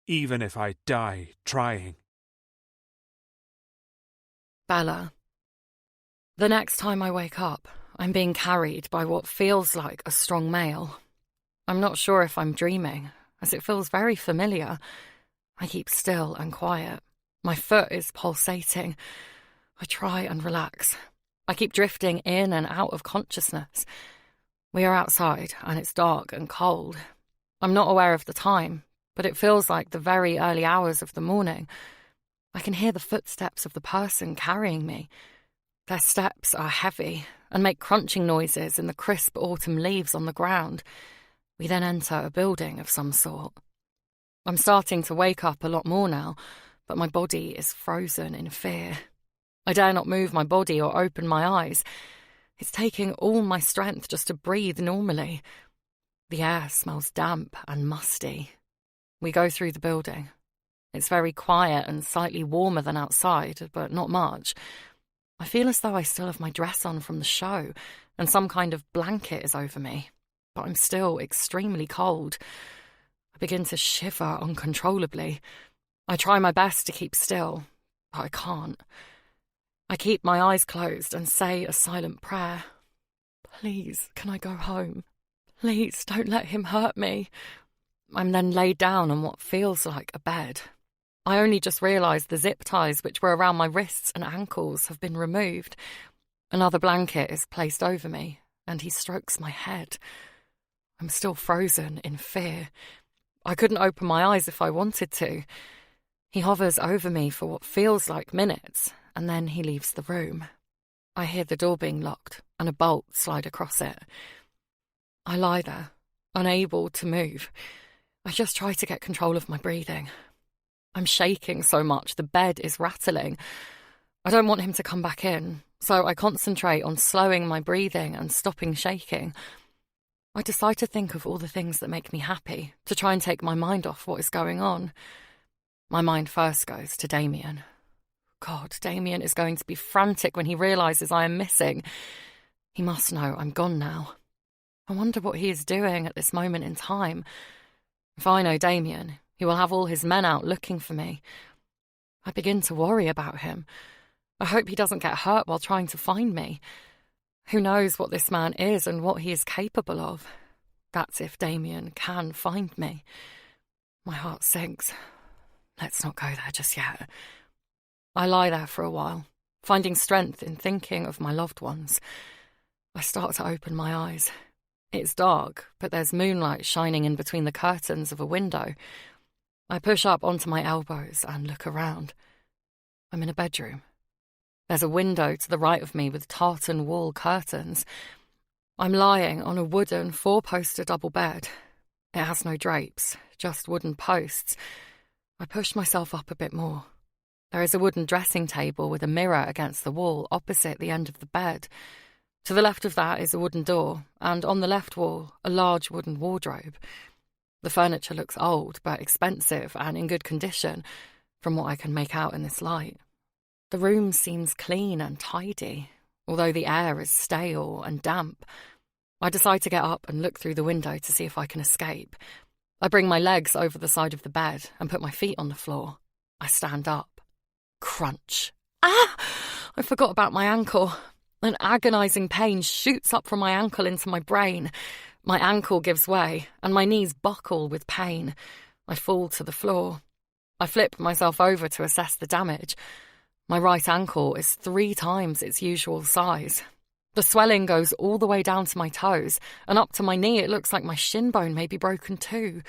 even if I die trying. Bella. The next time I wake up, I'm being carried by what feels like a strong male. I'm not sure if I'm dreaming, as it feels very familiar. I keep still and quiet. My foot is pulsating. I try and relax. I keep drifting in and out of consciousness. We are outside, and it's dark and cold. I'm not aware of the time, but it feels like the very early hours of the morning. I can hear the footsteps of the person carrying me. Their steps are heavy and make crunching noises in the crisp autumn leaves on the ground. We then enter a building of some sort. I'm starting to wake up a lot more now, but my body is frozen in fear. I dare not move my body or open my eyes. It's taking all my strength just to breathe normally. The air smells damp and musty. We go through the building. It's very quiet and slightly warmer than outside, but not much. I feel as though I still have my dress on from the show, and some kind of blanket is over me, but I'm still extremely cold. I begin to shiver uncontrollably. I try my best to keep still, but I can't. I keep my eyes closed and say a silent prayer. Please, can I go home? Please, don't let him hurt me. I'm then laid down on what feels like a bed. I only just realised the zip ties which were around my wrists and ankles have been removed. Another blanket is placed over me, and he strokes my head. I'm still frozen in fear. I couldn't open my eyes if I wanted to. He hovers over me for what feels like minutes, and then he leaves the room. I hear the door being locked and a bolt slide across it. I lie there, unable to move. I just try to get control of my breathing. I'm shaking so much the bed is rattling. I don't want him to come back in, so I concentrate on slowing my breathing and stopping shaking. I decide to think of all the things that make me happy, to try and take my mind off what is going on. My mind first goes to Damien. God, Damien is going to be frantic when he realises I am missing. He must know I'm gone now. I wonder what he is doing at this moment in time. If I know Damien, he will have all his men out looking for me. I begin to worry about him. I hope he doesn't get hurt while trying to find me. Who knows what this man is and what he is capable of? That's if Damien can find me. My heart sinks. Let's not go there just yet. I lie there for a while, finding strength in thinking of my loved ones. I start to open my eyes. It's dark, but there's moonlight shining in between the curtains of a window. I push up onto my elbows and look around. I'm in a bedroom. There's a window to the right of me with tartan wall curtains. I'm lying on a wooden 4-poster double bed. It has no drapes, just wooden posts. I push myself up a bit more. There is a wooden dressing table with a mirror against the wall opposite the end of the bed. To the left of that is a wooden door, and on the left wall, a large wooden wardrobe. The furniture looks old, but expensive and in good condition, from what I can make out in this light. The room seems clean and tidy, although the air is stale and damp. I decide to get up and look through the window to see if I can escape. I bring my legs over the side of the bed and put my feet on the floor. I stand up. Crunch. Ah! I forgot about my ankle. An agonising pain shoots up from my ankle into my brain. My ankle gives way, and my knees buckle with pain. I fall to the floor. I flip myself over to assess the damage. My right ankle is 3 times its usual size. The swelling goes all the way down to my toes, and up to my knee it looks like my shin bone may be broken too.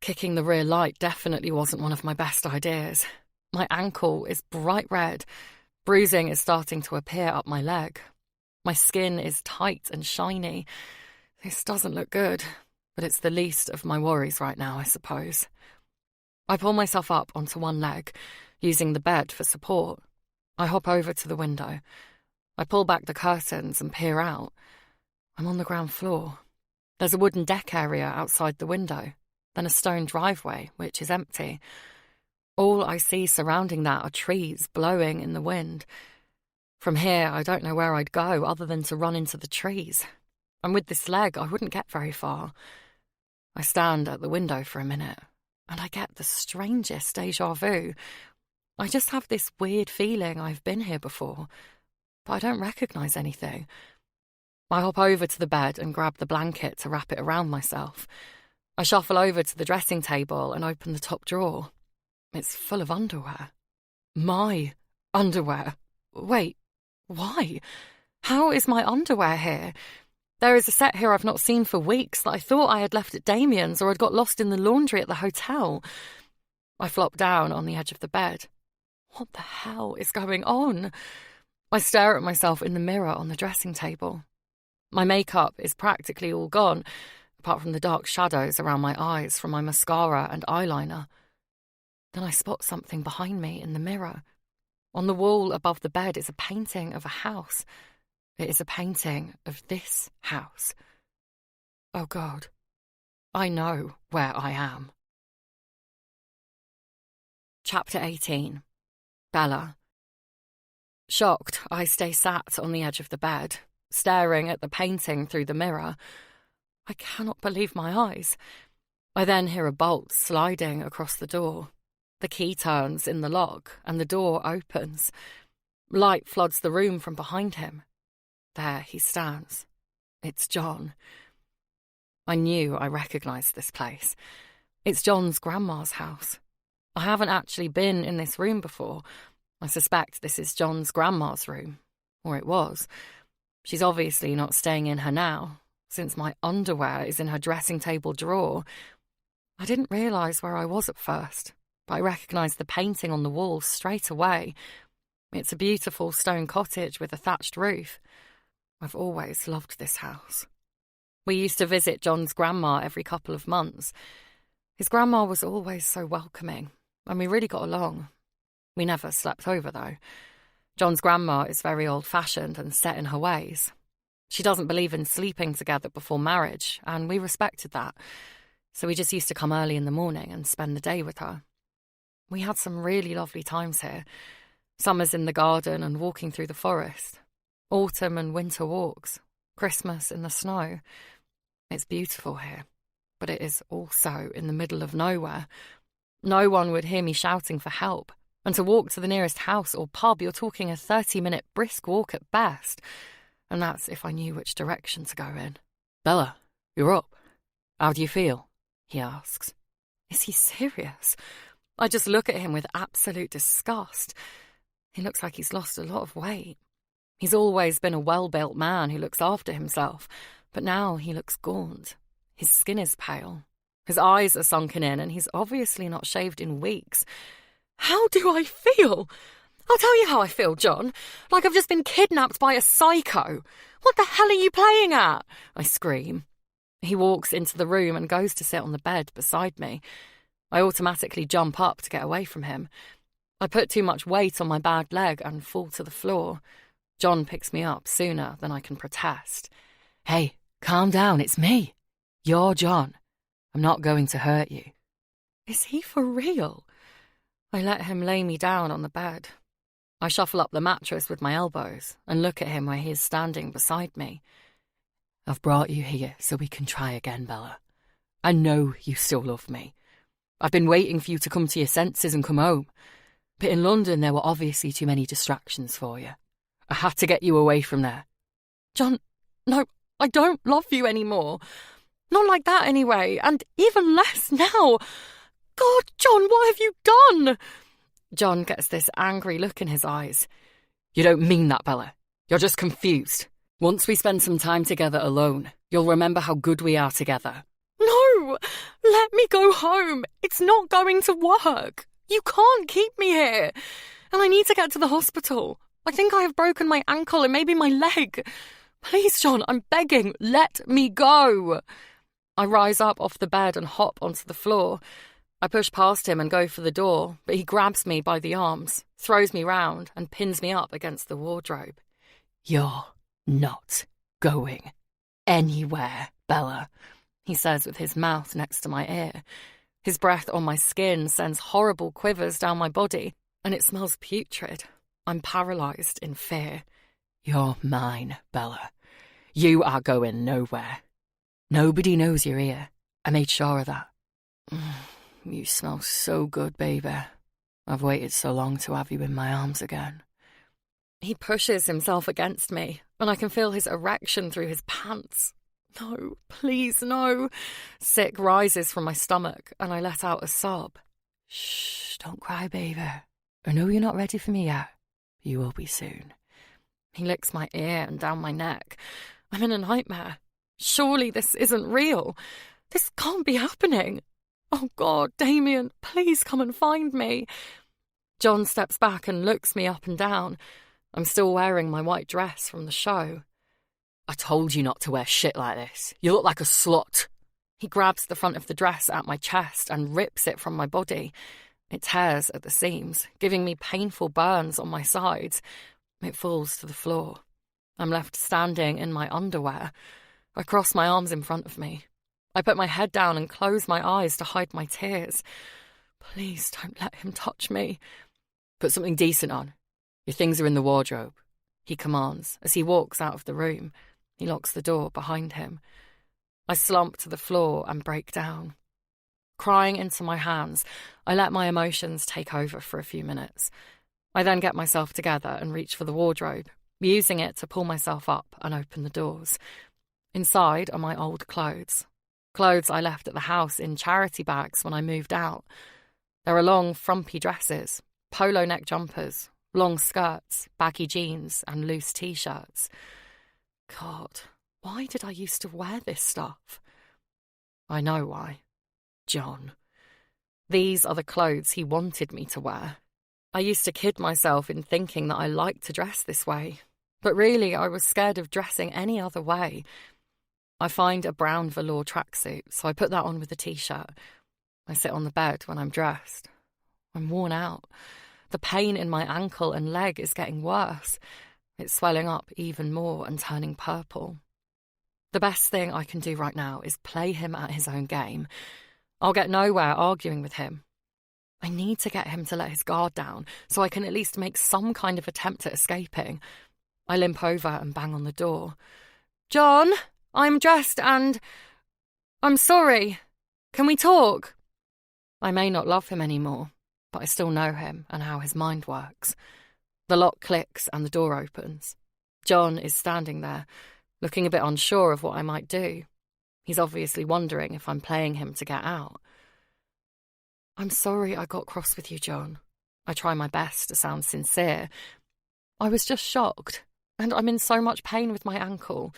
Kicking the rear light definitely wasn't one of my best ideas. My ankle is bright red. Bruising is starting to appear up my leg. My skin is tight and shiny. This doesn't look good, but it's the least of my worries right now, I suppose. I pull myself up onto one leg, using the bed for support. I hop over to the window. I pull back the curtains and peer out. I'm on the ground floor. There's a wooden deck area outside the window, then a stone driveway, which is empty. All I see surrounding that are trees blowing in the wind. From here, I don't know where I'd go other than to run into the trees. And with this leg, I wouldn't get very far. I stand at the window for a minute, and I get the strangest déjà vu. I just have this weird feeling I've been here before, but I don't recognise anything. I hop over to the bed and grab the blanket to wrap it around myself. I shuffle over to the dressing table and open the top drawer. It's full of underwear. My underwear. Wait, why? How is my underwear here? There is a set here I've not seen for weeks that I thought I had left at Damien's or had got lost in the laundry at the hotel. I flop down on the edge of the bed. What the hell is going on? I stare at myself in the mirror on the dressing table. My makeup is practically all gone, apart from the dark shadows around my eyes from my mascara and eyeliner. Then I spot something behind me in the mirror. On the wall above the bed is a painting of a house. It is a painting of this house. Oh God, I know where I am. Chapter 18. Bella. Shocked, I stay sat on the edge of the bed, staring at the painting through the mirror. I cannot believe my eyes. I then hear a bolt sliding across the door. The key turns in the lock, and the door opens. Light floods the room from behind him. There he stands. It's John. I knew I recognised this place. It's John's grandma's house. I haven't actually been in this room before. I suspect this is John's grandma's room. Or it was. She's obviously not staying in her now, since my underwear is in her dressing table drawer. I didn't realise where I was at first, but I recognised the painting on the wall straight away. It's a beautiful stone cottage with a thatched roof. I've always loved this house. We used to visit John's grandma every couple of months. His grandma was always so welcoming, and we really got along. We never slept over, though. John's grandma is very old-fashioned and set in her ways. She doesn't believe in sleeping together before marriage, and we respected that, so we just used to come early in the morning and spend the day with her. We had some really lovely times here. Summers in the garden and walking through the forest. Autumn and winter walks. Christmas in the snow. It's beautiful here, but it is also in the middle of nowhere. No one would hear me shouting for help, and to walk to the nearest house or pub, you're talking a 30-minute brisk walk at best, and that's if I knew which direction to go in. "Bella, you're up. How do you feel?" he asks. Is he serious? I just look at him with absolute disgust. He looks like he's lost a lot of weight. He's always been a well-built man who looks after himself, but now he looks gaunt. His skin is pale. His eyes are sunken in, and he's obviously not shaved in weeks. How do I feel? I'll tell you how I feel, John. Like I've just been kidnapped by a psycho. What the hell are you playing at? I scream. He walks into the room and goes to sit on the bed beside me. I automatically jump up to get away from him. I put too much weight on my bad leg and fall to the floor. John picks me up sooner than I can protest. "Hey, calm down, it's me. You're John. I'm not going to hurt you." Is he for real? I let him lay me down on the bed. I shuffle up the mattress with my elbows and look at him where he is standing beside me. "I've brought you here so we can try again, Bella. I know you still love me. I've been waiting for you to come to your senses and come home. But in London, there were obviously too many distractions for you. I had to get you away from there." "John, no, I don't love you anymore. Not like that anyway, and even less now. God, John, what have you done?" John gets this angry look in his eyes. "You don't mean that, Bella. You're just confused. Once we spend some time together alone, you'll remember how good we are together." "No, let me go home. It's not going to work. You can't keep me here. And I need to get to the hospital. I think I have broken my ankle and maybe my leg. Please, John, I'm begging, let me go." I rise up off the bed and hop onto the floor. I push past him and go for the door, but he grabs me by the arms, throws me round, and pins me up against the wardrobe. "You're not going anywhere, Bella," he says with his mouth next to my ear. His breath on my skin sends horrible quivers down my body, and it smells putrid. I'm paralysed in fear. "You're mine, Bella. You are going nowhere. Nobody knows you're here. I made sure of that." "You smell so good, baby. I've waited so long to have you in my arms again." He pushes himself against me, and I can feel his erection through his pants. "No, please, no." Sick rises from my stomach, and I let out a sob. "Shh, don't cry, baby. I know you're not ready for me yet. You will be soon." He licks my ear and down my neck. I'm in a nightmare. Surely this isn't real. This can't be happening. Oh God, Damien, please come and find me. John steps back and looks me up and down. I'm still wearing my white dress from the show. "I told you not to wear shit like this. You look like a slut." He grabs the front of the dress at my chest and rips it from my body. It tears at the seams, giving me painful burns on my sides. It falls to the floor. I'm left standing in my underwear. I cross my arms in front of me. I put my head down and close my eyes to hide my tears. Please don't let him touch me. "Put something decent on. Your things are in the wardrobe," he commands as he walks out of the room. He locks the door behind him. I slump to the floor and break down. Crying into my hands, I let my emotions take over for a few minutes. I then get myself together and reach for the wardrobe, using it to pull myself up and open the doors. Inside are my old clothes. Clothes I left at the house in charity bags when I moved out. There are long, frumpy dresses, polo neck jumpers, long skirts, baggy jeans, and loose t-shirts. God, why did I used to wear this stuff? I know why. John. These are the clothes he wanted me to wear. I used to kid myself in thinking that I liked to dress this way, but really I was scared of dressing any other way. I find a brown velour tracksuit, so I put that on with a t-shirt. I sit on the bed when I'm dressed. I'm worn out. The pain in my ankle and leg is getting worse. It's swelling up even more and turning purple. The best thing I can do right now is play him at his own game. I'll get nowhere arguing with him. I need to get him to let his guard down so I can at least make some kind of attempt at escaping. I limp over and bang on the door. John, I'm dressed and... I'm sorry. Can we talk? I may not love him anymore, but I still know him and how his mind works. The lock clicks and the door opens. John is standing there, looking a bit unsure of what I might do. He's obviously wondering if I'm playing him to get out. I'm sorry I got cross with you, John. I try my best to sound sincere. I was just shocked, and I'm in so much pain with my ankle.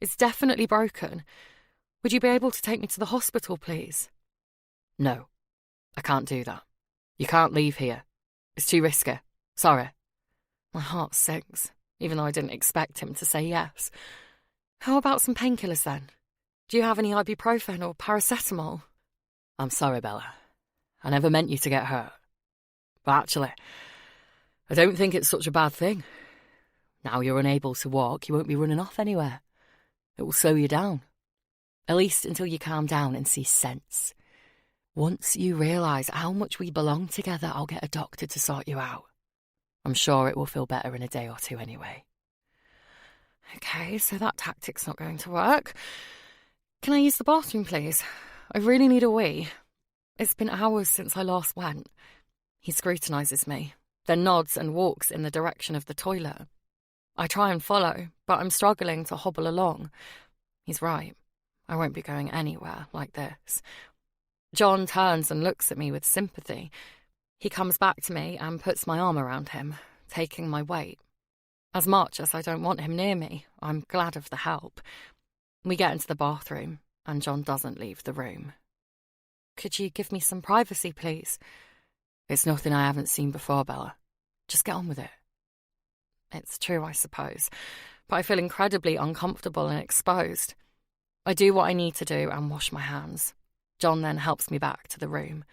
It's definitely broken. Would you be able to take me to the hospital, please? No, I can't do that. You can't leave here. It's too risky. Sorry. My heart sinks, even though I didn't expect him to say yes. How about some painkillers then? Do you have any ibuprofen or paracetamol? I'm sorry, Bella. I never meant you to get hurt. But actually, I don't think it's such a bad thing. Now you're unable to walk, you won't be running off anywhere. It will slow you down. At least until you calm down and see sense. Once you realise how much we belong together, I'll get a doctor to sort you out. I'm sure it will feel better in a day or two anyway. Okay, so that tactic's not going to work. Can I use the bathroom, please? I really need a wee. It's been hours since I last went. He scrutinises me, then nods and walks in the direction of the toilet. I try and follow, but I'm struggling to hobble along. He's right. I won't be going anywhere like this. John turns and looks at me with sympathy. He comes back to me and puts my arm around him, taking my weight. As much as I don't want him near me, I'm glad of the help. We get into the bathroom, and John doesn't leave the room. Could you give me some privacy, please? It's nothing I haven't seen before, Bella. Just get on with it. It's true, I suppose, but I feel incredibly uncomfortable and exposed. I do what I need to do and wash my hands. John then helps me back to the room.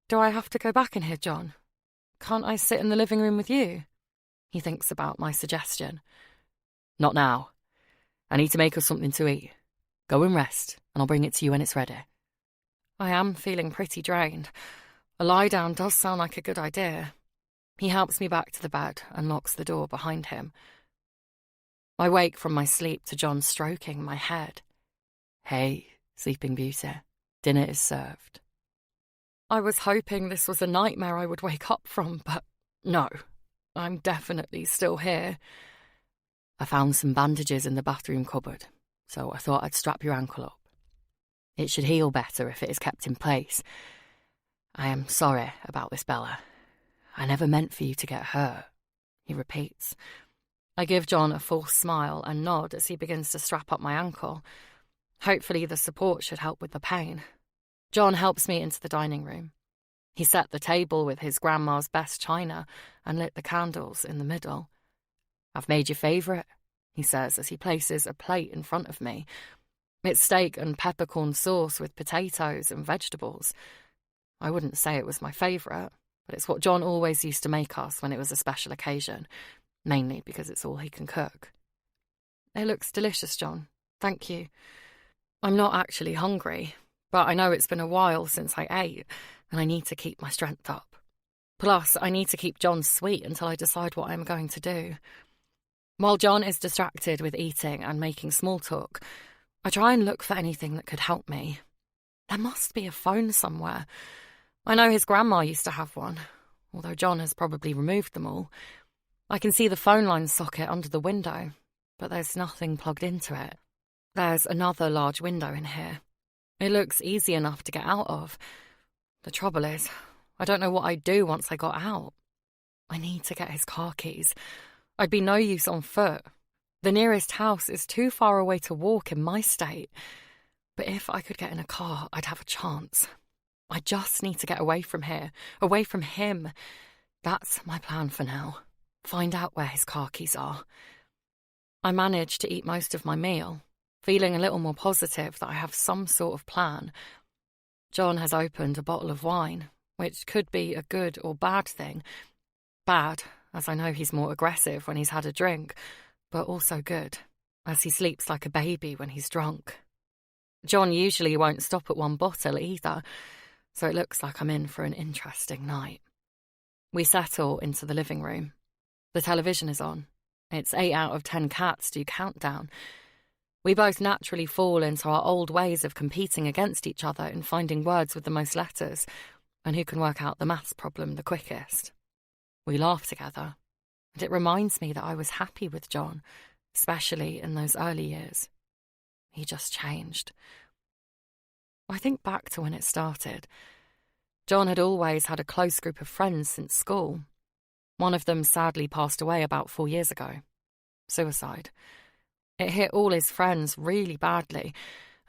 Do I have to go back in here, John? Can't I sit in the living room with you? He thinks about my suggestion. Not now. I need to make us something to eat. Go and rest, and I'll bring it to you when it's ready. I am feeling pretty drained. A lie down does sound like a good idea. He helps me back to the bed and locks the door behind him. I wake from my sleep to John stroking my head. Hey, Sleeping Beauty, dinner is served. I was hoping this was a nightmare I would wake up from, but no, I'm definitely still here. I found some bandages in the bathroom cupboard, so I thought I'd strap your ankle up. It should heal better if it is kept in place. I am sorry about this, Bella. I never meant for you to get hurt, he repeats. I give John a false smile and nod as he begins to strap up my ankle. Hopefully the support should help with the pain. John helps me into the dining room. He set the table with his grandma's best china and lit the candles in the middle. I've made your favourite, he says as he places a plate in front of me. It's steak and peppercorn sauce with potatoes and vegetables. I wouldn't say it was my favourite, but it's what John always used to make us when it was a special occasion, mainly because it's all he can cook. It looks delicious, John. Thank you. I'm not actually hungry, but I know it's been a while since I ate, and I need to keep my strength up. Plus, I need to keep John sweet until I decide what I'm going to do. While John is distracted with eating and making small talk, I try and look for anything that could help me. There must be a phone somewhere. I know his grandma used to have one, although John has probably removed them all. I can see the phone line socket under the window, but there's nothing plugged into it. There's another large window in here. It looks easy enough to get out of. The trouble is, I don't know what I'd do once I got out. I need to get his car keys. I'd be no use on foot. The nearest house is too far away to walk in my state. But if I could get in a car, I'd have a chance. I just need to get away from here, away from him. That's my plan for now. Find out where his car keys are. I manage to eat most of my meal, feeling a little more positive that I have some sort of plan. John has opened a bottle of wine, which could be a good or bad thing. Bad, as I know he's more aggressive when he's had a drink, but also good, as he sleeps like a baby when he's drunk. John usually won't stop at one bottle either, so it looks like I'm in for an interesting night. We settle into the living room. The television is on. It's 8 out of 10 cats do countdown. We both naturally fall into our old ways of competing against each other in finding words with the most letters, and who can work out the maths problem the quickest. We laugh together, and it reminds me that I was happy with John, especially in those early years. He just changed. I think back to when it started. John had always had a close group of friends since school. One of them sadly passed away about 4 years ago. Suicide. It hit all his friends really badly,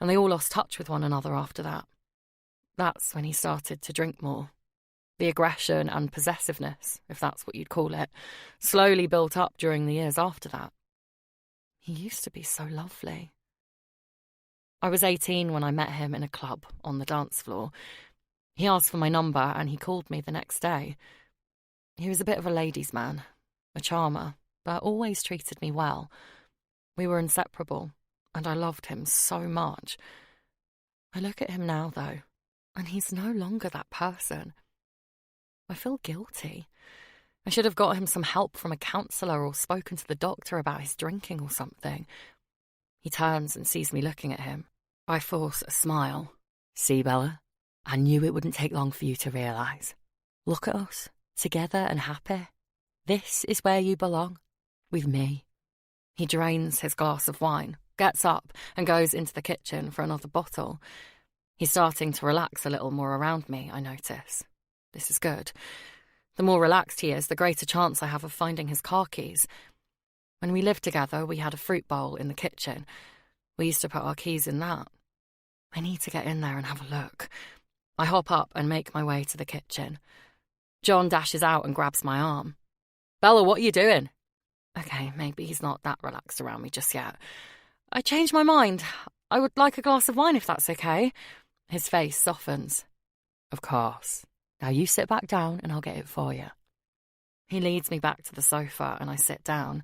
and they all lost touch with one another after that. That's when he started to drink more. The aggression and possessiveness, if that's what you'd call it, slowly built up during the years after that. He used to be so lovely. I was 18 when I met him in a club on the dance floor. He asked for my number and he called me the next day. He was a bit of a ladies' man, a charmer, but always treated me well. We were inseparable, and I loved him so much. I look at him now, though, and he's no longer that person. I feel guilty. I should have got him some help from a counsellor or spoken to the doctor about his drinking or something. He turns and sees me looking at him. I force a smile. See, Bella, I knew it wouldn't take long for you to realise. Look at us, together and happy. This is where you belong, with me. He drains his glass of wine, gets up and goes into the kitchen for another bottle. He's starting to relax a little more around me, I notice. This is good. The more relaxed he is, the greater chance I have of finding his car keys. When we lived together, we had a fruit bowl in the kitchen. We used to put our keys in that. I need to get in there and have a look. I hop up and make my way to the kitchen. John dashes out and grabs my arm. Bella, what are you doing? Okay, maybe he's not that relaxed around me just yet. I changed my mind. I would like a glass of wine if that's okay. His face softens. Of course. Now you sit back down and I'll get it for you. He leads me back to the sofa and I sit down.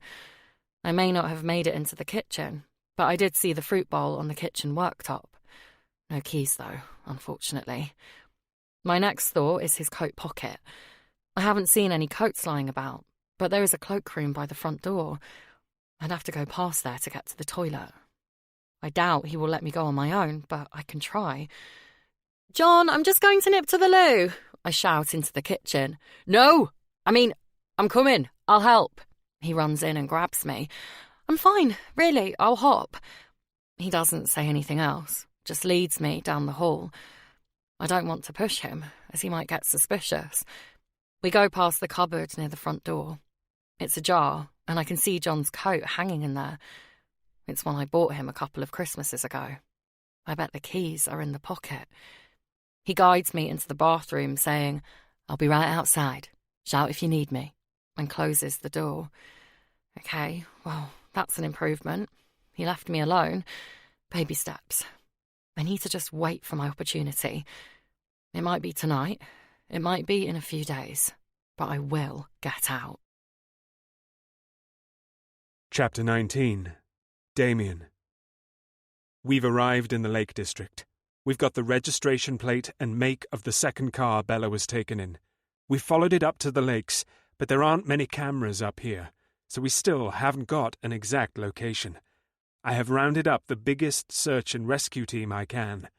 I may not have made it into the kitchen, but I did see the fruit bowl on the kitchen worktop. No keys though, unfortunately. My next thought is his coat pocket. I haven't seen any coats lying about, but there is a cloakroom by the front door. I'd have to go past there to get to the toilet. I doubt he will let me go on my own, but I can try. John, I'm just going to nip to the loo, I shout into the kitchen. No! I'm coming. I'll help. He runs in and grabs me. I'm fine, really, I'll hop. He doesn't say anything else, just leads me down the hall. I don't want to push him, as he might get suspicious. We go past the cupboard near the front door. It's ajar, and I can see John's coat hanging in there. It's one I bought him a couple of Christmases ago. I bet the keys are in the pocket. He guides me into the bathroom, saying, I'll be right outside. Shout if you need me, and closes the door. Okay, well, that's an improvement. He left me alone. Baby steps. I need to just wait for my opportunity. It might be tonight. It might be in a few days. But I will get out. Chapter 19. Damien. We've arrived in the Lake District. We've got the registration plate and make of the second car Bella was taken in. We've followed it up to the lakes, but there aren't many cameras up here, so we still haven't got an exact location. I have rounded up the biggest search and rescue team I can.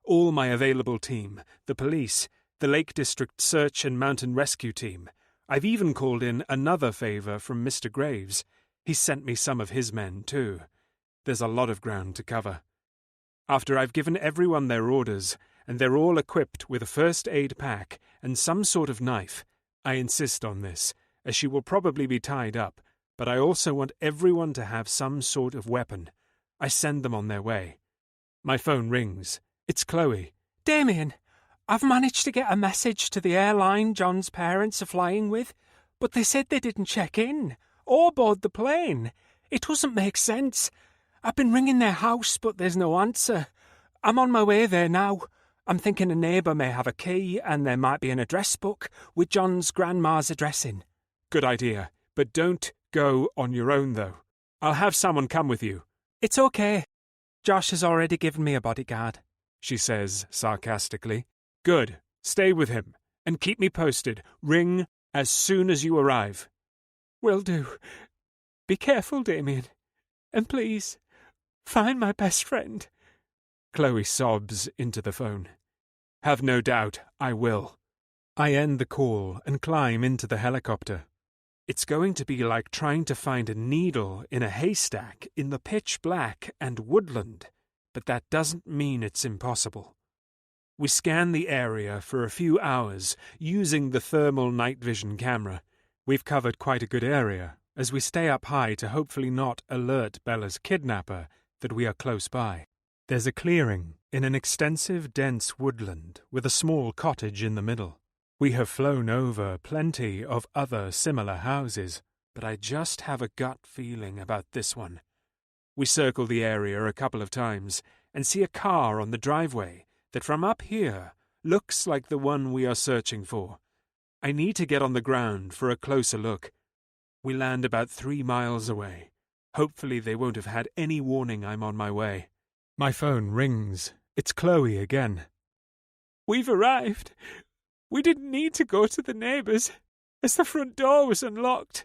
All my available team, the police, the Lake District Search and Mountain Rescue Team. I've even called in another favour from Mr. Graves. He sent me some of his men, too. There's a lot of ground to cover. After I've given everyone their orders, and they're all equipped with a first aid pack and some sort of knife, I insist on this, as she will probably be tied up, but I also want everyone to have some sort of weapon. I send them on their way. My phone rings. It's Chloe. Damien, I've managed to get a message to the airline John's parents are flying with, but they said they didn't check in or board the plane. It doesn't make sense. I've been ringing their house, but there's no answer. I'm on my way there now. I'm thinking a neighbour may have a key and there might be an address book with John's grandma's address in. Good idea, but don't go on your own, though. I'll have someone come with you. It's okay. Josh has already given me a bodyguard, she says sarcastically. Good. Stay with him, and keep me posted. Ring as soon as you arrive. Will do. Be careful, Damien. And please, find my best friend. Chloe sobs into the phone. Have no doubt, I will. I end the call and climb into the helicopter. It's going to be like trying to find a needle in a haystack in the pitch black and woodland, but that doesn't mean it's impossible. We scan the area for a few hours using the thermal night vision camera. We've covered quite a good area, as we stay up high to hopefully not alert Bella's kidnapper that we are close by. There's a clearing in an extensive, dense woodland with a small cottage in the middle. We have flown over plenty of other similar houses, but I just have a gut feeling about this one. We circle the area a couple of times and see a car on the driveway that from up here looks like the one we are searching for. I need to get on the ground for a closer look. We land about 3 miles away. Hopefully they won't have had any warning I'm on my way. My phone rings. It's Chloe again. We've arrived. We didn't need to go to the neighbours, as the front door was unlocked.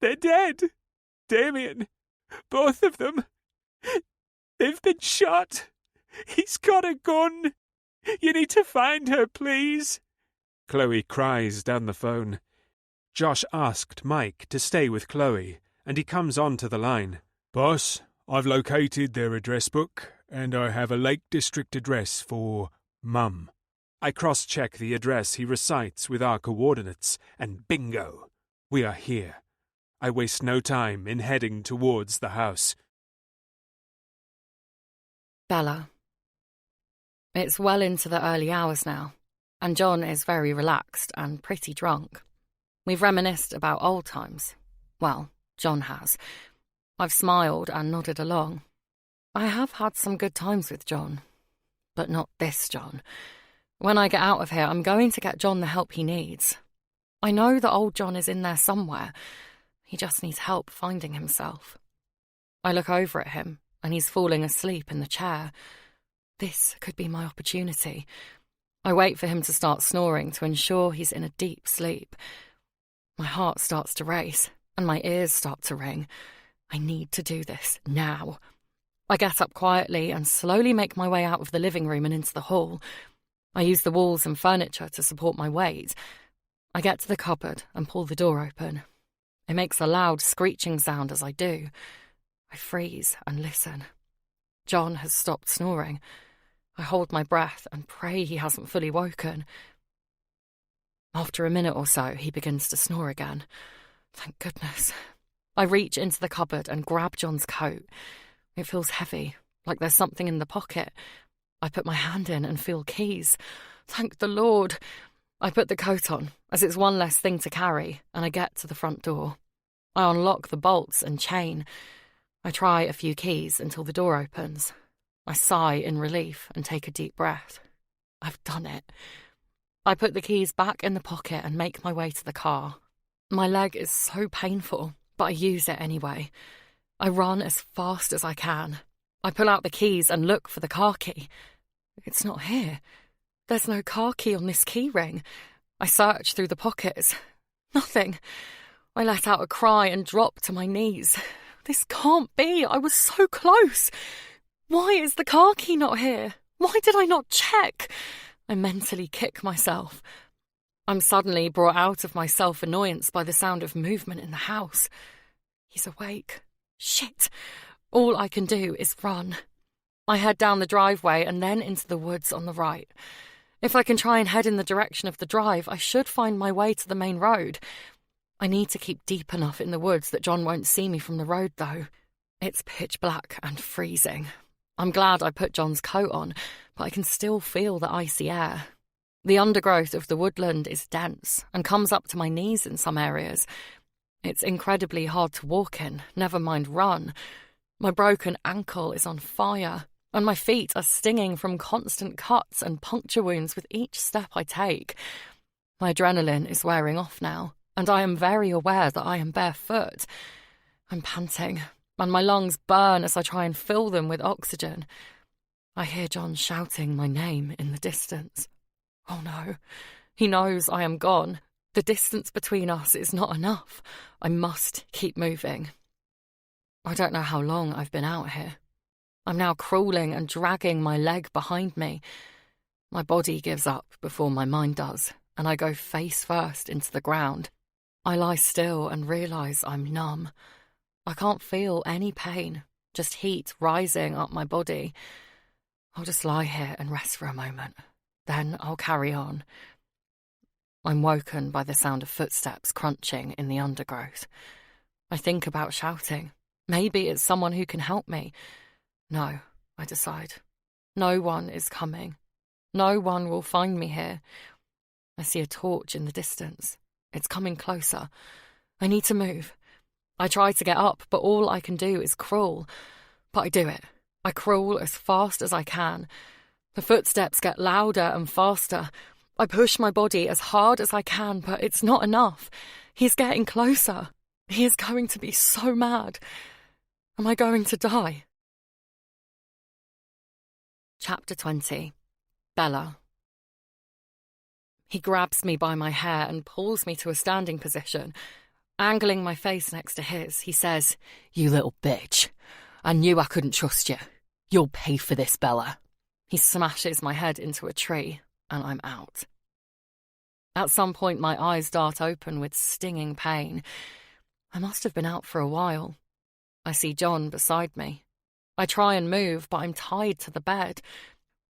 They're dead. Damien. Both of them. They've been shot. He's got a gun. You need to find her, please. Chloe cries down the phone. Josh asked Mike to stay with Chloe, and he comes onto the line. Boss, I've located their address book, and I have a Lake District address for Mum. I cross-check the address he recites with our coordinates, and bingo, we are here. I waste no time in heading towards the house. Bella. It's well into the early hours now, and John is very relaxed and pretty drunk. We've reminisced about old times. Well, John has. I've smiled and nodded along. I have had some good times with John, but not this John. When I get out of here, I'm going to get John the help he needs. I know that old John is in there somewhere. He just needs help finding himself. I look over at him, and he's falling asleep in the chair. This could be my opportunity. I wait for him to start snoring to ensure he's in a deep sleep. My heart starts to race, and my ears start to ring. I need to do this now. I get up quietly and slowly make my way out of the living room and into the hall. I use the walls and furniture to support my weight. I get to the cupboard and pull the door open. It makes a loud screeching sound as I do. I freeze and listen. John has stopped snoring. I hold my breath and pray he hasn't fully woken. After a minute or so, he begins to snore again. Thank goodness. I reach into the cupboard and grab John's coat. It feels heavy, like there's something in the pocket. I put my hand in and feel keys. Thank the Lord. I put the coat on, as it's one less thing to carry, and I get to the front door. I unlock the bolts and chain. I try a few keys until the door opens. I sigh in relief and take a deep breath. I've done it. I put the keys back in the pocket and make my way to the car. My leg is so painful, but I use it anyway. I run as fast as I can. I pull out the keys and look for the car key. It's not here. There's no car key on this key ring. I search through the pockets. Nothing. I let out a cry and drop to my knees. This can't be. I was so close. Why is the car key not here? Why did I not check? I mentally kick myself. I'm suddenly brought out of my self-annoyance by the sound of movement in the house. He's awake. Shit. All I can do is run. I head down the driveway and then into the woods on the right. If I can try and head in the direction of the drive, I should find my way to the main road. I need to keep deep enough in the woods that John won't see me from the road, though. It's pitch black and freezing. I'm glad I put John's coat on, but I can still feel the icy air. The undergrowth of the woodland is dense and comes up to my knees in some areas. It's incredibly hard to walk in, never mind run. My broken ankle is on fire, and my feet are stinging from constant cuts and puncture wounds with each step I take. My adrenaline is wearing off now, and I am very aware that I am barefoot. I'm panting, and my lungs burn as I try and fill them with oxygen. I hear John shouting my name in the distance. Oh no, he knows I am gone. The distance between us is not enough. I must keep moving. I don't know how long I've been out here. I'm now crawling and dragging my leg behind me. My body gives up before my mind does, and I go face first into the ground. I lie still and realise I'm numb. I can't feel any pain, just heat rising up my body. I'll just lie here and rest for a moment. Then I'll carry on. I'm woken by the sound of footsteps crunching in the undergrowth. I think about shouting. Maybe it's someone who can help me. No, I decide. No one is coming. No one will find me here. I see a torch in the distance. It's coming closer. I need to move. I try to get up, but all I can do is crawl. But I do it. I crawl as fast as I can. The footsteps get louder and faster. I push my body as hard as I can, but it's not enough. He's getting closer. He is going to be so mad. Am I going to die? Chapter 20. Bella. He grabs me by my hair and pulls me to a standing position. Angling my face next to his, he says, "You little bitch. I knew I couldn't trust you. You'll pay for this, Bella." He smashes my head into a tree, and I'm out. At some point, my eyes dart open with stinging pain. I must have been out for a while. I see John beside me. I try and move, but I'm tied to the bed.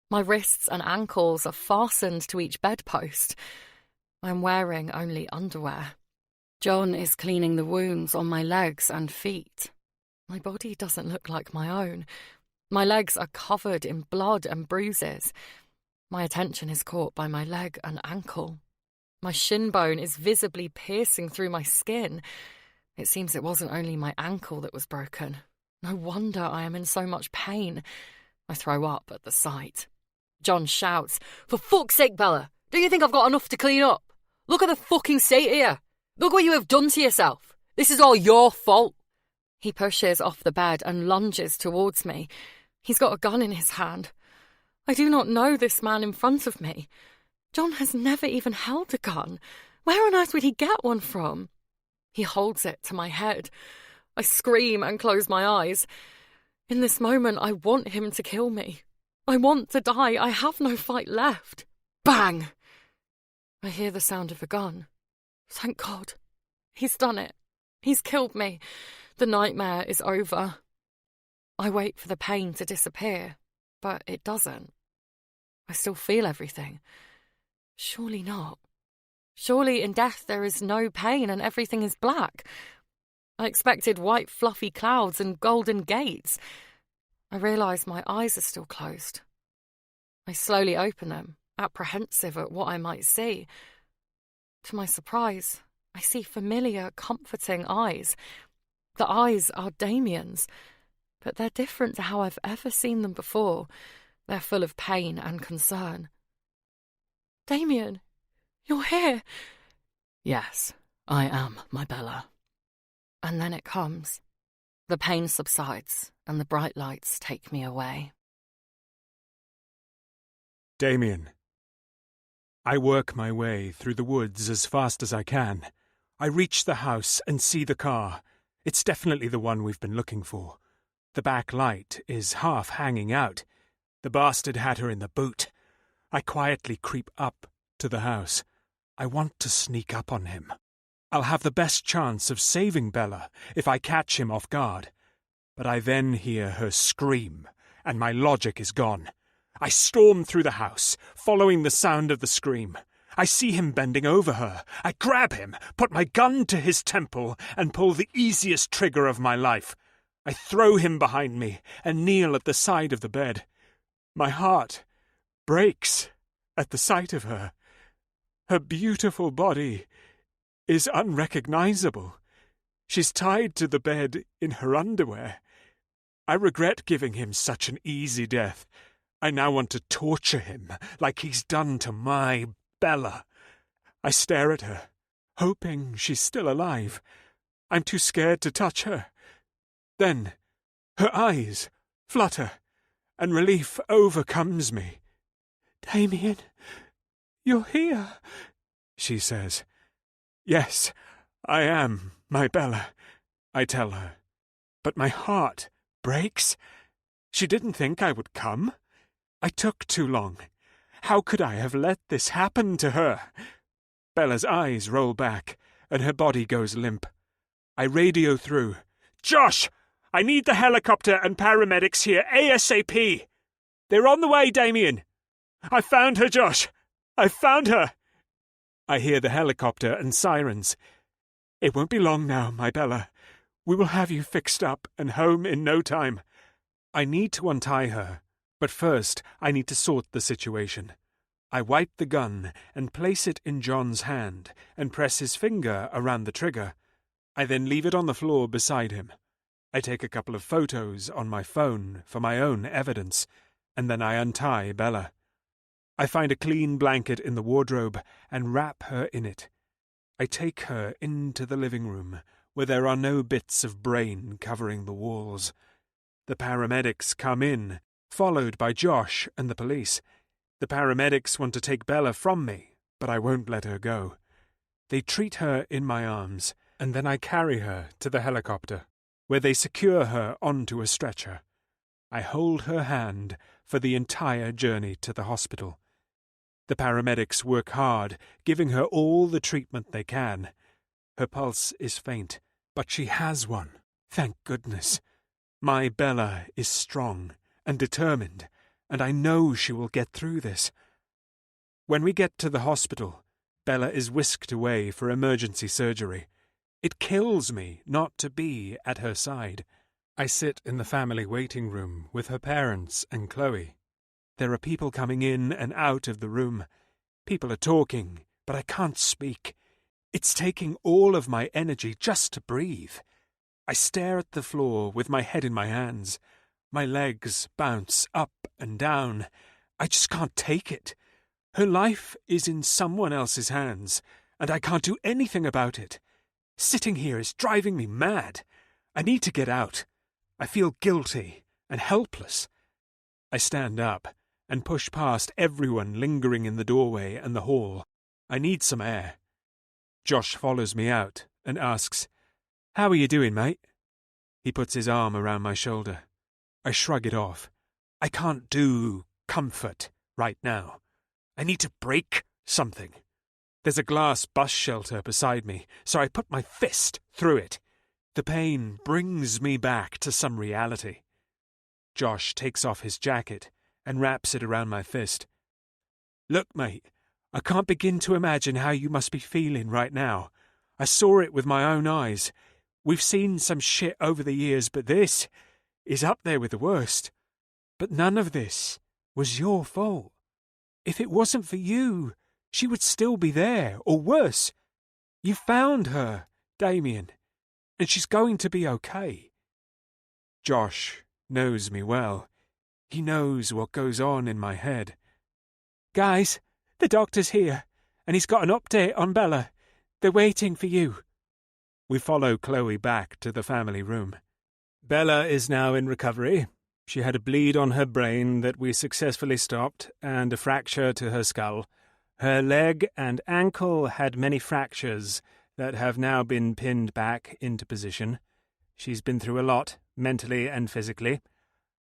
My wrists and ankles are fastened to each bedpost. I'm wearing only underwear. John is cleaning the wounds on my legs and feet. My body doesn't look like my own. My legs are covered in blood and bruises. My attention is caught by my leg and ankle. My shin bone is visibly piercing through my skin. It seems it wasn't only my ankle that was broken. No wonder I am in so much pain. I throw up at the sight. John shouts, "For fuck's sake, Bella, do you think I've got enough to clean up? Look at the fucking state here. Look what you have done to yourself. This is all your fault." He pushes off the bed and lunges towards me. He's got a gun in his hand. I do not know this man in front of me. John has never even held a gun. Where on earth would he get one from? He holds it to my head. I scream and close my eyes. In this moment, I want him to kill me. I want to die. I have no fight left. Bang! I hear the sound of a gun. Thank God. He's done it. He's killed me. The nightmare is over. I wait for the pain to disappear, but it doesn't. I still feel everything. Surely not. Surely in death there is no pain and everything is black. I expected white fluffy clouds and golden gates. I realise my eyes are still closed. I slowly open them, apprehensive at what I might see. To my surprise, I see familiar, comforting eyes. The eyes are Damien's, but they're different to how I've ever seen them before. They're full of pain and concern. "Damien, you're here." "Yes, I am, my Bella." And then it comes. The pain subsides, and the bright lights take me away. Damien. I work my way through the woods as fast as I can. I reach the house and see the car. It's definitely the one we've been looking for. The back light is half hanging out. The bastard had her in the boot. I quietly creep up to the house. I want to sneak up on him. I'll have the best chance of saving Bella if I catch him off guard. But I then hear her scream, and my logic is gone. I storm through the house, following the sound of the scream. I see him bending over her. I grab him, put my gun to his temple, and pull the easiest trigger of my life. I throw him behind me and kneel at the side of the bed. My heart breaks at the sight of her. Her beautiful body is unrecognizable. She's tied to the bed in her underwear. I regret giving him such an easy death. I now want to torture him like he's done to my Bella. I stare at her, hoping she's still alive. I'm too scared to touch her. Then her eyes flutter, and relief overcomes me. "Damien, you're here," she says. Yes, I am, my Bella, I tell her. But my heart breaks. She didn't think I would come. I took too long. How could I have let this happen to her? Bella's eyes roll back, and her body goes limp. I radio through. Josh! I need the helicopter and paramedics here ASAP! They're on the way, Damien! I found her, Josh! I found her! I hear the helicopter and sirens. It won't be long now, my Bella. We will have you fixed up and home in no time. I need to untie her, but first I need to sort the situation. I wipe the gun and place it in John's hand and press his finger around the trigger. I then leave it on the floor beside him. I take a couple of photos on my phone for my own evidence, and then I untie Bella. I find a clean blanket in the wardrobe and wrap her in it. I take her into the living room, where there are no bits of brain covering the walls. The paramedics come in, followed by Josh and the police. The paramedics want to take Bella from me, but I won't let her go. They treat her in my arms, and then I carry her to the helicopter, where they secure her onto a stretcher. I hold her hand for the entire journey to the hospital. The paramedics work hard, giving her all the treatment they can. Her pulse is faint, but she has one, thank goodness. My Bella is strong and determined, and I know she will get through this. When we get to the hospital, Bella is whisked away for emergency surgery. It kills me not to be at her side. I sit in the family waiting room with her parents and Chloe. There are people coming in and out of the room. People are talking, but I can't speak. It's taking all of my energy just to breathe. I stare at the floor with my head in my hands. My legs bounce up and down. I just can't take it. Her life is in someone else's hands, and I can't do anything about it. Sitting here is driving me mad. I need to get out. I feel guilty and helpless. I stand up and push past everyone lingering in the doorway and the hall. I need some air. Josh follows me out and asks, "How are you doing, mate?" He puts his arm around my shoulder. I shrug it off. I can't do comfort right now. I need to break something. There's a glass bus shelter beside me, so I put my fist through it. The pain brings me back to some reality. Josh takes off his jacket and wraps it around my fist. "Look, mate, I can't begin to imagine how you must be feeling right now. I saw it with my own eyes. We've seen some shit over the years, but this is up there with the worst. But none of this was your fault. If it wasn't for you, she would still be there, or worse. You found her, Damien, and she's going to be okay." Josh knows me well. He knows what goes on in my head. "Guys, the doctor's here, and he's got an update on Bella. They're waiting for you." We follow Chloe back to the family room. Bella is now in recovery. She had a bleed on her brain that we successfully stopped, and a fracture to her skull. Her leg and ankle had many fractures that have now been pinned back into position. She's been through a lot, mentally and physically.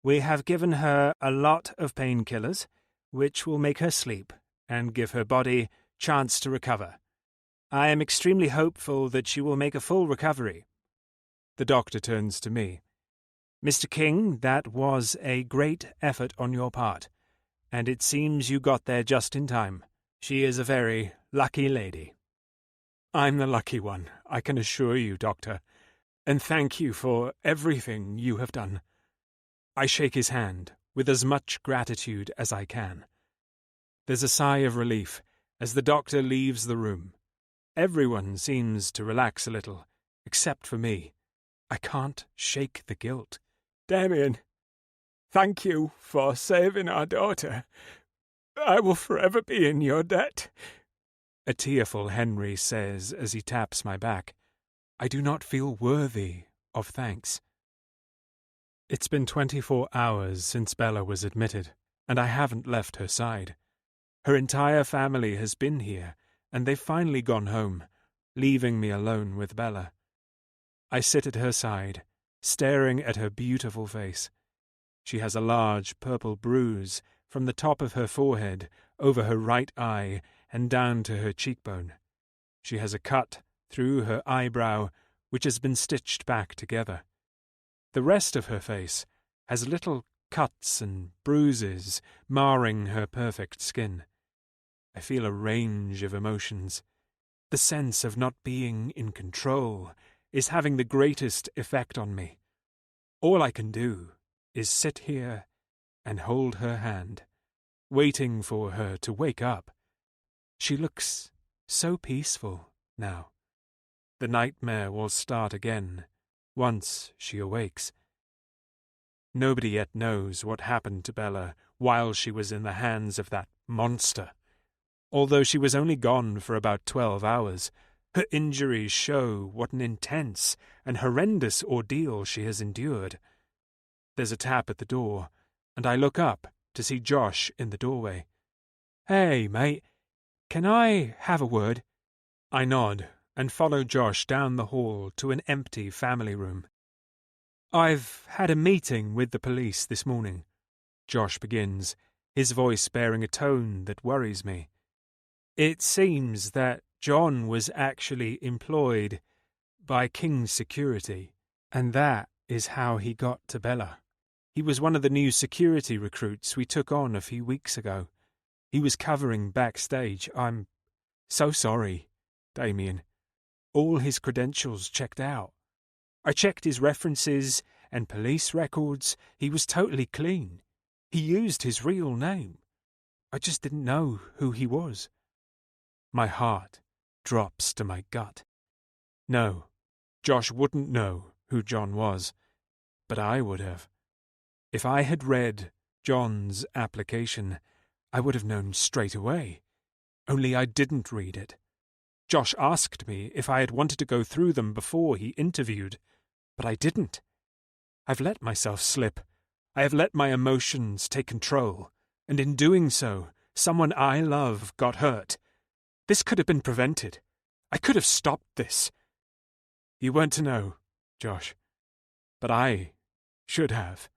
We have given her a lot of painkillers, which will make her sleep and give her body chance to recover. I am extremely hopeful that she will make a full recovery. The doctor turns to me. "Mr. King, that was a great effort on your part, and it seems you got there just in time. She is a very lucky lady." "I'm the lucky one, I can assure you, Doctor, and thank you for everything you have done." I shake his hand with as much gratitude as I can. There's a sigh of relief as the doctor leaves the room. Everyone seems to relax a little, except for me. I can't shake the guilt. "Damien, thank you for saving our daughter. I will forever be in your debt," a tearful Henry says as he taps my back. I do not feel worthy of thanks. It's been 24 hours since Bella was admitted, and I haven't left her side. Her entire family has been here, and they've finally gone home, leaving me alone with Bella. I sit at her side, staring at her beautiful face. She has a large purple bruise from the top of her forehead over her right eye and down to her cheekbone. She has a cut through her eyebrow, which has been stitched back together. The rest of her face has little cuts and bruises marring her perfect skin. I feel a range of emotions. The sense of not being in control is having the greatest effect on me. All I can do is sit here and hold her hand, waiting for her to wake up. She looks so peaceful now. The nightmare will start again once she awakes. Nobody yet knows what happened to Bella while she was in the hands of that monster. Although she was only gone for about 12 hours, her injuries show what an intense and horrendous ordeal she has endured. There's a tap at the door, and I look up to see Josh in the doorway. "Hey, mate, can I have a word?" I nod and follow Josh down the hall to an empty family room. "I've had a meeting with the police this morning," Josh begins, his voice bearing a tone that worries me. "It seems that John was actually employed by King's security, and that is how he got to Bella. He was one of the new security recruits we took on a few weeks ago. He was covering backstage. I'm so sorry, Damien. All his credentials checked out. I checked his references and police records. He was totally clean. He used his real name. I just didn't know who he was." My heart drops to my gut. No, Josh wouldn't know who John was, but I would have. If I had read John's application, I would have known straight away. Only I didn't read it. Josh asked me if I had wanted to go through them before he interviewed, but I didn't. I've let myself slip. I have let my emotions take control, and in doing so, someone I love got hurt. This could have been prevented. I could have stopped this. You weren't to know, Josh, but I should have.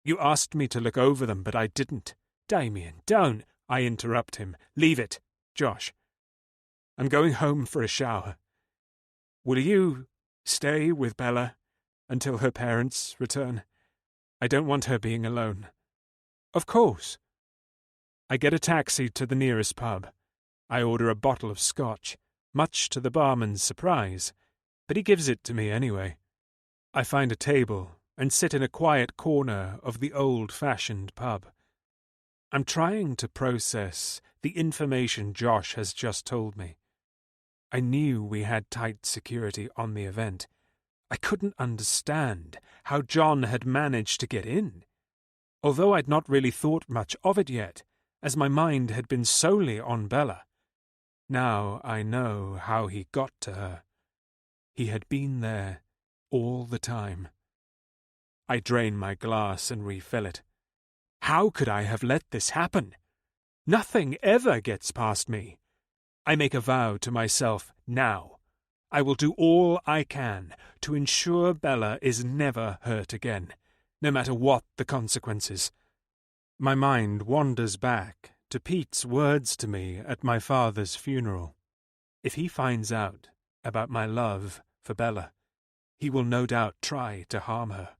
You asked me to look over them, but I didn't. Damien, don't. I interrupt him. Leave it, Josh. I'm going home for a shower. Will you stay with Bella until her parents return? I don't want her being alone. Of course. I get a taxi to the nearest pub. I order a bottle of scotch, much to the barman's surprise, but he gives it to me anyway. I find a table and sit in a quiet corner of the old-fashioned pub. I'm trying to process the information Josh has just told me. I knew we had tight security on the event. I couldn't understand how John had managed to get in, although I'd not really thought much of it yet, as my mind had been solely on Bella. Now I know how he got to her. He had been there all the time. I drain my glass and refill it. How could I have let this happen? Nothing ever gets past me. I make a vow to myself now. I will do all I can to ensure Bella is never hurt again, no matter what the consequences. My mind wanders back to Pete's words to me at my father's funeral. If he finds out about my love for Bella, he will no doubt try to harm her.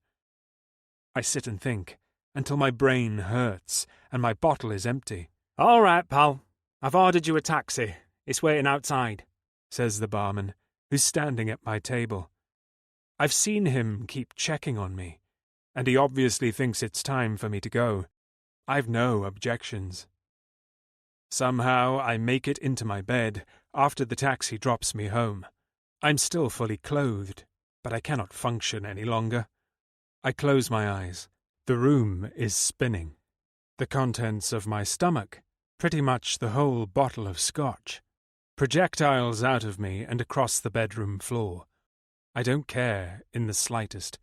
I sit and think until my brain hurts and my bottle is empty. "All right, pal. I've ordered you a taxi. It's waiting outside," says the barman, who's standing at my table. I've seen him keep checking on me, and he obviously thinks it's time for me to go. I've no objections. Somehow I make it into my bed after the taxi drops me home. I'm still fully clothed, but I cannot function any longer. I close my eyes. The room is spinning. The contents of my stomach, pretty much the whole bottle of scotch, projectiles out of me and across the bedroom floor. I don't care in the slightest.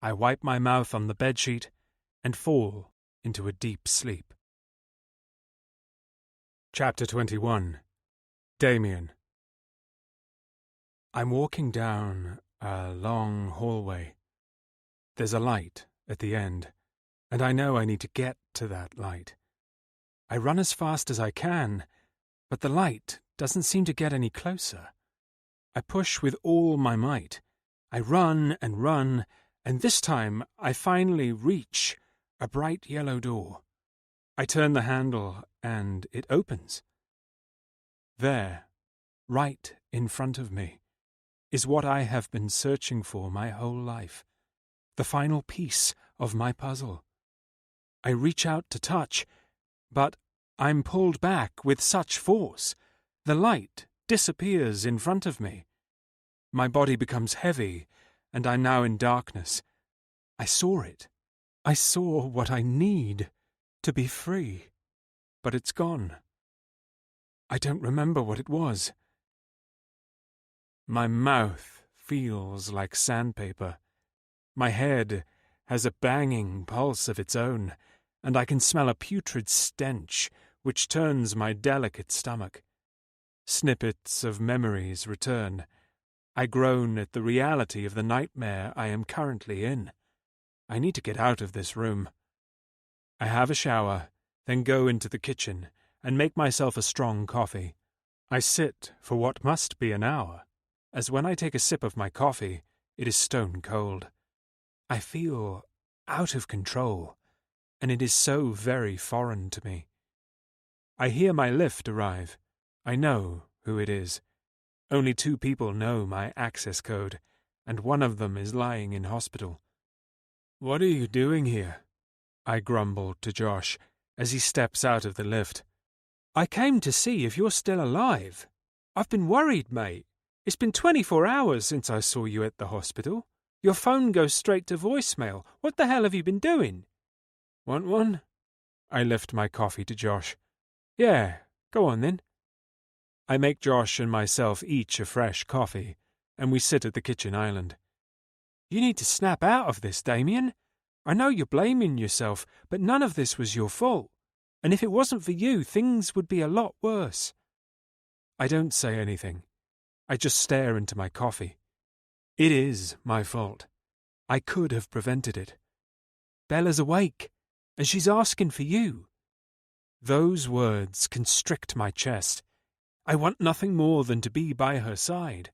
I wipe my mouth on the bedsheet and fall into a deep sleep. Chapter 21. Damien. I'm walking down a long hallway. There's a light at the end, and I know I need to get to that light. I run as fast as I can, but the light doesn't seem to get any closer. I push with all my might. I run, and this time I finally reach a bright yellow door. I turn the handle, and it opens. There, right in front of me, is what I have been searching for my whole life, the final piece of my puzzle. I reach out to touch, but I'm pulled back with such force. The light disappears in front of me. My body becomes heavy, and I'm now in darkness. I saw it. I saw what I need to be free, but it's gone. I don't remember what it was. My mouth feels like sandpaper. My head has a banging pulse of its own, and I can smell a putrid stench which turns my delicate stomach. Snippets of memories return. I groan at the reality of the nightmare I am currently in. I need to get out of this room. I have a shower, then go into the kitchen and make myself a strong coffee. I sit for what must be an hour, as when I take a sip of my coffee, it is stone cold. I feel out of control, and it is so very foreign to me. I hear my lift arrive. I know who it is. Only 2 people know my access code, and one of them is lying in hospital. "What are you doing here?" I grumble to Josh as he steps out of the lift. "I came to see if you're still alive. I've been worried, mate. It's been 24 hours since I saw you at the hospital. Your phone goes straight to voicemail. What the hell have you been doing?" "Want one?" I lift my coffee to Josh. "Yeah, go on then." I make Josh and myself each a fresh coffee, and we sit at the kitchen island. "You need to snap out of this, Damien. I know you're blaming yourself, but none of this was your fault. And if it wasn't for you, things would be a lot worse." I don't say anything. I just stare into my coffee. It is my fault. I could have prevented it. Bella's awake, and she's asking for you. Those words constrict my chest. I want nothing more than to be by her side.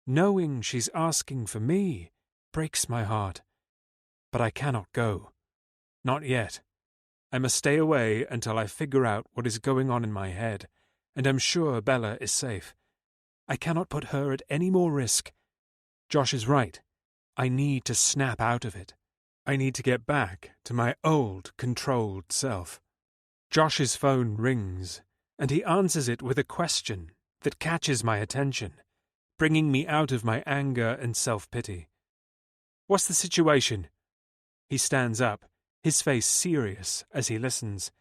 Knowing she's asking for me breaks my heart. But I cannot go. Not yet. I must stay away until I figure out what is going on in my head, and am sure Bella is safe. I cannot put her at any more risk. Josh is right. I need to snap out of it. I need to get back to my old, controlled self. Josh's phone rings, and he answers it with a question that catches my attention, bringing me out of my anger and self-pity. "What's the situation?" He stands up, his face serious as he listens.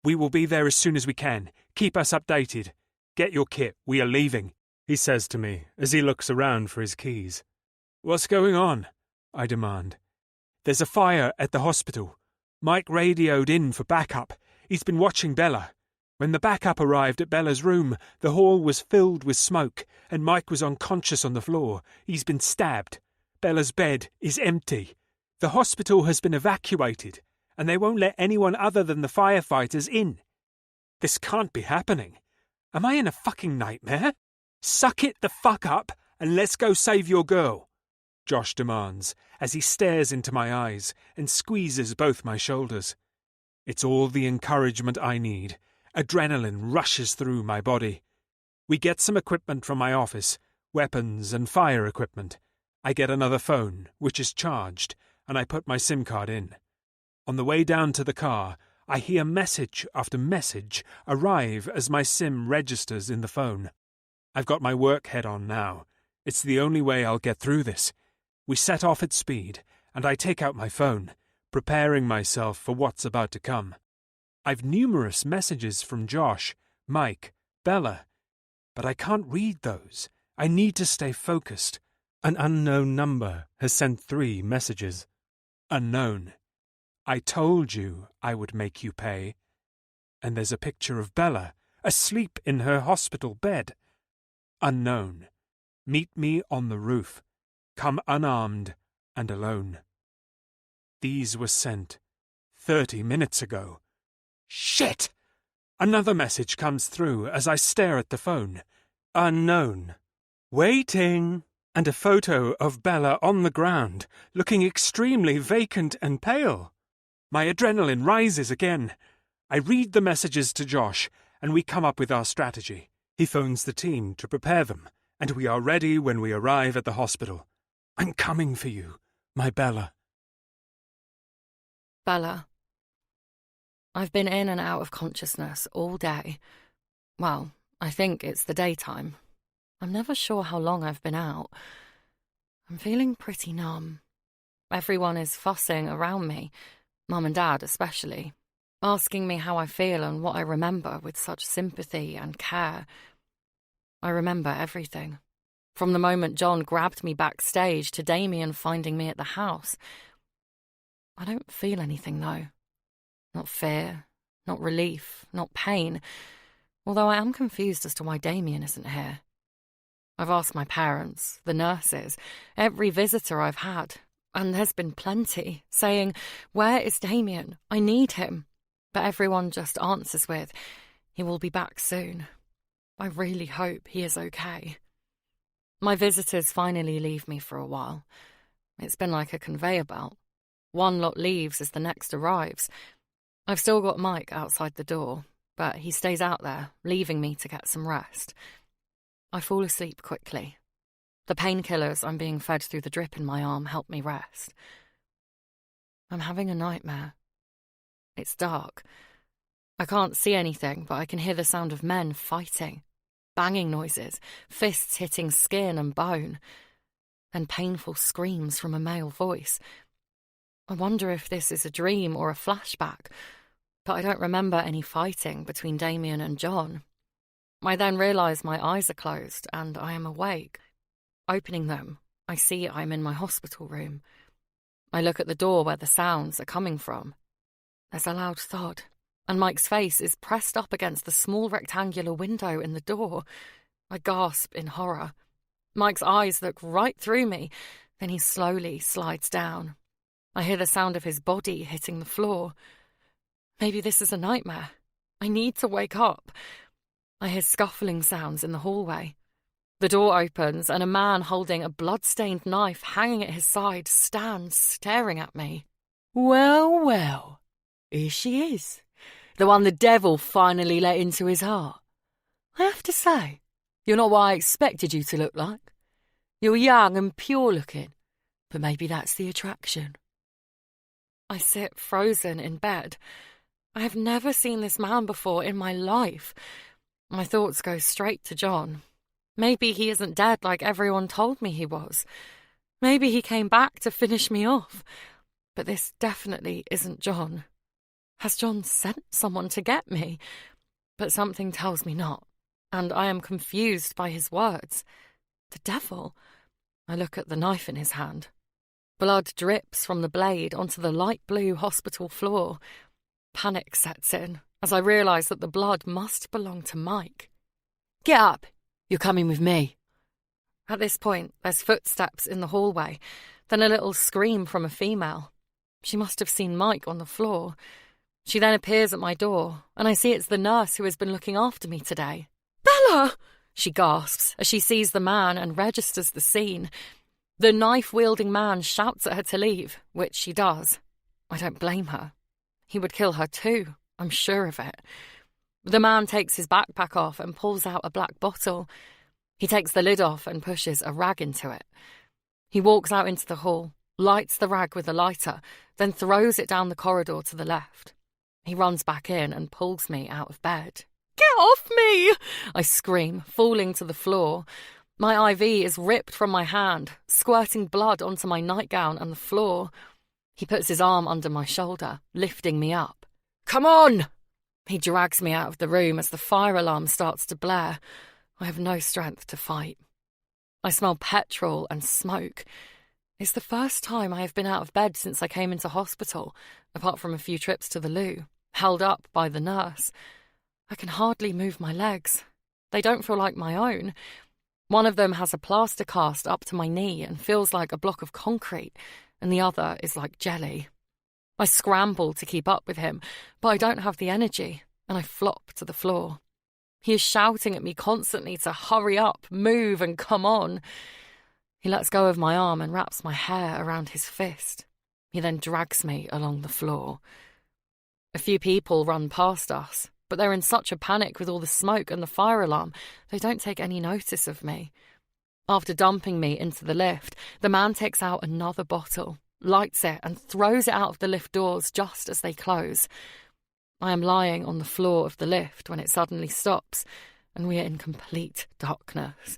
"We will be there as soon as we can. Keep us updated. Get your kit. We are leaving," he says to me as he looks around for his keys. "What's going on?" I demand. "There's a fire at the hospital. Mike radioed in for backup. He's been watching Bella. When the backup arrived at Bella's room, the hall was filled with smoke, and Mike was unconscious on the floor. He's been stabbed. Bella's bed is empty. The hospital has been evacuated, and they won't let anyone other than the firefighters in. This can't be happening. Am I in a fucking nightmare? Suck it the fuck up, and let's go save your girl," Josh demands, as he stares into my eyes and squeezes both my shoulders. It's all the encouragement I need. Adrenaline rushes through my body. We get some equipment from my office, weapons and fire equipment. I get another phone, which is charged, and I put my SIM card in. On the way down to the car, I hear message after message arrive as my SIM registers in the phone. I've got my work head on now. It's the only way I'll get through this. We set off at speed, and I take out my phone, preparing myself for what's about to come. I've numerous messages from Josh, Mike, Bella, but I can't read those. I need to stay focused. An unknown number has sent 3 messages. Unknown. I told you I would make you pay. And there's a picture of Bella, asleep in her hospital bed. Unknown. Meet me on the roof. Come unarmed and alone. These were sent 30 minutes ago. Shit! Another message comes through as I stare at the phone. Unknown. Waiting. And a photo of Bella on the ground, looking extremely vacant and pale. My adrenaline rises again. I read the messages to Josh, and we come up with our strategy. He phones the team to prepare them, and we are ready when we arrive at the hospital. I'm coming for you, my Bella. Bella. I've been in and out of consciousness all day. Well, I think it's the daytime. I'm never sure how long I've been out. I'm feeling pretty numb. Everyone is fussing around me, Mum and Dad especially, asking me how I feel and what I remember with such sympathy and care. I remember everything. From the moment John grabbed me backstage to Damien finding me at the house. I don't feel anything, though. Not fear, not relief, not pain, although I am confused as to why Damien isn't here. I've asked my parents, the nurses, every visitor I've had, and there's been plenty, saying, "Where is Damien? I need him." But everyone just answers with, "He will be back soon." I really hope he is okay. My visitors finally leave me for a while. It's been like a conveyor belt. One lot leaves as the next arrives. I've still got Mike outside the door, but he stays out there, leaving me to get some rest. I fall asleep quickly. The painkillers I'm being fed through the drip in my arm help me rest. I'm having a nightmare. It's dark. I can't see anything, but I can hear the sound of men fighting. Banging noises, fists hitting skin and bone, and painful screams from a male voice. I wonder if this is a dream or a flashback, but I don't remember any fighting between Damien and John. I then realise my eyes are closed and I am awake. Opening them, I see I'm in my hospital room. I look at the door where the sounds are coming from. There's a loud thud, and Mike's face is pressed up against the small rectangular window in the door. I gasp in horror. Mike's eyes look right through me, then he slowly slides down. I hear the sound of his body hitting the floor. Maybe this is a nightmare. I need to wake up. I hear scuffling sounds in the hallway. The door opens and a man holding a blood-stained knife hanging at his side stands staring at me. Well, well, here she is. The one the devil finally let into his heart. I have to say, you're not what I expected you to look like. You're young and pure-looking, but maybe that's the attraction. I sit frozen in bed. I have never seen this man before in my life. My thoughts go straight to John. Maybe he isn't dead like everyone told me he was. Maybe he came back to finish me off. But this definitely isn't John. Has John sent someone to get me? But something tells me not, and I am confused by his words. The devil? I look at the knife in his hand. Blood drips from the blade onto the light blue hospital floor. Panic sets in as I realise that the blood must belong to Mike. Get up! You're coming with me. At this point, there's footsteps in the hallway, then a little scream from a female. She must have seen Mike on the floor. She then appears at my door, and I see it's the nurse who has been looking after me today. "Bella!" she gasps as she sees the man and registers the scene. The knife-wielding man shouts at her to leave, which she does. I don't blame her. He would kill her too, I'm sure of it. The man takes his backpack off and pulls out a black bottle. He takes the lid off and pushes a rag into it. He walks out into the hall, lights the rag with a lighter, then throws it down the corridor to the left. He runs back in and pulls me out of bed. "Get off me!" I scream, falling to the floor. My IV is ripped from my hand, squirting blood onto my nightgown and the floor. He puts his arm under my shoulder, lifting me up. "Come on!" He drags me out of the room as the fire alarm starts to blare. I have no strength to fight. I smell petrol and smoke. It's the first time I have been out of bed since I came into hospital, apart from a few trips to the loo, held up by the nurse. I can hardly move my legs. They don't feel like my own. One of them has a plaster cast up to my knee and feels like a block of concrete, and the other is like jelly. I scramble to keep up with him, but I don't have the energy, and I flop to the floor. He is shouting at me constantly to hurry up, move, and come on. He lets go of my arm and wraps my hair around his fist. He then drags me along the floor. A few people run past us, but they're in such a panic with all the smoke and the fire alarm, they don't take any notice of me. After dumping me into the lift, the man takes out another bottle, lights it, and throws it out of the lift doors just as they close. I am lying on the floor of the lift when it suddenly stops, and we are in complete darkness.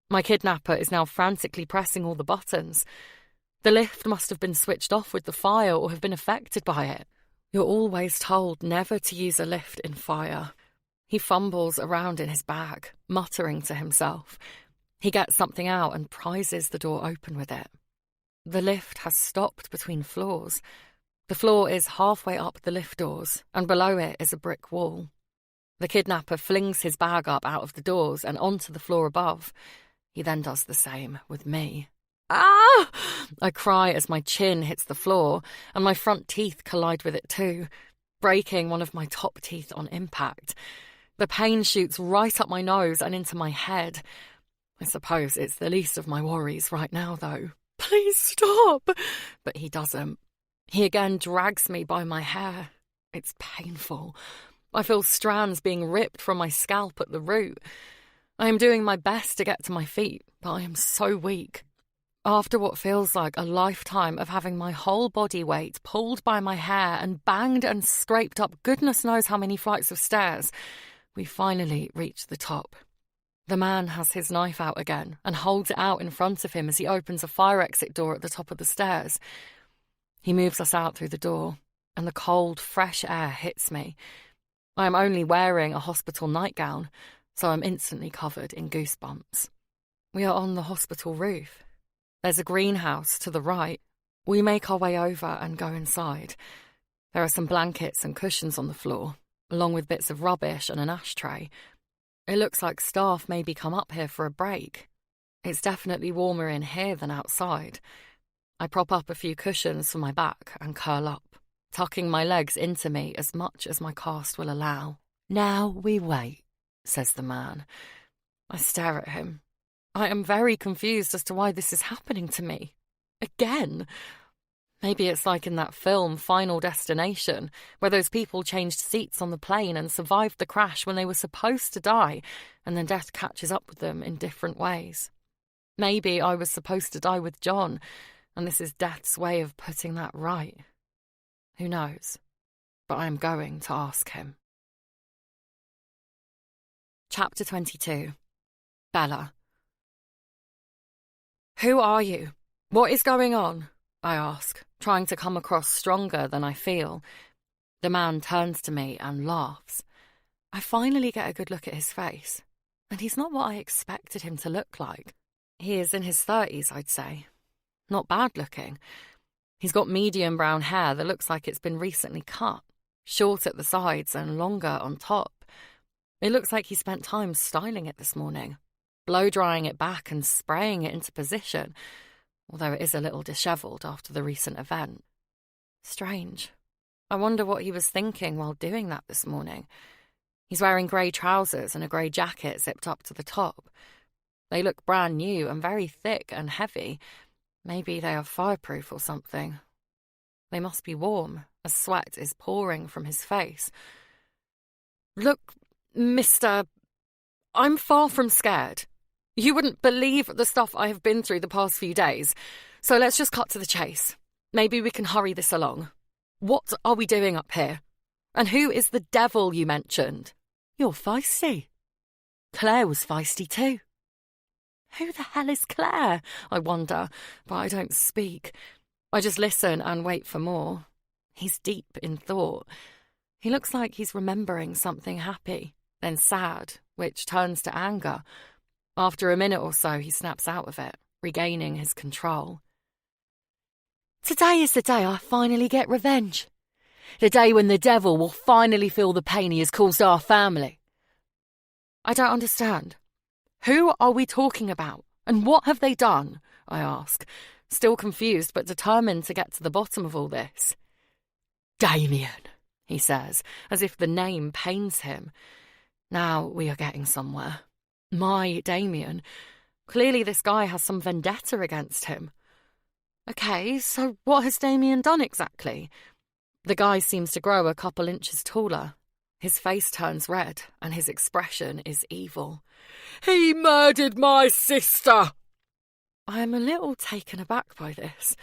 My kidnapper is now frantically pressing all the buttons. The lift must have been switched off with the fire or have been affected by it. You're always told never to use a lift in fire. He fumbles around in his bag, muttering to himself. He gets something out and prizes the door open with it. The lift has stopped between floors. The floor is halfway up the lift doors, and below it is a brick wall. The kidnapper flings his bag up out of the doors and onto the floor above. He then does the same with me. Ah! I cry as my chin hits the floor, and my front teeth collide with it too, breaking one of my top teeth on impact. The pain shoots right up my nose and into my head. I suppose it's the least of my worries right now, though. Please stop! But he doesn't. He again drags me by my hair. It's painful. I feel strands being ripped from my scalp at the root. I am doing my best to get to my feet, but I am so weak. After what feels like a lifetime of having my whole body weight pulled by my hair and banged and scraped up goodness knows how many flights of stairs, we finally reach the top. The man has his knife out again and holds it out in front of him as he opens a fire exit door at the top of the stairs. He moves us out through the door, and the cold, fresh air hits me. I am only wearing a hospital nightgown, so I'm instantly covered in goosebumps. We are on the hospital roof. There's a greenhouse to the right. We make our way over and go inside. There are some blankets and cushions on the floor, along with bits of rubbish and an ashtray. It looks like staff maybe come up here for a break. It's definitely warmer in here than outside. I prop up a few cushions for my back and curl up, tucking my legs into me as much as my cast will allow. Now we wait, says the man. I stare at him. I am very confused as to why this is happening to me. Again. Maybe it's like in that film, Final Destination, where those people changed seats on the plane and survived the crash when they were supposed to die, and then death catches up with them in different ways. Maybe I was supposed to die with John, and this is death's way of putting that right. Who knows? But I am going to ask him. Chapter 22. Bella. Who are you? What is going on? I ask, trying to come across stronger than I feel. The man turns to me and laughs. I finally get a good look at his face, and he's not what I expected him to look like. He is in his 30s, I'd say. Not bad looking. He's got medium brown hair that looks like it's been recently cut, short at the sides and longer on top. It looks like he spent time styling it this morning, blow-drying it back and spraying it into position, although it is a little dishevelled after the recent event. Strange. I wonder what he was thinking while doing that this morning. He's wearing grey trousers and a grey jacket zipped up to the top. They look brand new and very thick and heavy. Maybe they are fireproof or something. They must be warm, as sweat is pouring from his face. Look, Mr. I'm far from scared. You wouldn't believe the stuff I have been through the past few days, so let's just cut to the chase. Maybe we can hurry this along. What are we doing up here? And who is the devil you mentioned? You're feisty. Claire was feisty too. Who the hell is Claire? I wonder, but I don't speak. I just listen and wait for more. He's deep in thought. He looks like he's remembering something happy, then sad, which turns to anger. After a minute or so, he snaps out of it, regaining his control. Today is the day I finally get revenge. The day when the devil will finally feel the pain he has caused our family. I don't understand. Who are we talking about? And what have they done? I ask, still confused but determined to get to the bottom of all this. Damien, he says, as if the name pains him. Now we are getting somewhere. My Damien. Clearly this guy has some vendetta against him. Okay, so what has Damien done exactly? The guy seems to grow a couple inches taller. His face turns red, and his expression is evil. He murdered my sister! I am a little taken aback by this.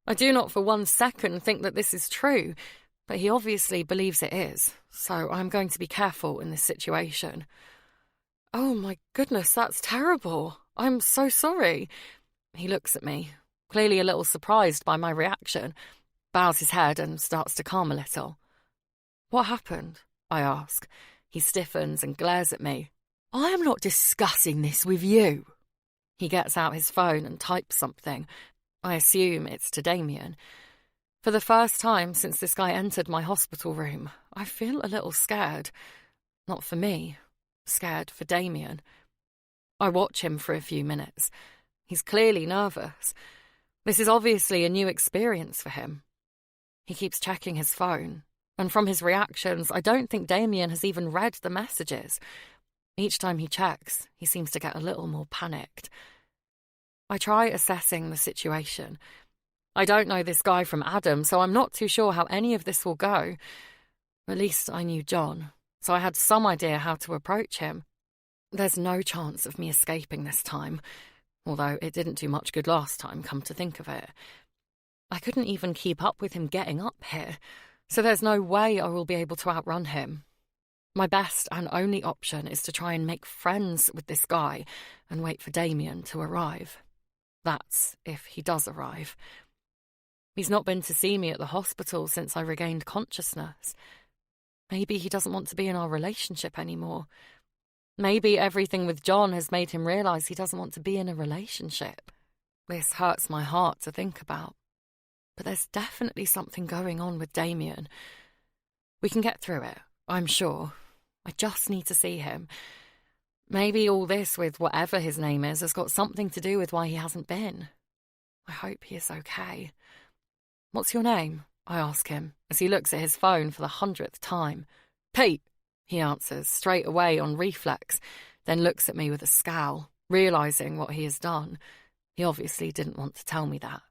I do not for 1 second think that this is true, but he obviously believes it is, so I'm going to be careful in this situation. Oh my goodness, that's terrible. I'm so sorry. He looks at me, clearly a little surprised by my reaction, bows his head and starts to calm a little. What happened? I ask. He stiffens and glares at me. I am not discussing this with you. He gets out his phone and types something. I assume it's to Damien. For the first time since this guy entered my hospital room, I feel a little scared. Not for me, scared for Damien. I watch him for a few minutes. He's clearly nervous. This is obviously a new experience for him. He keeps checking his phone, and from his reactions, I don't think Damien has even read the messages. Each time he checks, he seems to get a little more panicked. I try assessing the situation. I don't know this guy from Adam, so I'm not too sure how any of this will go. At least I knew John, so I had some idea how to approach him. There's no chance of me escaping this time, although it didn't do much good last time, come to think of it. I couldn't even keep up with him getting up here, so there's no way I will be able to outrun him. My best and only option is to try and make friends with this guy and wait for Damien to arrive. That's if he does arrive. He's not been to see me at the hospital since I regained consciousness. Maybe he doesn't want to be in our relationship anymore. Maybe everything with John has made him realise he doesn't want to be in a relationship. This hurts my heart to think about. But there's definitely something going on with Damien. We can get through it, I'm sure. I just need to see him. Maybe all this with whatever his name is has got something to do with why he hasn't been. I hope he is okay. What's your name? I ask him, as he looks at his phone for the 100th time. Pete, he answers, straight away on reflex, then looks at me with a scowl, realising what he has done. He obviously didn't want to tell me that.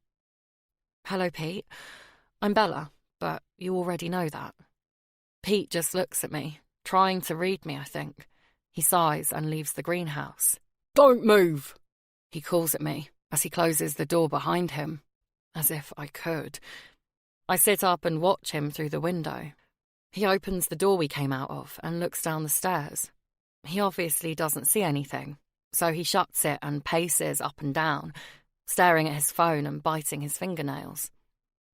Hello, Pete. I'm Bella, but you already know that. Pete just looks at me, trying to read me, I think. He sighs and leaves the greenhouse. Don't move, he calls at me as he closes the door behind him, as if I could. I sit up and watch him through the window. He opens the door we came out of and looks down the stairs. He obviously doesn't see anything, so he shuts it and paces up and down, staring at his phone and biting his fingernails.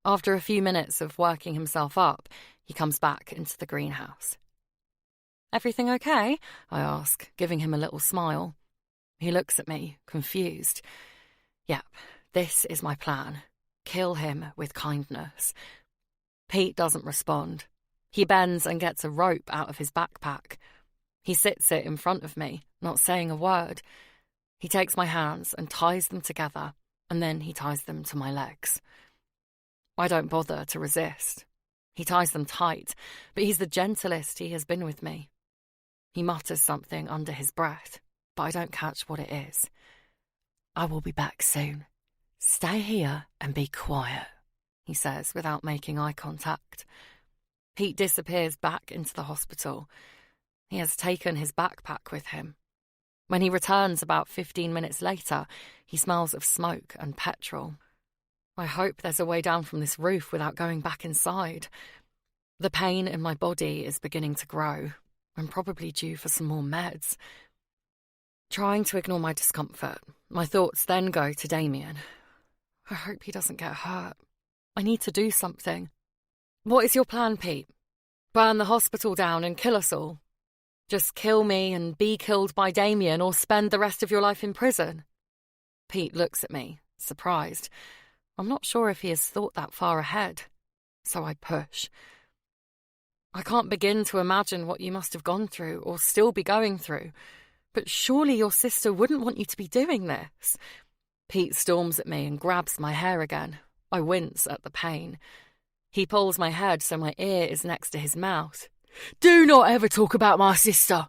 After a few minutes of working himself up, he comes back into the greenhouse. Everything okay? I ask, giving him a little smile. He looks at me, confused. Yep, this is my plan. Kill him with kindness. Pete doesn't respond. He bends and gets a rope out of his backpack. He sits it in front of me, not saying a word. He takes my hands and ties them together, and then he ties them to my legs. I don't bother to resist. He ties them tight, but he's the gentlest he has been with me. He mutters something under his breath, but I don't catch what it is. I will be back soon. Stay here and be quiet, he says without making eye contact. Pete disappears back into the hospital. He has taken his backpack with him. When he returns about 15 minutes later, he smells of smoke and petrol. I hope there's a way down from this roof without going back inside. The pain in my body is beginning to grow. I'm probably due for some more meds. Trying to ignore my discomfort, my thoughts then go to Damien. I hope he doesn't get hurt. I need to do something. What is your plan, Pete? Burn the hospital down and kill us all? Just kill me and be killed by Damien, or spend the rest of your life in prison? Pete looks at me, surprised. I'm not sure if he has thought that far ahead, so I push. I can't begin to imagine what you must have gone through or still be going through. But surely your sister wouldn't want you to be doing this. Pete storms at me and grabs my hair again. I wince at the pain. He pulls my head so my ear is next to his mouth. Do not ever talk about my sister.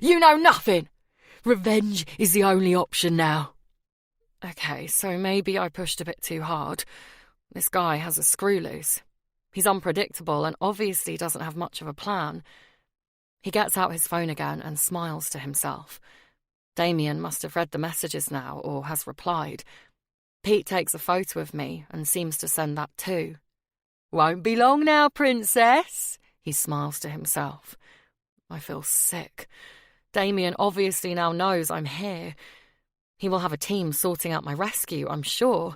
You know nothing. Revenge is the only option now. Okay, so maybe I pushed a bit too hard. This guy has a screw loose. He's unpredictable and obviously doesn't have much of a plan. He gets out his phone again and smiles to himself. Damien must have read the messages now or has replied. Pete takes a photo of me and seems to send that too. Won't be long now, princess. He smiles to himself. I feel sick. Damien obviously now knows I'm here. He will have a team sorting out my rescue, I'm sure.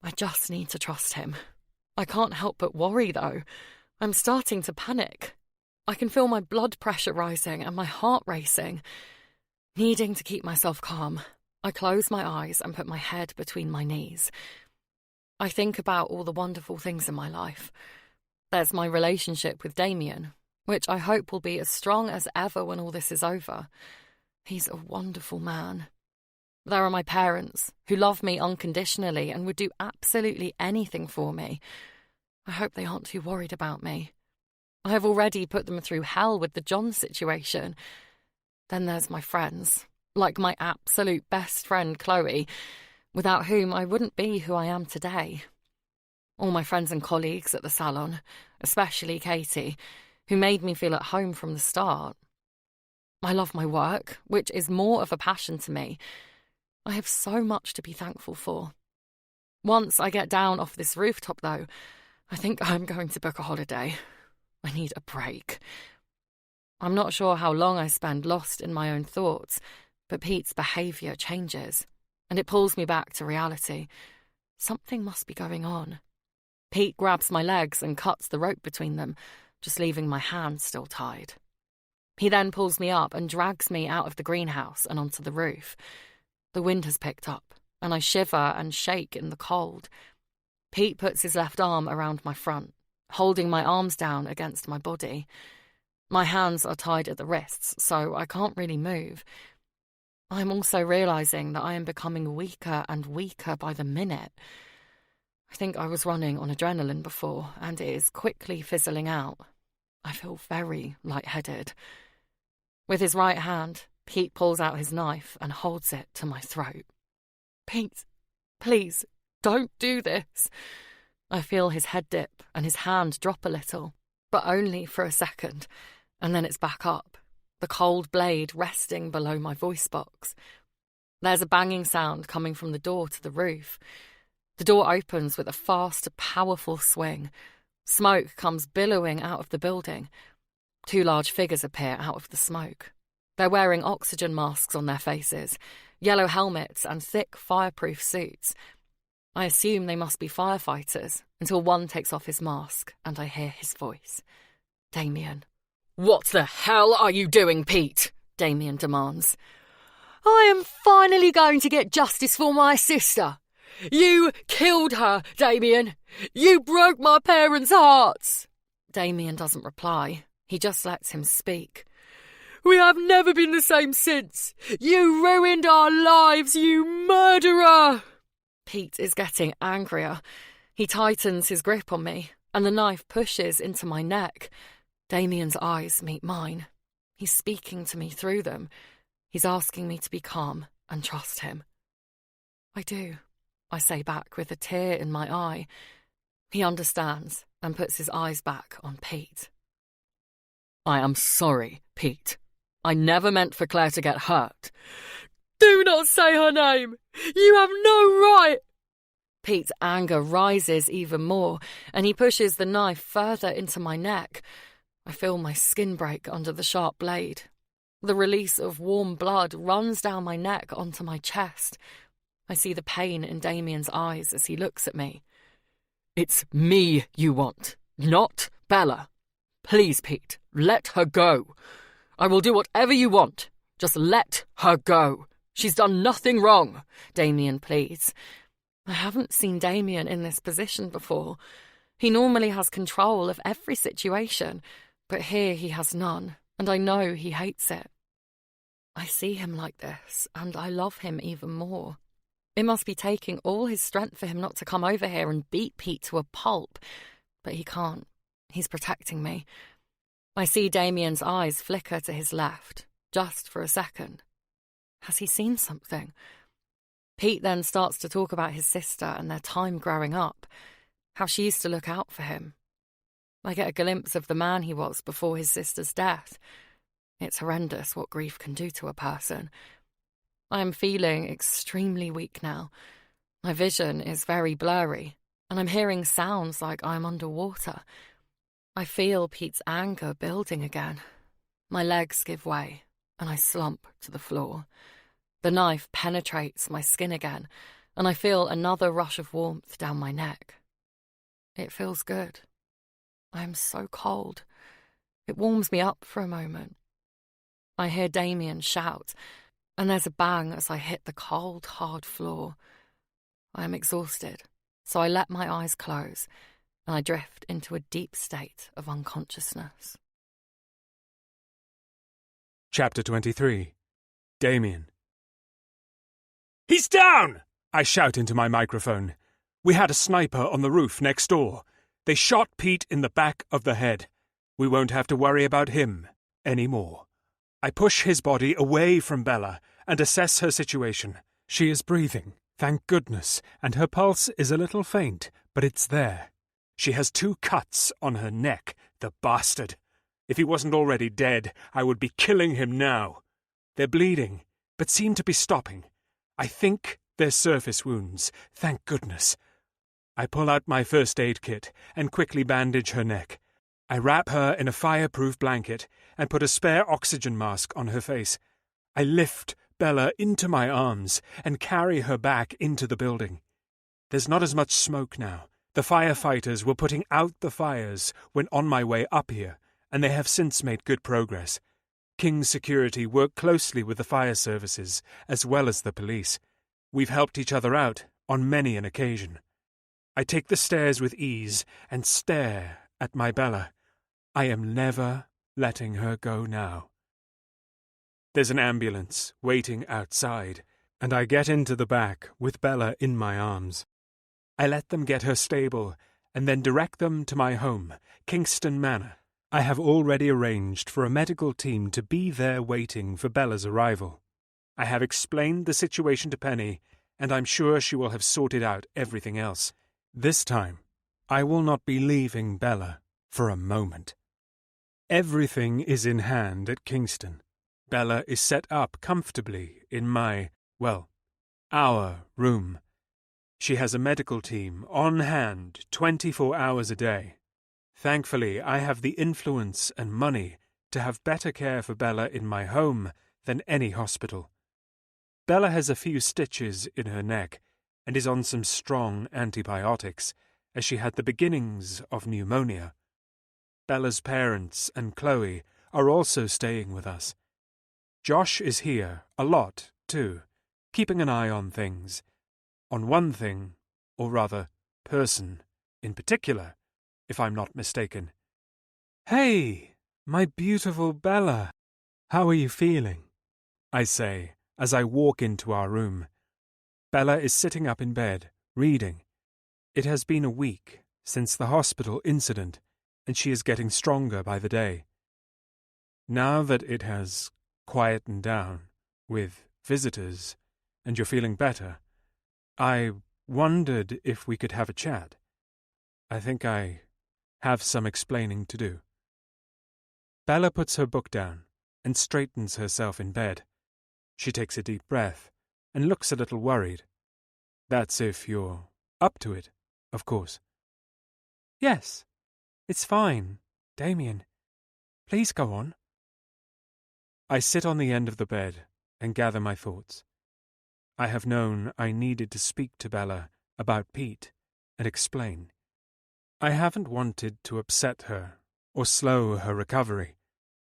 I just need to trust him. I can't help but worry, though. I'm starting to panic. I can feel my blood pressure rising and my heart racing. Needing to keep myself calm, I close my eyes and put my head between my knees. I think about all the wonderful things in my life. There's my relationship with Damien, which I hope will be as strong as ever when all this is over. He's a wonderful man. There are my parents, who love me unconditionally and would do absolutely anything for me. I hope they aren't too worried about me. I have already put them through hell with the John situation. Then there's my friends, like my absolute best friend Chloe, without whom I wouldn't be who I am today. All my friends and colleagues at the salon, especially Katie, who made me feel at home from the start. I love my work, which is more of a passion to me. I have so much to be thankful for. Once I get down off this rooftop, though, I think I'm going to book a holiday. I need a break. I'm not sure how long I spend lost in my own thoughts, but Pete's behaviour changes, and it pulls me back to reality. Something must be going on. Pete grabs my legs and cuts the rope between them, just leaving my hands still tied. He then pulls me up and drags me out of the greenhouse and onto the roof. The wind has picked up, and I shiver and shake in the cold. Pete puts his left arm around my front, holding my arms down against my body. My hands are tied at the wrists, so I can't really move. I'm also realising that I am becoming weaker and weaker by the minute. I think I was running on adrenaline before, and it is quickly fizzling out. I feel very lightheaded. With his right hand, Pete pulls out his knife and holds it to my throat. Pete, please, don't do this. I feel his head dip and his hand drop a little, but only for a second, and then it's back up, the cold blade resting below my voice box. There's a banging sound coming from the door to the roof. The door opens with a fast, powerful swing. Smoke comes billowing out of the building. 2 large figures appear out of the smoke. They're wearing oxygen masks on their faces, yellow helmets and thick fireproof suits. I assume they must be firefighters until one takes off his mask and I hear his voice. Damien. What the hell are you doing, Pete? Damien demands. I am finally going to get justice for my sister. You killed her, Damien. You broke my parents' hearts. Damien doesn't reply. He just lets him speak. We have never been the same since. You ruined our lives, you murderer! Pete is getting angrier. He tightens his grip on me, and the knife pushes into my neck. Damien's eyes meet mine. He's speaking to me through them. He's asking me to be calm and trust him. I do, I say back with a tear in my eye. He understands and puts his eyes back on Pete. I am sorry, Pete. I never meant for Claire to get hurt. Do not say her name! You have no right! Pete's anger rises even more, and he pushes the knife further into my neck. I feel my skin break under the sharp blade. The release of warm blood runs down my neck onto my chest. I see the pain in Damien's eyes as he looks at me. It's me you want, not Bella. Please, Pete, let her go. I will do whatever you want. Just let her go. She's done nothing wrong, Damien pleads. I haven't seen Damien in this position before. He normally has control of every situation, but here he has none, and I know he hates it. I see him like this, and I love him even more. It must be taking all his strength for him not to come over here and beat Pete to a pulp. But he can't. He's protecting me. I see Damien's eyes flicker to his left, just for a second. Has he seen something? Pete then starts to talk about his sister and their time growing up, how she used to look out for him. I get a glimpse of the man he was before his sister's death. It's horrendous what grief can do to a person. I am feeling extremely weak now. My vision is very blurry, and I'm hearing sounds like I'm underwater. I feel Pete's anger building again. My legs give way, and I slump to the floor. The knife penetrates my skin again, and I feel another rush of warmth down my neck. It feels good. I am so cold. It warms me up for a moment. I hear Damien shout, and there's a bang as I hit the cold, hard floor. I am exhausted, so I let my eyes close, and I drift into a deep state of unconsciousness. Chapter 23. Damien. He's down! I shout into my microphone. We had a sniper on the roof next door. They shot Pete in the back of the head. We won't have to worry about him anymore. I push his body away from Bella and assess her situation. She is breathing, thank goodness, and her pulse is a little faint, but it's there. She has 2 cuts on her neck, the bastard. If he wasn't already dead, I would be killing him now. They're bleeding, but seem to be stopping. I think they're surface wounds, thank goodness. I pull out my first aid kit and quickly bandage her neck. I wrap her in a fireproof blanket and put a spare oxygen mask on her face. I lift Bella into my arms and carry her back into the building. There's not as much smoke now. The firefighters were putting out the fires when on my way up here, and they have since made good progress. King's security work closely with the fire services, as well as the police. We've helped each other out on many an occasion. I take the stairs with ease and stare at my Bella. I am never letting her go now. There's an ambulance waiting outside, and I get into the back with Bella in my arms. I let them get her stable, and then direct them to my home, Kingston Manor. I have already arranged for a medical team to be there waiting for Bella's arrival. I have explained the situation to Penny, and I'm sure she will have sorted out everything else. This time, I will not be leaving Bella for a moment. Everything is in hand at Kingston. Bella is set up comfortably in our room. She has a medical team on hand 24 hours a day. Thankfully, I have the influence and money to have better care for Bella in my home than any hospital. Bella has a few stitches in her neck and is on some strong antibiotics, as she had the beginnings of pneumonia. Bella's parents and Chloe are also staying with us. Josh is here a lot, too, keeping an eye on things. On one thing, or rather, person, in particular, if I'm not mistaken. "Hey, my beautiful Bella, how are you feeling?" I say, as I walk into our room. Bella is sitting up in bed, reading. It has been a week since the hospital incident, and she is getting stronger by the day. Now that it has quietened down, with visitors, and you're feeling better, I wondered if we could have a chat. I think I have some explaining to do. Bella puts her book down and straightens herself in bed. She takes a deep breath and looks a little worried. That's if you're up to it, of course. "Yes, it's fine, Damien. Please go on." I sit on the end of the bed and gather my thoughts. I have known I needed to speak to Bella about Pete and explain. I haven't wanted to upset her or slow her recovery,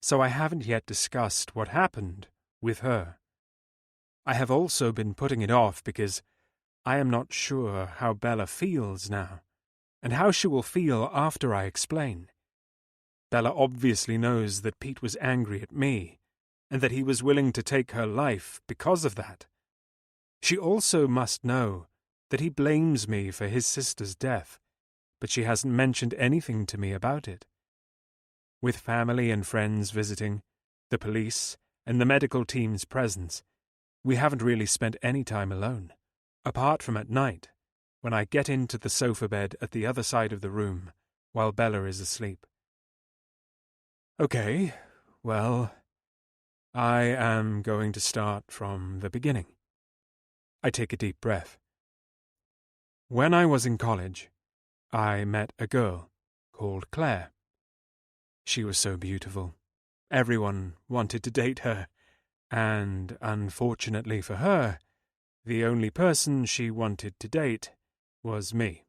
so I haven't yet discussed what happened with her. I have also been putting it off because I am not sure how Bella feels now, and how she will feel after I explain. Bella obviously knows that Pete was angry at me, and that he was willing to take her life because of that. She also must know that he blames me for his sister's death, but she hasn't mentioned anything to me about it. With family and friends visiting, the police, and the medical team's presence, we haven't really spent any time alone, apart from at night, when I get into the sofa bed at the other side of the room while Bella is asleep. Okay, well, I am going to start from the beginning. I take a deep breath. When I was in college, I met a girl called Claire. She was so beautiful. Everyone wanted to date her, and unfortunately for her, the only person she wanted to date was me.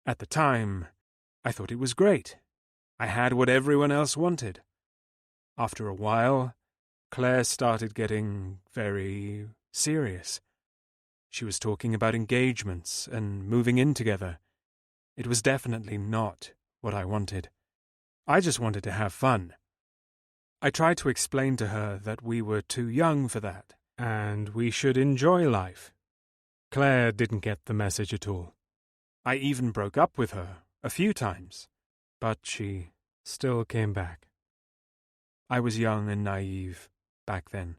At the time, I thought it was great. I had what everyone else wanted. After a while, Claire started getting very serious. She was talking about engagements and moving in together. It was definitely not what I wanted. I just wanted to have fun. I tried to explain to her that we were too young for that, and we should enjoy life. Claire didn't get the message at all. I even broke up with her a few times, but she still came back. I was young and naive back then,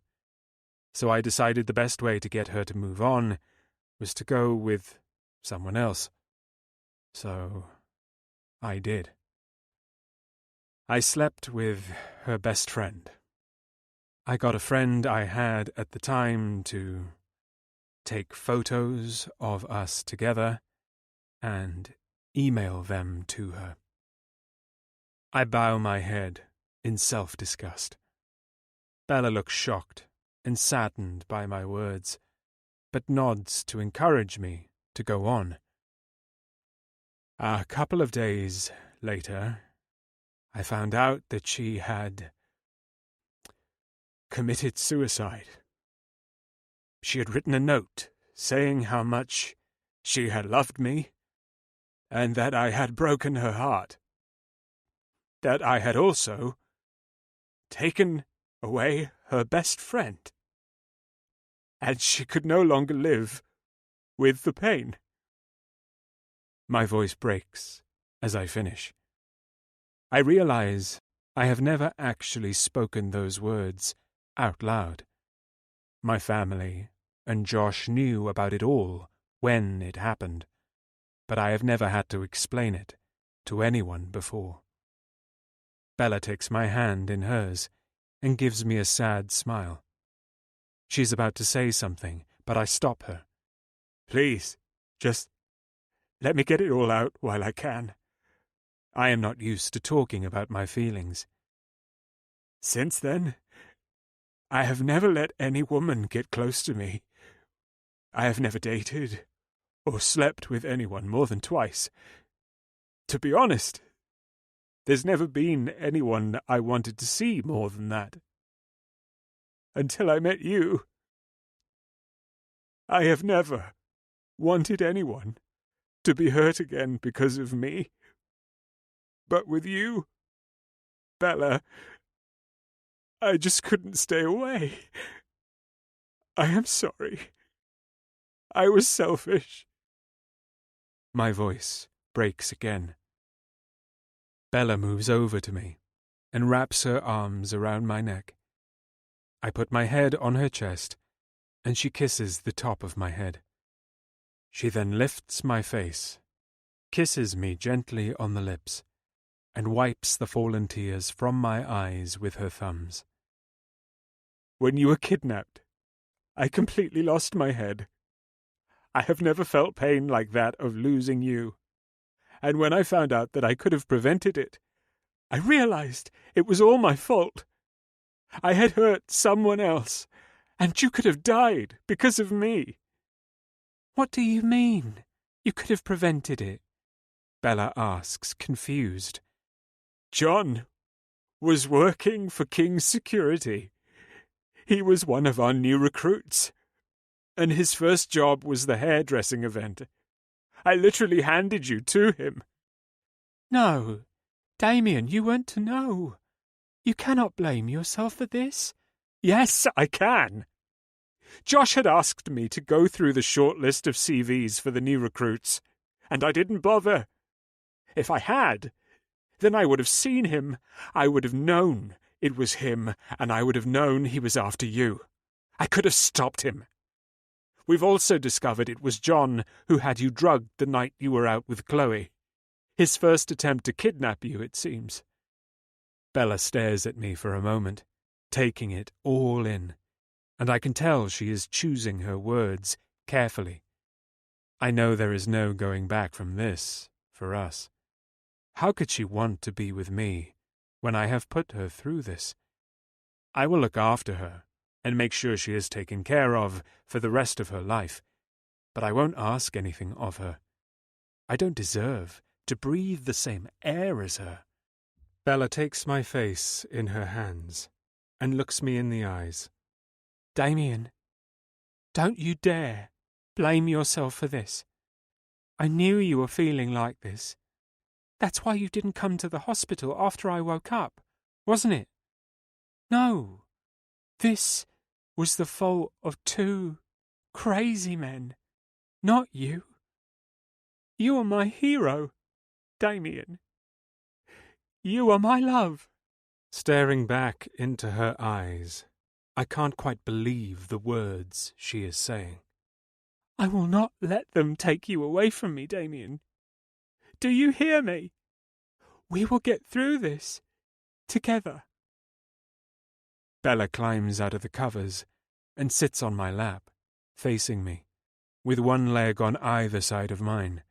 so I decided the best way to get her to move on was to go with someone else. So I did. I slept with her best friend. I got a friend I had at the time to take photos of us together and email them to her. I bow my head in self-disgust. Bella looks shocked and saddened by my words, but nods to encourage me to go on. A couple of days later, I found out that she had committed suicide. She had written a note saying how much she had loved me and that I had broken her heart. That I had also taken away her best friend, and she could no longer live with the pain. My voice breaks as I finish. I realize I have never actually spoken those words out loud. My family and Josh knew about it all when it happened, but I have never had to explain it to anyone before. Bella takes my hand in hers and gives me a sad smile. She's about to say something, but I stop her. Please, just let me get it all out while I can. I am not used to talking about my feelings. Since then, I have never let any woman get close to me. I have never dated or slept with anyone more than twice. To be honest, there's never been anyone I wanted to see more than that. Until I met you, I have never wanted anyone to be hurt again because of me. But with you, Bella, I just couldn't stay away. I am sorry. I was selfish. My voice breaks again. Bella moves over to me and wraps her arms around my neck. I put my head on her chest, and she kisses the top of my head. She then lifts my face, kisses me gently on the lips, and wipes the fallen tears from my eyes with her thumbs. When you were kidnapped, I completely lost my head. I have never felt pain like that of losing you. And when I found out that I could have prevented it, I realized it was all my fault. I had hurt someone else, and you could have died because of me. What do you mean, you could have prevented it? Bella asks, confused. John was working for King's security. He was one of our new recruits, and his first job was the hairdressing event. I literally handed you to him. No, Damien, you weren't to know. You cannot blame yourself for this. Yes, I can. Josh had asked me to go through the short list of CVs for the new recruits, and I didn't bother. If I had, then I would have seen him. I would have known it was him, and I would have known he was after you. I could have stopped him. We've also discovered it was John who had you drugged the night you were out with Chloe. His first attempt to kidnap you, it seems. Bella stares at me for a moment, taking it all in, and I can tell she is choosing her words carefully. I know there is no going back from this, for us. How could she want to be with me when I have put her through this? I will look after her and make sure she is taken care of for the rest of her life, but I won't ask anything of her. I don't deserve to breathe the same air as her. Bella takes my face in her hands and looks me in the eyes. Damien, don't you dare blame yourself for this. I knew you were feeling like this. That's why you didn't come to the hospital after I woke up, wasn't it? No, this was the fault of two crazy men, not you. You are my hero, Damien. You are my love. Staring back into her eyes, I can't quite believe the words she is saying. I will not let them take you away from me, Damien. Do you hear me? We will get through this together. Bella climbs out of the covers and sits on my lap, facing me, with one leg on either side of mine.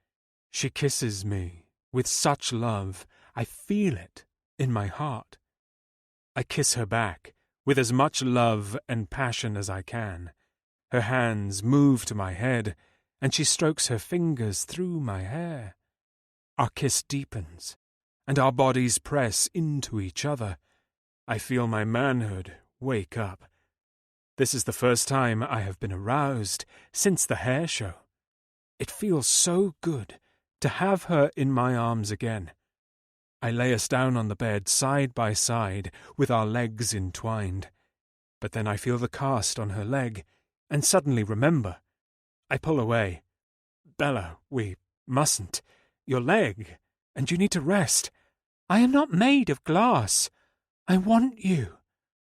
She kisses me with such love, I feel it in my heart. I kiss her back with as much love and passion as I can. Her hands move to my head, and she strokes her fingers through my hair. Our kiss deepens, and our bodies press into each other. I feel my manhood wake up. This is the first time I have been aroused since the hair show. It feels so good to have her in my arms again. I lay us down on the bed side by side with our legs entwined. But then I feel the cast on her leg and suddenly remember. I pull away. Bella, we mustn't. Your leg, and you need to rest. I am not made of glass. I want you.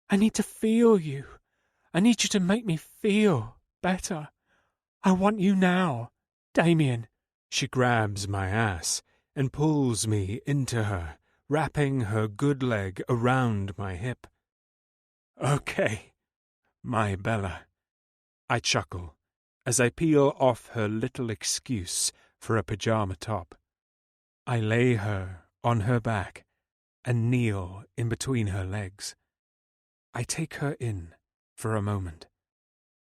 I need to feel you. I need you to make me feel better. I want you now, Damien. She grabs my ass and pulls me into her, wrapping her good leg around my hip. Okay, my Bella. I chuckle as I peel off her little excuse for a pajama top. I lay her on her back and kneel in between her legs. I take her in for a moment.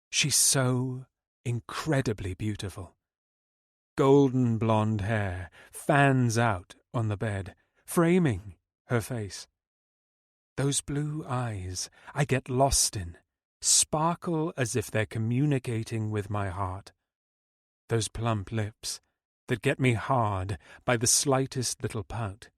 She's so incredibly beautiful. Golden blonde hair fans out on the bed, framing her face. Those blue eyes I get lost in sparkle as if they're communicating with my heart. Those plump lips that get me hard by the slightest little pout.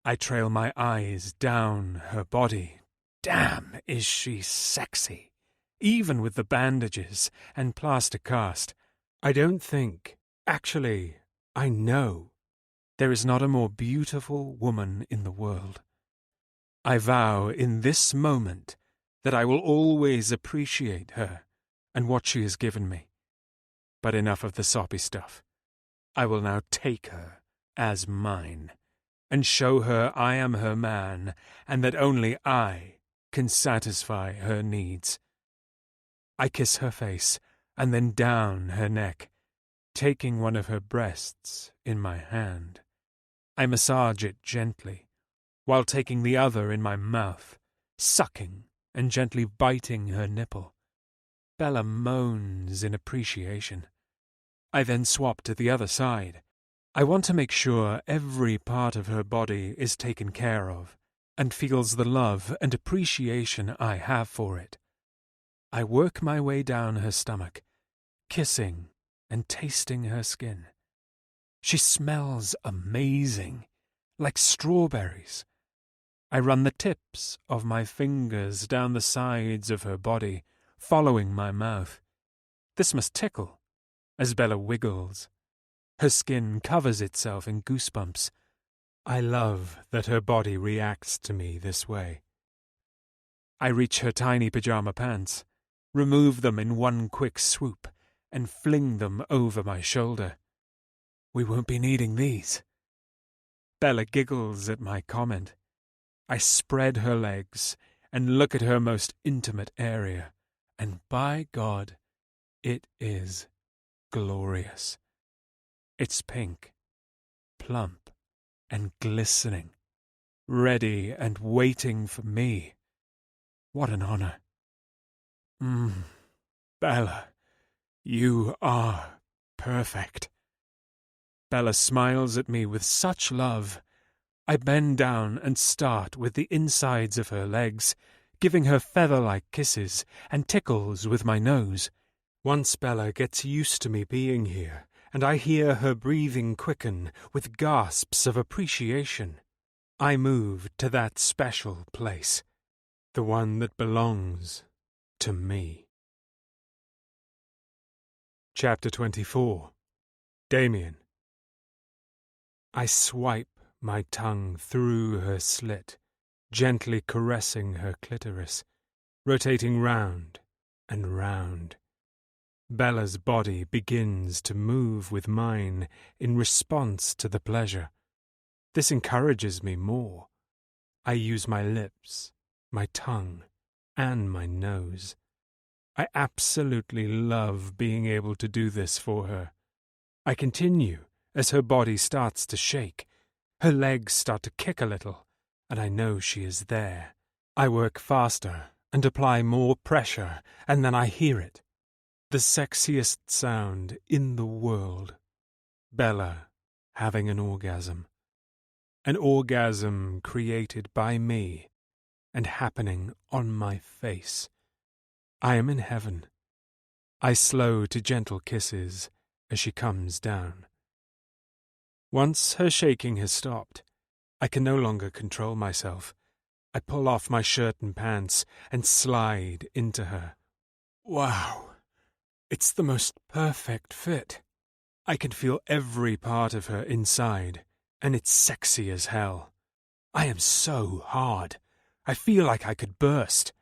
I trail my eyes down her body. Damn, is she sexy, even with the bandages and plaster cast. I don't think, actually, I know, there is not a more beautiful woman in the world. I vow in this moment that I will always appreciate her and what she has given me. But enough of the soppy stuff. I will now take her as mine and show her I am her man and that only I can satisfy her needs. I kiss her face and then down her neck, taking one of her breasts in my hand. I massage it gently, while taking the other in my mouth, sucking and gently biting her nipple. Bella moans in appreciation. I then swap to the other side. I want to make sure every part of her body is taken care of and feels the love and appreciation I have for it. I work my way down her stomach, kissing and tasting her skin. She smells amazing, like strawberries. I run the tips of my fingers down the sides of her body, following my mouth. This must tickle, as Bella wiggles. Her skin covers itself in goosebumps. I love that her body reacts to me this way. I reach her tiny pajama pants, remove them in one quick swoop, and fling them over my shoulder. We won't be needing these. Bella giggles at my comment. I spread her legs and look at her most intimate area, and by God, it is glorious. It's pink, plump, and glistening, ready and waiting for me. What an honor. Bella, you are perfect. Bella smiles at me with such love. I bend down and start with the insides of her legs, giving her feather-like kisses and tickles with my nose. Once Bella gets used to me being here, and I hear her breathing quicken with gasps of appreciation, I move to that special place, the one that belongs to me. Chapter 24. Damien. I swipe my tongue through her slit, gently caressing her clitoris, rotating round and round. Bella's body begins to move with mine in response to the pleasure. This encourages me more. I use my lips, my tongue, and my nose. I absolutely love being able to do this for her. I continue as her body starts to shake. Her legs start to kick a little, and I know she is there. I work faster and apply more pressure, and then I hear it. The sexiest sound in the world. Bella having an orgasm. An orgasm created by me and happening on my face. I am in heaven. I slow to gentle kisses as she comes down. Once her shaking has stopped, I can no longer control myself. I pull off my shirt and pants and slide into her. Wow, it's the most perfect fit. I can feel every part of her inside, and it's sexy as hell. I am so hard. I feel like I could burst.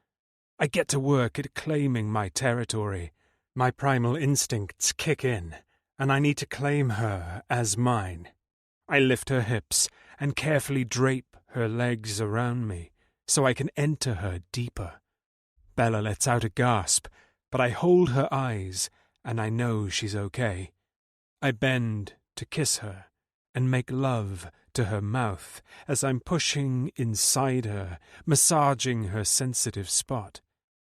I get to work at claiming my territory. My primal instincts kick in, and I need to claim her as mine. I lift her hips and carefully drape her legs around me so I can enter her deeper. Bella lets out a gasp, but I hold her eyes, and I know she's okay. I bend to kiss her and make love to her mouth as I'm pushing inside her, massaging her sensitive spot.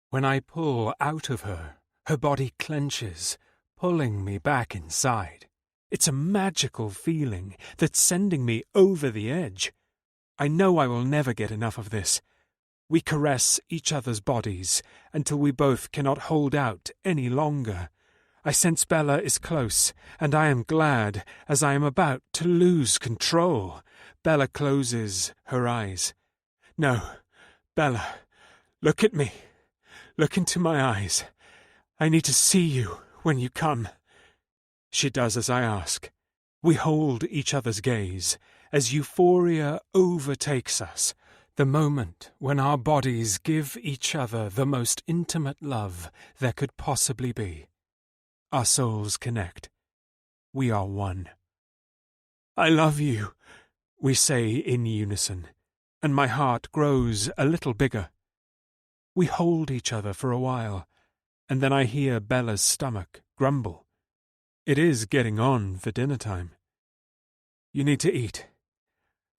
When I pull out of her, her body clenches, pulling me back inside. It's a magical feeling that's sending me over the edge. I know I will never get enough of this. We caress each other's bodies until we both cannot hold out any longer. I sense Bella is close, and I am glad as I am about to lose control. Bella closes her eyes. No, Bella, look at me. Look into my eyes. I need to see you when you come. She does as I ask. We hold each other's gaze as euphoria overtakes us, the moment when our bodies give each other the most intimate love there could possibly be. Our souls connect. We are one. I love you, we say in unison, and my heart grows a little bigger. We hold each other for a while, and then I hear Bella's stomach grumble. It is getting on for dinner time. You need to eat.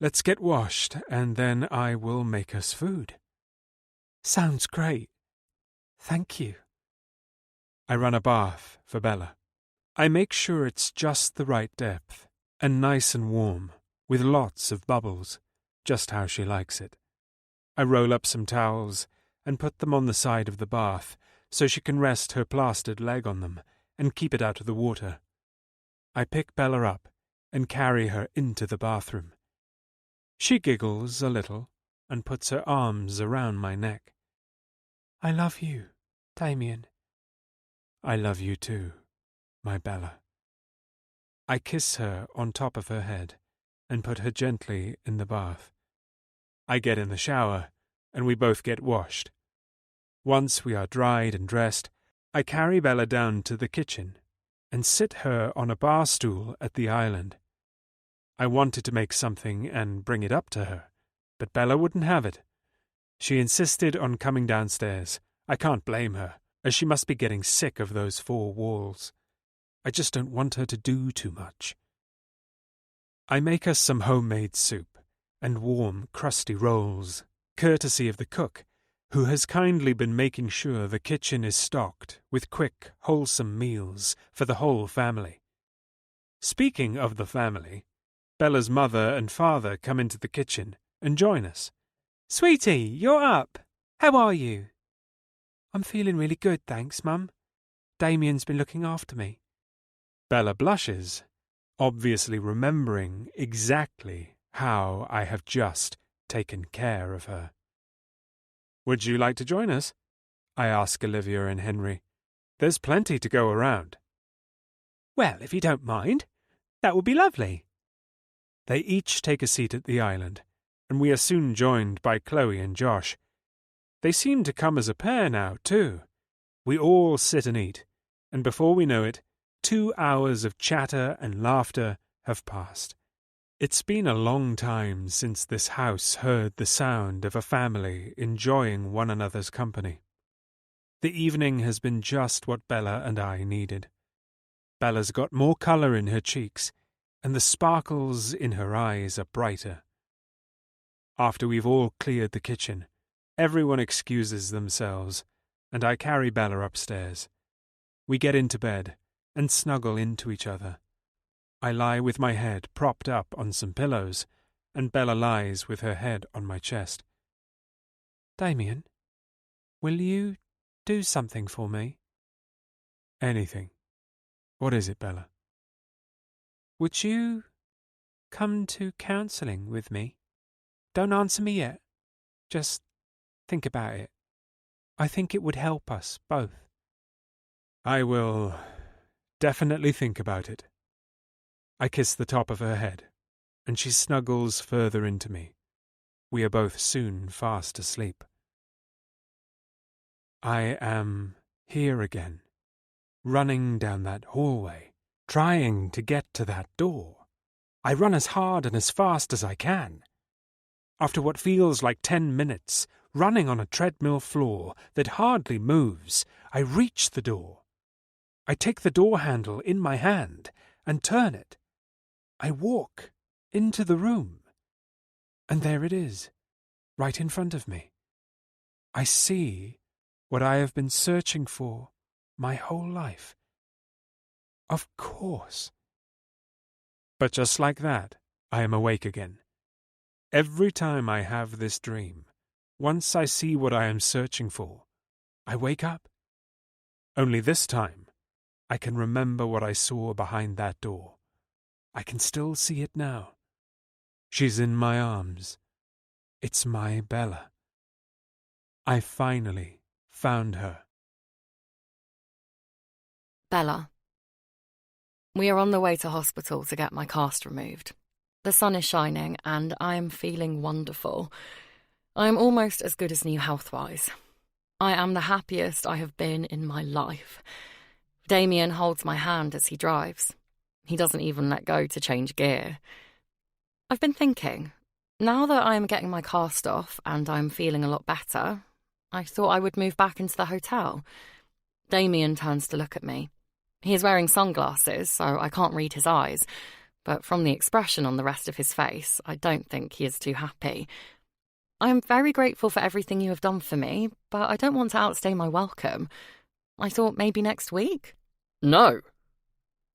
Let's get washed, and then I will make us food. Sounds great. Thank you. I run a bath for Bella. I make sure it's just the right depth, and nice and warm, with lots of bubbles, just how she likes it. I roll up some towels and put them on the side of the bath so she can rest her plastered leg on them and keep it out of the water. I pick Bella up and carry her into the bathroom. She giggles a little, and puts her arms around my neck. I love you, Damien. I love you too, my Bella. I kiss her on top of her head and put her gently in the bath. I get in the shower, and we both get washed. Once we are dried and dressed, I carry Bella down to the kitchen and sit her on a bar stool at the island. I wanted to make something and bring it up to her, but Bella wouldn't have it. She insisted on coming downstairs. I can't blame her, as she must be getting sick of those four walls. I just don't want her to do too much. I make us some homemade soup and warm, crusty rolls, courtesy of the cook, who has kindly been making sure the kitchen is stocked with quick, wholesome meals for the whole family. Speaking of the family, Bella's mother and father come into the kitchen and join us. Sweetie, you're up. How are you? I'm feeling really good, thanks, Mum. Damien's been looking after me. Bella blushes, obviously remembering exactly how I have just taken care of her. Would you like to join us? I ask Olivia and Henry. There's plenty to go around. Well, if you don't mind, that would be lovely. They each take a seat at the island, and we are soon joined by Chloe and Josh. They seem to come as a pair now, too. We all sit and eat, and before we know it, 2 hours of chatter and laughter have passed. It's been a long time since this house heard the sound of a family enjoying one another's company. The evening has been just what Bella and I needed. Bella's got more colour in her cheeks, and the sparkles in her eyes are brighter. After we've all cleared the kitchen, everyone excuses themselves, and I carry Bella upstairs. We get into bed and snuggle into each other. I lie with my head propped up on some pillows, and Bella lies with her head on my chest. Damien, will you do something for me? Anything. What is it, Bella? Would you come to counselling with me? Don't answer me yet. Just think about it. I think it would help us both. I will definitely think about it. I kiss the top of her head, and she snuggles further into me. We are both soon fast asleep. I am here again, running down that hallway, trying to get to that door. I run as hard and as fast as I can. After what feels like 10 minutes, running on a treadmill floor that hardly moves, I reach the door. I take the door handle in my hand and turn it. I walk into the room, and there it is, right in front of me. I see what I have been searching for my whole life. Of course. But just like that, I am awake again. Every time I have this dream, once I see what I am searching for, I wake up. Only this time, I can remember what I saw behind that door. I can still see it now. She's in my arms. It's my Bella. I finally found her. Bella. We are on the way to hospital to get my cast removed. The sun is shining and I am feeling wonderful. I am almost as good as new health-wise. I am the happiest I have been in my life. Damien holds my hand as he drives. He doesn't even let go to change gear. I've been thinking, now that I'm getting my cast off and I'm feeling a lot better, I thought I would move back into the hotel. Damien turns to look at me. He is wearing sunglasses, so I can't read his eyes, but from the expression on the rest of his face, I don't think he is too happy. I am very grateful for everything you have done for me, but I don't want to outstay my welcome. I thought maybe next week. No.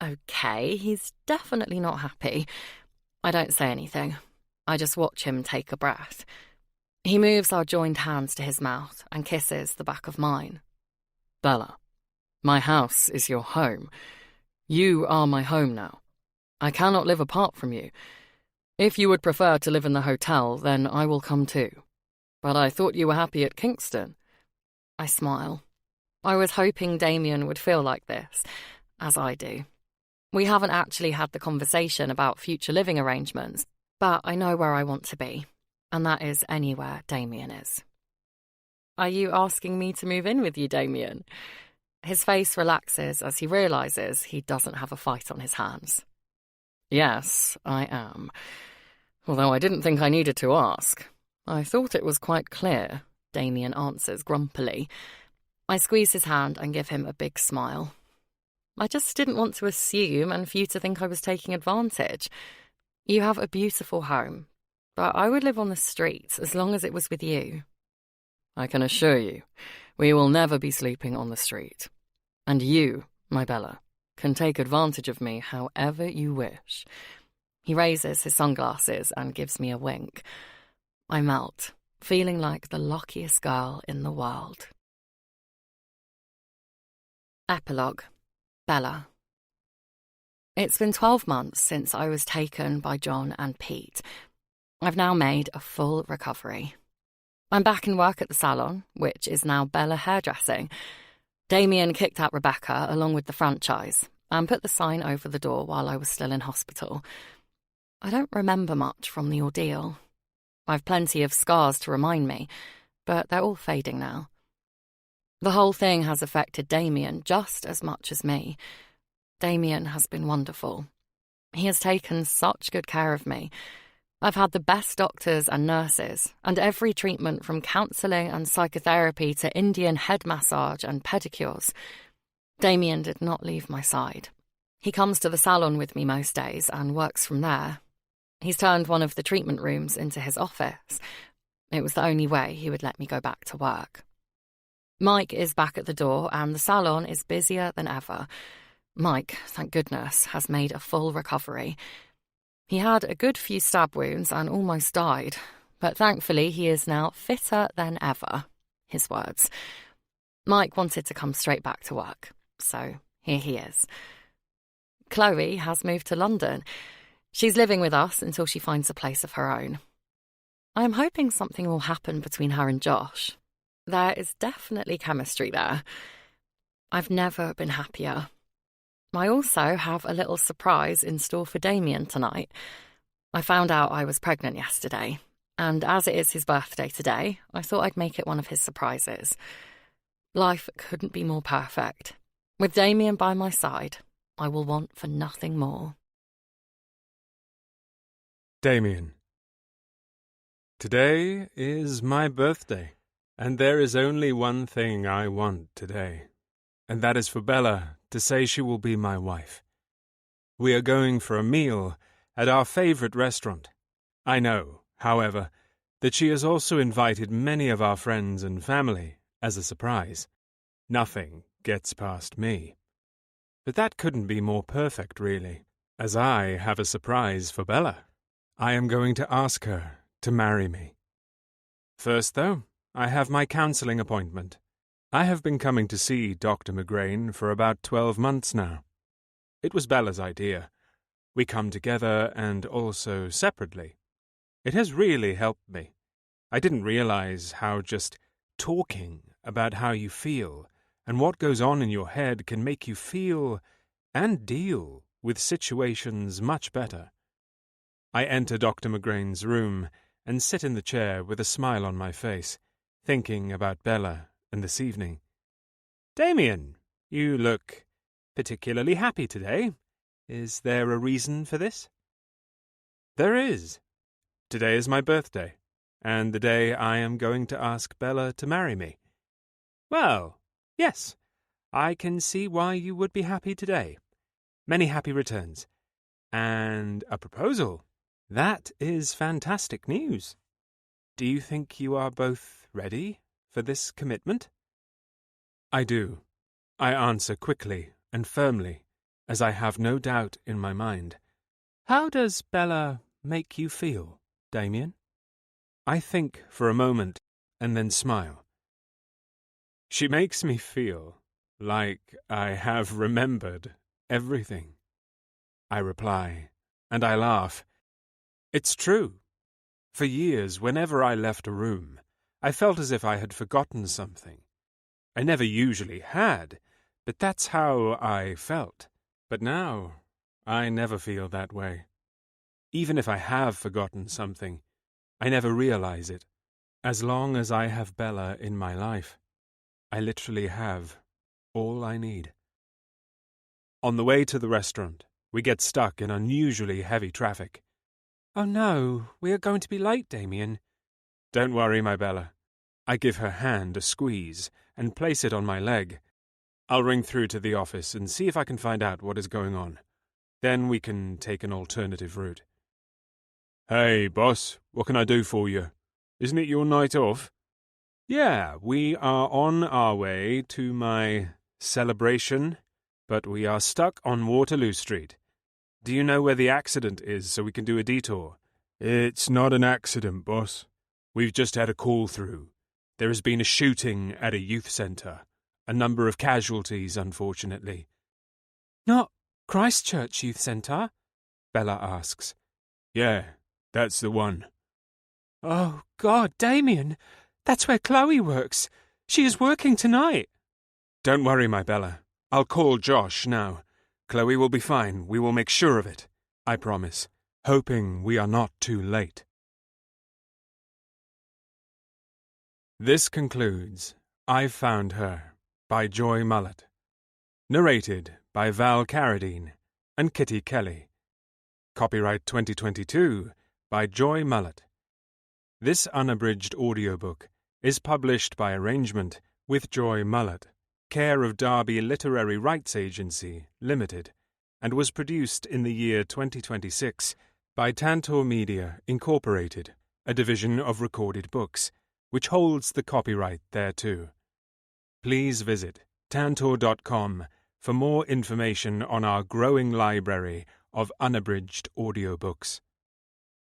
Okay, he's definitely not happy. I don't say anything. I just watch him take a breath. He moves our joined hands to his mouth and kisses the back of mine. Bella, my house is your home. You are my home now. I cannot live apart from you. If you would prefer to live in the hotel, then I will come too. But I thought you were happy at Kingston. I smile. I was hoping Damien would feel like this, as I do. We haven't actually had the conversation about future living arrangements, but I know where I want to be, and that is anywhere Damien is. Are you asking me to move in with you, Damien? His face relaxes as he realises he doesn't have a fight on his hands. Yes, I am. Although I didn't think I needed to ask. I thought it was quite clear, Damien answers grumpily. I squeeze his hand and give him a big smile. I just didn't want to assume and for you to think I was taking advantage. You have a beautiful home, but I would live on the streets as long as it was with you. I can assure you, we will never be sleeping on the street. And you, my Bella, can take advantage of me however you wish. He raises his sunglasses and gives me a wink. I melt, feeling like the luckiest girl in the world. Epilogue. Bella. It's been 12 months since I was taken by John and Pete. I've now made a full recovery. I'm back in work at the salon, which is now Bella Hairdressing. Damien kicked out Rebecca along with the franchise and put the sign over the door while I was still in hospital. I don't remember much from the ordeal. I've plenty of scars to remind me, but they're all fading now. The whole thing has affected Damien just as much as me. Damien has been wonderful. He has taken such good care of me. I've had the best doctors and nurses, and every treatment from counselling and psychotherapy to Indian head massage and pedicures. Damien did not leave my side. He comes to the salon with me most days and works from there. He's turned one of the treatment rooms into his office. It was the only way he would let me go back to work. Mike is back at the door and the salon is busier than ever. Mike, thank goodness, has made a full recovery. He had a good few stab wounds and almost died, but thankfully he is now fitter than ever, his words. Mike wanted to come straight back to work, so here he is. Chloe has moved to London. She's living with us until she finds a place of her own. I am hoping something will happen between her and Josh. There is definitely chemistry there. I've never been happier. I also have a little surprise in store for Damien tonight. I found out I was pregnant yesterday, and as it is his birthday today, I thought I'd make it one of his surprises. Life couldn't be more perfect. With Damien by my side, I will want for nothing more. Damien. Today is my birthday, and there is only one thing I want today, and that is for Bella to say she will be my wife. We are going for a meal at our favourite restaurant. I know, however, that she has also invited many of our friends and family as a surprise. Nothing gets past me. But that couldn't be more perfect, really, as I have a surprise for Bella. I am going to ask her to marry me. First, though, I have my counselling appointment. I have been coming to see Dr. McGrain for about 12 months now. It was Bella's idea. We come together and also separately. It has really helped me. I didn't realize how just talking about how you feel and what goes on in your head can make you feel and deal with situations much better. I enter Dr. McGrain's room and sit in the chair with a smile on my face, thinking about Bella and this evening. Damien, you look particularly happy today. Is there a reason for this? There is. Today is my birthday, and the day I am going to ask Bella to marry me. Well, yes, I can see why you would be happy today. Many happy returns. And a proposal. That is fantastic news. Do you think you are both ready for this commitment? I do. I answer quickly and firmly, as I have no doubt in my mind. How does Bella make you feel, Damien? I think for a moment and then smile. She makes me feel like I have remembered everything. I reply, and I laugh. It's true. For years, whenever I left a room, I felt as if I had forgotten something. I never usually had, but that's how I felt. But now, I never feel that way. Even if I have forgotten something, I never realize it. As long as I have Bella in my life, I literally have all I need. On the way to the restaurant, we get stuck in unusually heavy traffic. Oh no, we are going to be late, Damien. Don't worry, my Bella. I give her hand a squeeze and place it on my leg. I'll ring through to the office and see if I can find out what is going on. Then we can take an alternative route. Hey, boss, what can I do for you? Isn't it your night off? Yeah, we are on our way to my celebration, but we are stuck on Waterloo Street. Do you know where the accident is so we can do a detour? It's not an accident, boss. We've just had a call through. There has been a shooting at a youth centre. A number of casualties, unfortunately. Not Christchurch Youth Centre? Bella asks. Yeah, that's the one. Oh, God, Damien, that's where Chloe works. She is working tonight. Don't worry, my Bella. I'll call Josh now. Chloe will be fine. We will make sure of it. I promise. Hoping we are not too late. This concludes I've Found Her by Joy Mullett. Narrated by Val Carradine and Kitty Kelly. Copyright 2022 by Joy Mullett. This unabridged audiobook is published by arrangement with Joy Mullett, care of Derby Literary Rights Agency, Limited, and was produced in the year 2026 by Tantor Media, Incorporated, a division of Recorded Books, which holds the copyright thereto. Please visit tantor.com for more information on our growing library of unabridged audiobooks.